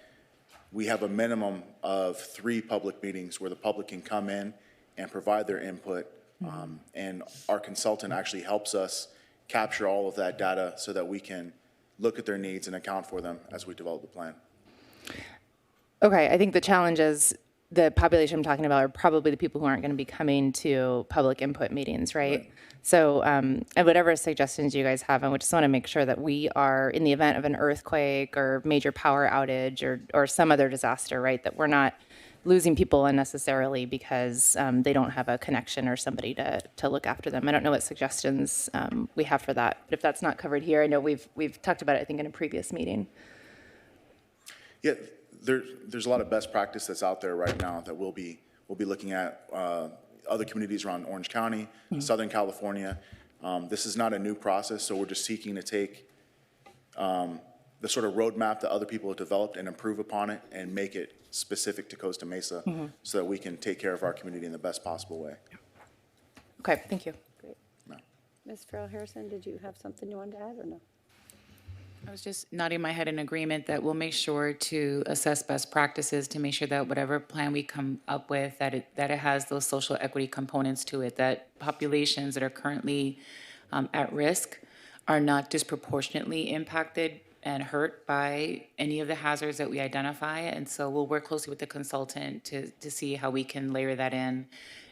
we have a minimum of 3 public meetings where the public can come in and provide their input. And our consultant actually helps us capture all of that data so that we can look at their needs and account for them as we develop the plan. Okay, I think the challenge is the population I'm talking about are probably the people who aren't going to be coming to public input meetings, right? So, and whatever suggestions you guys have, I would just want to make sure that we are, in the event of an earthquake or major power outage or some other disaster, right, that we're not losing people unnecessarily because they don't have a connection or somebody to look after them. I don't know what suggestions we have for that, but if that's not covered here, I know we've talked about it, I think, in a previous meeting. Yeah, there's a lot of best practice that's out there right now that we'll be looking at. Other communities around Orange County, Southern California. This is not a new process, so we're just seeking to take the sort of roadmap that other people have developed and improve upon it and make it specific to Costa Mesa so that we can take care of our community in the best possible way. Okay, thank you. Great. Ms. Farrell Harrison, did you have something you wanted to add or no? I was just nodding my head in agreement that we'll make sure to assess best practices to make sure that whatever plan we come up with, that it has those social equity components to it, that populations that are currently at risk are not disproportionately impacted and hurt by any of the hazards that we identify. And so we'll work closely with the consultant to see how we can layer that in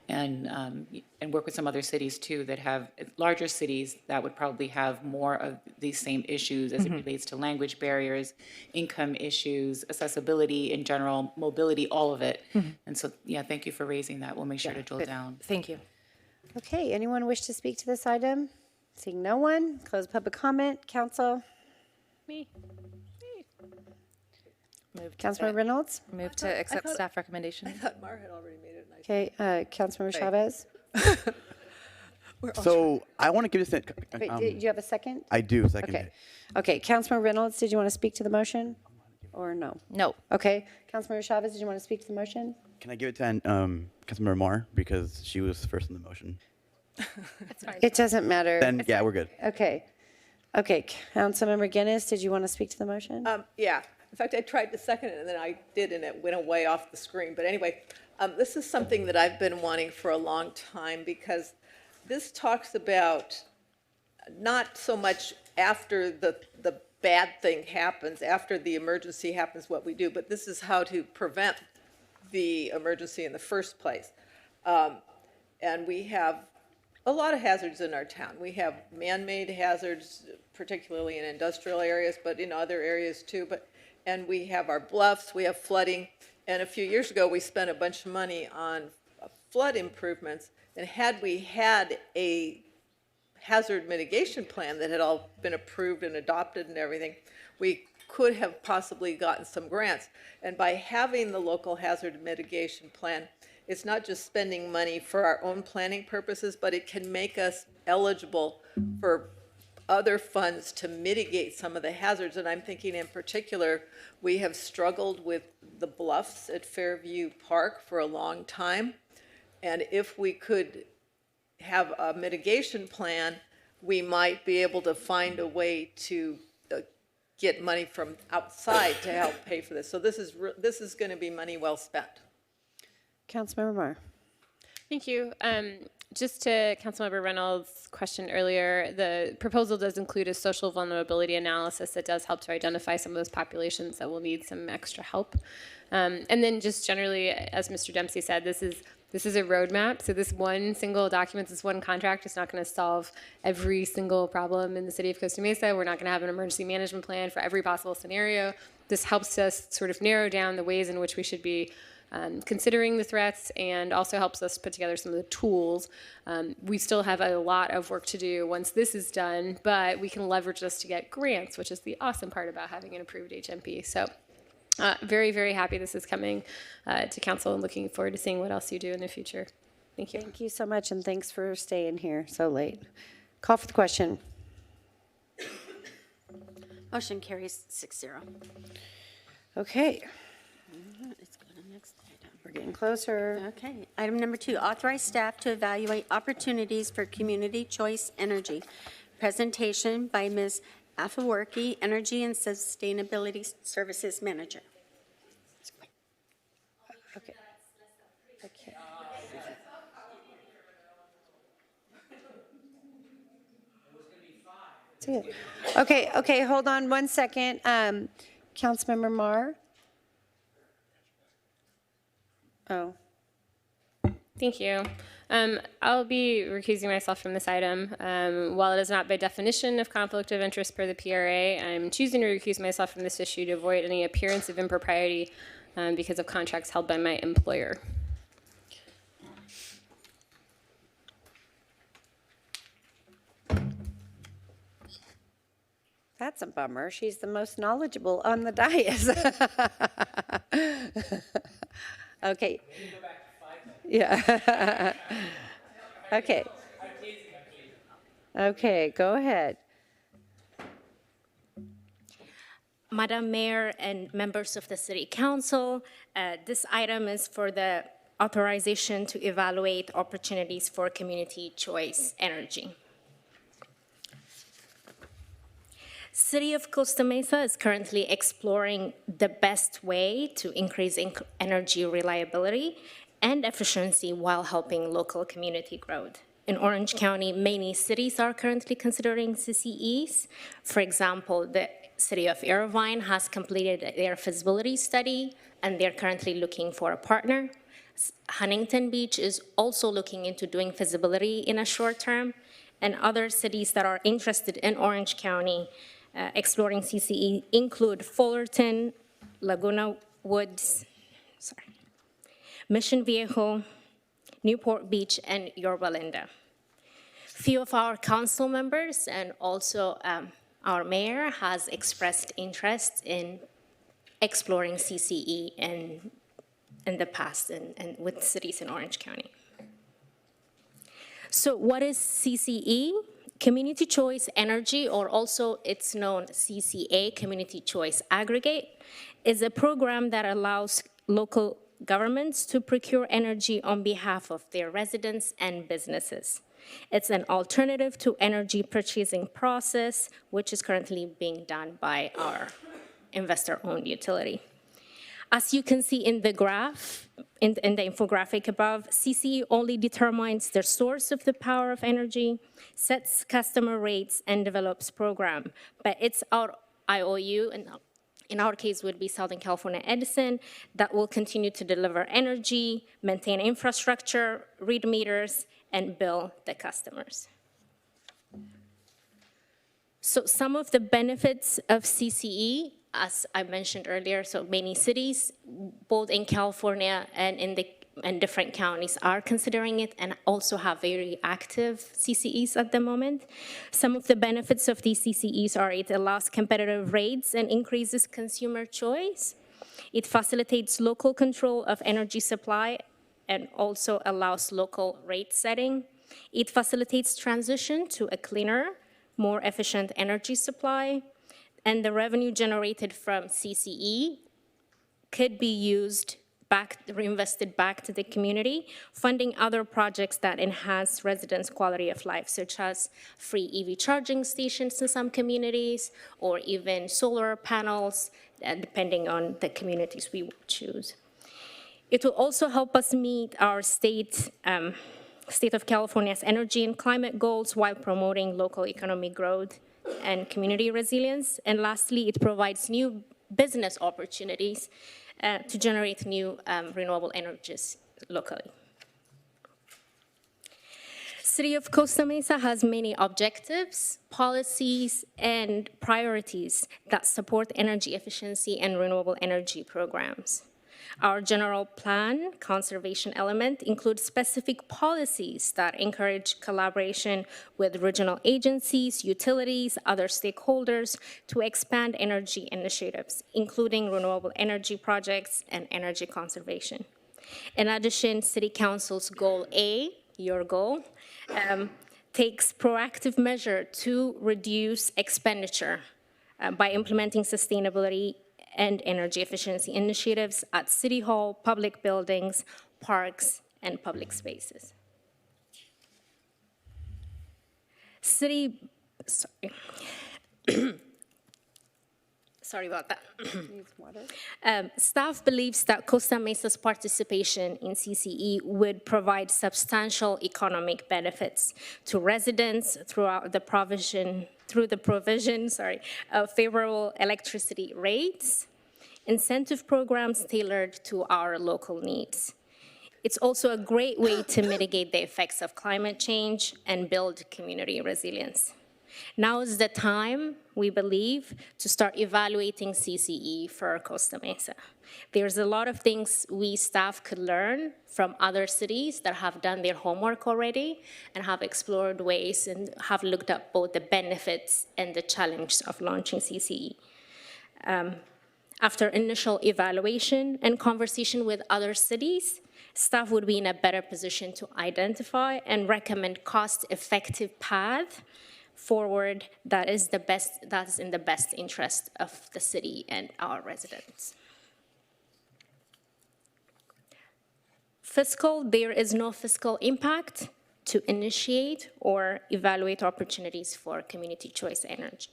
and work with some other cities too that have larger cities that would probably have more of these same issues as it relates to language barriers, income issues, accessibility in general, mobility, all of it. And so, yeah, thank you for raising that. We'll make sure to drill down. Thank you. Okay, anyone wish to speak to this item? Seeing no one, close public comment. Council? Me. Councilmember Reynolds? Move to accept staff recommendation. I thought Mar had already made it. Okay, Councilmember Right. Chavez? So I want to give this. Wait, did you have a second? I do, second. Okay. Okay, Councilmember Reynolds, did you want to speak to the motion? Or no? No. Okay, Councilmember Chavez, did you want to speak to the motion? Can I give it to Councilmember Mar because she was first in the motion? That's fine. It doesn't matter. Then yeah, we're good. Okay. Okay, Councilmember Guinness, did you want to speak to the motion? Yeah. In fact, I tried to second it, and then I did, and it went away off the screen. But anyway, this is something that I've been wanting for a long time because this talks about not so much after the bad thing happens, after the emergency happens, what we do, but this is how to prevent the emergency in the first place. And we have a lot of hazards in our town. We have man-made hazards, particularly in industrial areas, but in other areas too. And we have our bluffs, we have flooding. And a few years ago, we spent a bunch of money on flood improvements. And had we had a hazard mitigation plan that had all been approved and adopted and everything, we could have possibly gotten some grants. And by having the local hazard mitigation plan, it's not just spending money for our own planning purposes, but it can make us eligible for other funds to mitigate some of the hazards. And I'm thinking in particular, we have struggled with the bluffs at Fairview Park for a long time. And if we could have a mitigation plan, we might be able to find a way to get money from outside to help pay for this. So this is going to be money well spent. Councilmember Mar. Thank you. Just to Councilmember Reynolds' question earlier, the proposal does include a social vulnerability analysis that does help to identify some of those populations that will need some extra help. And then just generally, as Mr. Dempsey said, this is a roadmap. So this one single document, this one contract is not going to solve every single problem in the city of Costa Mesa. We're not going to have an emergency management plan for every possible scenario. This helps us sort of narrow down the ways in which we should be considering the threats, and also helps us put together some of the tools. We still have a lot of work to do once this is done, but we can leverage this to get grants, which is the awesome part about having an approved HMP. So very, very happy this is coming to council, and looking forward to seeing what else you do in the future. Thank you. Thank you so much, and thanks for staying here so late. Call for the question. Motion carries 6-0. Okay, Let's go to the next item. we're getting closer. Okay, item number 2, authorize staff to evaluate opportunities for community choice energy. Presentation by Ms. Afaworki, Energy and Sustainability Services Manager. Okay. Okay. Okay, hold on one second. Councilmember Marr? Oh. Thank you. I'll be recusing myself from this item. While it is not by definition of conflict of interest per the PRA, I'm choosing to recuse myself from this issue to avoid any appearance of impropriety because of contracts held by my employer. That's a bummer. She's the most knowledgeable on the dais. Okay. Yeah. Okay. Okay, go ahead. Madam Mayor and members of the City Council, this item is for the authorization to evaluate opportunities for community choice energy. City of Costa Mesa is currently exploring the best way to increase energy reliability and efficiency while helping local community growth. In Orange County, many cities are currently considering CCEs. For example, the City of Irvine has completed their feasibility study, and they're currently looking for a partner. Huntington Beach is also looking into doing feasibility in a short term, and other cities that are interested in Orange County exploring CCE include Fullerton, Laguna Woods, Mission Viejo, Newport Beach, and Yorba Linda. Few of our council members and also our mayor has expressed interest in exploring CCE in the past and with cities in Orange County. So what is CCE? Community Choice Energy, or also it's known CCA, Community Choice Aggregate, is a program that allows local governments to procure energy on behalf of their residents and businesses. It's an alternative to energy purchasing process, which is currently being done by our investor-owned utility. As you can see in the graph, in the infographic above, CCE only determines the source of the power of energy, sets customer rates, and develops program. But it's our IOU, and in our case would be Southern California Edison, that will continue to deliver energy, maintain infrastructure, read meters, and bill the customers. So some of the benefits of CCE, as I mentioned earlier, so many cities, both in California and in different counties, are considering it and also have very active CCEs at the moment. Some of the benefits of these CCEs are it allows competitive rates and increases consumer choice. It facilitates local control of energy supply and also allows local rate setting. It facilitates transition to a cleaner, more efficient energy supply. And the revenue generated from CCE could be used reinvested back to the community, funding other projects that enhance residents' quality of life, such as free EV charging stations in some communities, or even solar panels, depending on the communities we choose. It will also help us meet our state of California's energy and climate goals while promoting local economic growth and community resilience. And lastly, it provides new business opportunities to generate new renewable energies locally. City of Costa Mesa has many objectives, policies, and priorities that support energy efficiency and renewable energy programs. Our general plan conservation element includes specific policies that encourage collaboration with regional agencies, utilities, other stakeholders to expand energy initiatives, including renewable energy projects and energy conservation. In addition, City Council's Goal A, your goal, takes proactive measure to reduce expenditure by implementing sustainability and energy efficiency initiatives at City Hall, public buildings, parks, and public spaces. Sorry about that. Staff believes that Costa Mesa's participation in CCE would provide substantial economic benefits to residents throughout the provision of favorable electricity rates, incentive programs tailored to our local needs. It's also a great way to mitigate the effects of climate change and build community resilience. Now is the time, we believe, to start evaluating CCE for Costa Mesa. There's a lot of things we staff could learn from other cities that have done their homework already and have explored ways and have looked at both the benefits and the challenges of launching CCE. After initial evaluation and conversation with other cities, staff would be in a better position to identify and recommend cost-effective path forward that is in the best interest of the city and our residents. There is no fiscal impact to initiate or evaluate opportunities for community choice energy.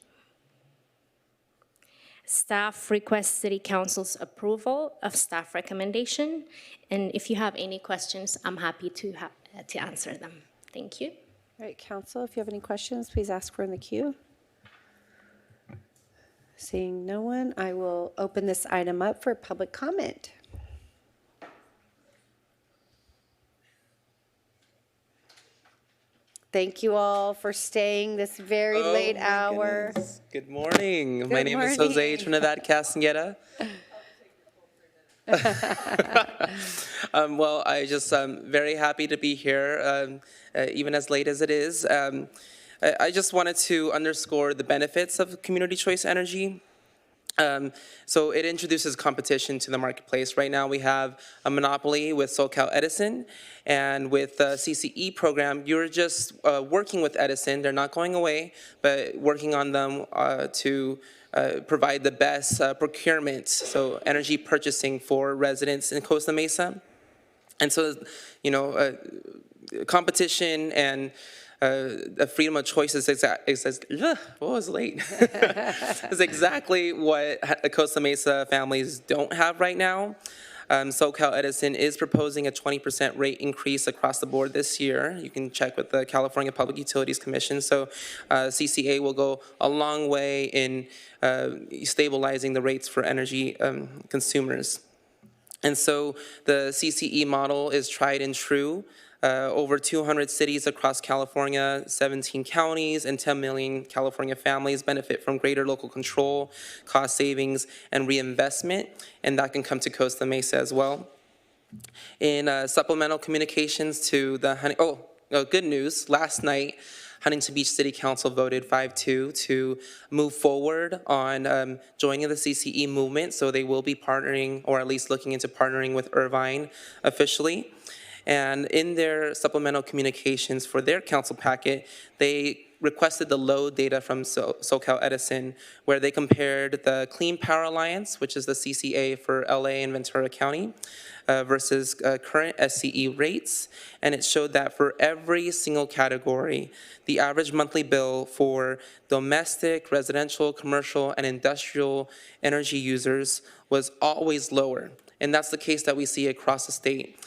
Staff requests City Council's approval of staff recommendation, and if you have any questions, I'm happy to answer them. Thank you. All right, Council, if you have any questions, please ask for in the queue. Seeing no one, I will open this item up for public comment. Thank you all for staying this very late hour. Good morning. Good My name is morning. Jose Trinidad Castaneda. Well, I'm very happy to be here, even as late as it is. I just wanted to underscore the benefits of community choice energy. So it introduces competition to the marketplace. Right now we have a monopoly with SoCal Edison, and with the CCE program, you're just working with Edison. They're not going away, but working on them to provide the best procurement, so energy purchasing for residents in Costa Mesa. And so, competition and the freedom of choice is exactly what the Costa Mesa families don't have right now. SoCal Edison is proposing a 20% rate increase across the board this year. You can check with the California Public Utilities Commission. So CCA will go a long way in stabilizing the rates for energy consumers. And so the CCE model is tried and true. Over 200 cities across California, 17 counties, and 10 million California families benefit from greater local control, cost savings, and reinvestment, and that can come to Costa Mesa as well. In supplemental communications to the good news, last night, Huntington Beach City Council voted 5-2 to move forward on joining the CCE movement, so they will be partnering, or at least looking into partnering with Irvine officially. And in their supplemental communications for their council packet, they requested the load data from SoCal Edison, where they compared the Clean Power Alliance, which is the CCA for LA and Ventura County, versus current SCE rates. And it showed that for every single category, the average monthly bill for domestic, residential, commercial, and industrial energy users was always lower. And that's the case that we see across the state.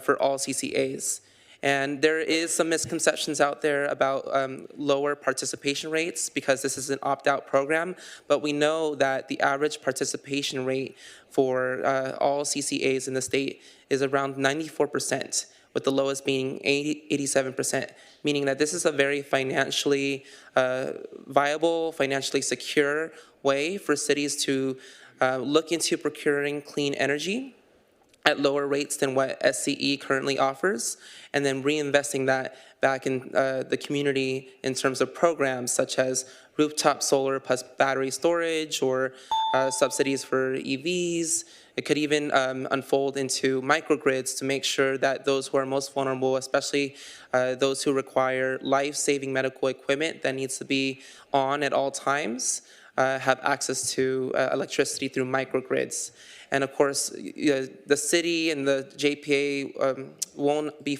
For all CCAs. And there is some misconceptions out there about lower participation rates because this is an opt-out program, but we know that the average participation rate for all CCAs in the state is around 94%, with the lowest being 87%, meaning that this is a very financially viable, financially secure way for cities to look into procuring clean energy at lower rates than what SCE currently offers, and then reinvesting that back in the community in terms of programs such as rooftop solar plus battery storage or subsidies for EVs. It could even unfold into microgrids to make sure that those who are most vulnerable, especially those who require life-saving medical equipment that needs to be on at all times, have access to electricity through microgrids. And of course, the city and the JPA won't be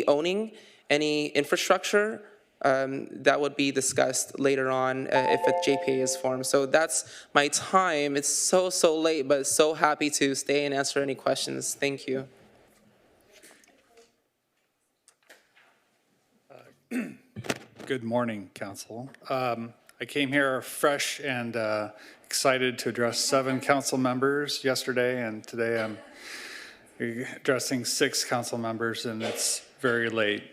owning any infrastructure that would be discussed later on if a JPA is formed. So that's my time. It's so late, but so happy to stay and answer any questions. Thank you. Good morning, Council. I came here fresh and excited to address 7 council members yesterday, and today I'm addressing 6 council members, and it's very late,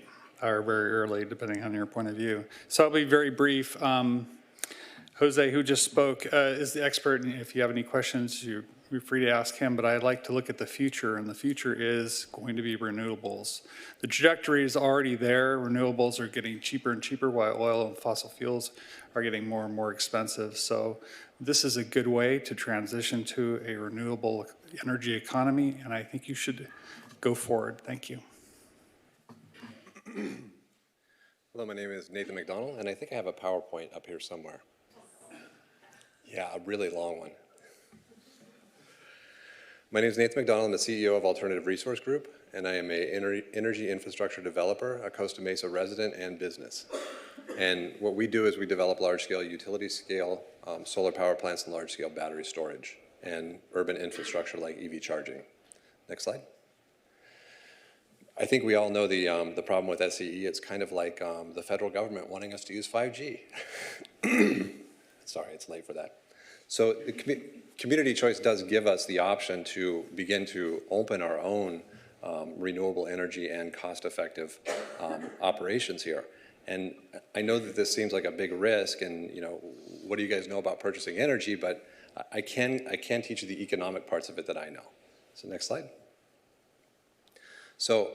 or very early, depending on your point of view. So I'll be very brief. Jose, who just spoke, is the expert, and if you have any questions, you're free to ask him, but I'd like to look at the future, and the future is going to be renewables. The trajectory is already there. Renewables are getting cheaper and cheaper, while oil and fossil fuels are getting more and more expensive. So this is a good way to transition to a renewable energy economy, and I think you should go forward. Thank you. Hello, my name is Nathan McDonald, and I think I have a PowerPoint up here somewhere. Yeah, a really long one. My name is Nathan McDonald. I'm the CEO of Alternative Resource Group, and I am an energy infrastructure developer, a Costa Mesa resident, and business. And what we do is we develop large-scale utility-scale solar power plants and large-scale battery storage and urban infrastructure like EV charging. Next slide. I think we all know the problem with SCE. It's kind of like the federal government wanting us to use 5G. Sorry, it's late for that. So the community choice does give us the option to begin to open our own renewable energy and cost-effective operations here. And I know that this seems like a big risk, and what do you guys know about purchasing energy? But I can teach you the economic parts of it that I know. So next slide. So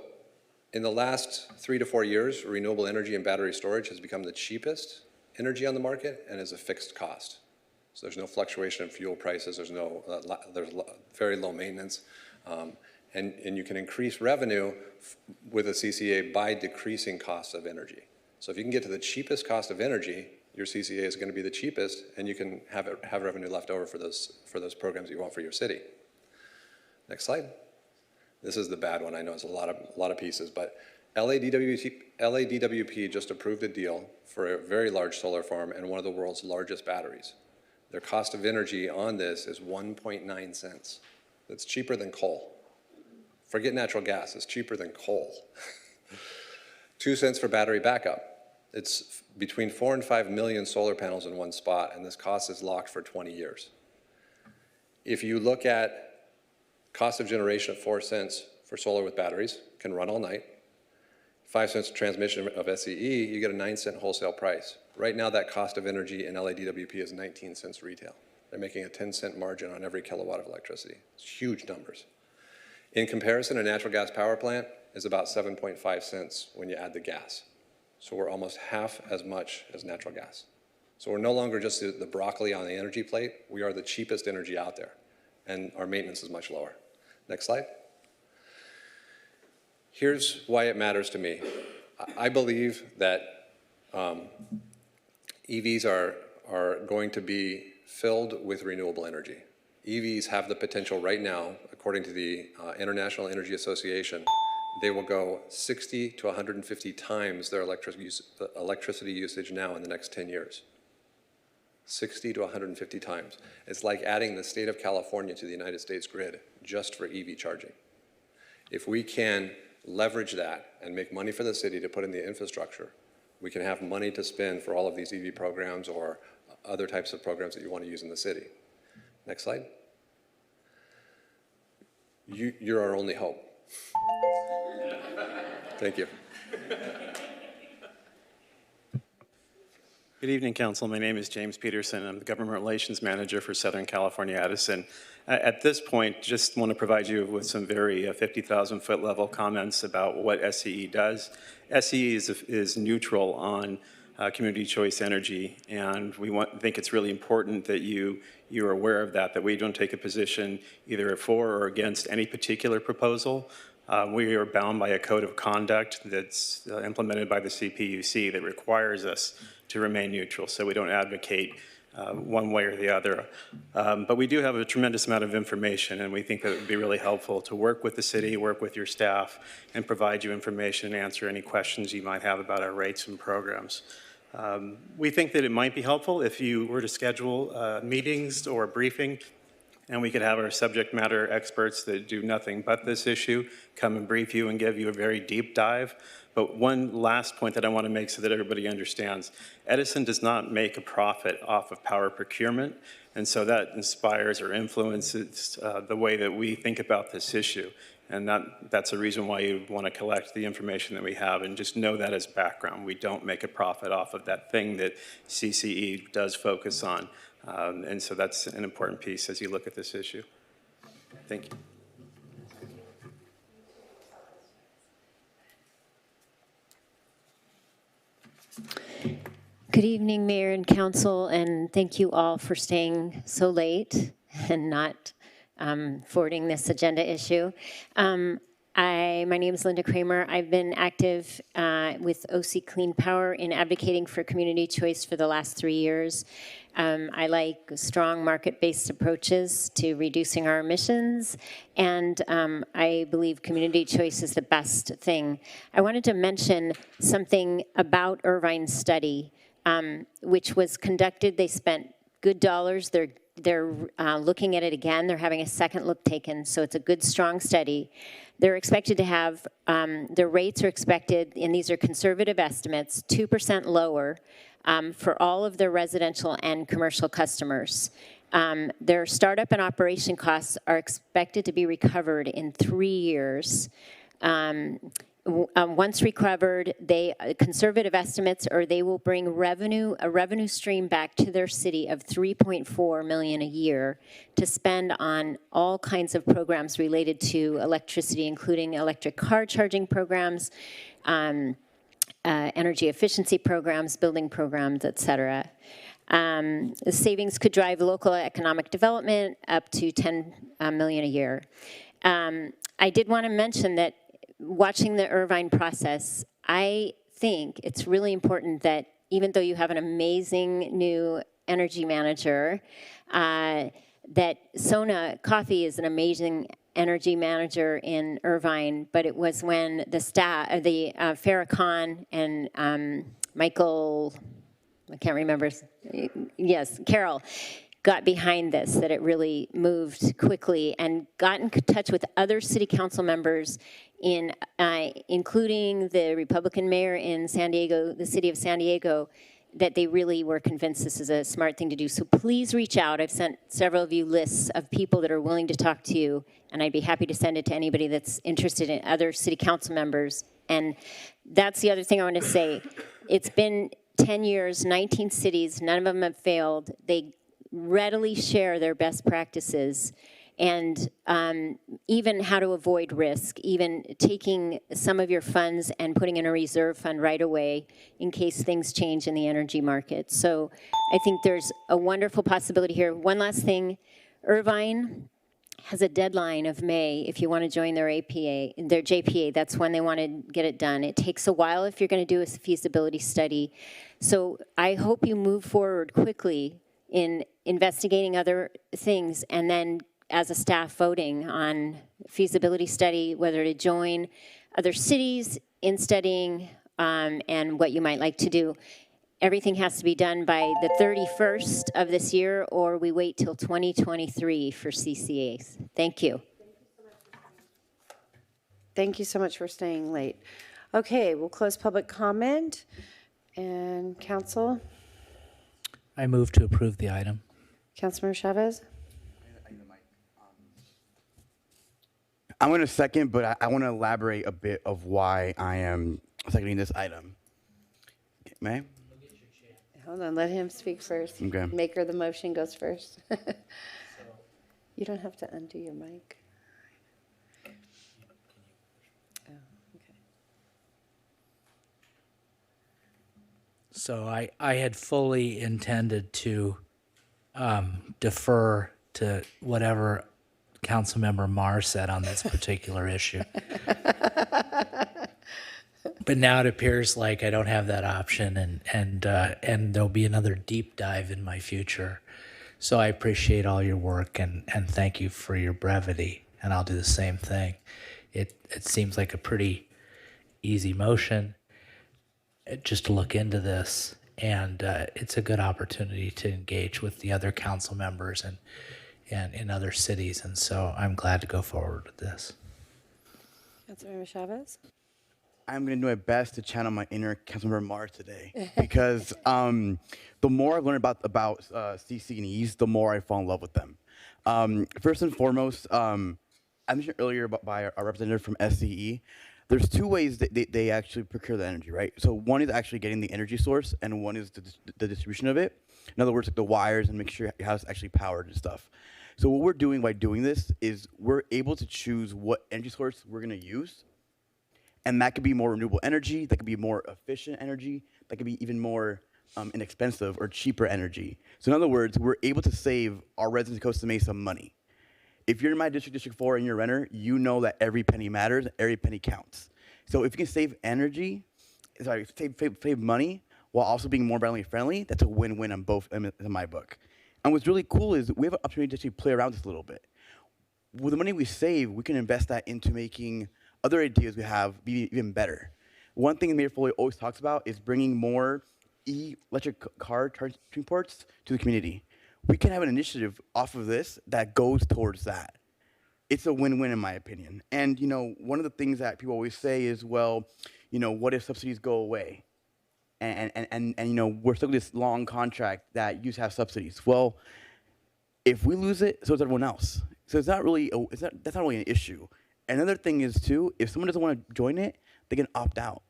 in the last 3 to 4 years, renewable energy and battery storage has become the cheapest energy on the market and is a fixed cost. So there's no fluctuation in fuel prices. There's very low maintenance, and you can increase revenue with a CCA by decreasing costs of energy. So if you can get to the cheapest cost of energy, your CCA is going to be the cheapest, and you can have revenue left over for those programs you want for your city. Next slide. This is the bad one. I know it's a lot of pieces, but LADWP just approved a deal for a very large solar farm and one of the world's largest batteries. Their cost of energy on this is 1.9 cents. That's cheaper than coal. Forget natural gas, it's cheaper than coal. 2 cents for battery backup. It's between 4 and 5 million solar panels in one spot, and this cost is locked for 20 years. If you look at cost of generation at 4 cents for solar with batteries, can run all night. 5 cents transmission of SCE, you get a 9 cent wholesale price. Right now, that cost of energy in LADWP is 19 cents retail. They're making a 10-cent margin on every kilowatt of electricity. It's huge numbers. In comparison, a natural gas power plant is about 7.5 cents when you add the gas. So we're almost half as much as natural gas. So we're no longer just the broccoli on the energy plate. We are the cheapest energy out there, and our maintenance is much lower. Next slide. Here's why it matters to me. I believe that EVs are going to be filled with renewable energy. EVs have the potential right now, according to the International Energy Association, they will go 60 to 150 times their electricity usage now in the next 10 years. 60 to 150 times. It's like adding the state of California to the United States grid just for EV charging. If we can leverage that and make money for the city to put in the infrastructure, we can have money to spend for all of these EV programs or other types of programs that you want to use in the city. Next slide. You're our only hope. Thank you. Good evening, Council. My name is James Peterson. I'm the Government Relations Manager for Southern California Edison. At this point, just want to provide you with some very 50,000-foot level comments about what SCE does. SCE is neutral on community choice energy, and we think it's really important that you're aware of that we don't take a position either for or against any particular proposal. We are bound by a code of conduct that's implemented by the CPUC that requires us to remain neutral, so we don't advocate one way or the other. But we do have a tremendous amount of information, and we think that it would be really helpful to work with the city, work with your staff, and provide you information and answer any questions you might have about our rates and programs. We think that it might be helpful if you were to schedule meetings or a briefing, and we could have our subject matter experts that do nothing but this issue come and brief you and give you a very deep dive. But one last point that I want to make so that everybody understands, Edison does not make a profit off of power procurement, and so that inspires or influences the way that we think about this issue. And that's a reason why you want to collect the information that we have, and just know that as background. We don't make a profit off of that thing that CCE does focus on. And so that's an important piece as you look at this issue. Thank you. Good evening, Mayor and Council, and thank you all for staying so late and not forwarding this agenda issue. My name is Linda Kramer. I've been active with OC Clean Power in advocating for community choice for the last 3 years. I like strong market-based approaches to reducing our emissions, and I believe community choice is the best thing. I wanted to mention something about Irvine's study, which was conducted. They spent good dollars. They're looking at it again. They're having a second look taken, so it's a good, strong study. They're expected to have, their rates are expected, and these are conservative estimates, 2% lower for all of their residential and commercial customers. Their startup and operation costs are expected to be recovered in 3 years. Once recovered, conservative estimates are they will bring a revenue stream back to their city of $3.4 million a year to spend on all kinds of programs related to electricity, including electric car charging programs, energy efficiency programs, building programs, et cetera. The savings could drive local economic development up to $10 million a year. I did want to mention that watching the Irvine process, I think it's really important that even though you have an amazing new energy manager, that Sona Coffee is an amazing energy manager in Irvine, but it was when the Farrah Khan and Michael, I can't remember, yes, Carol, got behind this, that it really moved quickly and got in touch with other city council members including the Republican mayor in San Diego, the city of San Diego, that they really were convinced this is a smart thing to do. So please reach out. I've sent several of you lists of people that are willing to talk to you, and I'd be happy to send it to anybody that's interested in other city council members. And that's the other thing I want to say. It's been 10 years, 19 cities, none of them have failed. They readily share their best practices and even how to avoid risk, even taking some of your funds and putting in a reserve fund right away in case things change in the energy market. So I think there's a wonderful possibility here. One last thing, Irvine has a deadline of May if you want to join their JPA. That's when they want to get it done. It takes a while if you're going to do a feasibility study. So I hope you move forward quickly in investigating other things and then as a staff voting on feasibility study, whether to join other cities in studying and what you might like to do. Everything has to be done by the 31st of this year, or we wait till 2023 for CCAs. Thank you. Thank you so much for staying late. Okay, we'll close public comment. And council? I move to approve the item. Councilmember Chavez? I'm going to second, but I want to elaborate a bit of why I am seconding this item. May I? Hold on, let him speak first. Okay. Maker of the motion goes first. You don't have to undo your mic. Oh, okay. So I had fully intended to defer to whatever Councilmember Marr said on this particular issue. But now it appears like I don't have that option, and there'll be another deep dive in my future. So I appreciate all your work and thank you for your brevity, and I'll do the same thing. It seems like a pretty easy motion just to look into this, and it's a good opportunity to engage with the other council members and in other cities, and so I'm glad to go forward with this. Councilmember Chavez? I'm going to do my best to channel my inner Councilmember Mars today because the more I learn about CC&Es, the more I fall in love with them. First and foremost, I mentioned earlier by our representative from SCE, there's two ways that they actually procure the energy, right? So one is actually getting the energy source, and one is the distribution of it. In other words, like the wires and make sure your house is actually powered and stuff. So what we're doing by doing this is we're able to choose what energy source we're going to use. And that could be more renewable energy, that could be more efficient energy, that could be even more inexpensive or cheaper energy. So in other words, we're able to save our residents of Costa Mesa money. If you're in my district, District 4, and you're a renter, you know that every penny matters, every penny counts. So if you can save save money while also being more environmentally friendly, that's a win-win on both in my book. And what's really cool is we have an opportunity to actually play around this a little bit. With the money we save, we can invest that into making other ideas we have be even better. One thing Mayor Foley always talks about is bringing more electric car charging ports to the community. We can have an initiative off of this that goes towards that. It's a win-win in my opinion. And one of the things that people always say is, well, what if subsidies go away? And we're stuck with this long contract that used to have subsidies. Well, if we lose it, so does everyone else. So it's not really that's not really an issue. Another thing is too, if someone doesn't want to join it, they can opt out.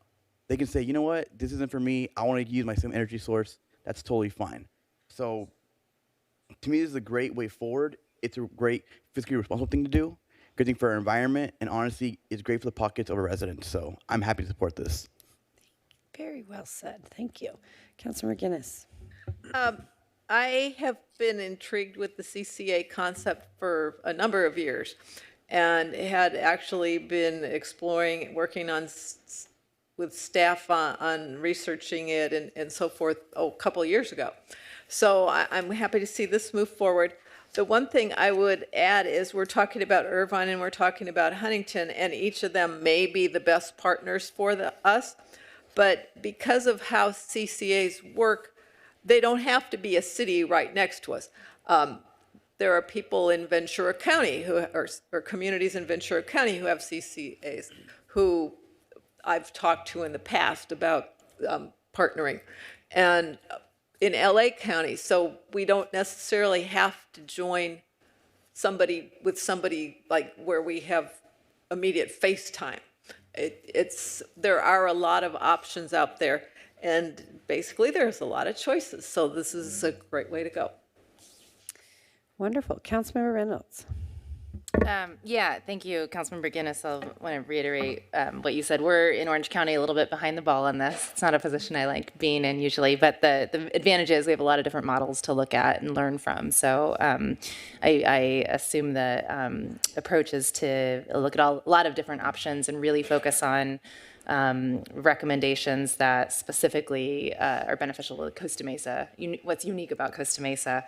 They can say, you know what, this isn't for me. I want to use my same energy source. That's totally fine. So to me, this is a great way forward. It's a great fiscally responsible thing to do. Good thing for our environment, and honestly, it's great for the pockets of our residents. So I'm happy to support this. Very well said. Thank you. Councilor McGinnis. I have been intrigued with the CCA concept for a number of years and had actually been exploring, working on with staff on researching it and so forth a couple of years ago. So I'm happy to see this move forward. The one thing I would add is we're talking about Irvine and we're talking about Huntington, and each of them may be the best partners for us. But because of how CCAs work, they don't have to be a city right next to us. There are people in Ventura County or communities in Ventura County who have CCAs who I've talked to in the past about partnering. And in LA County, so we don't necessarily have to join somebody like where we have immediate FaceTime. There are a lot of options out there, and basically there's a lot of choices. So this is a great way to go. Wonderful. Councilmember Reynolds. Yeah, thank you, Councilmember Guinness. I want to reiterate what you said. We're in Orange County a little bit behind the ball on this. It's not a position I like being in usually, but the advantage is we have a lot of different models to look at and learn from. So I assume the approach is to look at a lot of different options and really focus on recommendations that specifically are beneficial to Costa Mesa, what's unique about Costa Mesa.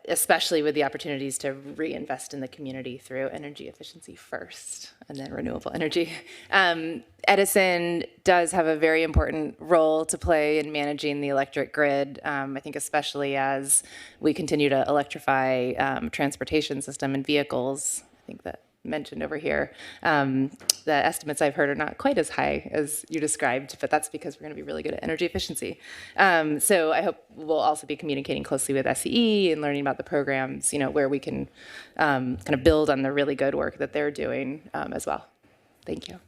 Especially with the opportunities to reinvest in the community through energy efficiency first and then renewable energy. Edison does have a very important role to play in managing the electric grid, I think especially as we continue to electrify transportation system and vehicles. I think that mentioned over here. The estimates I've heard are not quite as high as you described, but that's because we're going to be really good at energy efficiency. So I hope we'll also be communicating closely with SCE and learning about the programs, where we can kind of build on the really good work that they're doing as well. Thank you.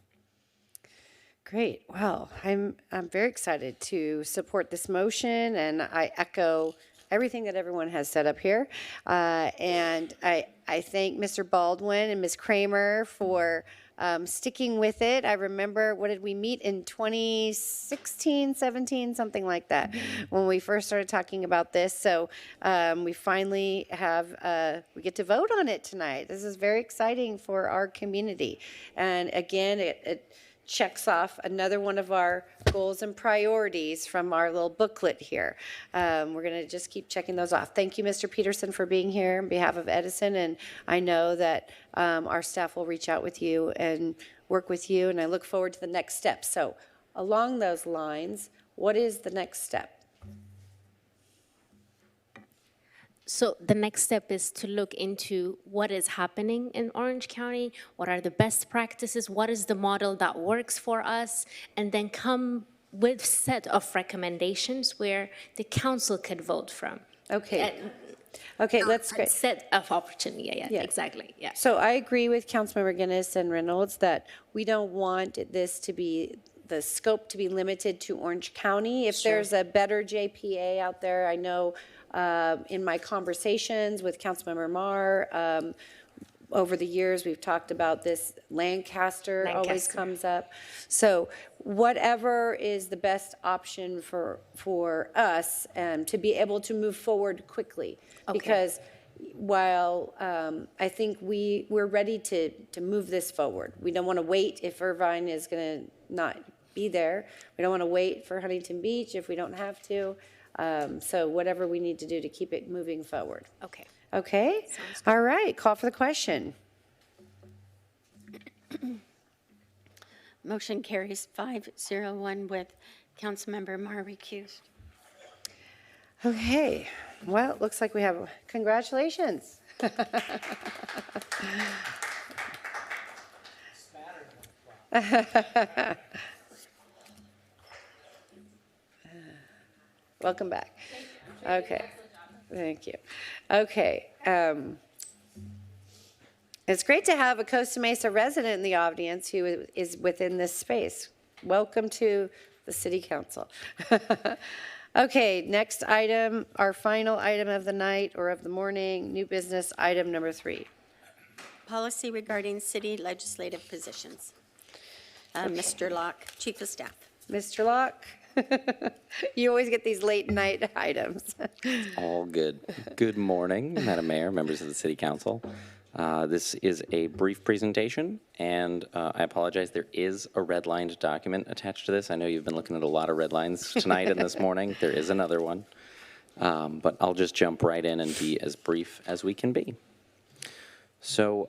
Great. Well, I'm very excited to support this motion, and I echo everything that everyone has said up here. And I thank Mr. Baldwin and Ms. Kramer for sticking with it. I remember, what did we meet in 2016, 17, something like that, when we first started talking about this. So we finally we get to vote on it tonight. This is very exciting for our community. And again, it checks off another one of our goals and priorities from our little booklet here. We're going to just keep checking those off. Thank you, Mr. Peterson, for being here on behalf of Edison, and I know that our staff will reach out with you and work with you, and I look forward to the next step. So along those lines, what is the next step? So the next step is to look into what is happening in Orange County, what are the best practices, what is the model that works for us, and then come with set of recommendations where the council could vote from. Okay. Okay, that's great. Set of opportunity, yeah, exactly, yeah. So I agree with Councilmember Guinness and Reynolds that we don't want this to be, the scope to be limited to Orange County. If there's a better JPA out there, I know in my conversations with Councilmember Marr, over the years, we've talked about this. Lancaster always comes up. So whatever is the best option for us to be able to move forward quickly. Okay. Because while I think we're ready to move this forward. We don't want to wait if Irvine is going to not be there. We don't want to wait for Huntington Beach if we don't have to. So whatever we need to do to keep it moving forward. Okay. Okay? All right, call for the question. Motion carries 501 with Councilmember Marr recused. Okay, well, it looks like we have, congratulations. Welcome back. Okay, thank you. Okay, it's great to have a Costa Mesa resident in the audience who is within this space. Welcome to the City Council. Okay, next item, our final item of the night or of the morning, new business item number 3. Policy regarding city legislative positions. Mr. Locke, Chief of Staff. Mr. Locke, you always get these late night items. All good. Good morning, Madam Mayor, members of the City Council. This is a brief presentation, and I apologize, there is a redlined document attached to this. I know you've been looking at a lot of red lines tonight and this morning. There is another one, but I'll just jump right in and be as brief as we can be. So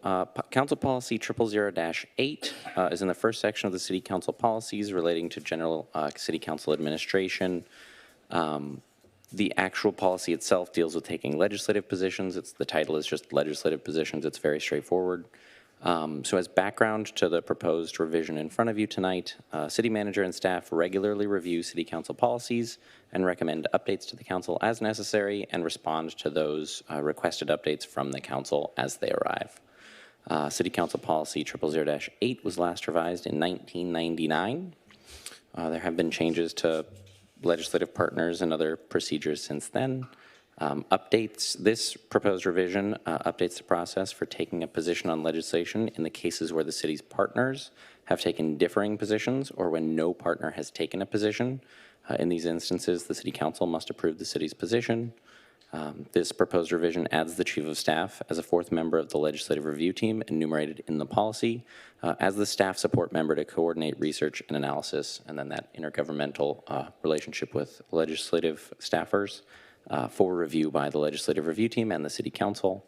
Council Policy 000-8 is in the first section of the City Council policies relating to general City Council administration. The actual policy itself deals with taking legislative positions. The title is just legislative positions. It's very straightforward. So as background to the proposed revision in front of you tonight, City Manager and staff regularly review City Council policies and recommend updates to the Council as necessary and respond to those requested updates from the Council as they arrive. City Council Policy 000-8 was last revised in 1999. There have been changes to legislative partners and other procedures since then. This proposed revision updates the process for taking a position on legislation in the cases where the city's partners have taken differing positions or when no partner has taken a position. In these instances, the City Council must approve the city's position. This proposed revision adds the Chief of Staff as a 4th member of the Legislative Review Team enumerated in the policy as the staff support member to coordinate research and analysis, and then that intergovernmental relationship with legislative staffers for review by the Legislative Review Team and the City Council.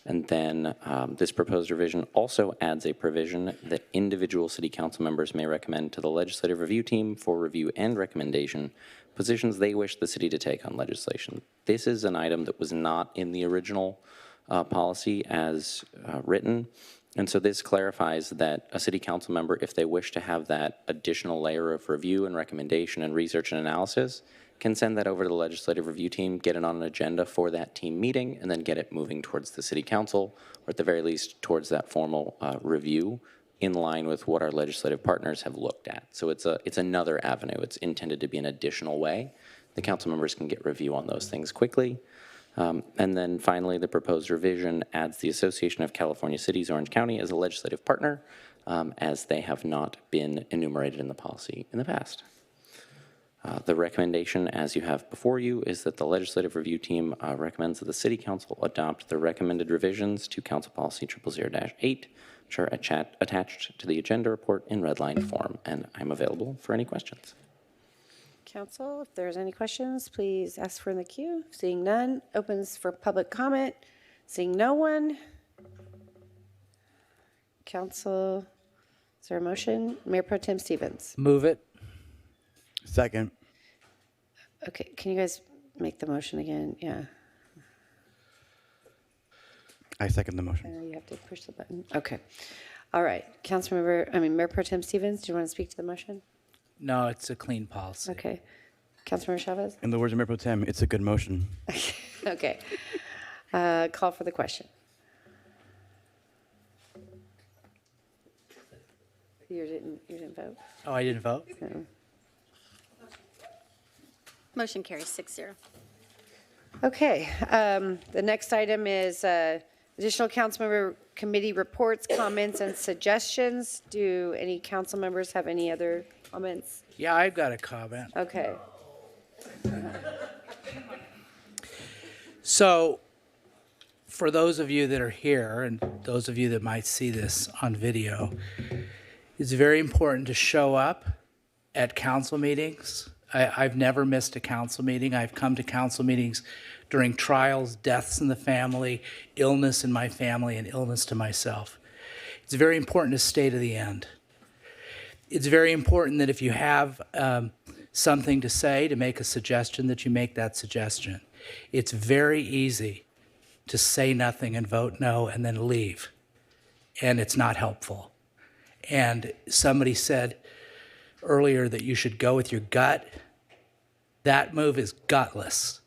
And then this proposed revision also adds a provision that individual City Council members may recommend to the Legislative Review Team for review and recommendation positions they wish the city to take on legislation. This is an item that was not in the original policy as written, and so this clarifies that a City Council member, if they wish to have that additional layer of review and recommendation and research and analysis, can send that over to the Legislative Review Team, get it on an agenda for that team meeting, and then get it moving towards the City Council, or at the very least towards that formal review in line with what our legislative partners have looked at. So it's another avenue. It's intended to be an additional way. The council members can get review on those things quickly. And then finally, the proposed revision adds the Association of California Cities, Orange County as a legislative partner, as they have not been enumerated in the policy in the past. The recommendation, as you have before you, is that the Legislative Review Team recommends that the City Council adopt the recommended revisions to Council Policy 000-8, which are attached to the agenda report in red line form, and I'm available for any questions. Council, if there's any questions, please ask for in the queue. Seeing none, opens for public comment. Seeing no one. Council, is there a motion? Mayor Pro Tem Stevens. Move it. Second. Okay, can you guys make the motion again? Yeah. I second the motion. You have to push the button. Okay. All right. Mayor Pro Tem Stevens, do you want to speak to the motion? No, it's a clean policy. Okay. Councilmember Chavez? In the words of Mayor Pro Tem, it's a good motion. Okay. Call for the question. You didn't vote? Oh, I didn't vote? No. Motion carries 6-0. Okay. The next item is additional council member committee reports, comments, and suggestions. Do any council members have any other comments? Yeah, I've got a comment. Okay. So, for those of you that are here and those of you that might see this on video, it's very important to show up at council meetings. I've never missed a council meeting. I've come to council meetings during trials, deaths in the family, illness in my family, and illness to myself. It's very important to stay to the end. It's very important that if you have something to say, to make a suggestion, that you make that suggestion. It's very easy to say nothing and vote no and then leave, and it's not helpful. And somebody said earlier that you should go with your gut. That move is gutless.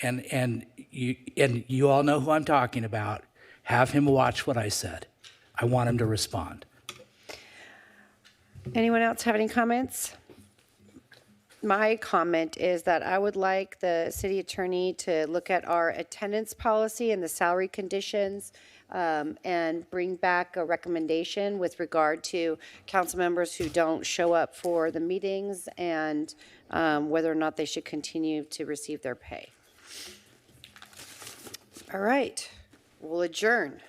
And you all know who I'm talking about. Have him watch what I said. I want him to respond. Anyone else have any comments? My comment is that I would like the city attorney to look at our attendance policy and the salary conditions and bring back a recommendation with regard to council members who don't show up for the meetings and whether or not they should continue to receive their pay. All right, we'll adjourn.